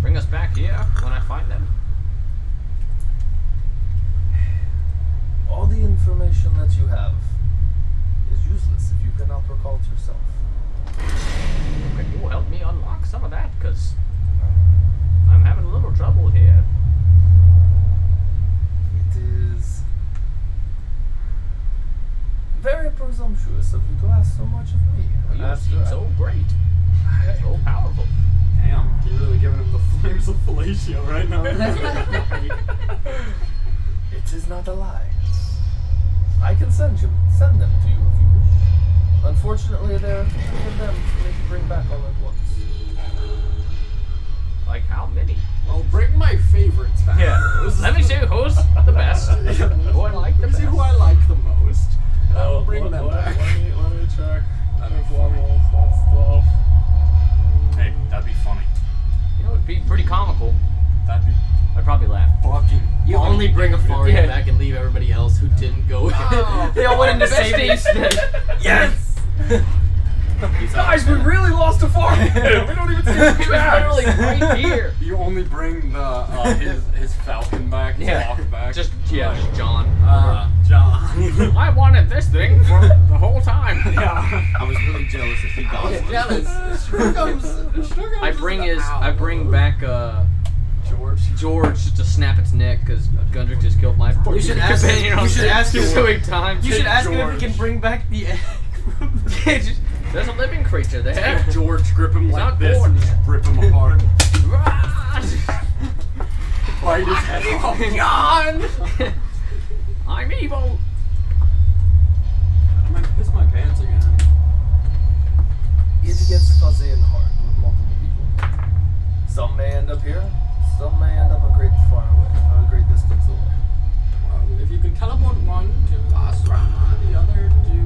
bring us back here when I find them. All the information that you have is useless if you cannot recall it yourself. Can you help me unlock some of that? Because I'm having a little trouble here. It is very presumptuous of you to ask so much of me. You seem so great. So powerful. Damn, you're really giving him the flames of fellatio right now. It is not a lie. I can send them to you if you wish. Unfortunately, there are too many of them for me to bring back all at once. Like how many? Well, bring my favorites back. Let me see who's the best. Who I like the Let me best. see who I like the most. I will bring them back. Let me check. That'd be funny. Hey, that'd be funny. You know, it'd be pretty comical. That'd be I'd probably laugh. fucking You funny. only bring a Faria Yeah. back and leave everybody else who didn't go. They all went into safety. Yes! Guys, we really lost a farm. We don't even see the He was tracks. literally right here. You only bring the his falcon back, his Yeah. hawk back. Just John. John. I wanted this thing for the whole time. Yeah. I was really jealous if he got it. I bring back George just to snap its neck because Gundrick just killed my You should ask companion him- on you should ask him- so many times. You should ask him if he can bring back the egg. There's a living creature there. George, grip him He's like not this born and just yet. rip him apart. Bite his head off. John! I'm evil. I'm gonna piss my pants again. It gets fuzzy and hard with multiple people. Some may end up here, some may end up a great far away, a great distance away. Well, if you can teleport one to Asra, the other to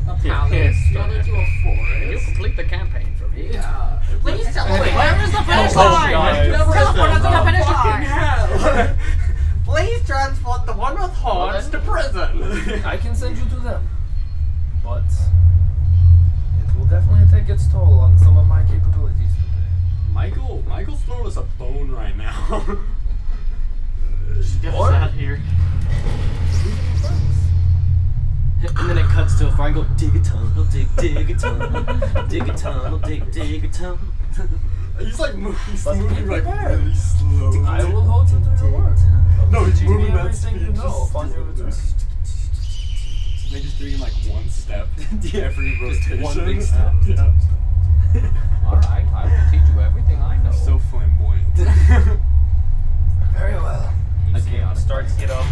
the palace, the other to a Can you forest. complete the campaign for me? Yeah. Please tell me. Where is the finish Oh, line? guys. Teleport us to the finish Fucking line. hell. Please transport the one with horns to prison. I can send you to them, but it will definitely take its toll on some of my capabilities today. Michael's throwing us a bone right now. Just get Or- us out of here. And then it cuts to a fire and go, dig a tunnel, dig a tunnel, dig a tunnel, dig a tunnel. He's like he's But be moving like prepared. really slow. I will hold you to your word. No, he's Teach me moving that everything speed you know just upon your slowly. return. They just doing like one step every Just rotation. one big step. Yeah. Alright, I will teach you everything I know. So flamboyant. Very well. Starts to get up.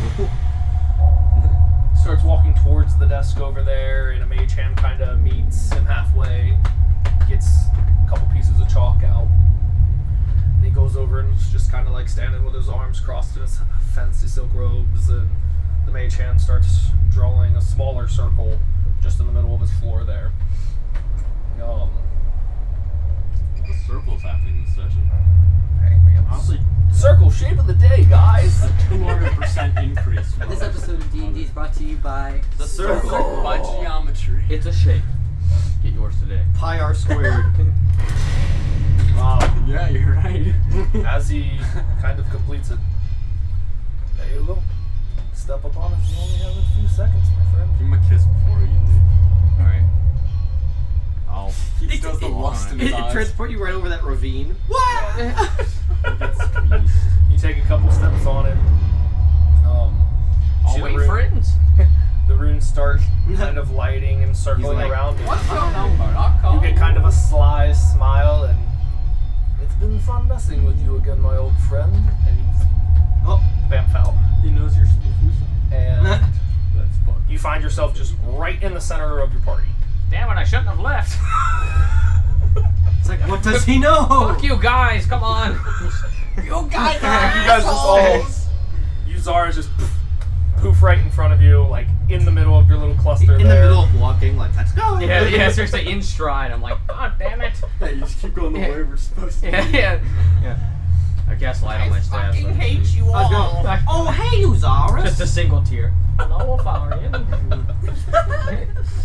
Starts walking towards the desk over there, and a mage hand kind of meets him halfway. Gets a couple pieces of chalk out. And he goes over and is just kind of like standing with his arms crossed in his fancy silk robes. And the mage hand starts drawing a smaller circle just in the middle of his floor there. What circle's happening this session? Honestly, circle shape of the day, guys. A 200% increase. from This what I episode of D&D is brought to you by The circle. by geometry. It's a shape. Get yours today. Pi r squared. Yeah, you're right. As he kind of completes it, there you go. Step up on it. You only have a few seconds, my friend. Give him a kiss before you leave. Alright. I'll. He just does the lust in his eyes. Transport you right over that ravine. He gets squeezed. You take a couple steps on it. I'll see the wait rune- friends. The runes start kind of lighting and circling like, around it. What's your number? I'll call You get kind of a sly smile, and it's been fun messing with you again, my old friend. And you bamf out. He knows you're Spoofusa. And That's bug. you find yourself just right in the center of your party. Damn it, I shouldn't have left. It's like, what does he know? Fuck you guys, come on. You guys are You guys just all. You Zara's just poof right in front of you, like in the middle of your little cluster In the there. middle of walking, like, let's go. Yeah, seriously, in stride. I'm like, god damn it. Hey, you just keep going the Yeah. way we're supposed to. Yeah. I cast light on my staff. fucking hate you all. Oh, hey, you Zara. Just a single tear. No, Valerian.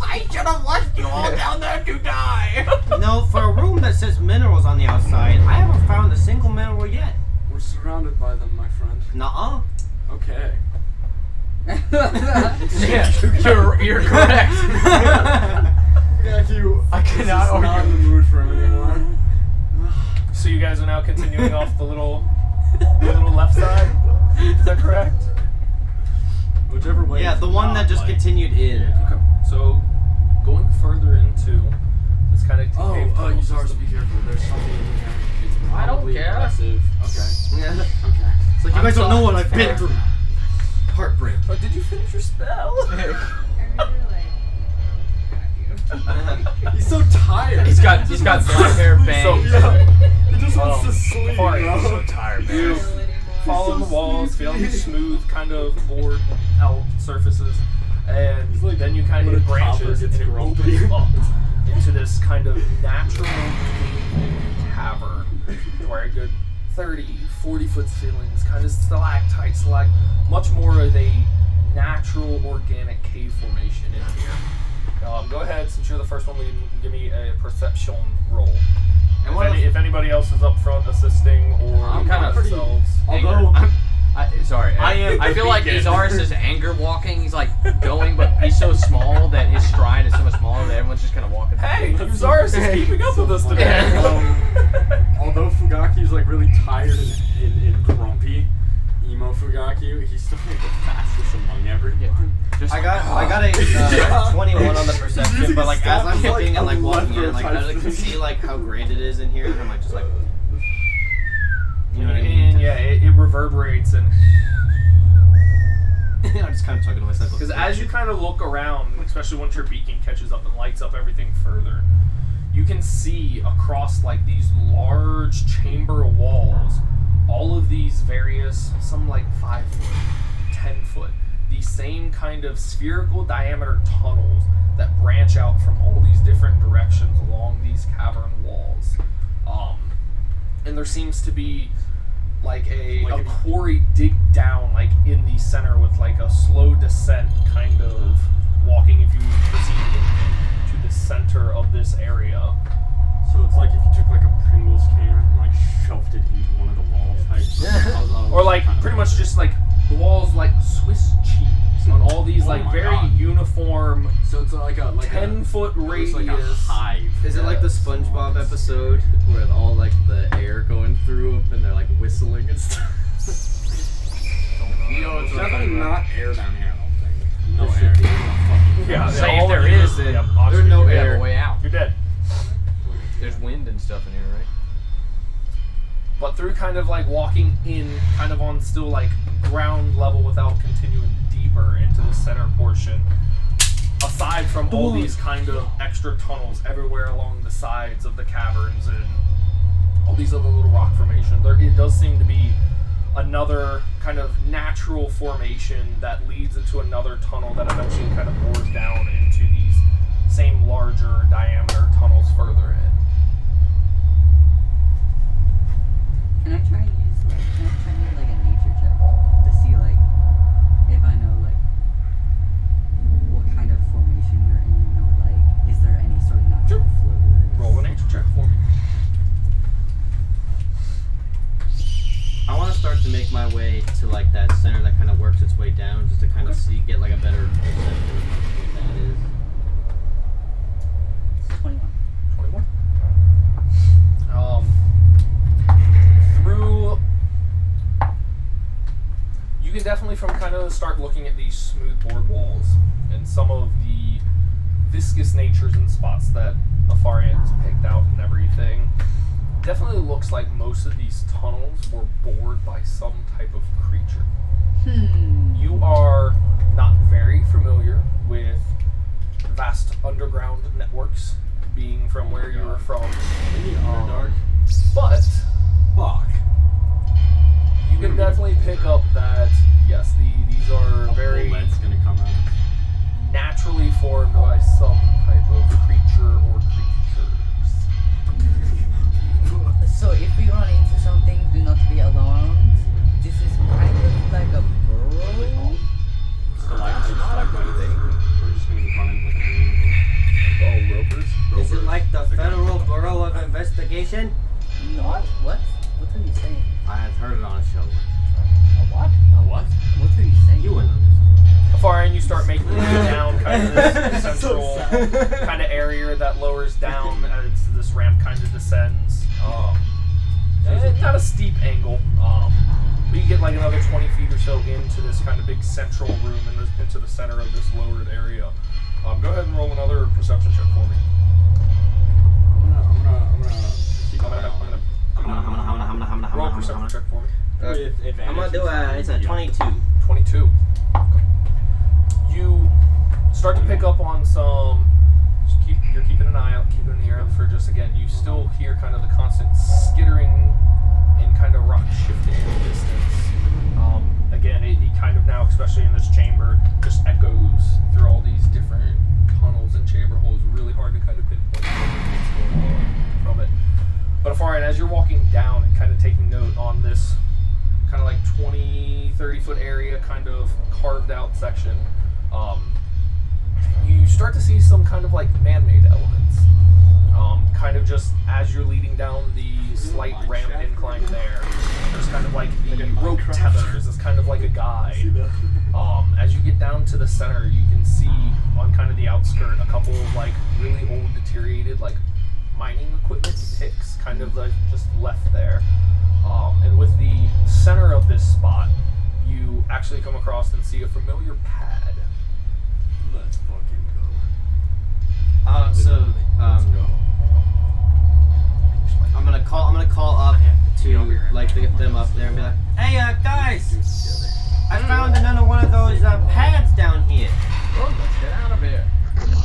I should have left you all down there to die. No, for a room that says minerals on the outside. I haven't found a single mineral yet. We're surrounded by them, my friend. Nuh-uh. Okay. Yeah, you're correct. Thank you. I cannot not in argue. the mood for him anymore. So you guys are now continuing off the little left side. Is that correct? Whichever way. Yeah, is the one not, that just like- continued in. Okay. So going further into this kind of Oh, cave tunnel Uzars, system. be careful. There's something in here. It's I don't probably care. aggressive. Okay. Yeah. Okay. It's like you guys don't know what I've been through. Heartbreak. Oh, did you finish your spell? He's so tired. He's got black hair bangs. He just wants to sleep, Sorry, bro. I'm so tired, man. You fall on the walls, feel the smooth kind of board out surfaces, and then you kind of hit When a toddler branches and gets it grumpy. opens up into this kind of natural cavern where a good 30, 40-foot ceilings, kind of stalactites, like much more of a natural organic cave formation in here. Go ahead, since you're the first one, give me a perception roll. And what If anybody else is up front assisting or I'm kind of themselves. Although I feel like Izaris is anger walking. He's like going, but he's so small that his stride is so much smaller that everyone's just kind of walking. Hey, Uzaris is keeping up with us today. Although Fugaki's like really tired and grumpy, emo Fugaki, he's still like the fastest among everyone. Just I got a 21 on the perception, but like as I'm looking and like walking in, like I can see like how great it is in here, and I'm like just like, you know what I mean? And yeah, it reverberates and I'm just kind of talking to myself. because as you kind of look around, especially once your beacon catches up and lights up everything further, you can see across like these large chamber walls, all of these various, some like 5 foot, 10 foot, these same kind of spherical diameter tunnels that branch out from all these different directions along these cavern walls. And there seems to be like a quarry dig down like in the center with like a slow descent kind of walking if you proceed into the center of this area. So it's like if you took like a Pringles can and like shoved it into one of the walls type. Or like pretty much just like the walls like Swiss cheese on all these like my very God. uniform So it's like a 10-foot radius. like a hive. Is it like the SpongeBob episode where all like the air going through them and they're like whistling and stuff? It's definitely not air down here. I don't think. No There air. should be. Yeah, Say all if there of you is, are- then yeah, there's obviously no you're air dead. way out. You're dead. There's wind and stuff in here, right? But through kind of like walking in, kind of on still like ground level without continuing deeper into the center portion, aside from all these kind of extra tunnels everywhere along the sides of the caverns and all these other little rock formations, it does seem to be another kind of natural formation that leads into another tunnel that eventually kind of bores down into these same larger diameter tunnels further in. Can I try and use like a nature check to see like if I know like what kind of formation we're in, or like is there any sort of natural flow to this? Roll a nature check for me. I want to start to make my way to like that center that kind of works its way down, just to kind of see, get like a better perception of what that is. It's 21. 21. Through, you can definitely from kind of start looking at these smooth board walls and some of the viscous natures and spots that Afarian's picked out and everything. Definitely looks like most of these tunnels were bored by some type of creature. You are not very familiar with vast underground networks, being from where you were from. Dark. But Fuck. you can definitely pick up that, yes, these are very That's gonna come out. naturally formed by some type of creature or creatures. So if we run into something, do not be alarmed. This is kind of like a burrow. We're just gonna be running with a Oh, ropers? Is it like the federal roll of investigation. What? What? What are you saying? I had heard it on a show. A what? A what? What are you saying? You wouldn't understand. Far and you start making your way down kind of this central kind of area that lowers down as this ramp kind of descends. Not a steep angle, but you get like another 20 feet or so into this kind of big central room into the center of this lowered area. Go ahead and roll another perception check for me. I'm gonna Roll a perception check for me. with advantage. I'm gonna do it's a 22. 22. You start to pick up on some. You're keeping an eye out, keeping an ear out for just again. You still hear kind of the constant skittering and kind of rock shifting in the distance. Again, it kind of now, especially in this chamber, just echoes through all these different tunnels and chamber holes. Really hard to kind of pinpoint what's going on from it. But Afarian, as you're walking down and kind of taking note on this kind of like 20, 30 foot area kind of carved out section, you start to see some kind of like man-made elements. Kind of just as you're leading down the slight ramp incline there's kind of like the rope tethers as kind of like a guide. As you get down to the center, you can see on kind of the outskirt a couple of like really old deteriorated like mining equipment picks kind of like just left there. And with the center of this spot, you actually come across and see a familiar pad. Let's fucking So, Let's go. I'm gonna call up to like to get them up there and be like, hey, guys, I found another one of those pads down here. Oh, let's get out of here.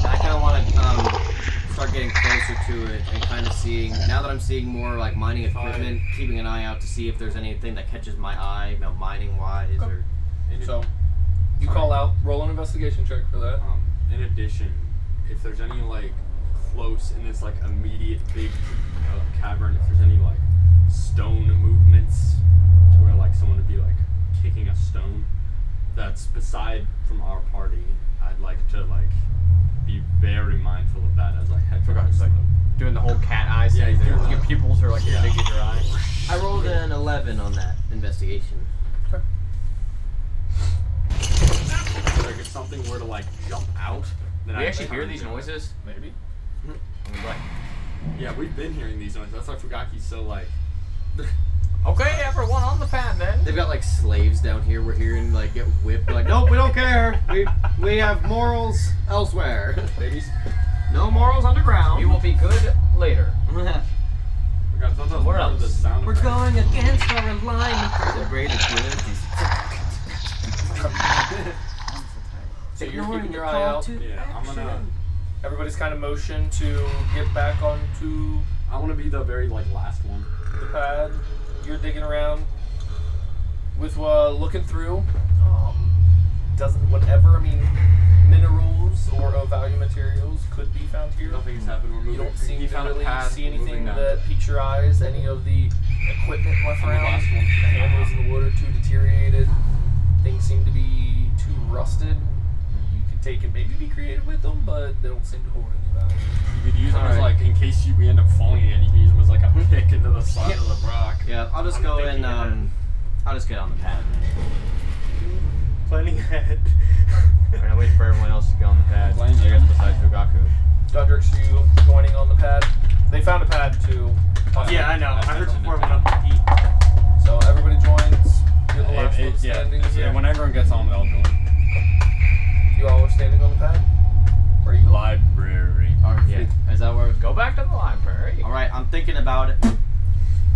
I kind of want to start getting closer to it and kind of seeing. Now that I'm seeing more like mining equipment, keeping an eye out to see if there's anything that catches my eye, you know, mining wise or. So, you call out, roll an investigation check for that. In addition, if there's any like close in this like immediate big cavern, if there's any like stone movements to where like someone would be like kicking a stone that's beside from our party, I'd like to like be very mindful of that as I head Forgot, towards it's like doing the whole cat eye Yeah, thing. you do. Your pupils are like Yeah. big in your eye. I rolled an 11 on that investigation. like if something were to like jump out, then We I'd actually turn hear these to it. noises. Maybe. And we're like, Yeah, we've been hearing these noises. That's why Fugaki's so like. okay, everyone on the pad then. They've got like slaves down here. We're hearing like get whipped. Like, nope, we don't care. We have morals elsewhere. Babies. No morals underground. You will be good later. God, sometimes Where I love else? the sound We're effects. going against our alignment for the greater good. So you're Ignoring keeping the your eye call out. to Yeah, I'm gonna. action. Everybody's kind of motioned to get back onto I want to be the very like last one. the pad. You're digging around with looking through. Doesn't whatever minerals or of value materials could be found here. Nothing's happened. We're You moving. don't seem He to found a really pad, see we're moving anything now. that piques your eyes. Any of the equipment left I'm the around. last one. The handles in the wood are too deteriorated. Things seem to be too rusted. You could take and maybe be creative with them, but they don't seem to hold any value. You could use them as Alright. like in case we end up falling again. You could use them as like a pick into the side of the rock. Yeah, I'll just I'm go thinking and I'll just get on the pad. Planning ahead. Alright, I'm waiting for everyone else to get on the pad. I Blame you. guess besides Fugaku. Dundrix, you joining on the pad. They found a pad too. Yeah, I know. That's I heard mentioned before it. I went up to pee. So everybody joins. You're the last one Yeah, standing. yeah. When everyone gets on, they'll join. You all are standing on the pad. Where are you? Library. Yeah. Is that where? Go back to the library. All right, I'm thinking about it.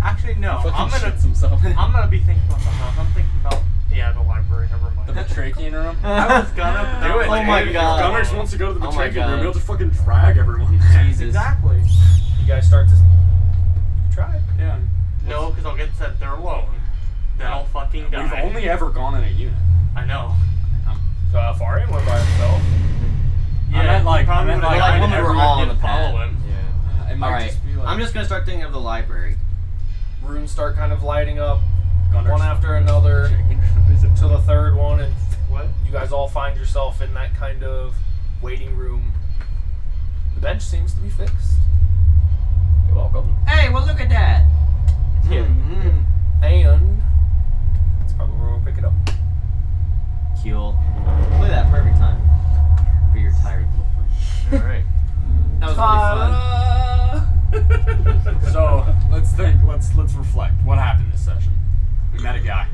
Actually, no. He I'm fucking gonna. shits himself. I'm gonna be thinking about something else. I'm thinking about the library. Never The mind. Batrachian room. I was gonna Do it. Oh my If God. Gunners wants to go to the Oh my Batrachian God. room, he'll just fucking drag everyone. Jesus. Exactly. You guys start to try it. Yeah. No, because I'll get said they're alone. Then I'll fucking die. We've only ever gone in a unit. I know. Farian went by himself. Yeah, I meant like, probably I meant would've like, died when if we were everyone all on didn't the pad. follow him. Yeah. It might All right, just be like. I'm just gonna start thinking of the library. Rooms start kind of lighting up Gunners. one after another to the third one, and What? you guys all find yourself in that kind of waiting room. The bench seems to be fixed. It welcome. Hey, well look at that. Yeah. And that's probably where we'll pick it up. Cool. Look at that, perfect time for your tired little friend. All right. That was really fun. So let's think. Let's reflect. What happened this session? We met a guy.